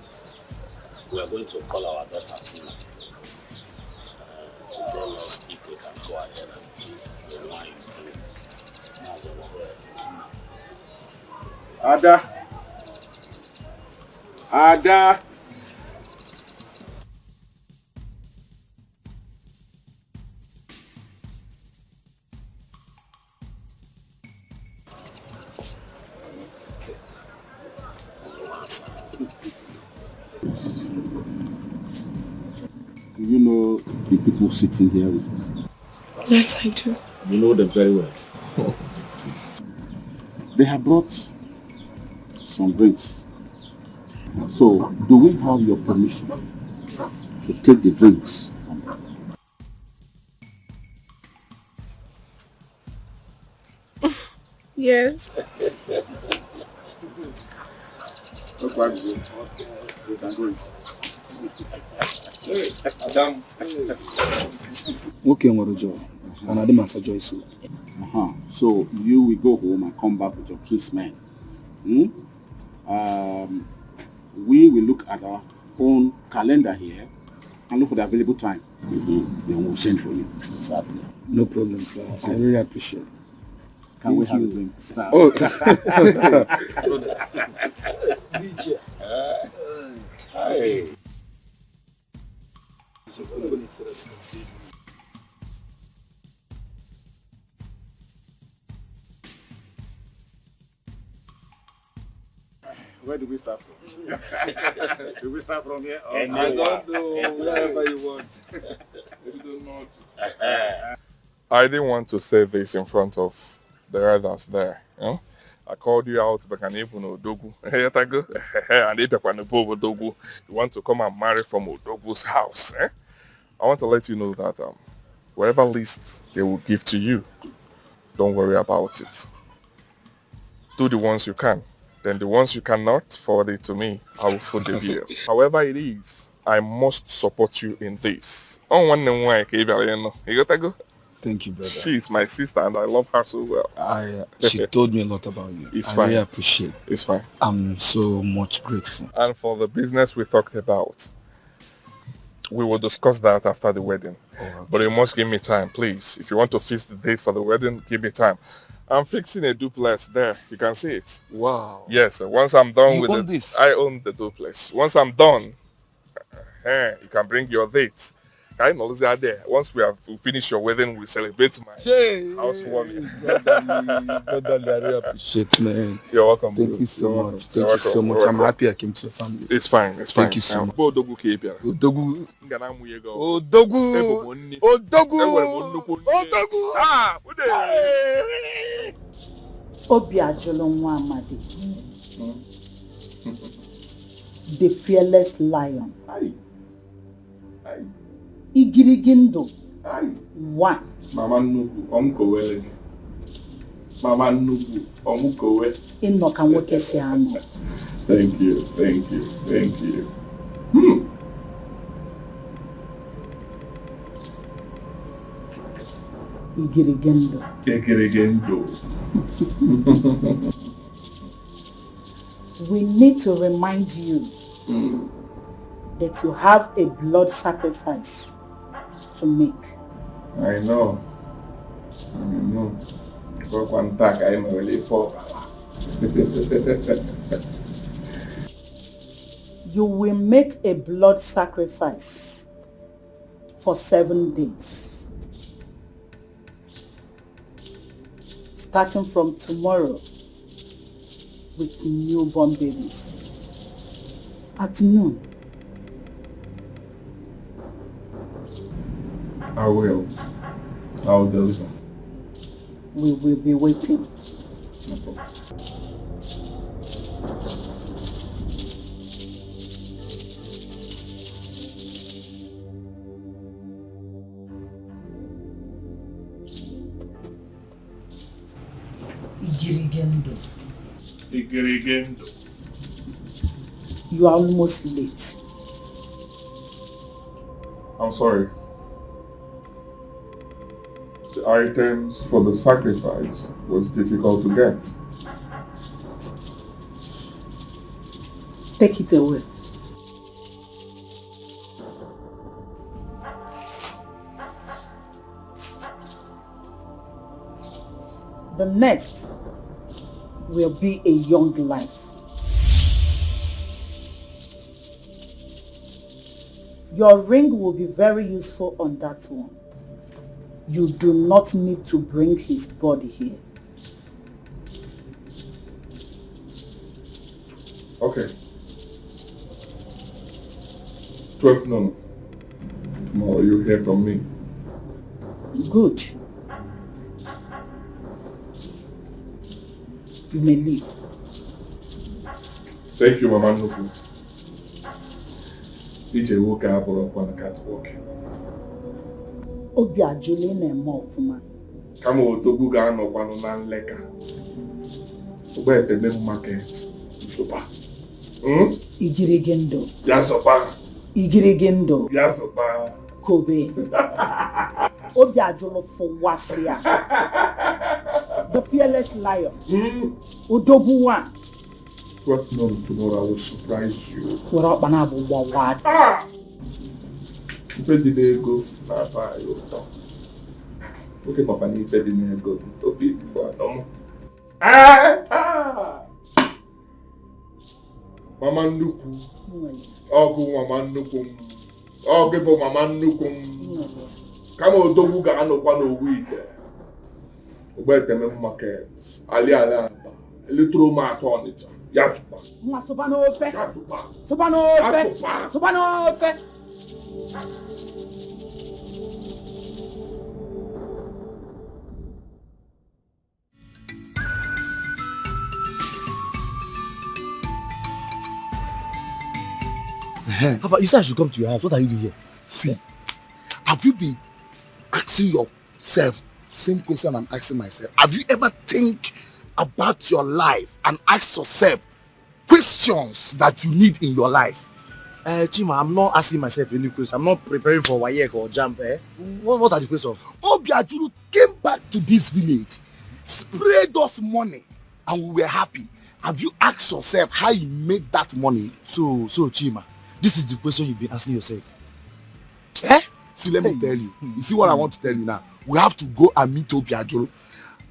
We are going to call our daughter Tina to tell us if we can go ahead and keep the wine drinks. Ada. Ada. Do you know the people sitting here with me? Yes, I do. You know them very well. They have brought some drinks. So, do we have your permission to take the drinks? Yes. You can go inside. Adam. Okay, Nwagbo. And I didn't answer Joy so. So you will go home and come back with your kinsmen. We will look at our own calendar here and look for the available time. Then we'll send for you. Exactly. No problem, sir. I really appreciate it. Can we have a drink? Oh. DJ. Hi. Where do we start from? Do we start from here? I don't know, wherever you want. I didn't want to say this in front of the others there. You know? I called you out, but you want to come and marry from Odogu's house. Eh? I want to let you know that whatever list they will give to you, don't worry about it. Do the ones you can. Then the ones you cannot, forward it to me. I will foot the bill. However it is, I must support you in this. Thank you, brother. She is my sister and I love her so well. She told me a lot about you. It's I fine. really appreciate it. It's fine. I'm so much grateful. And for the business we talked about, we will discuss that after the wedding. Okay. But you must give me time, please. If you want to fix the date for the wedding, give me time. I'm fixing a duplex there. You can see it. Wow. Yes, once I'm done You with own it, this? I own the duplex. Once I'm done, you can bring your date. I know there. Once we have finished your wedding, we celebrate my housewarming. Brotherly, I really appreciate, man. You're welcome. Thank you so You're much. welcome. Thank you so much. I'm happy I came to your family. It's fine. It's fine. Thank you so much. Odogu. Odogu. Ah, Obi ajolo nwa amadi. The fearless lion. Igirigindo. One. Mama Nugu, Omkowele. Mama Nugu, Omkowe. Inoka nwoke si ano. Thank you, thank you, thank you. Igirigendo. We need to remind you that you have a blood sacrifice to make. I know. For one tag, I'm really for. You will make a blood sacrifice for 7 days. Starting from tomorrow with newborn babies. At noon. I will. I'll deliver. We will be waiting. No problem. Igirigendo. Igirigendo. You are almost late. I'm sorry. The items for the sacrifice was difficult to get. Take it away. The next will be a young life. Your ring will be very useful on that one. You do not need to bring his body here. Okay. 12 noon. Tomorrow you'll hear from me. Good. You may leave. Thank you, Mama Nuku. DJ woke up on the catwalk. Obi ajule na eme ofuma. Kama otobu ga no kwanu na nleka. Ogba etebe market. Sopa. Igirigendo. Ya sopa. Igirigendo. Ya sopa. Kobe. Obi ajule for wasia. The fearless lion. Odogu one. 12 noon tomorrow I will surprise you. What up, Banabo Wawad? If you did go, okay, Papa, need to go to people. Mama Nuku. Oh, Mama Nuku. Oh, give Mama Nuku. Come on, don't go on one week. Wait a minute, market. Ali, a little marathon. Yasupa. Masubano ofe. Subano ofe. Subano ofe. You said I should come to your house. What are you doing here? See, have you been asking yourself same question I'm asking myself? Have you ever think about your life and ask yourself questions that you need in your life? Chima, I'm not asking myself any questions. I'm not preparing for Wayek or Jump. What are the questions? Obiajulu came back to this village, sprayed us money, and we were happy. Have you asked yourself how you made that money? So Chima, this is the question you've been asking yourself. See, let me tell you. You see what I want to tell you now? We have to go and meet Obiajulu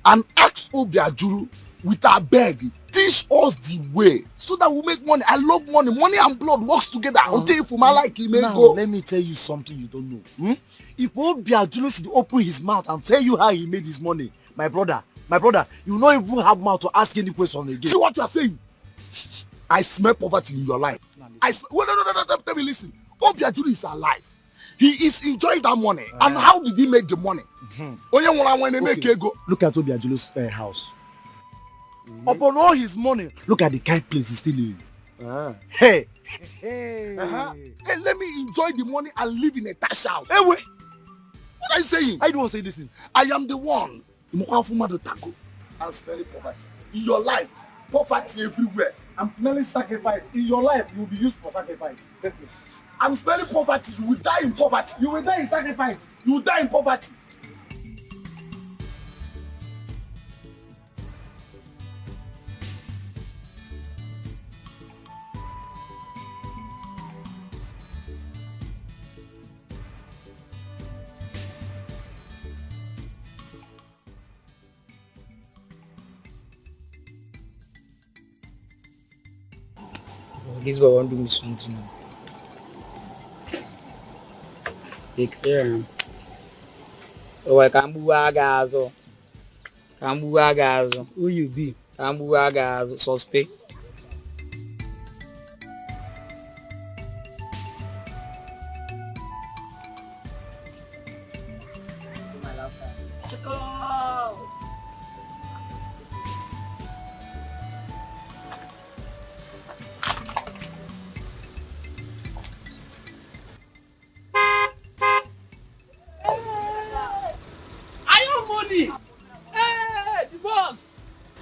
and ask Obiajulu with our beg, teach us the way so that we make money. I love money. Money and blood works together. I'll tell you for my like he may go. Let me tell you something you don't know. If Obiajulu should open his mouth and tell you how he made his money, my brother, you will not even have mouth to ask any question again. See what you are saying? I smell poverty in your life. No, tell me, listen. Obiajulu is alive. He is enjoying that money. And how did he make the money? Look at Obiajulu's house. Upon all his money, look at the kind place he's still living. Hey, let me enjoy the money and live in a tash house. Hey, wait. What are you saying? I don't say this thing. I am the one. I'm smelling poverty. In your life, poverty everywhere. I'm smelling sacrifice. In your life, you will be used for sacrifice. I'm smelling poverty. You will die in poverty. You will die in sacrifice. You will die in poverty. This boy won't do me something. Take care. Oh, I can't move agazo. Can't move agazo. Who you be? Can't move agazo. Suspect.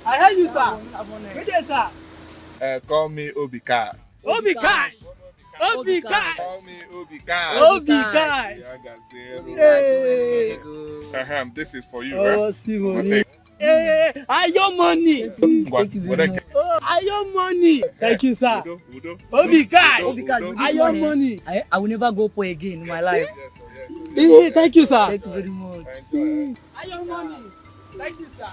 I heard you, sir. Where is sir? Call me Obika. Obika. Obika. Call me Obika. Obika. Hey. This is for you, Oh, right? Simone. Hey, I your money. Thank you. Oh, I your money. Thank you, sir. Obika. I your money. I will never go poor again in my life. Hey, thank you, sir. Thank you very much. I your money. Thank you, sir.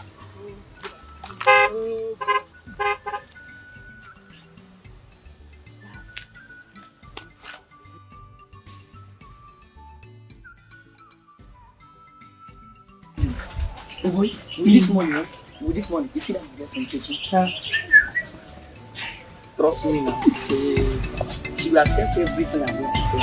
Oh boy, with this money, you see that my girlfriend Kechi? Trust me now, she will accept everything I'm going to do.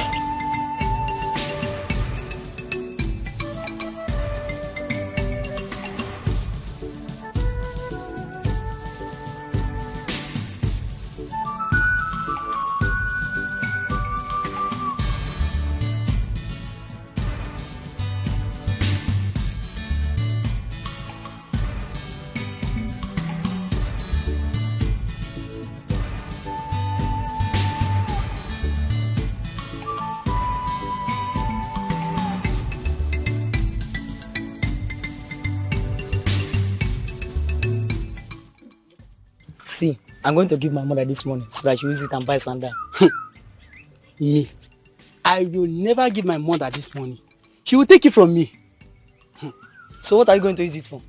See, I'm going to give my mother this money so that she will use it and buy sandal. Me, I will never give my mother this money. She will take it from me. So what are you going to use it for?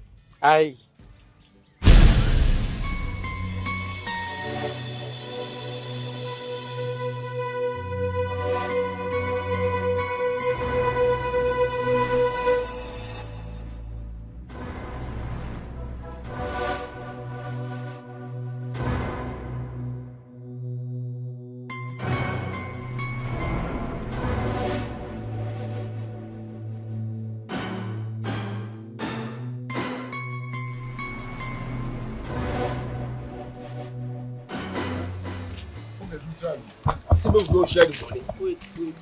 Go share the money. Wait. You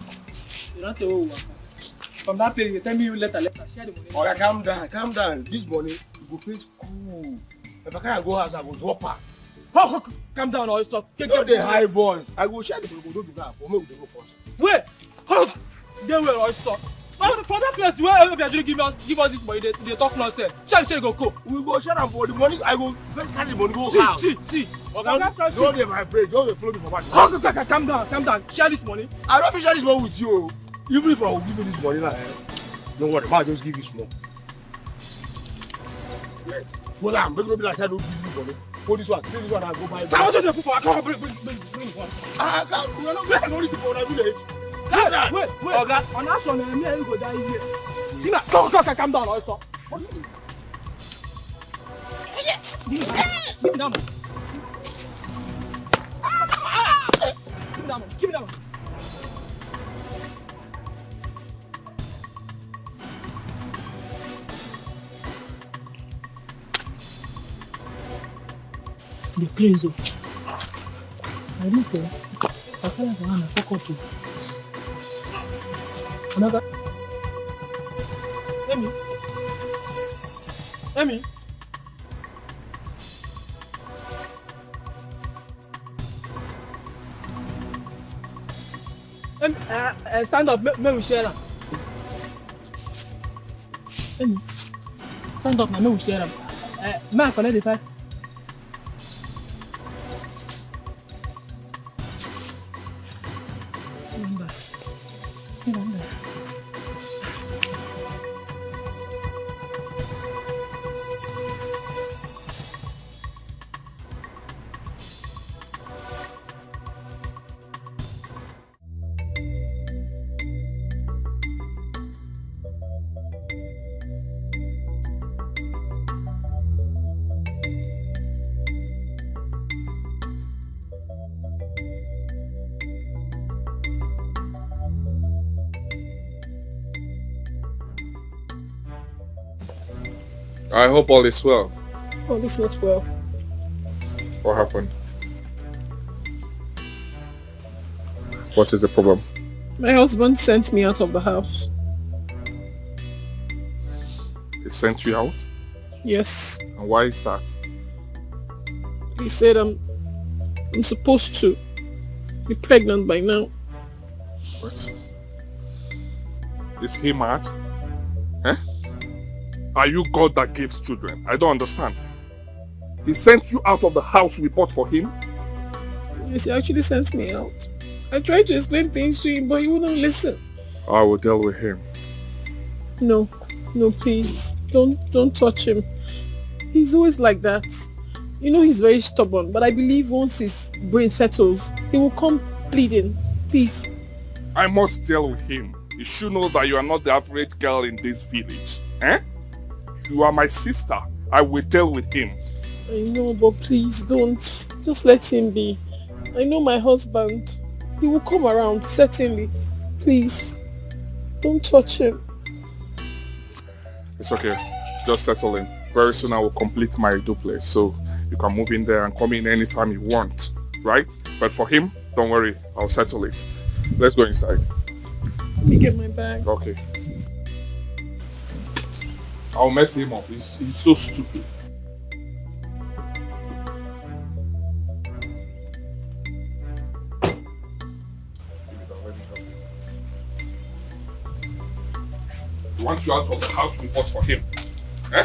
don't tell me. From that place, you tell me you later. Share the money. Okay, calm down. This money, you go face cool. If I can't go house, I go drop her. Calm down, or stop. Get the high voice. I go share the money. Don't do that. For me, we go first. Wait. They will or stop. From that place, where everybody give us this money, they talk nonsense. Share go. We go share them for the money. I go carry the money go house. See. Okay, don't let my break. Don't follow me for back. Calm down. Share this money. I don't share this money with you. Even if I will give you this money now, don't worry. I'll just give you small. Well, I'm going to be like I don't give you money. Hold this one. Take this one and go buy it. I want to do for. I can't bring one. I can't. We're not going to go village. Wait. Okay. On action, me and you go die here. Calm down, or stop. Give me that money. Give me that money. The place though. I don't know. I feel like I'm fuck up. Another. Emi. Stand up, may we share them. Stand up, may we share them. May I collect the 5? I hope all is well. All is not well. What happened? What is the problem? My husband sent me out of the house. He sent you out? Yes. And why is that? He said I'm supposed to be pregnant by now. What? Is he mad? Eh? Are you God that gives children? I don't understand. He sent you out of the house we bought for him? Yes, he actually sent me out. I tried to explain things to him, but he wouldn't listen. I will deal with him. No, please. Don't touch him. He's always like that. You know he's very stubborn, but I believe once his brain settles, he will come pleading. Please. I must deal with him. You should know that you are not the average girl in this village. Eh? You are my sister. I will deal with him. I know, but please don't. Just let him be. I know my husband. He will come around, certainly. Please. Don't touch him. It's okay. Just settle in. Very soon I will complete my duplex, so you can move in there and come in anytime you want. Right? But for him, don't worry. I'll settle it. Let's go inside. Let me get my bag. Okay. I'll mess him up. He's so stupid. He wants you out of the house we bought for him. Eh?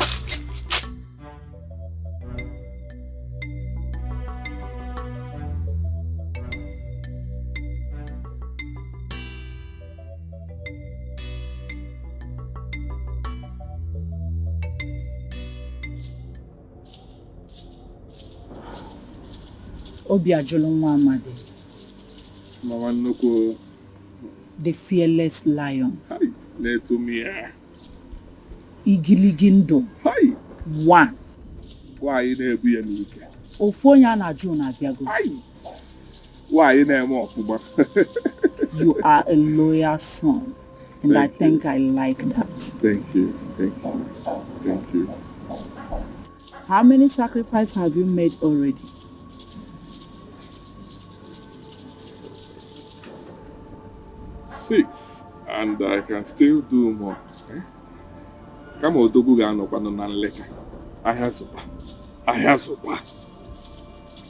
Obiajolonwamade. Mama Noko. The fearless lion. Hi. Netumia. Igiligindo. Hi. One. Why you there be any? Ofonya na Juna Biago. Hi. Why you there more? You are a loyal son. And I think I like that. Thank you. Thank you. Thank you. How many sacrifices have you made already? 6, and I can still do more. Come on, Dogu Gano Panonaleka. I have super.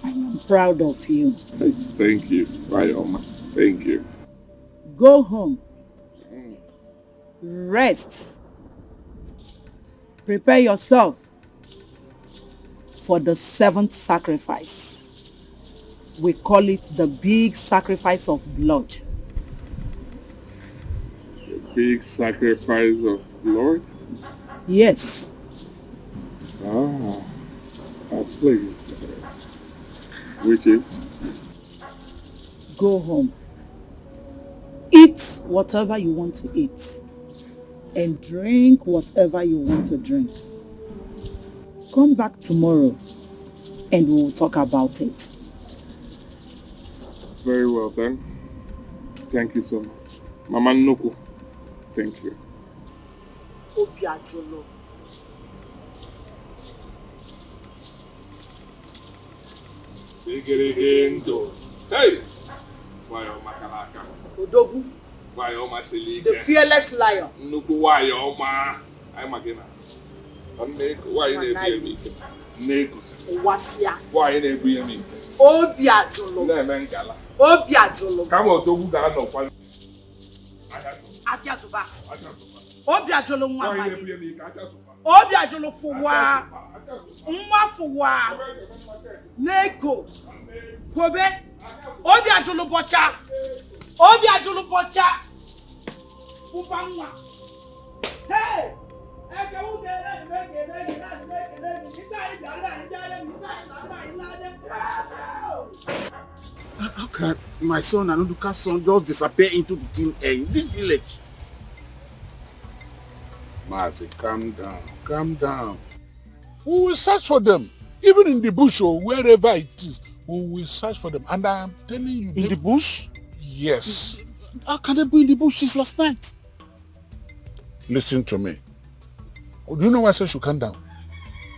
I am proud of you. Thank you, Rayoma. Thank you. Go home. Rest. Prepare yourself for the 7th sacrifice. We call it the big sacrifice of blood. The big sacrifice of blood? Yes. Please. Which is? Go home. Eat whatever you want to eat. And drink whatever you want to drink. Come back tomorrow and we will talk about it. Very well then. Thank you so much. Mama Noko. Thank you. Obiajolo. Hey! Why are Makalaka? Odogu. Why are my silly? The fearless lion. Nuku, why are my? I'm again. Why in a me? Negus. Wasia. Why in a me? Obiajolo. Nemenkala. Obiajolo. Come on, Dogu Gano. Afiazuba. Obiajolo Nwamade. Obiajolo Fuwa. Nwa Fuwa. Nego. Kobe. Obiajolo Bocha. Obiajolo Bocha. Upanwa. Hey! How can my son and Uduka's son just disappear into the thin air in this village? Mazi, calm down. Calm down. We will search for them. Even in the bush or wherever it is, we will search for them. And I am telling you... In the bush? Yes. How can they be in the bush since last night? Listen to me. Do you know why I said you should calm down?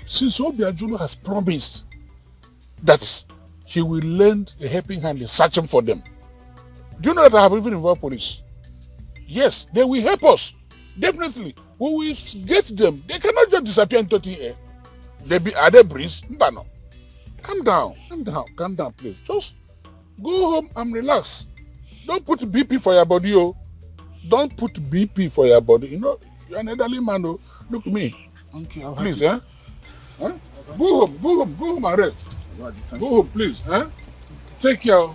Since Obiajulu has promised that he will lend a helping hand in searching for them. Do you know that I have even involved police? Yes, they will help us. Definitely. We will get them. They cannot just disappear into thin air. Are they breeze? No. Calm down, please. Just go home and relax. Don't put BP for your body, oh. Don't put BP for your body. You know, you're an elderly man, oh. Look at me. Okay, please, eh? Huh? Go home and rest. Go home, please, eh? Take care.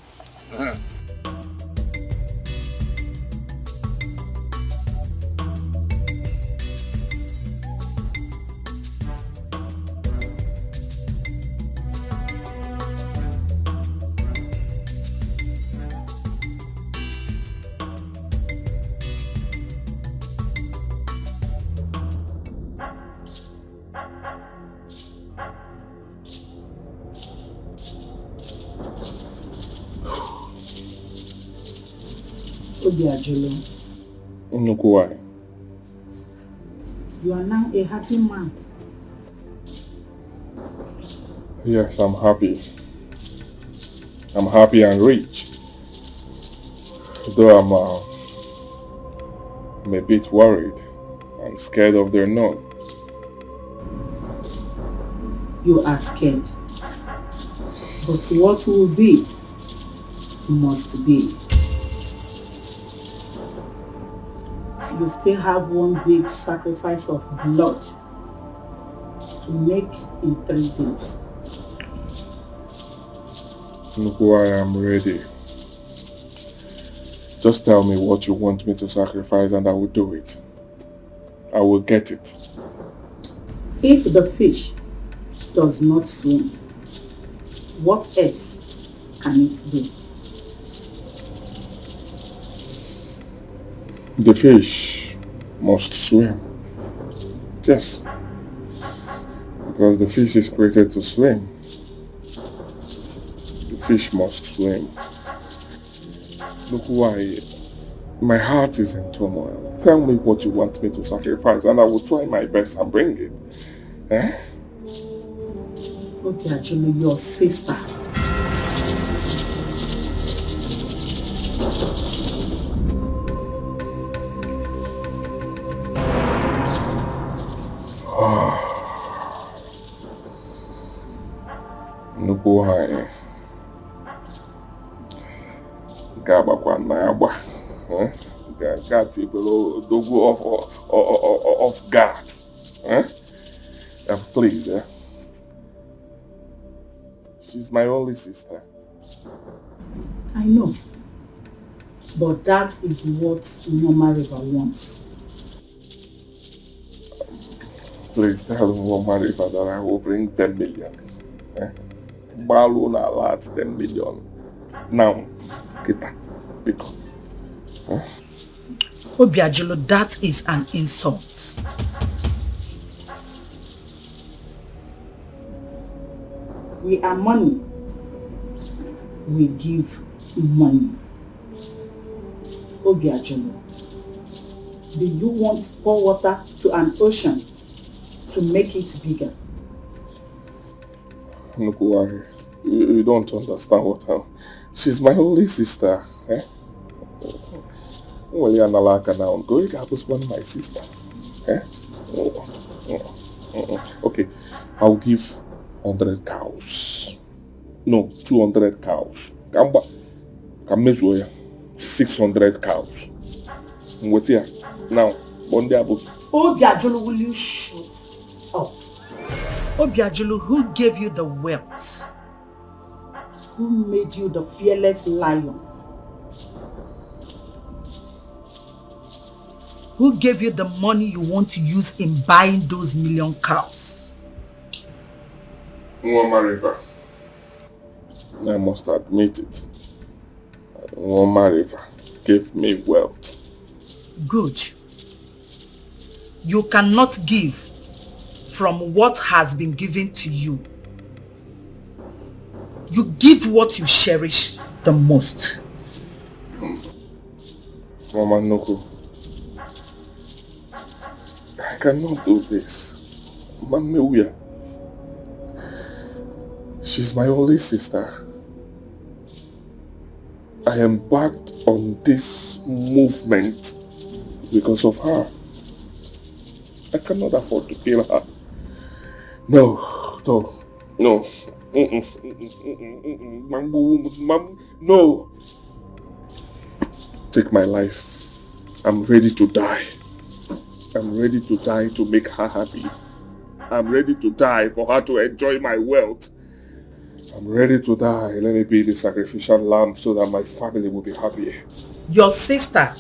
Why? You are now a happy man. Yes, I'm happy. I'm happy and rich. Though I'm a bit worried and scared of the unknown. You are scared. But what will be, must be. You still have one big sacrifice of blood to make in 3 days. Look why I'm ready. Just tell me what you want me to sacrifice and I will do it. I will get it. If the fish does not swim, what else can it do? The fish must swim. Yes. Because the fish is created to swim. The fish must swim. Look why my heart is in turmoil. Tell me what you want me to sacrifice and I will try my best and bring it. Eh? Okay, actually, your sister. Why? Gabakwa Nagba. Got people of God. Please, she's my only sister. I know. But that is what Norma River wants. Please tell Norma River that I will bring 10 million. Balloon alert 10 million. Now, get that. Because. Obiajolo, that is an insult. We are money. We give money. Obiajolo, do you want to pour water to an ocean to make it bigger? Look why you don't understand what I'm. She's my only sister. Eh? Well, you're not now. Go, you can one my sister. Eh? Okay, I'll give 100 cows. No, 200 cows. Come measure 600 cows. What's here? Now, one day about. Obiajolo, will you shut up? Obiajolo, who gave you the wealth? Who made you the fearless lion? Who gave you the money you want to use in buying those million cows? Norma River. I must admit it. Norma River gave me wealth. Good. You cannot give from what has been given to you. You give what you cherish the most. Mama Noko, I cannot do this. Mama, she's my only sister. I embarked on this movement because of her. I cannot afford to kill her. No. No. Take my life. I'm ready to die. I'm ready to die to make her happy. I'm ready to die for her to enjoy my wealth. I'm ready to die. Let me be the sacrificial lamb so that my family will be happy. Your sister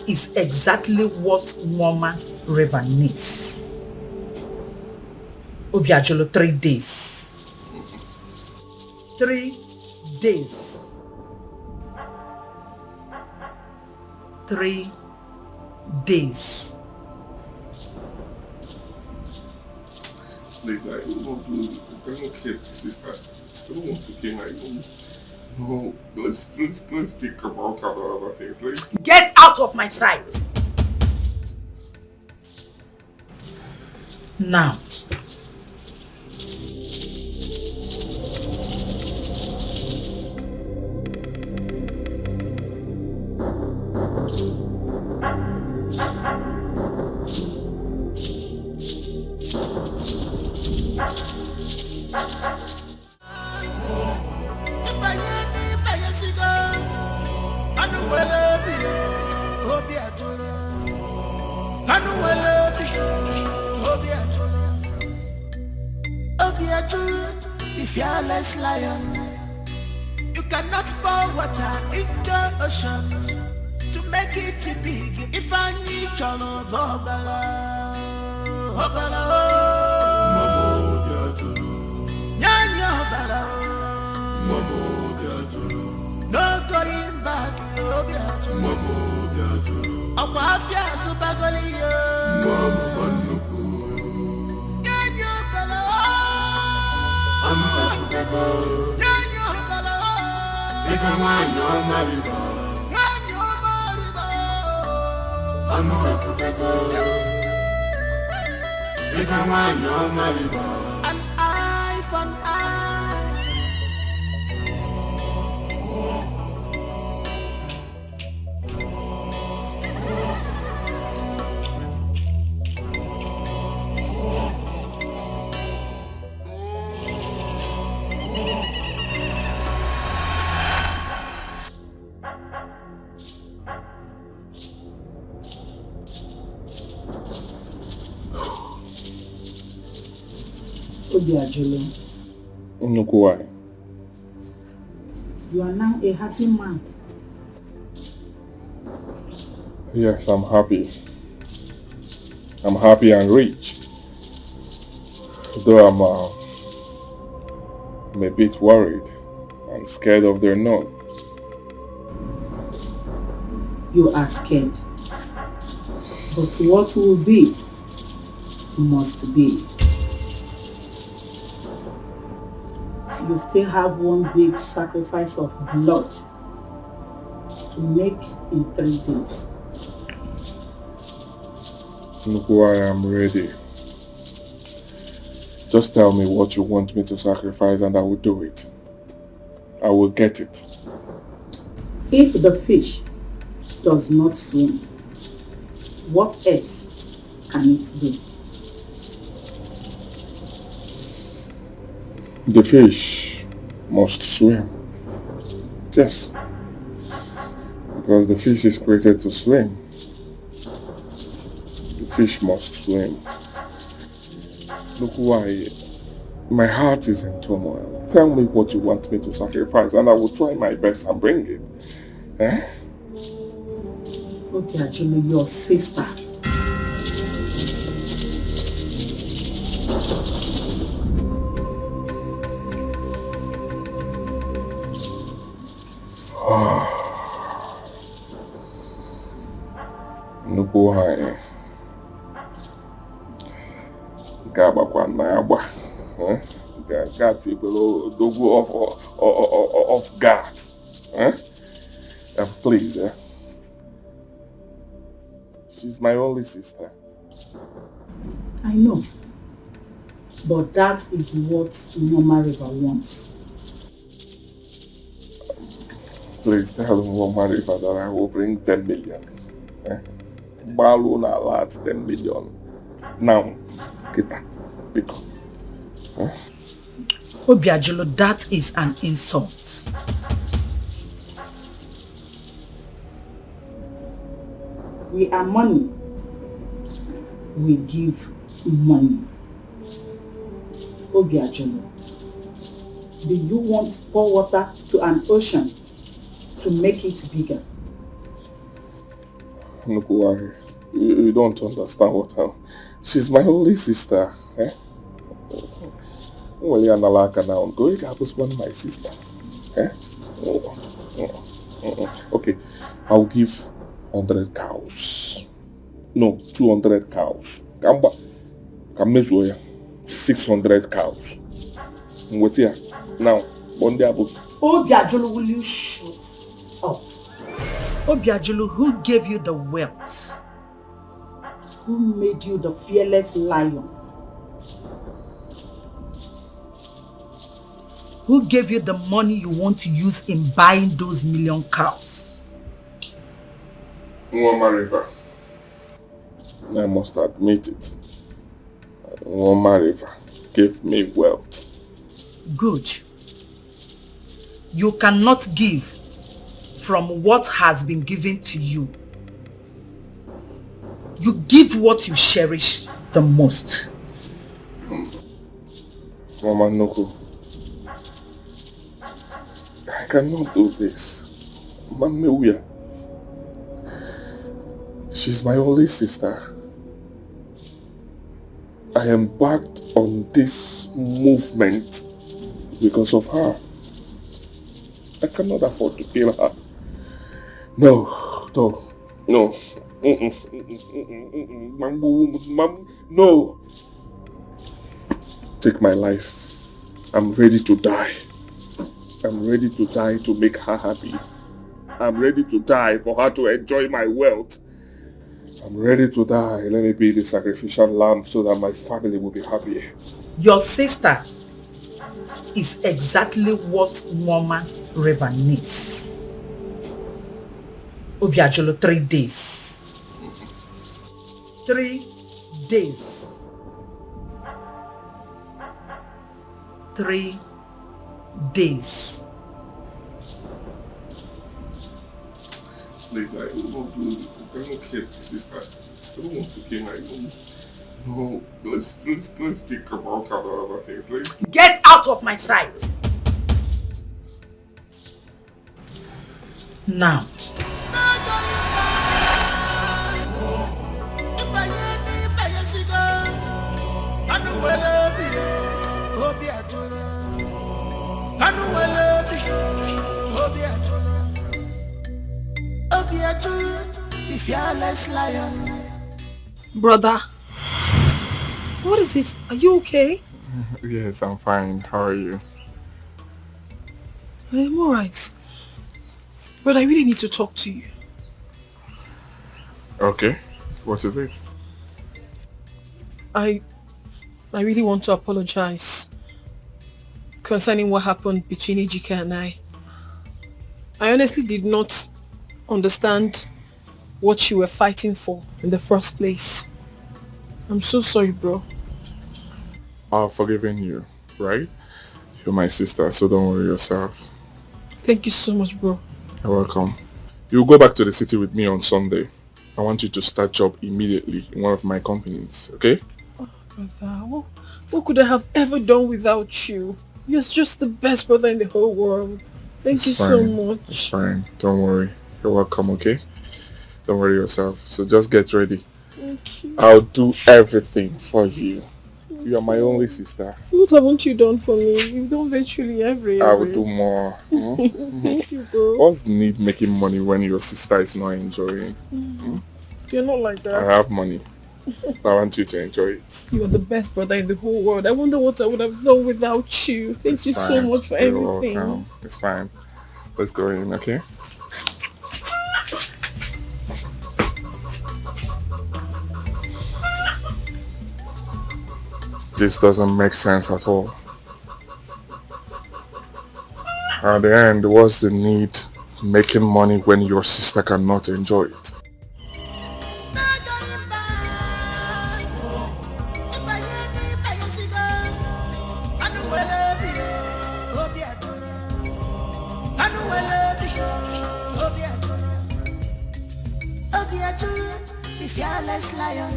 is exactly what woman River needs. Obiajolo, 3 days. 3 days. 3 days. Please, I don't want to. I don't care, sister. I don't want to kill my own. No, let's think about other things. Get out of my sight. Now. The fearless lion. You cannot pour water into ocean to make it big. If I need cholo bobala, bobala, nyanya bala, no going back. Amafia subagoli yo. An eye for an eye. Why? You are now a happy man. Yes, I'm happy. I'm happy and rich. Though I'm a bit worried and scared of their note. You are scared. But what will be, must be. You still have one big sacrifice of blood to make in 3 days. Look why I'm ready. Just tell me what you want me to sacrifice and I will do it. I will get it. If the fish does not swim, what else can it do? The fish must swim. Yes. Because the fish is created to swim. The fish must swim. Look why my heart is in turmoil. Tell me what you want me to sacrifice and I will try my best and bring it. Eh? Okay, actually, your sister. Nnukwu anyị ga-agbakwa na-agba ga-atibere odogwu off guard. Please, she's my only sister. I know, but that is what Mama River wants. Please tell Mama River that I will bring 10 million. Balloon alert 10 million. Now, get that. Pick up. Obiajulu, that is an insult. We are money. We give money. Obiajulu, do you want pour water to an ocean to make it bigger? Look, worry. You don't understand what I'm... She's my only sister. Eh? Well, you're not like now. Go help one my sister. Eh? Okay, I'll give 100 cows. No, 200 cows. Come measure 600 cows. Wait here. Now, one day about... Obiajulu, will you shut up? Obiajulu, who gave you the wealth? Who made you the fearless lion? Who gave you the money you want to use in buying those million cows? Nwagbo River. I must admit it. Nwagbo River gave me wealth. Good. You cannot give from what has been given to you. You give what you cherish the most. Mama Noko, I cannot do this. Mama, she's my only sister. I embarked on this movement because of her. I cannot afford to kill her. No. No. Take my life. I'm ready to die. I'm ready to die to make her happy. I'm ready to die for her to enjoy my wealth. I'm ready to die. Let me be the sacrificial lamb so that my family will be happy. Your sister is exactly what Nwagbo River needs. Obiajulu, 3 days. 3 days. 3 days. Please, I don't want to kill my sister. I don't want to kill her. No, let's think about other things. Get out of my sight. Now. Brother, what is it? Are you okay? Yes, I'm fine. How are you? I'm alright. But I really need to talk to you. Okay. What is it? I really want to apologize concerning what happened between Ejike and I. I honestly did not understand what you were fighting for in the first place. I'm so sorry, bro. I've forgiven you, right? You're my sister, so don't worry yourself. Thank you so much, bro. You're welcome. You'll go back to the city with me on Sunday. I want you to start job immediately in one of my companies, okay? Oh, brother, what could I have ever done without you? You're just the best brother in the whole world. Thank you so much. It's fine. Don't worry. You're welcome, okay? Don't worry yourself. So just get ready. Thank you. I'll do everything for you. You are my only sister. What haven't you done for me? You've done virtually everything. I will do more. Thank you, bro. What's the need making money when your sister is not enjoying? You're not like that. I have money. I want you to enjoy it. You are the best brother in the whole world. I wonder what I would have done without you. Thank you so much for everything. Welcome. It's fine. Let's go in, okay? This doesn't make sense at all. At the end, what's the need making money when your sister cannot enjoy it? fearless lion.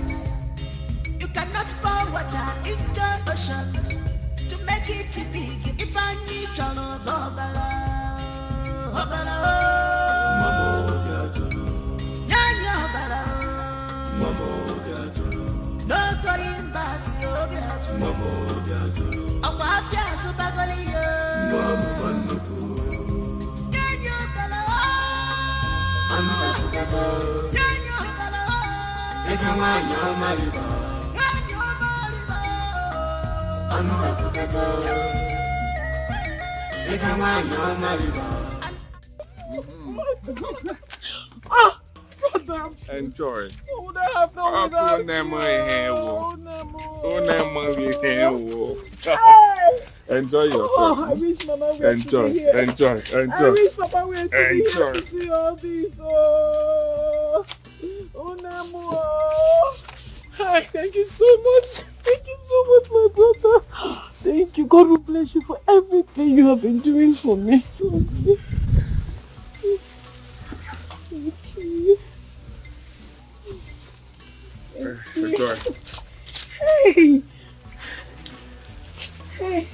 You cannot pour water into ocean to make it big. If I need your love, Obala, Obala, Nyanya Obala, no going back, I'm afia subagoli, Nyanya Obala, Nyanya Obala, Ekamanya Mariba. Ah, brother. Enjoy. Who would I have done without Enjoy yourself. Oh, I wish Mama were Enjoy, to be here. enjoy. I wish Papa were to be here Enjoy. to see all this. Oh, Nemo. Hi, thank you so much. Thank you so much, my brother. Thank you. God will bless you for everything you have been doing for me. Thank you. Enjoy. Hey. Hey.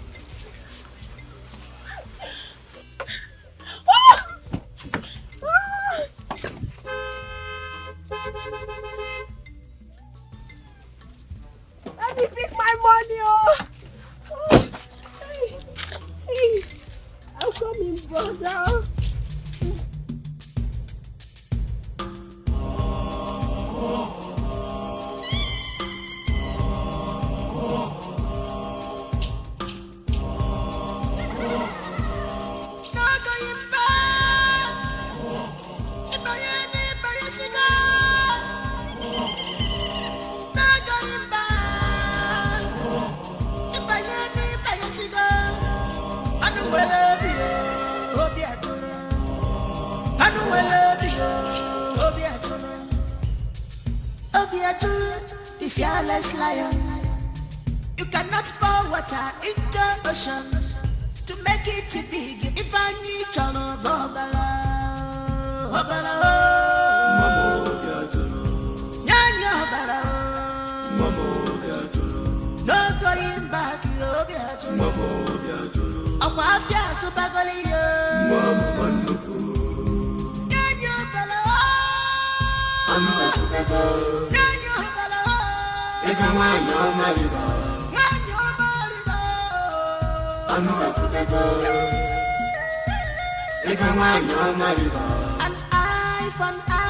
Ah! Ah! Let me pick my money, oh! Hey. Hey. I'm coming, brother. The fearless lion. You cannot pour water into ocean to make it big. If I need your love, Obala, Obala, Nyanya Obala, no going back, I'm afia subagoli, Nyanya Obala, Nyanya Obala. An eye for an eye.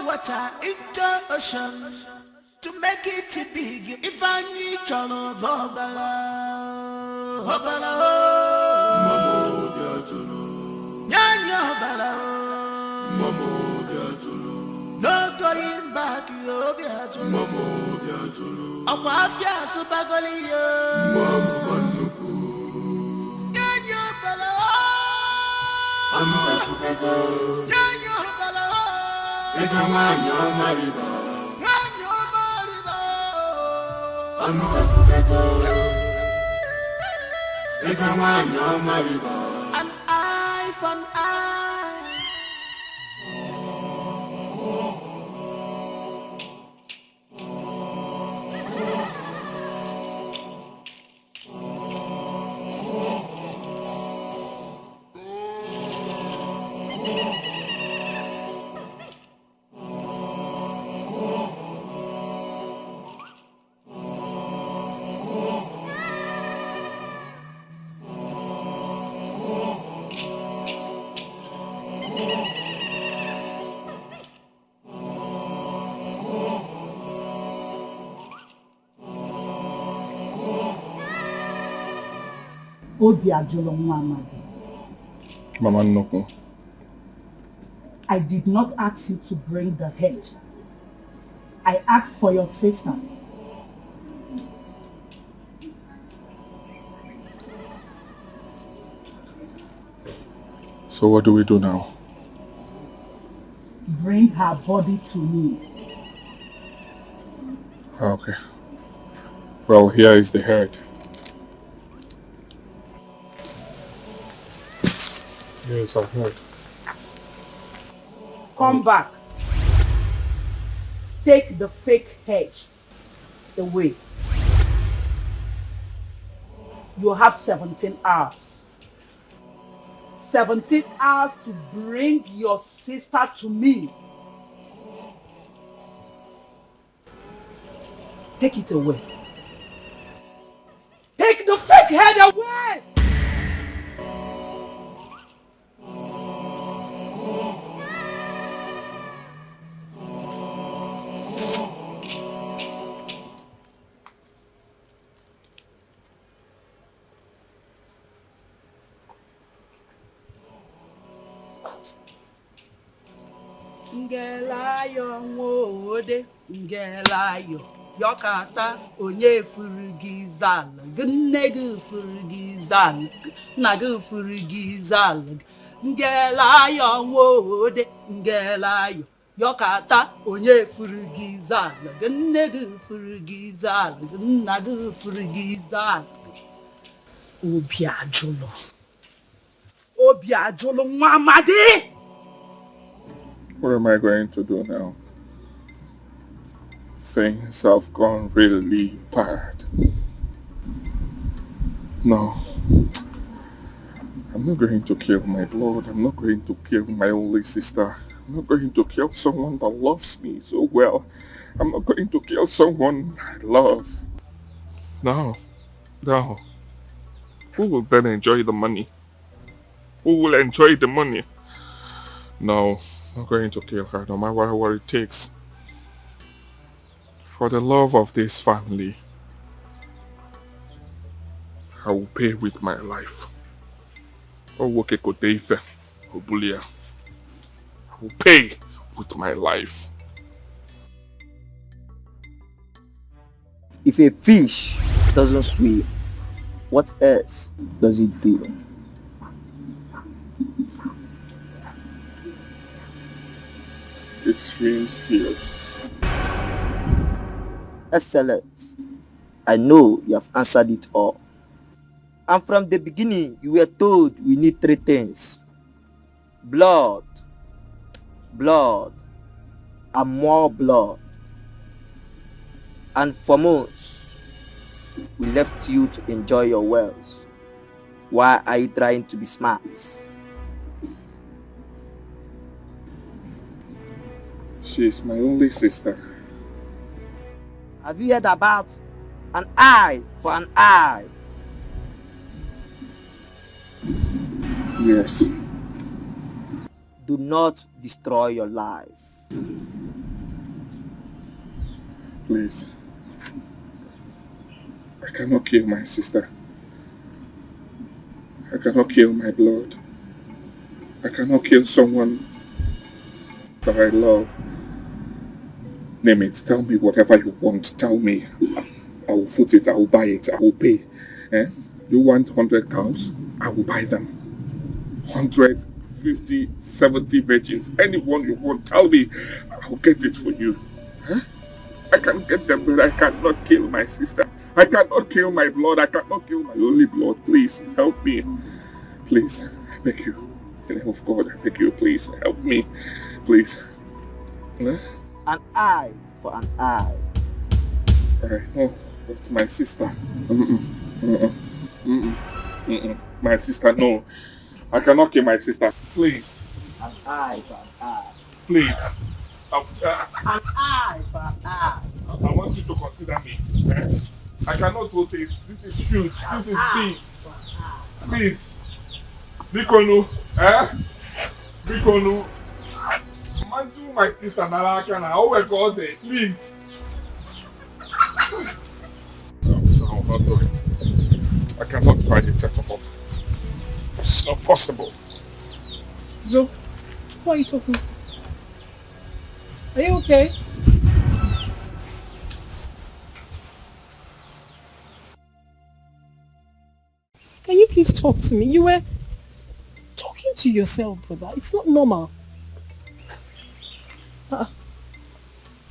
Water into ocean to make it big. If I need your love, Obala, Obala, Nyanya Obala, no going back, I'm afia subagoli, Nyanya Obala, Nyanya Obala. An eye for an eye. Mama Noko. I did not ask you to bring the head. I asked for your sister. So what do we do now? Bring her body to me. Okay. Well, here is the head. Yes, I've heard. Come back. Take the fake head away. You have 17 hours. 17 hours to bring your sister to me. Take it away. Take the fake head away! Ngelayo ngode, ngelayo yokata onye furigizal, gnegu furigizal, nagu furigizal. Ngelayo ngode, ngelayo yokata onye furigizal, gnegu furigizal, nagu furigizal. Obiajolo. Obiajolo Mwamadi! What am I going to do now? Things have gone really bad. No. I'm not going to kill my blood. I'm not going to kill my only sister. I'm not going to kill someone that loves me so well. I'm not going to kill someone I love. No. No. Who will then enjoy the money? Who will enjoy the money? No. I'm going to kill her no matter what it takes. For the love of this family, I will pay with my life. I will pay with my life. If a fish doesn't swim, what else does it do? It swims still. Excellent. I know you have answered it all. And from the beginning, you were told we need 3 things. Blood, blood, and more blood. And for months, we left you to enjoy your wealth. Why are you trying to be smart? She is my only sister. Have you heard about an eye for an eye? Yes. Do not destroy your life. Please. I cannot kill my sister. I cannot kill my blood. I cannot kill someone that I love. Name it. Tell me whatever you want. Tell me. I will foot it. I will buy it. I will pay. You want 100 cows? I will buy them. 100, 50, 70 virgins. Anyone you want, tell me. I will get it for you. I can get them, but I cannot kill my sister. I cannot kill my blood. I cannot kill my only blood. Please, help me. Please, I beg you. In the name of God, I beg you, please, help me. Please. An eye for an eye. Alright, no, but my sister. My sister, no. I cannot kill my sister. Please. An eye for an eye. Please. An eye for an eye. I want you to consider me. I cannot do this. This is huge. This is big. Please. Bikonu. Bikonu. Manju, my sister Narakana. Oh my God, please. No, I'm not doing it. I cannot try it at all. not possible. Bro, who are you talking to? Are you okay? Can you please talk to me? You were talking to yourself, brother. It's not normal.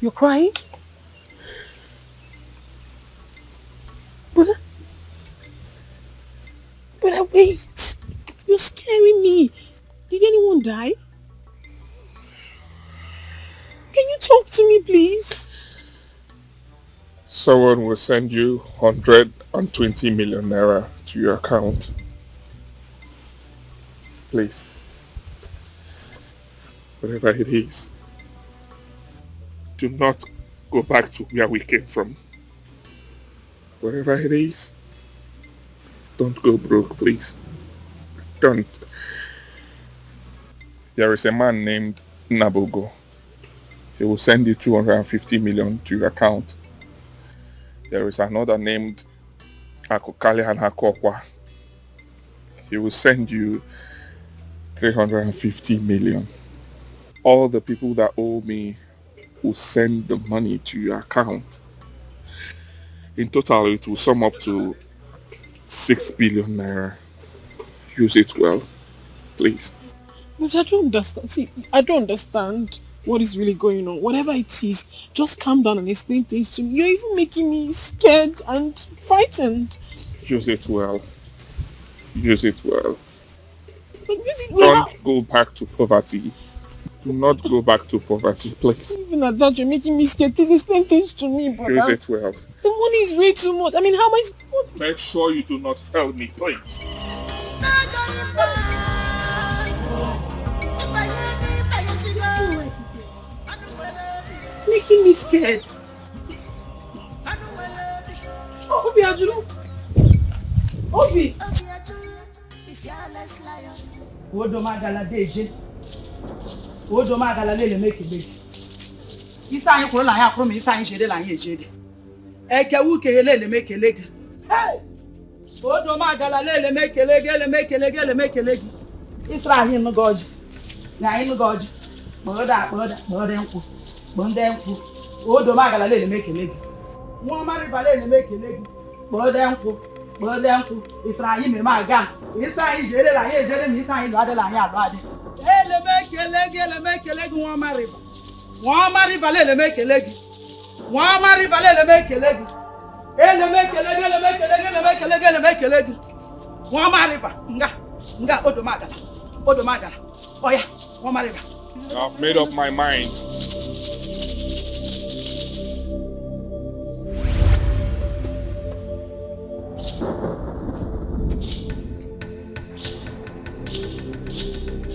You're crying? Brother, wait. You're scaring me. Did anyone die? Can you talk to me, please? Someone will send you 120 million naira to your account. Please. Whatever it is, do not go back to where we came from. Whatever it is, don't go broke, please. Don't. There is a man named Nabogo. He will send you 250 million to your account. There is another named Akokale and Akokwa. He will send you 350 million. All the people that owe me will send the money to your account. In total, it will sum up to 6 billion naira. Use it well, please. But I don't understand. See, I don't understand what is really going on. Whatever it is, just calm down and explain things to me. You're even making me scared and frightened. Use it well. Use it well. But use it well. Don't go back to poverty. Do not go back to poverty, please. Even at that, you're making me scared. Please explain things to me, brother. Use it well. The money is way too much. I mean, how am I supposed to... Make sure you do not fail me, please. It's making me scared. Oh, Obi Ajuru. Obi. Odo magala deje. Odo magala lele make it. Isa anyi kuro la ya kuro mi isa anyi jede la anyi jede. Eke wu ke lele make leg. Hey. Odo magala lele make leg, le make leg. Isra anyi no goji. Na anyi no goji. Boda nku. Bonde nku. Odo magala lele make leg. Won mari ba lele make leg. Boda nku. Isra anyi me maga. Isa anyi jede la anyi jede mi isa anyi lo ade la anyi alo ade. Le make leg won mari ba. Wọ́n máa rí balẹ̀ lè make legi. Wọ́n máa rí balẹ̀ lè make legi. Le make legi. Wọ́n máa rí ba. Nga odo magala. Oya, wọ́n máa rí ba. I've made up my mind.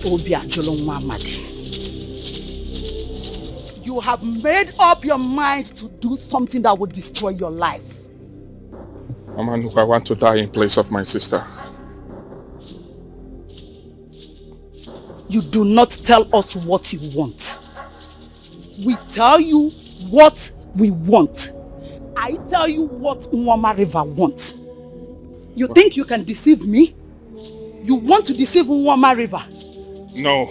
Obi Ajolo Nwamade. You have made up your mind to do something that would destroy your life. Mama, look, I want to die in place of my sister. You do not tell us what you want. We tell you what we want. I tell you what Nwama River wants. You think you can deceive me? You want to deceive Nwama River? No.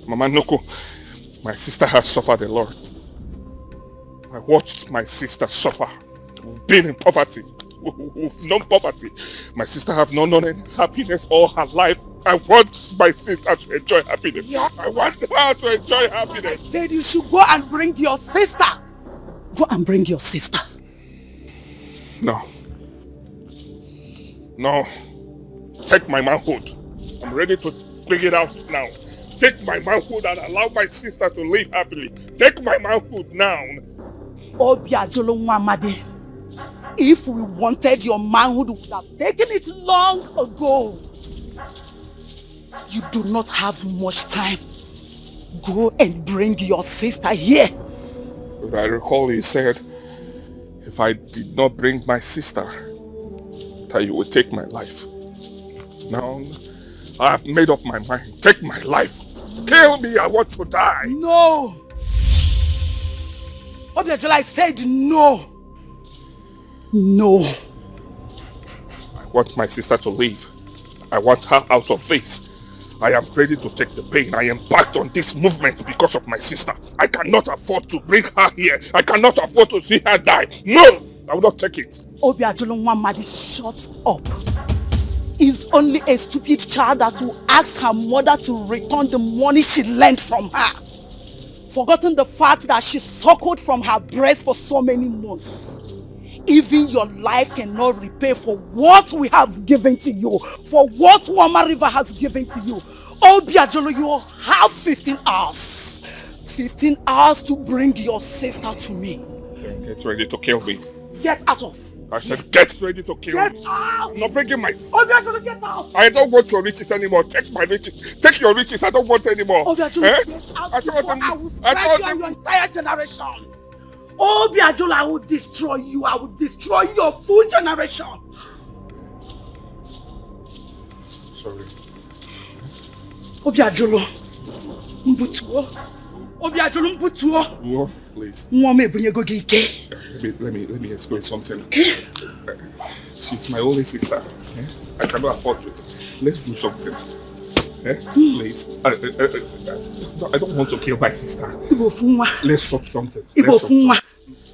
Mama Noko. My sister has suffered a lot. I watched my sister suffer. We've been in poverty. We've known poverty. My sister has not known any happiness all her life. I want my sister to enjoy happiness. Yeah. I want her to enjoy happiness. I said you should go and bring your sister. Go and bring your sister. No. No. Take my manhood. I'm ready to bring it out now. Take my manhood and allow my sister to live happily. Take my manhood now. Obi Ajolo Nwamade. If we wanted your manhood, we would have taken it long ago. You do not have much time. Go and bring your sister here. But I recall he said, if I did not bring my sister, that you would take my life. Now, I have made up my mind. Take my life. Kill me, I want to die. No. Obi Ajolo, I said no. No. I want my sister to live. I want her out of this. I am ready to take the pain. I embarked on this movement because of my sister. I cannot afford to bring her here. I cannot afford to see her die. No! I will not take it. Obiajulu Nwamadi, shut up. Is only a stupid child that will ask her mother to return the money she lent from her. Forgotten the fact that she suckled from her breast for so many months. Even your life cannot repay for what we have given to you, for what Wama River has given to you. Obiajulu, you have 15 hours. 15 hours to bring your sister to me. Then get ready to kill me. Get out of. I said get ready to kill me. Get out! I'm not bringing my sister. Obiajulu, get out! I don't want your riches anymore. Take my riches. Take your riches. I don't want anymore. Obiajulu, get out before I will strike you and your entire generation. Obiajulu, I will destroy you. I will destroy your full generation. Sorry. Obiajulu, mbutuo. Obiajulu, mbutuo. Mbutuo, please. Let me explain something. She's my only sister. I cannot afford to. Let's do something. Please. I don't want to kill my sister. Let's sort something.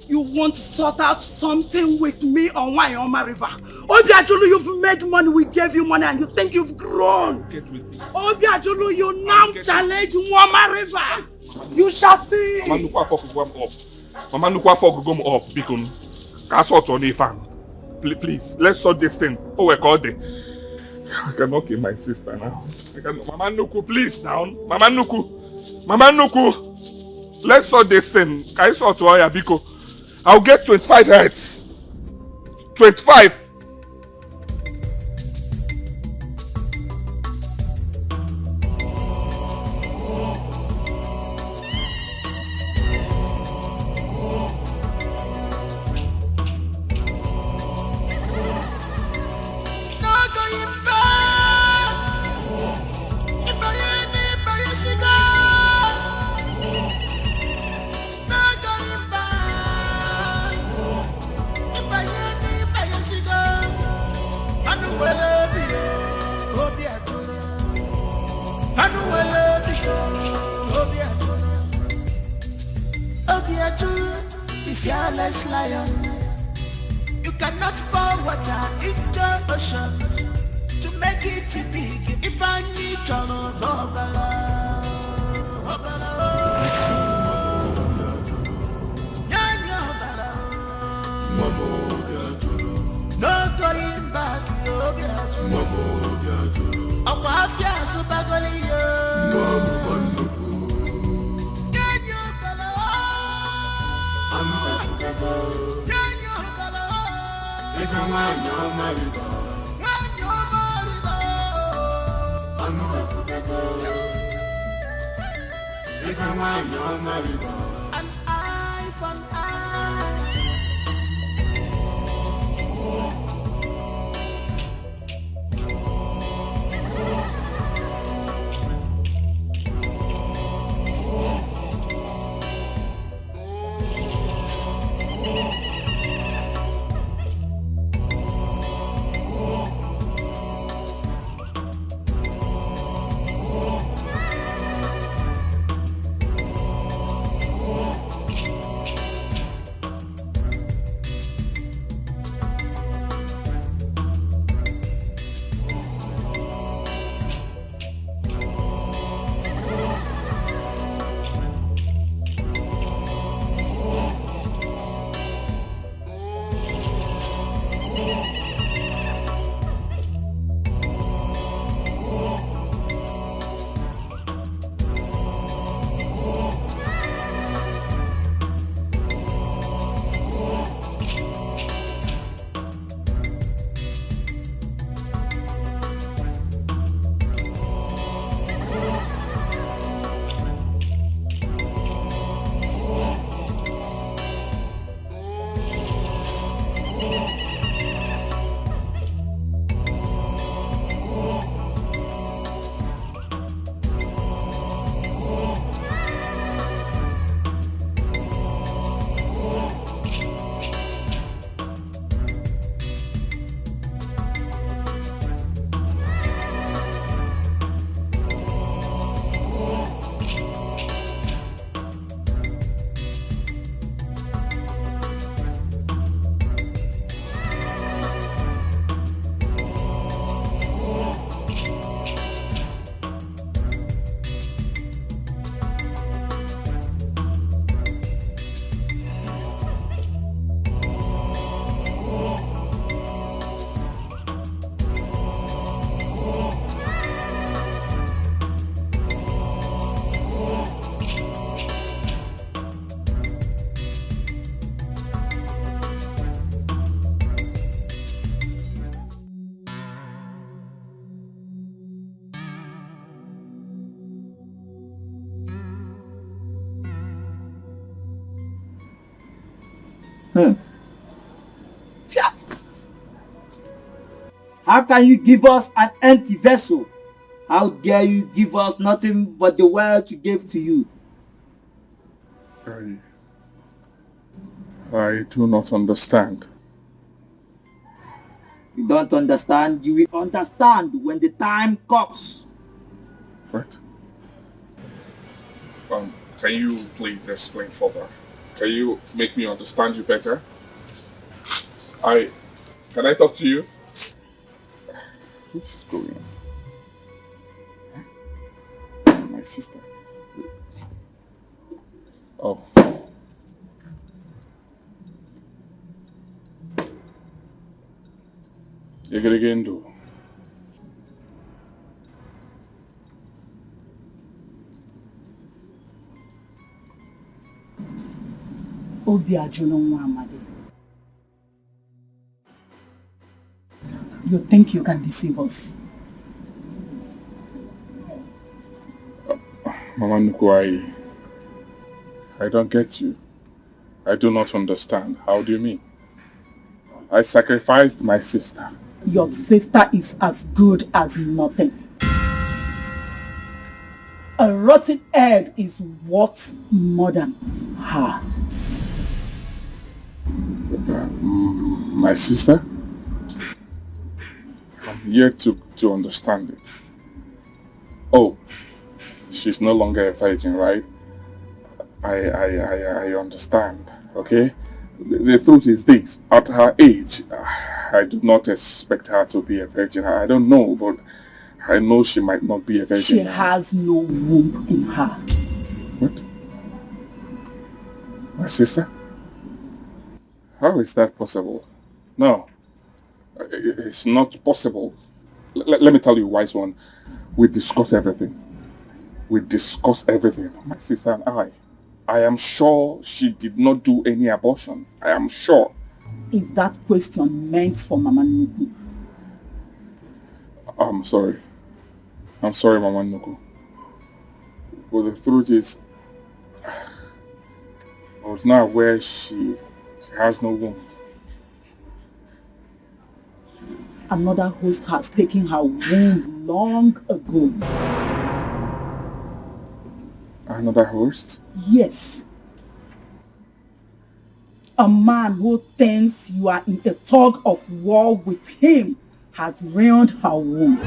You want to sort out something with me on Wayoma River? Obiajulu, you've made money, we gave you money and you think you've grown. Get with me. Obiajulu, you now challenge Wayoma River. You shall see. Mama Nukwa for go up. Because can't sort on the fan. Please, let's sort this thing. Oh, we're called it. I cannot kill my sister now. Mama Nuku, please now. Mama Nuku. Let's sort this thing. Can you sort to Oya Biko? I'll get 25 heads. 25. Fearless lion, you cannot pour water into ocean to make it big. If I need John no going back, an eye for an eye. How can you give us an empty vessel? How dare you give us nothing but the world to give to you? I do not understand. You don't understand? You will understand when the time comes. What? Can you please explain further? Can you make me understand you better? Can I talk to you? What's going on? My sister. Oh. You're gonna get into. You think you can deceive us? Mama Nuku, I don't get you. I do not understand. How do you mean? I sacrificed my sister. Your sister is as good as nothing. A rotten egg is worth more than her. My sister? I'm yet to understand it. Oh, she's no longer a virgin, right? I understand, okay? The truth is this, at her age, I do not expect her to be a virgin. I don't know, but I know she might not be a virgin. She has no womb in her. What? My sister? How is that possible? No, it's not possible. Let me tell you, wise one, we discuss everything. We discuss everything, my sister and I. I am sure she did not do any abortion. I am sure. Is that question meant for Mama Nuku? I'm sorry. I'm sorry, Mama Nuku. But the truth is, I was not aware she has no womb. Another host has taken her womb long ago. Another host? Yes. A man who thinks you are in a tug of war with him has ruined her womb.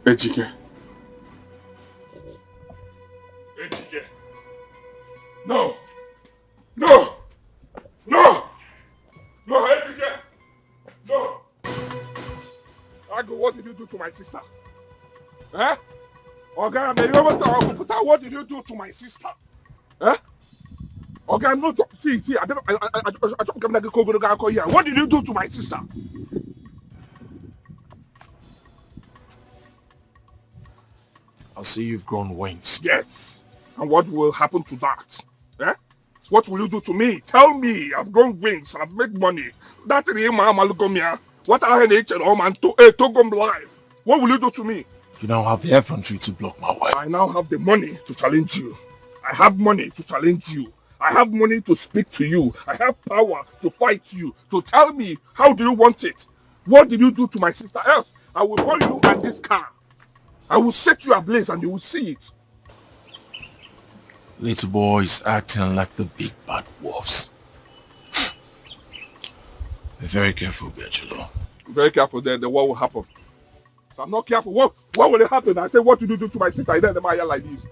Ejike. Ejike. No! No! No! No, Ejike! No! Ago, what did you do to my sister? Eh? Okay, what did you do to my sister? Eh? Okay, I'm not see, I don't come back to here. What did you do to my sister? I see you've grown wings. Yes. And what will happen to that? Eh? What will you do to me? Tell me. I've grown wings. I've made money. That is the what I had to life. What will you do to me? You now have the effrontery to block my way. I now have the money to challenge you. I have money to challenge you. I have money to speak to you. I have power to fight you. To tell me, how do you want it? What did you do to my sister? Else, I will burn you and this car. I will set you ablaze and you will see it. Little boys acting like the big bad wolves. Be very careful, Betrayal. Very careful then what will happen. If I'm not careful, what will happen? I say, what did you do to my sister? I didn't like this.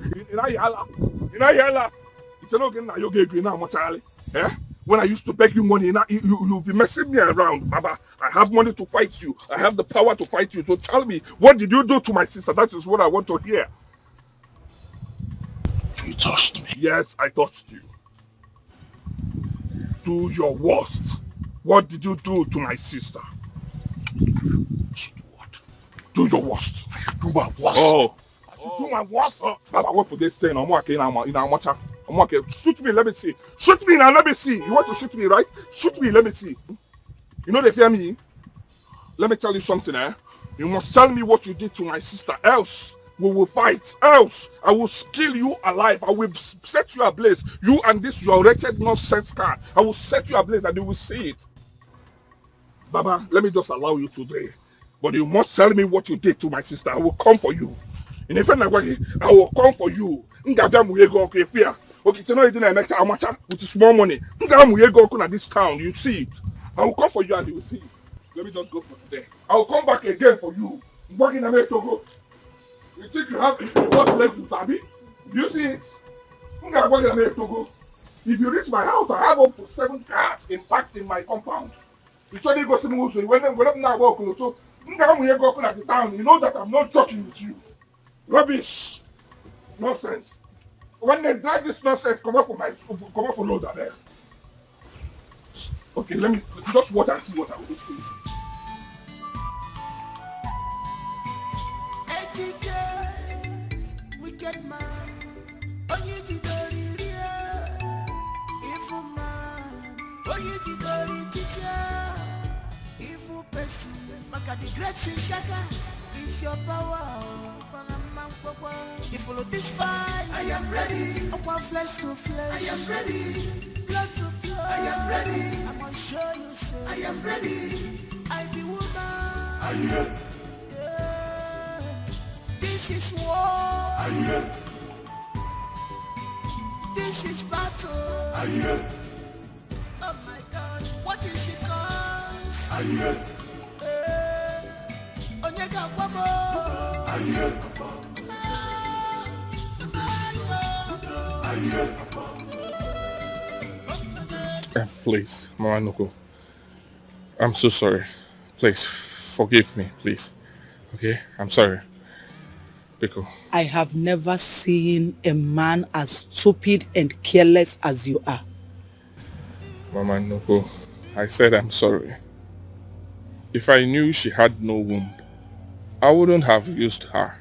It's a look now you get now much early. Eh? When I used to beg you money, now you'll be messing me around, Baba. I have money to fight you. I have the power to fight you. So tell me, what did you do to my sister? That is what I want to hear. You touched me. Yes, I touched you. Do your worst. What did you do to my sister? What? Do your worst. I should do my worst. Oh. I should do my worst. Baba, what for this saying? I'm working in our watcher. I'm okay. Shoot me, let me see. Shoot me now, let me see. You want to shoot me, right? Shoot me, let me see. You know they fear me? let me tell you something, eh? You must tell me what you did to my sister, else we will fight. Else I will kill you alive. I will set you ablaze. You and this your wretched nonsense car. I will set you ablaze and you will see it. Baba, let me just allow you today. But you must tell me what you did to my sister. I will come for you. In a friend I will come for you. Okay, fear. Okay, tonight didn't make how much with small money. At this town, you see it. I will come for you and you will see it. Let me just go for today. I will come back again for you. Working away to go. You think you have what legs to Sabi? You see it? If you reach my house, I have up to 7 cars in fact in my compound. You try to go see me when I'm not walking to at the town, you know that I'm not joking with you. Rubbish. Nonsense. When they drag this nonsense, come up for loader there. Okay, let me just watch and see what I will do, please. Wicked man, onye jidori rie. Evil man, onye jidori teacher. Evil person, maka the great Chicago is your power. If you follow this fight, I am ready. Upon flesh to flesh, I am ready. Blood to blood, I am ready. I'm gonna show you, say, I am ready. I be woman, I am. Yeah. This is war, I am. This is battle, I am. Oh my God, what is the cause? I am. Onyega Wabo, I am. Please, Mama Nuku. I'm so sorry. Please, forgive me, please. Okay? I'm sorry. Biko. I have never seen a man as stupid and careless as you are. Mama Nuku, I said I'm sorry. If I knew she had no womb, I wouldn't have used her.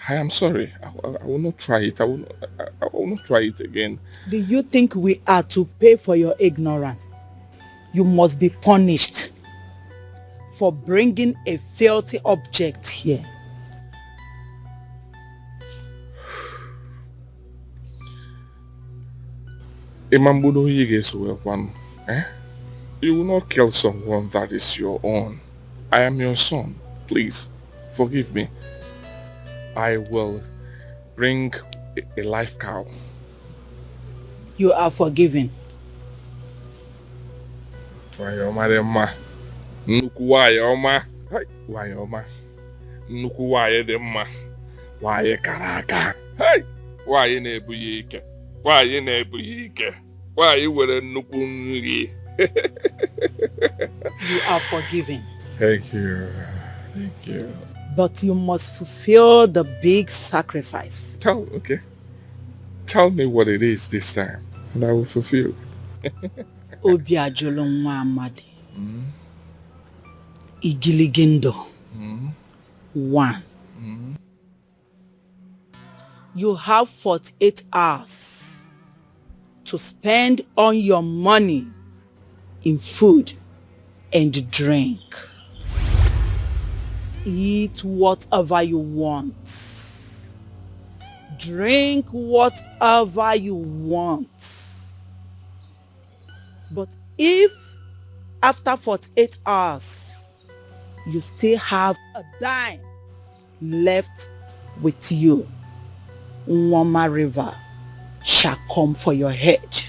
I am sorry. I will not try it. I will not try it again. Do you think we are to pay for your ignorance? You must be punished for bringing a filthy object here. You will not kill someone that is your own. I am your son. Please, forgive me. I will bring a live cow. You are forgiven. Wayoma Nuku wayoma. Wayoma Nuku waye demma. Waye karaka. Hey! Waye nebuyike. Waye nebuyike. Waye were nuku nri. You are forgiven. Thank you. Thank you. But you must fulfill the big sacrifice. Okay. Tell me what it is this time, and I will fulfill it. Obiajolo nwa amadi. Igiligendo. 1. You have 48 hours to spend on your money in food and drink. Eat whatever you want. Drink whatever you want. But if after 48 hours you still have a dime left with you, Nwama River shall come for your head.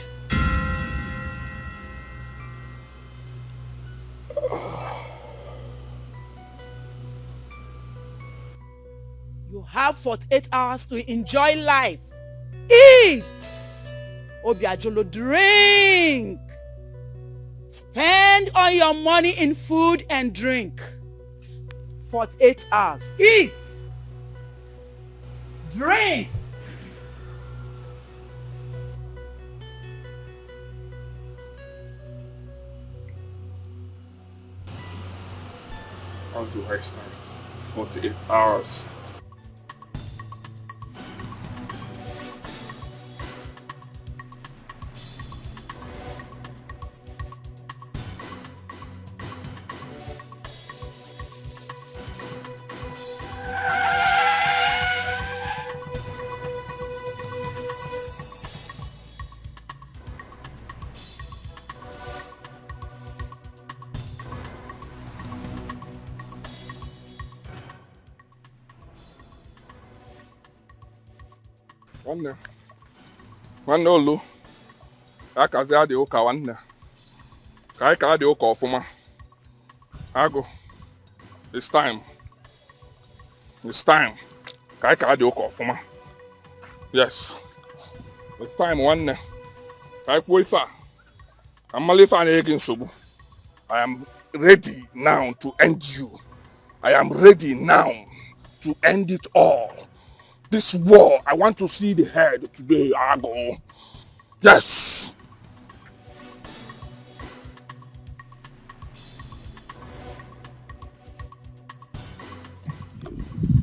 You have 48 hours to enjoy life. Eat! Obiajolo, drink! Spend all your money in food and drink. 48 hours. Eat! Drink! How do I start? 48 hours. One no lo. Akazi adi oka one. Kai ka adi oka ofuma. Ago. It's time. It's time. Kai ka adi oka ofuma. Yes. It's time one. Kai kuifa. Amalifa na egin sobu. I am ready now to end you. I am ready now to end it all. This war, I want to see the head today, Ago. Yes.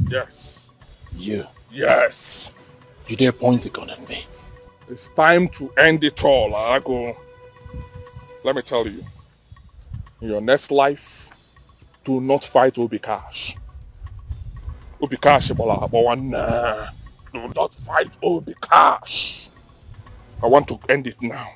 Yes. You. Yes. You dare point a gun at me? It's time to end it all, Ago. Let me tell you. In your next life, do not fight Obikash. Obikash, do not fight Obikash. I want to end it now.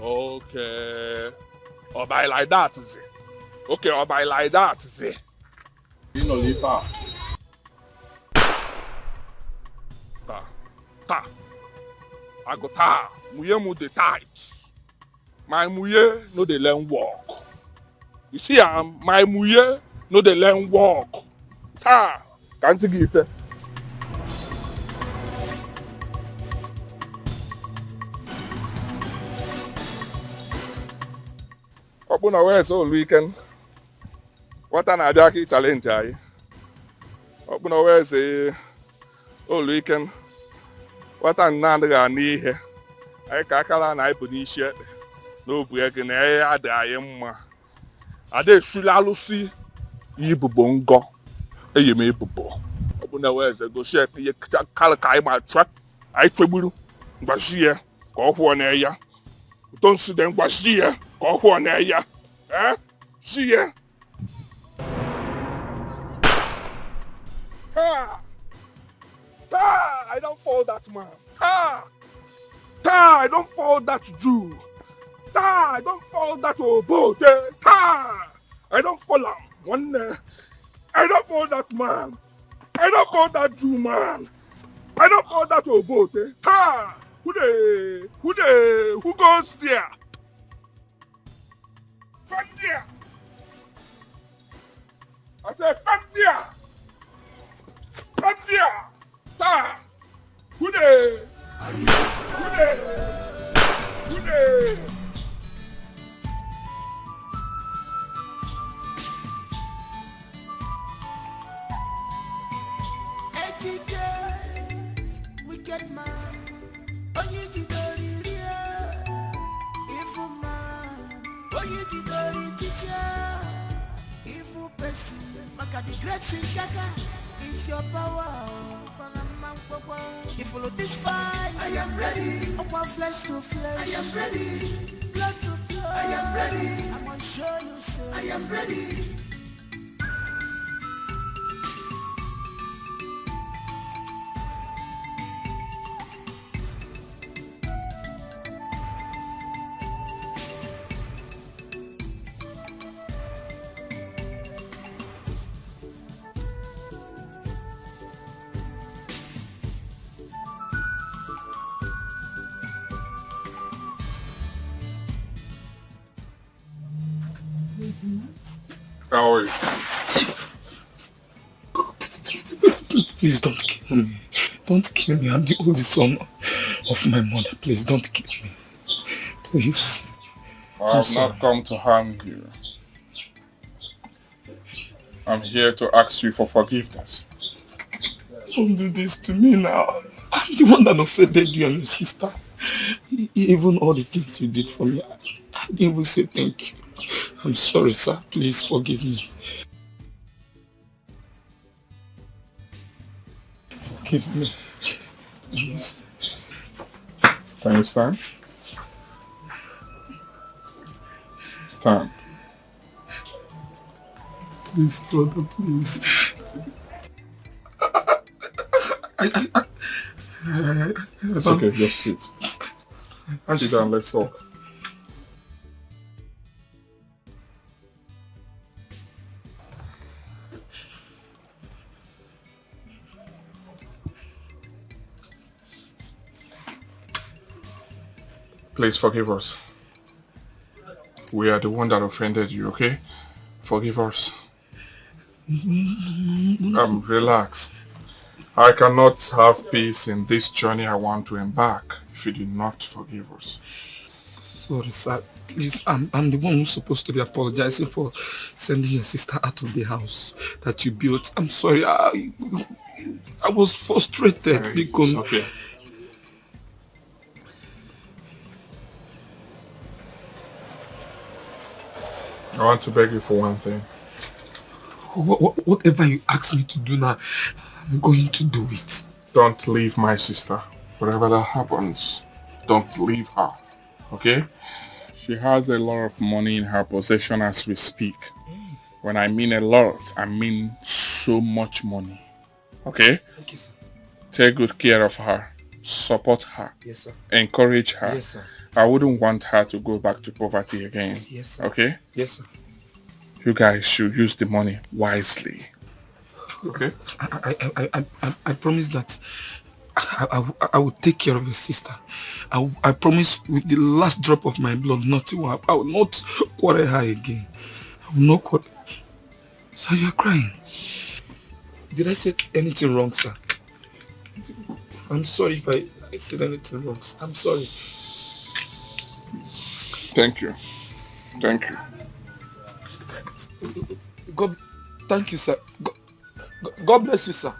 Okay. Or by like that, is it? Okay, or by like that, is it? You know, Lifa. Ta. I go ta. Muye mu de tight. My muye no dey learn walk. You see, my muye no dey learn walk. Ta. Can't you give it? Open away all weekend. What an Adaki challenge, I. Open away say all weekend. What an Nandra knee here. I kakala and I put in shirt. No breaking air, I am. I did Sulalusi. Yibubongo. You may bubo. Open away as I go share. You calakai my truck. I trouble. Bashia. Go one area. Don't see them Bashia. Go one area. Eh? See ya. Ta! Ta! I don't fall that man. Ta! Ta! I don't fall that Jew. Ta! I don't fall that obote. Ta! I don't fall him. One. I don't fall that man. I don't fall that Jew man. I don't fall that obote. Ta! Who goes there? From there. I said from there. From there. Ta! Who dey? Wicked man. Onye jidori rie. Evil man. Onye jidori teacher. Evil person. Maka the great Singaka. It's your power. You follow this fight. I am ready. Upon flesh to flesh. I am ready. Blood to blood. I am ready. I'm gonna show you, sir. I am ready. How are you? Please don't kill me. Don't kill me. I'm the oldest son of my mother. Please don't kill me. Please. I have not come to harm you. I'm here to ask you for forgiveness. Don't do this to me now. I'm the one that offended you and your sister. Even all the things you did for me, I didn't even say thank you. I'm sorry, sir. Please forgive me. Forgive me. Please. Can you stand? Stand. Please, brother, please. It's okay, just sit. Sit down, let's talk. Please forgive us. We are the one that offended you, okay? Forgive us. Relax. I cannot have peace in this journey I want to embark if you do not forgive us. Sorry, sir. Please, I'm the one who's supposed to be apologizing for sending your sister out of the house that you built. I'm sorry. I was frustrated because... It's okay. I want to beg you for one thing. Whatever you ask me to do now, I'm going to do it. Don't leave my sister. Whatever that happens, don't leave her. Okay? She has a lot of money in her possession as we speak. When I mean a lot, I mean so much money. Okay? Okay, sir. Take good care of her. Support her. Yes, sir. Encourage her. Yes, sir. I wouldn't want her to go back to poverty again. Yes, sir. Okay? Yes, sir. You guys should use the money wisely. Okay? I promise that I will take care of your sister. I promise with the last drop of my blood nothing will happen. I will not quarrel her again. I will not quarrel. Sir, you are crying. Did I say anything wrong, sir? I'm sorry if I said anything wrong. I'm sorry. Thank you. Thank you. God, thank you, sir. God bless you, sir.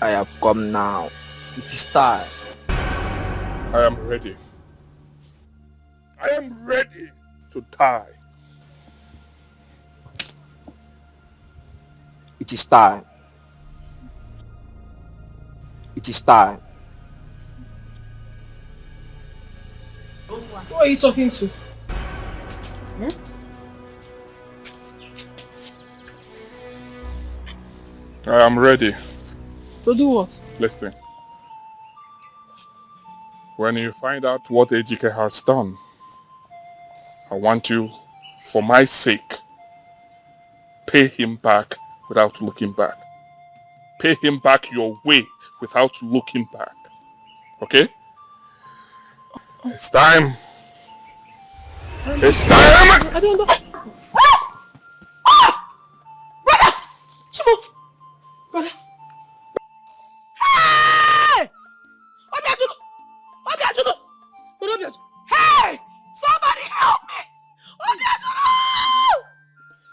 I have come now. It is time. I am ready. I am ready to die. It is time. It is time. Who are you talking to? I am ready. To do what? Listen. When you find out what Ejike has done, I want you, for my sake, pay him back without looking back. Pay him back your way without looking back. Okay? It's time. It's time! I don't know. Brother! Chibo! Brother! Hey! Obiajudu! Obiajudu! Obiajudu! Hey! Somebody help me! Obiajudu!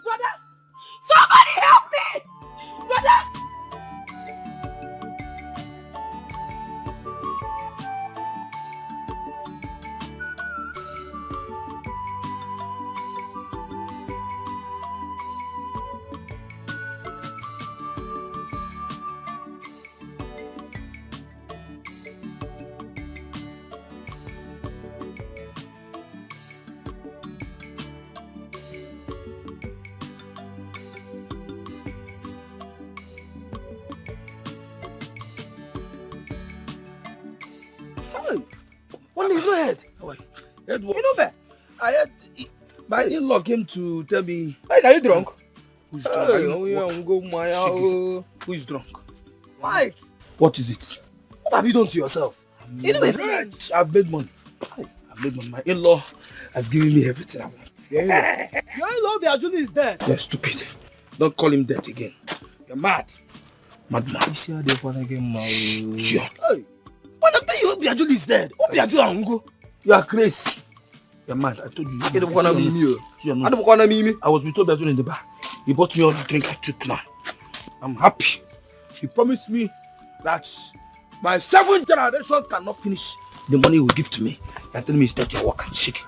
Brother! Somebody help me! Brother! One is no head. You know that? I had my in-law came to tell me. Mike, are you drunk? Who's drunk? Who is drunk? Mike, What is it? what have you done to yourself? You know Rich. I've made money. I've made money. My in-law has given me everything I want. Your in-law, Obiajudu is dead. You're stupid. Don't call him dead again. You're mad. Madman. You see how they want again, man. Idiot. Hey, when I'm telling you, Obiajudu is dead. Obiajudu and Ungo. You are crazy. You're mad. I told you. I don't want to meet me. I don't want to meet me. I was with Obiajudu in the bar. He bought me all the drink I took now. I'm happy. He promised me that my 7th generation cannot finish the money he will give to me. You're telling me he's dead. You're walking. Shake.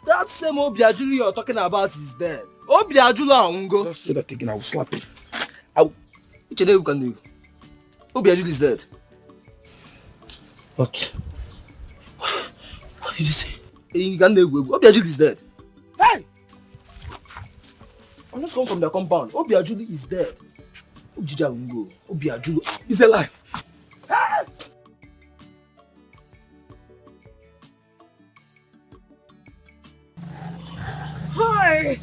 That same Obiajudu you're talking about is dead. Obiajudu and Ungo. Just say that again. I will slap him. Which you can do? Obiajudu is dead. What? What did you say? Obiajudu is dead. Hey! just come from the compound. Obiajulu is dead. Ojija will go. Obiajulu is alive. Hi!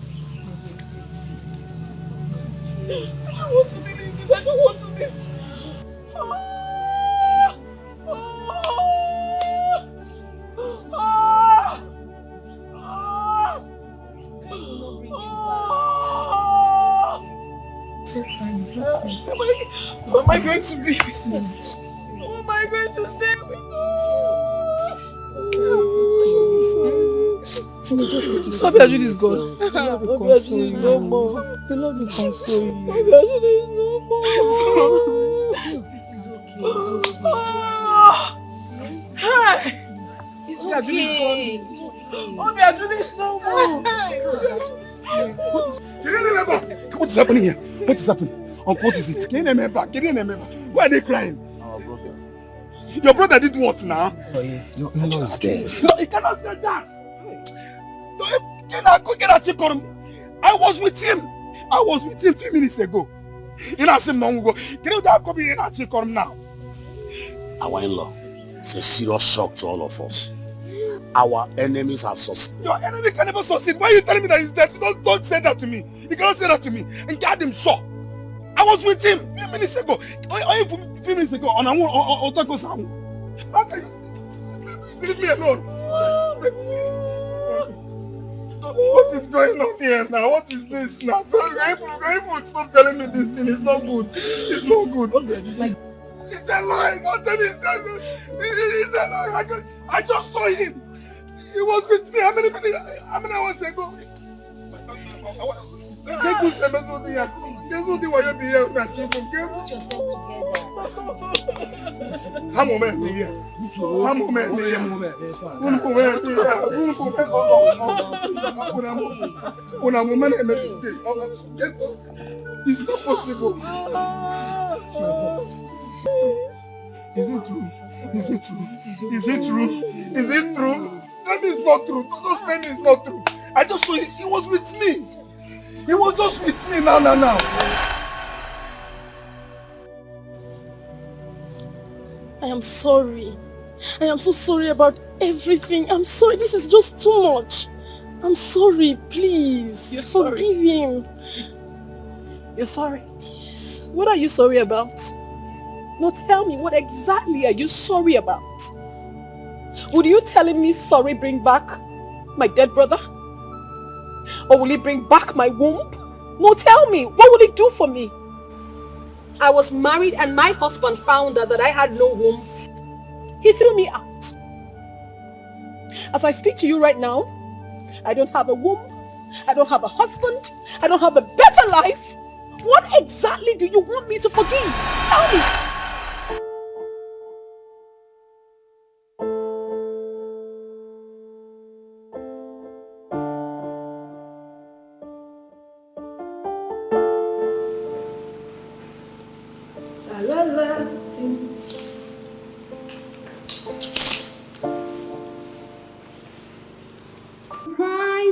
I don't want to believe this. I don't want to believe this. Who am I going to be with? Who am I going to stay with? Obiajulu is gone. Obiajulu is no more. The Lord will console you. Obiajulu is no more. It's okay. Obiajulu is no more. What is happening here? What is happening? Uncle, what is it? Can you remember? Why are they crying? Our brother. Your brother did what now? No, is dead. No, he cannot say that. No, I was with him. 2 minutes ago. Can you come now? Our in-law, it's a serious shock to all of us. Our enemies have succeeded. Your enemy can never succeed. Why are you telling me that he's dead? Don't say that to me. You cannot say that to me. And get him shot. I was with him a few minutes ago. On Otako Sam. Please leave me alone. What is going on here now? What is this now? Stop telling me this thing. It's not good. It's not good. It's a lie. Don't tell me it's a lie. I just saw him. He was with me. How many hours ago? Put yourself together. It's not possible. Is it true? Is it true? Is it true? Is it true? Tell me it's not true. Don't tell me it's not true. I just saw he was with me. He was just with me now. I am sorry. I am so sorry about everything. I'm sorry. This is just too much. I'm sorry. Please. Forgive him. You're sorry? Yes. What are you sorry about? No, tell me, what exactly are you sorry about? Would you telling me sorry bring back my dead brother? Or will it bring back my womb? No, tell me, what will it do for me? I was married and my husband found out that I had no womb. He threw me out. As I speak to you right now, I don't have a womb, I don't have a husband, I don't have a better life. What exactly do you want me to forgive? Tell me.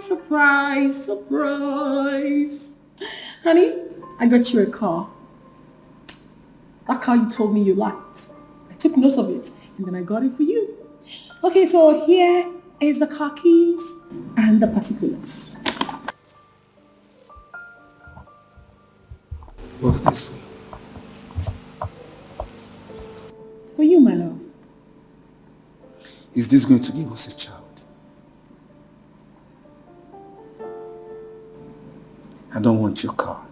Surprise, surprise. Honey, I got you a car. That car you told me you liked. I took note of it and then I got it for you. Okay, so here is the car keys and the particulars. What's this for? For you, my love. Is this going to give us a child? I don't want your car.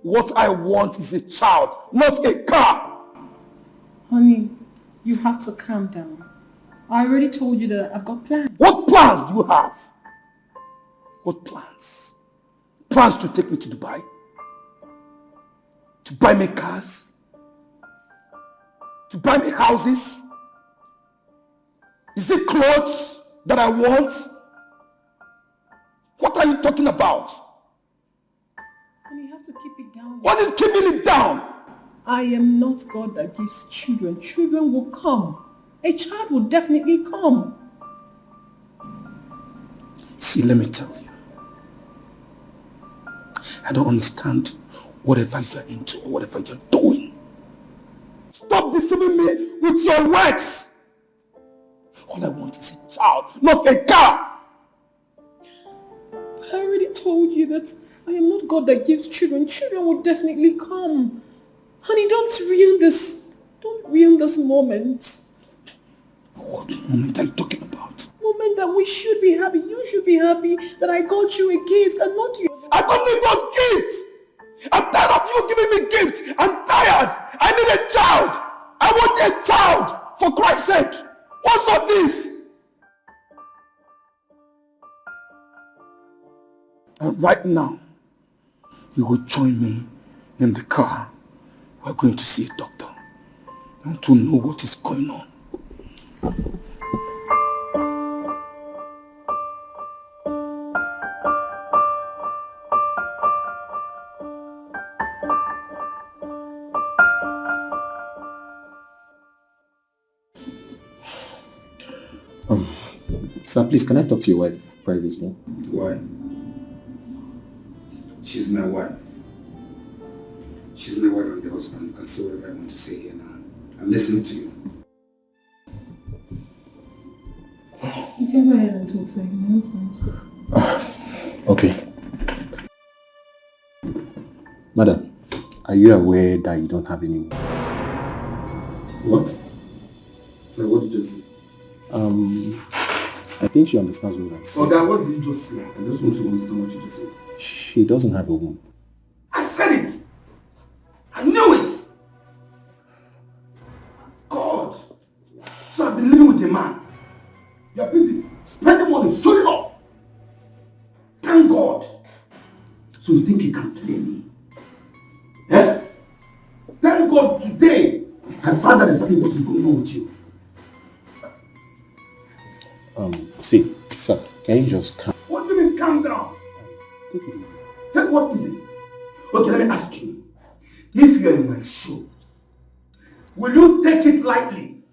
What I want is a child, not a car! Honey, you have to calm down. I already told you that I've got plans. What plans do you have? What plans? Plans to take me to Dubai? To buy me cars? To buy me houses? Is it clothes that I want? What are you talking about? Honey, you have to keep it down. What is keeping it down? I am not God that gives children. Children will come. A child will definitely come. See, let me tell you. I don't understand whatever you're into or whatever you're doing. Stop deceiving me with your words. All I want is a child, not a car. But I already told you that I am not God that gives children. Children will definitely come. Honey, don't ruin this moment. What moment are you talking about? Moment that we should be happy. You should be happy that I got you a gift and not you. I don't need those gifts. I'm tired of you giving me gifts. I'm tired. I need a child. I want a child. For Christ's sake. What's all this? And right now, you will join me in the car. We're going to see a doctor. I want to know what is going on. Sir, please, can I talk to your wife privately? Why? She's my wife. She's my wife and the husband. You can say whatever I want to say here now. I'm listening to you. You can go ahead and talk, sir. It's my husband. Okay. Madam, are you aware that you don't have any... What? So what did you say? I think she understands what I'm saying. Oga, what did you just say? I just want to understand what you just said. She doesn't have a womb. I said it! I knew it! God! So I've been living with a man. You're busy spending money, showing off. Thank God. So you think you can play me? Eh? Thank God today I found out exactly what is going on with you. See, sir, can you just calm? What do you mean calm down? Take it easy. Take what easy? Okay, let me ask you. If you're in my shoes, will you take it lightly?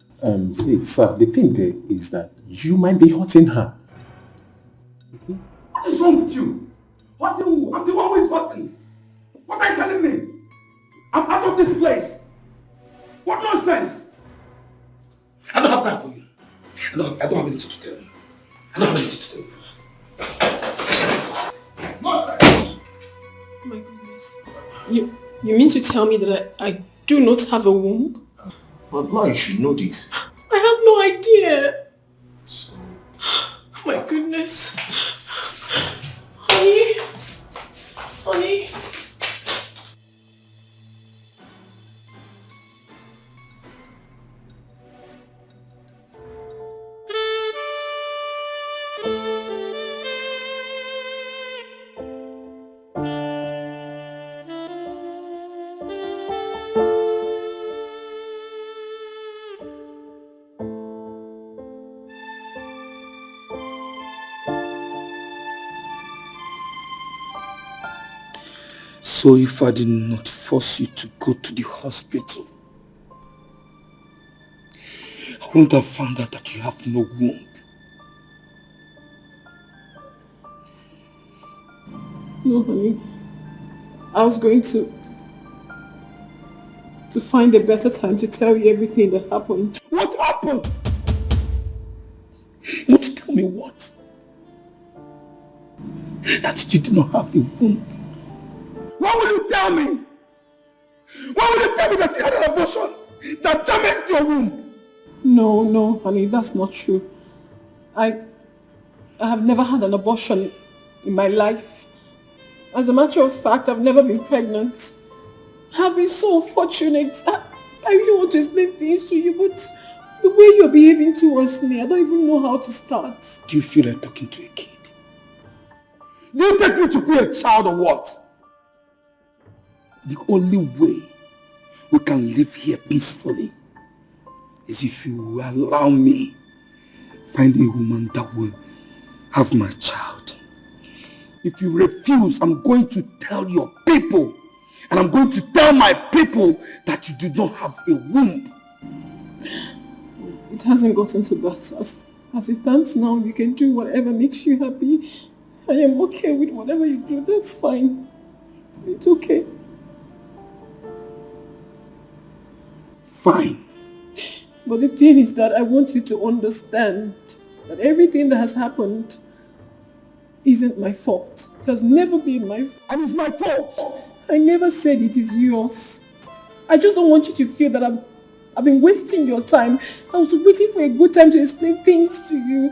See, sir, the thing there is that you might be hurting her. Okay? What is wrong with you? Hurting who? I'm the one who is hurting. What are you telling me? I'm out of this place. What nonsense? I don't have time for you. I don't have anything to tell you. I don't have anything to tell you. Nonsense! Oh my goodness. You mean to tell me that I do not have a womb? But now you should know this. I have no idea. Oh my goodness. Honey? Honey? So if I did not force you to go to the hospital, I wouldn't have found out that you have no womb. No, honey. I was going to find a better time to tell you everything that happened. What happened? You want to tell me what? That you did not have a womb. Why will you tell me? Why will you tell me that you had an abortion that damaged your womb? No, honey, that's not true. I have never had an abortion in my life. As a matter of fact, I've never been pregnant. I've been so fortunate. I really want to explain things to you, but the way you're behaving towards me, I don't even know how to start. Do you feel like talking to a kid? Do you take me to be a child or what? The only way we can live here peacefully is if you allow me find a woman that will have my child. If you refuse, I'm going to tell your people, and I'm going to tell my people that you do not have a womb. It hasn't gotten to that. As it stands now, you can do whatever makes you happy. I am okay with whatever you do, that's fine. It's okay. Fine. But the thing is that I want you to understand that everything that has happened isn't my fault. It has never been my fault. And it's my fault. I never said it is yours. I just don't want you to feel that I've been wasting your time. I was waiting for a good time to explain things to you.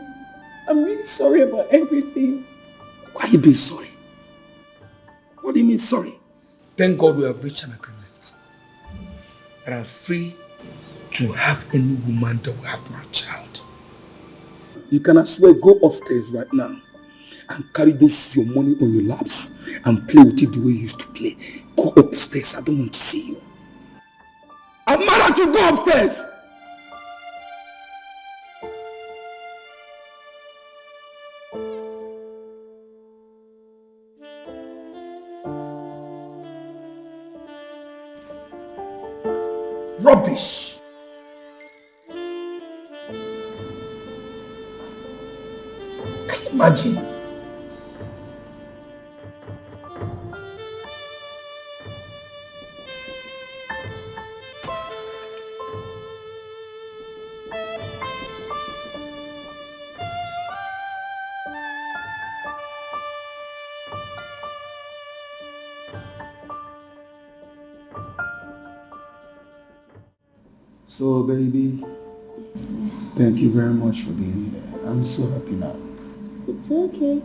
I'm really sorry about everything. Why are you being sorry? What do you mean sorry? Thank God we have reached an agreement. And I'm free to have any woman that will have my child. You can as well go upstairs right now and carry those your money on your laps and play with it the way you used to play. Go upstairs. I don't want to see you. I'm mad at you. Go upstairs. Rubbish. Can you imagine? So, baby, thank you very much for being here. I'm so happy now. It's okay.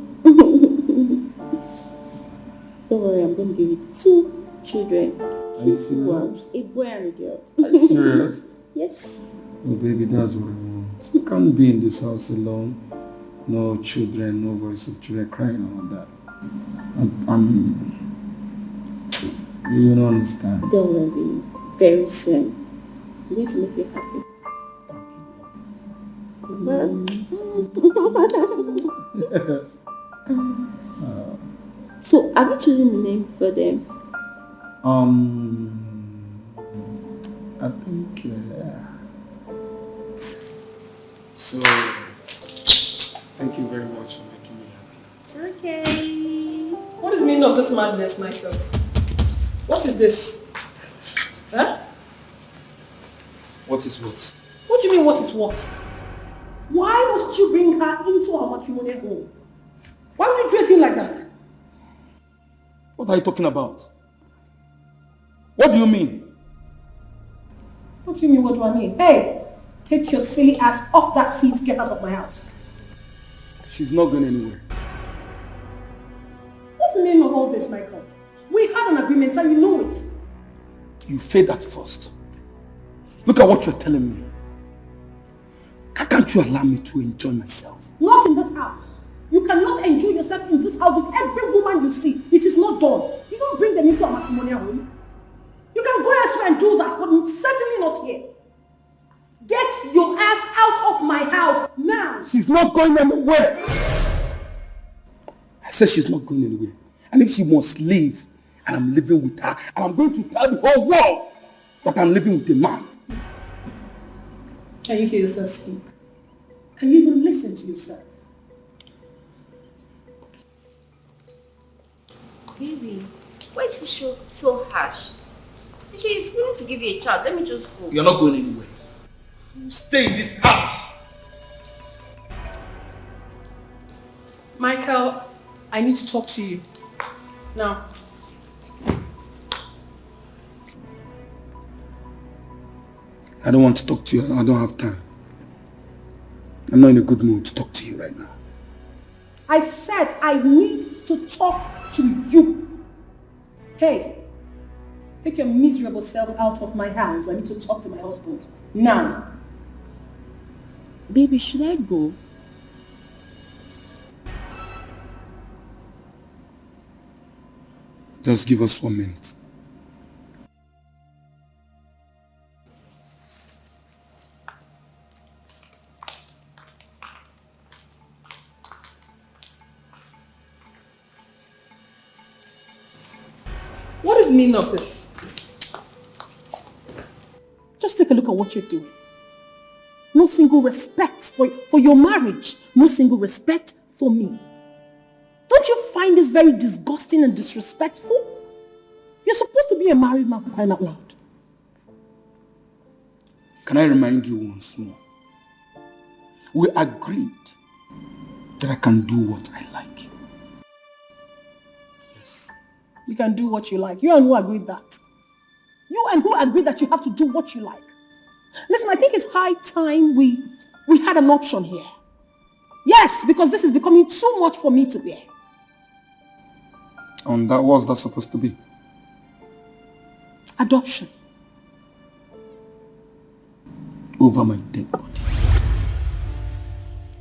Don't worry, I'm going to give you 2 children. Are you serious? A boy and a girl. Are you serious? Yes. Oh, baby, that's what I want. I can't be in this house alone. No children, no voice of children crying and all that. You don't understand. Don't worry. Very soon. I'm going to make you happy. So, have you chosen the name for them? I think, So, thank you very much for making me happy. It's okay. What is the meaning of this madness, Michael? What is this? Huh? What is what? What do you mean, what is what? Why must you bring her into our matrimonial home? Why would you do a thing like that? What are you talking about? What do you mean? What do you mean, what do I mean? Hey, take your silly ass off that seat, get out of my house. She's not going anywhere. What's the meaning of all this, Michael? We had an agreement and you know it. You failed at first. Look at what you're telling me. How can't you allow me to enjoy myself? Not in this house. You cannot enjoy yourself in this house with every woman you see. It is not done. You don't bring them into a matrimonial home. You can go elsewhere and do that, but certainly not here. Get your ass out of my house now. She's not going anywhere. I said she's not going anywhere. And if she must leave, and I'm living with her, and I'm going to tell the whole world that I'm living with a man. Can you hear yourself speak? Can you even listen to yourself? Baby, why is she so harsh? She is willing to give you a child. Let me just go. You're not going anywhere. You stay in this house. Michael, I need to talk to you. Now. I don't want to talk to you. I don't have time. I'm not in a good mood to talk to you right now. I said I need to talk to you. Hey, take your miserable self out of my house. I need to talk to my husband. Now. Baby, should I go? Just give us 1 minute. What is the meaning of this? Just take a look at what you're doing. No single respect for your marriage. No single respect for me. Don't you find this very disgusting and disrespectful? You're supposed to be a married man for crying out loud. Can I remind you once more? We agreed that I can do what I like. Yes. You can do what you like. You and who agreed that? You and who agreed that you have to do what you like? Listen, I think it's high time we had an option here. Yes, because this is becoming too much for me to bear. And what's that supposed to be? Adoption. Over my dead body.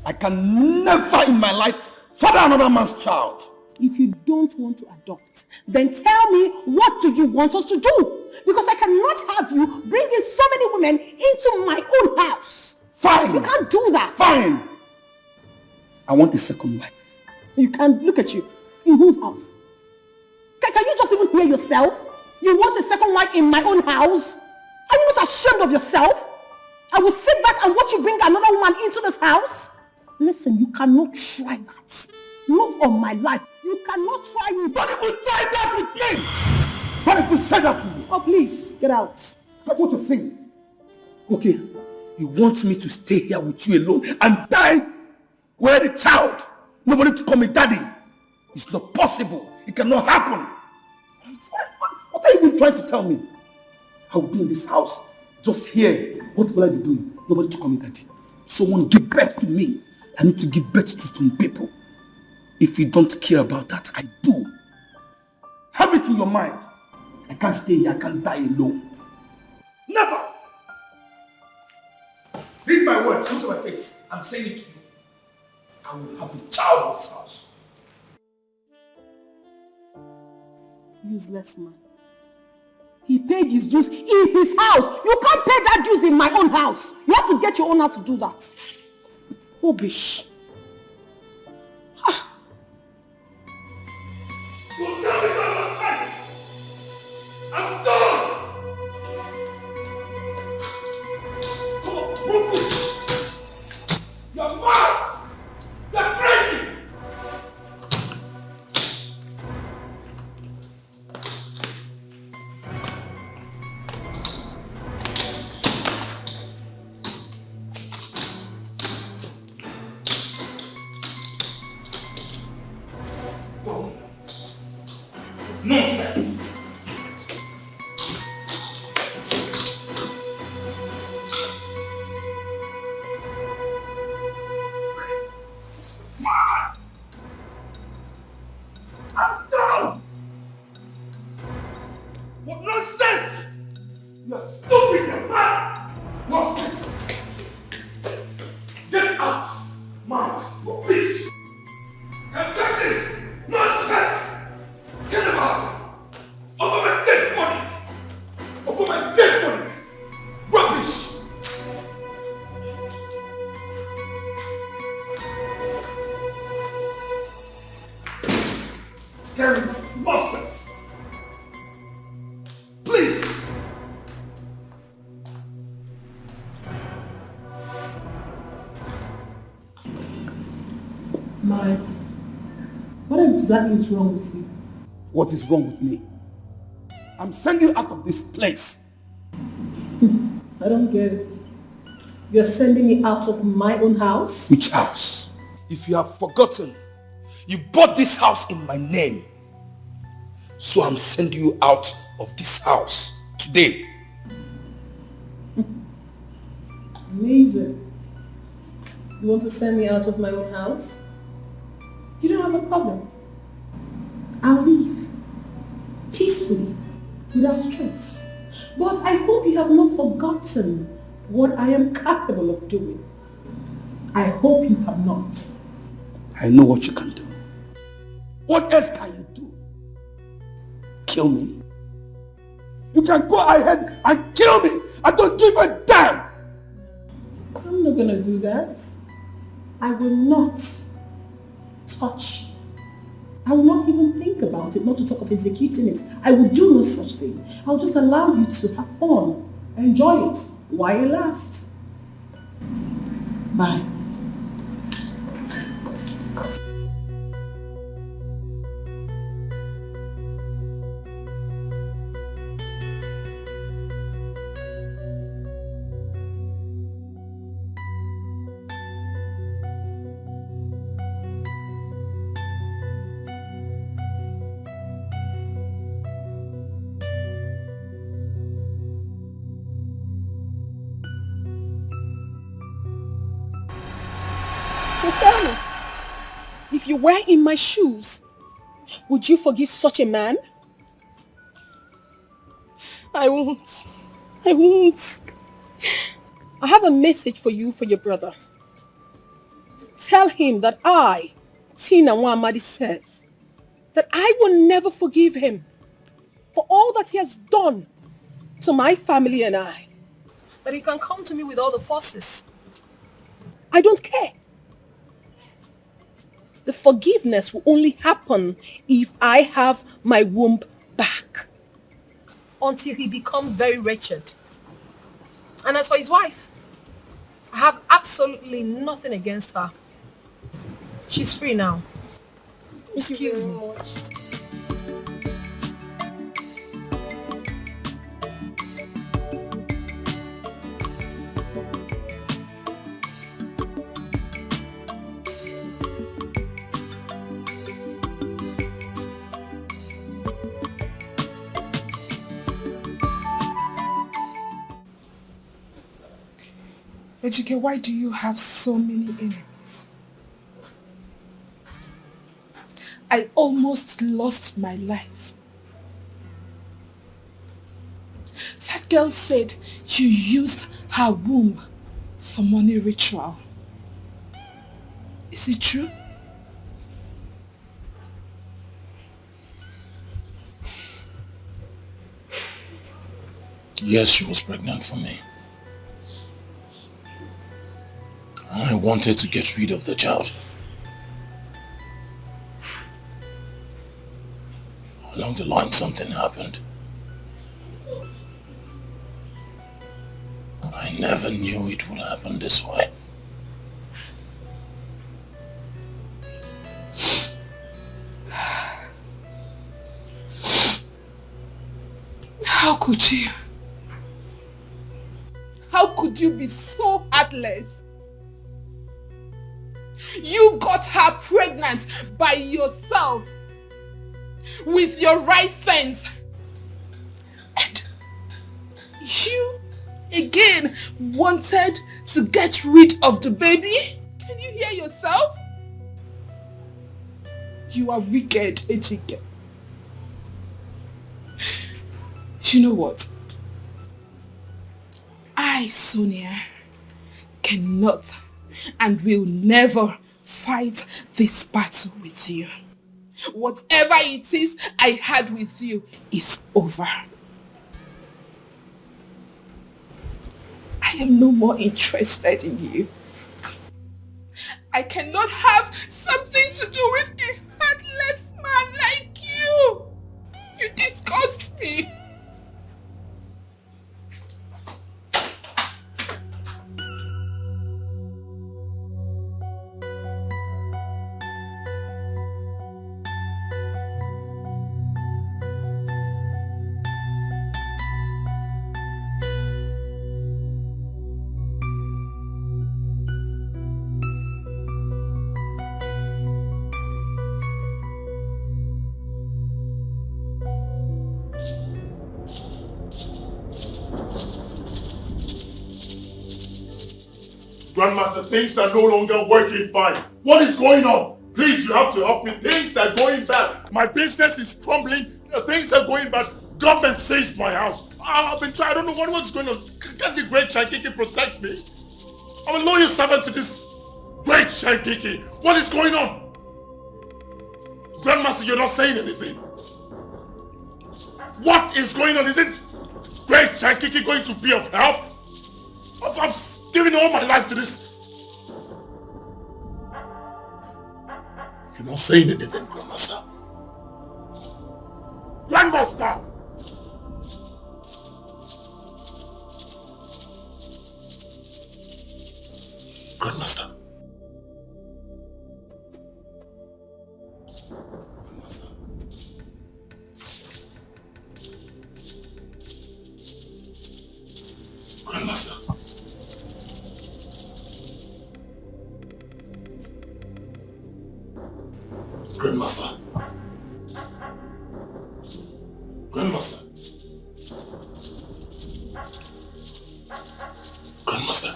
I can never in my life father another man's child. If you don't want to adopt, then tell me, what do you want us to do? Because I cannot have you bringing so many women into my own house. Fine. You can't do that. Fine. I want a second wife. You can't. Look at you. In whose house? Can you just even hear yourself? You want a second wife in my own house? Are you not ashamed of yourself? I will sit back and watch you bring another woman into this house? Listen, you cannot try that. Not on my life. You cannot try it. But if you try that with me, what if you say that to me? Oh, please, get out. That's what you're saying. Okay, you want me to stay here with you alone and die without a child? Nobody to call me daddy. It's not possible. It cannot happen. What are you even trying to tell me? I will be in this house, just here. What will I be doing? Nobody to call me daddy. Someone give birth to me. I need to give birth to some people. If you don't care about that, I do. Have it in your mind. I can't stay here. I can't die alone. Never. Read my words. Look at my face. I'm saying it to you. I will have a child in this house. Useless man. He paid his dues in his house. You can't pay that dues in my own house. You have to get your own house to do that. Rubbish. I'm done! Come on, ruthless! You're mad! You're crazy! Nonsense! I'm done! What nonsense! You're stupid, you're mad! Nonsense! Get out! Mad! You're bitch! And take this! Nonsense! Get him out! Over my dead body! Over my dead body! Rubbish! Carry nonsense! Please! Mike, what exactly is wrong with you? What is wrong with me? I'm sending you out of this place. I don't get it. You're sending me out of my own house? Which house? If you have forgotten, you bought this house in my name. So I'm sending you out of this house today. Amazing. You want to send me out of my own house? You don't have a problem. I'll leave. Peacefully. Without stress. But I hope you have not forgotten what I am capable of doing. I hope you have not. I know what you can do. What else can you do? Kill me? You can go ahead and kill me. I don't give a damn. I'm not gonna do that. I will not touch. I will not even think about it, not to talk of executing it. I will do no such thing. I'll just allow you to have fun, enjoy it while it lasts. Bye. tell me, if you were in my shoes, would you forgive such a man? I won't. I won't. I have a message for you for your brother. Tell him that I, Tina Nwamadi, says that I will never forgive him for all that he has done to my family and I. That he can come to me with all the forces. I don't care. The forgiveness will only happen if I have my womb back. Until he becomes very wretched. And as for his wife, I have absolutely nothing against her. She's free now. Excuse me. Ejike, why do you have so many enemies? I almost lost my life. That girl said you used her womb for money ritual. Is it true? Yes, she was pregnant for me. I wanted to get rid of the child. Along the line, something happened. I never knew it would happen this way. How could you? How could you be so heartless? You got her pregnant by yourself with your right sense. And you again wanted to get rid of the baby? Can you hear yourself? You are wicked, Ejike. You know what? I, Sonia, cannot and will never fight this battle with you. Whatever it is I had with you is over. I am no more interested in you. I cannot have something to do with a heartless man like you. You disgust me. Grandmaster, things are no longer working fine. What is going on? Please, you have to help me. Things are going bad. My business is crumbling. Things are going bad. Government seized my house. I've been trying. I don't know what's going on. Can the great Shankiki protect me? I'm a loyal servant to this great Shankiki. What is going on? Grandmaster, you're not saying anything. What is going on? Isn't great Shankiki going to be of help? I've given all my life to this. You're not saying anything, Grandmaster. Grandmaster! Grandmaster. Grandmaster. Grandmaster. Grandmaster. Grandmaster.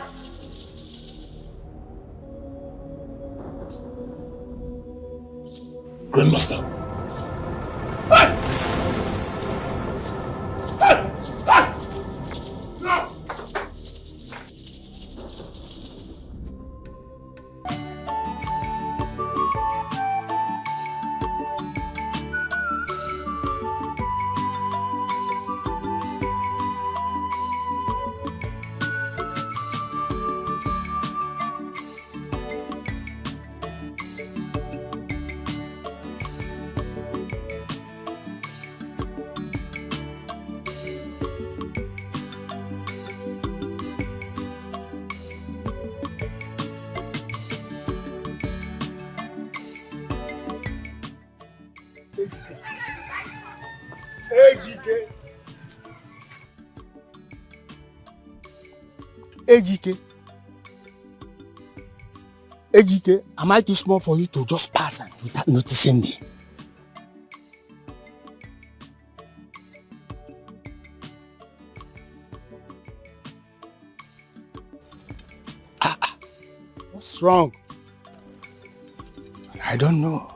Grandmaster. Hey! Hey! Hey! No! Ejike, am I too small for you to just pass and without noticing me? What's wrong? I don't know.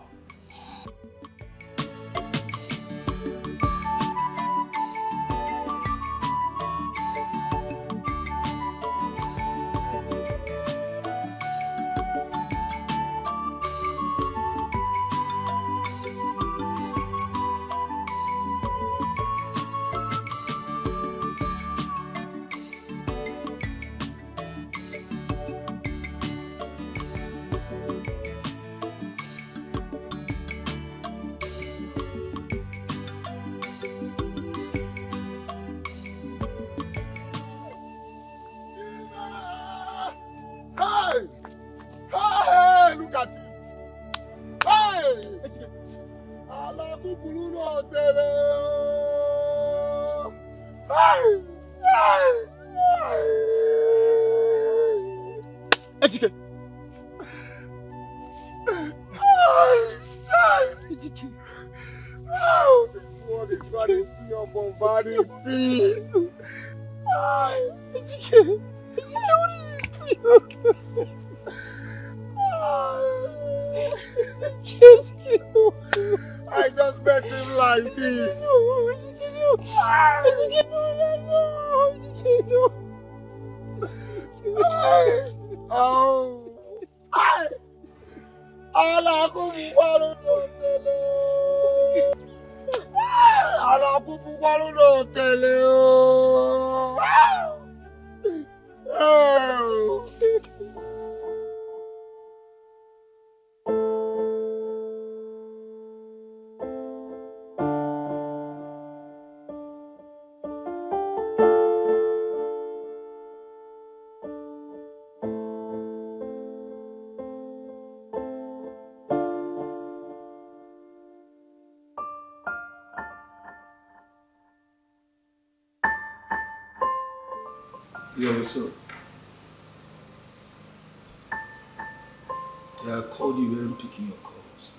Yeah, what's up? Yeah, I called you, you weren't picking your calls.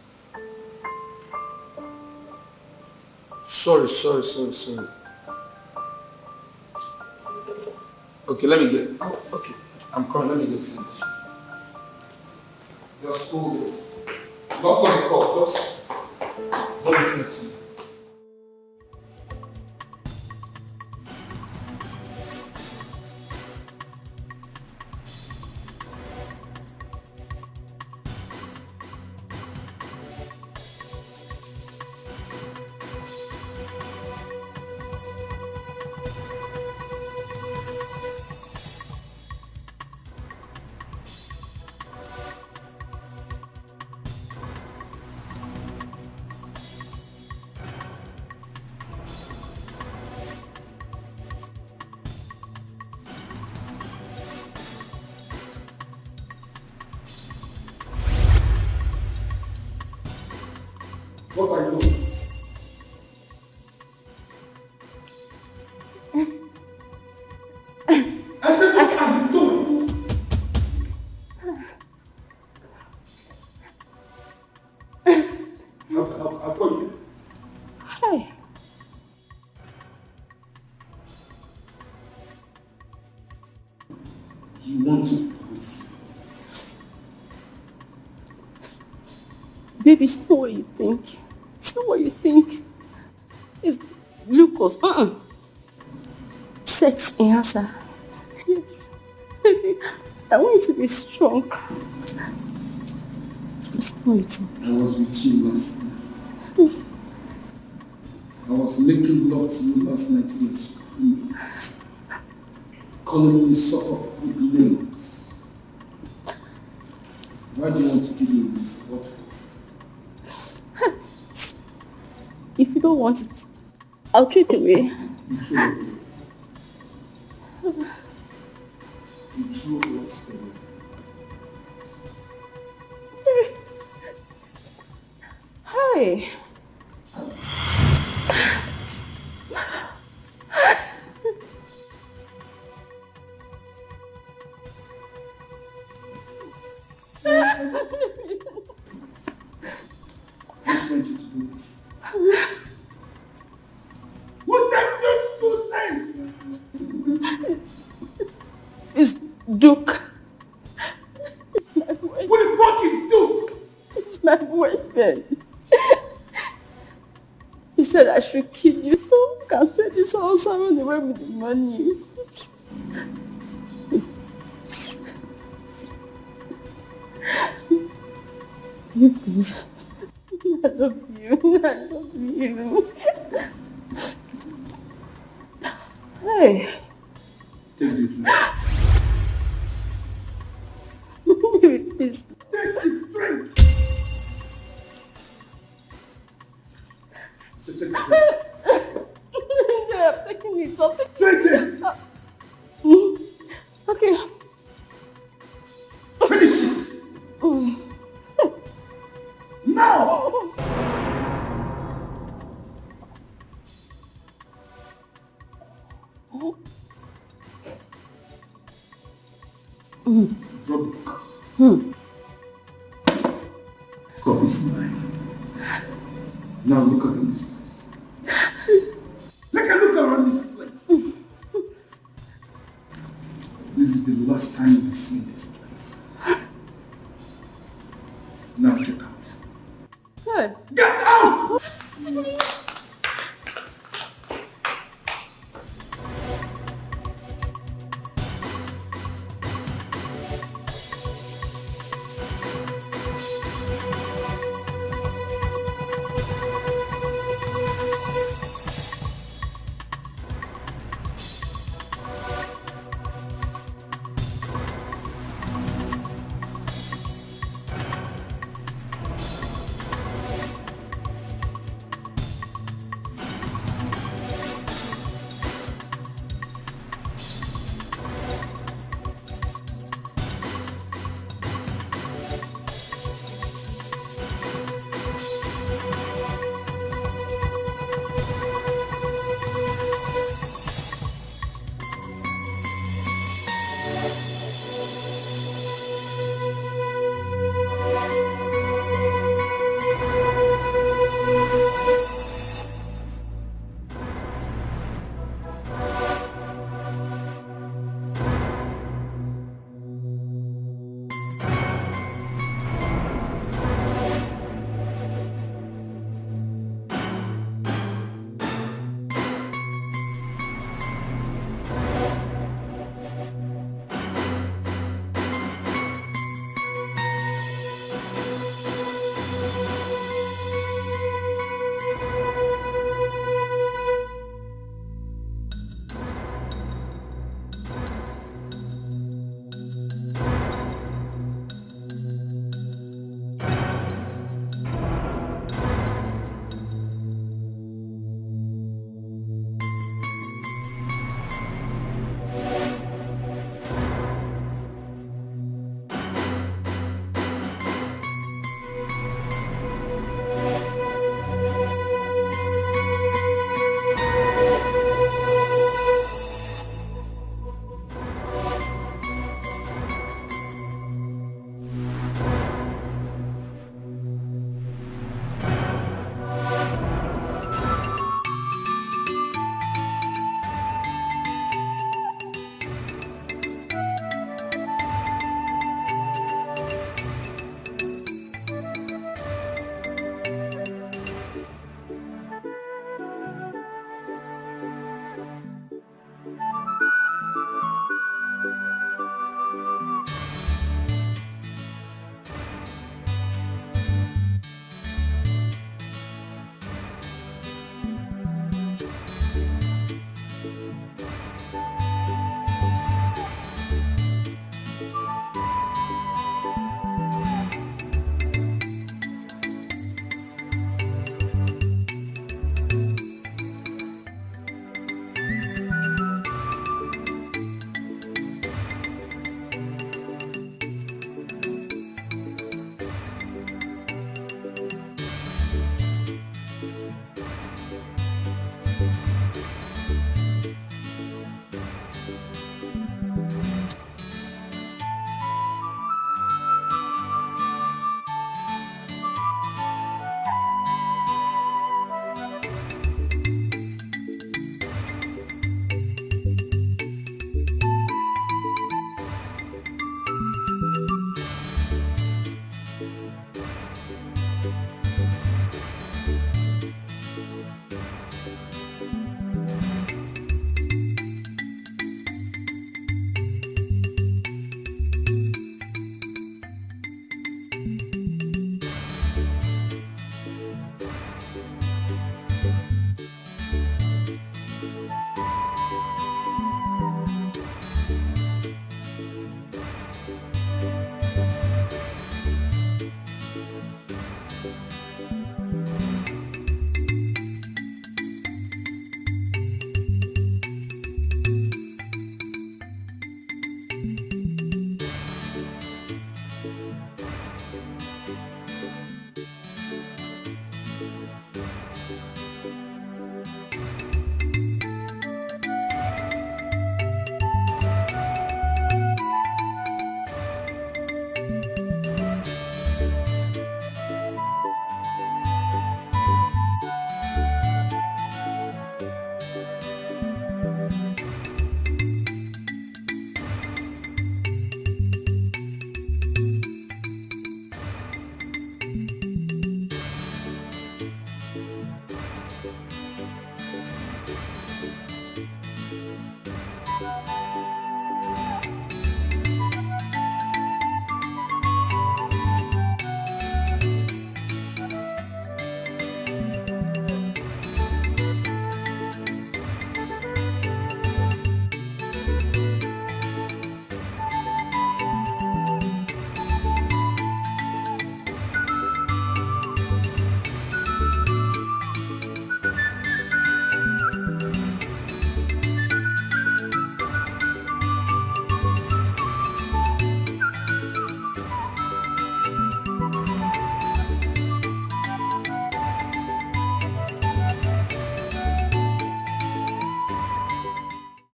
Sorry. Okay, let me get... Oh, okay. I'm coming, let me get sent. Just hold it. Don't call the call, just... Don't listen to me. What are you doing? I said, what are you doing? I'll call you. Hi. You want to proceed? Baby, it's not what you think. It's not what you think. It's glucose. Sex enhancer. Yes. Baby, I want you to be strong. It's not what you think. I was with you last night. I was making love to you last night with screaming. Calling me sort of good names. Why do you want to give me this? What for? If you don't want it, I'll throw it away. You throw it away. You throw what away? Hi. Who sent you to do this? Who sent you to do this? It's Duke. It's my boyfriend. What the fuck is Duke? It's my boyfriend. He said I should kill you so I can send this house and run away with the money. Please. I love you. I love you. Hey. Take the drink. Baby, please. Take the drink. So take the drink. Yeah, I'm taking it. I'll take Drink it. Okay. Finish it. Now. God is mine. Now look at this place. Look around this place. This is the last time you'll see this place. Now get out. Hey. Get out!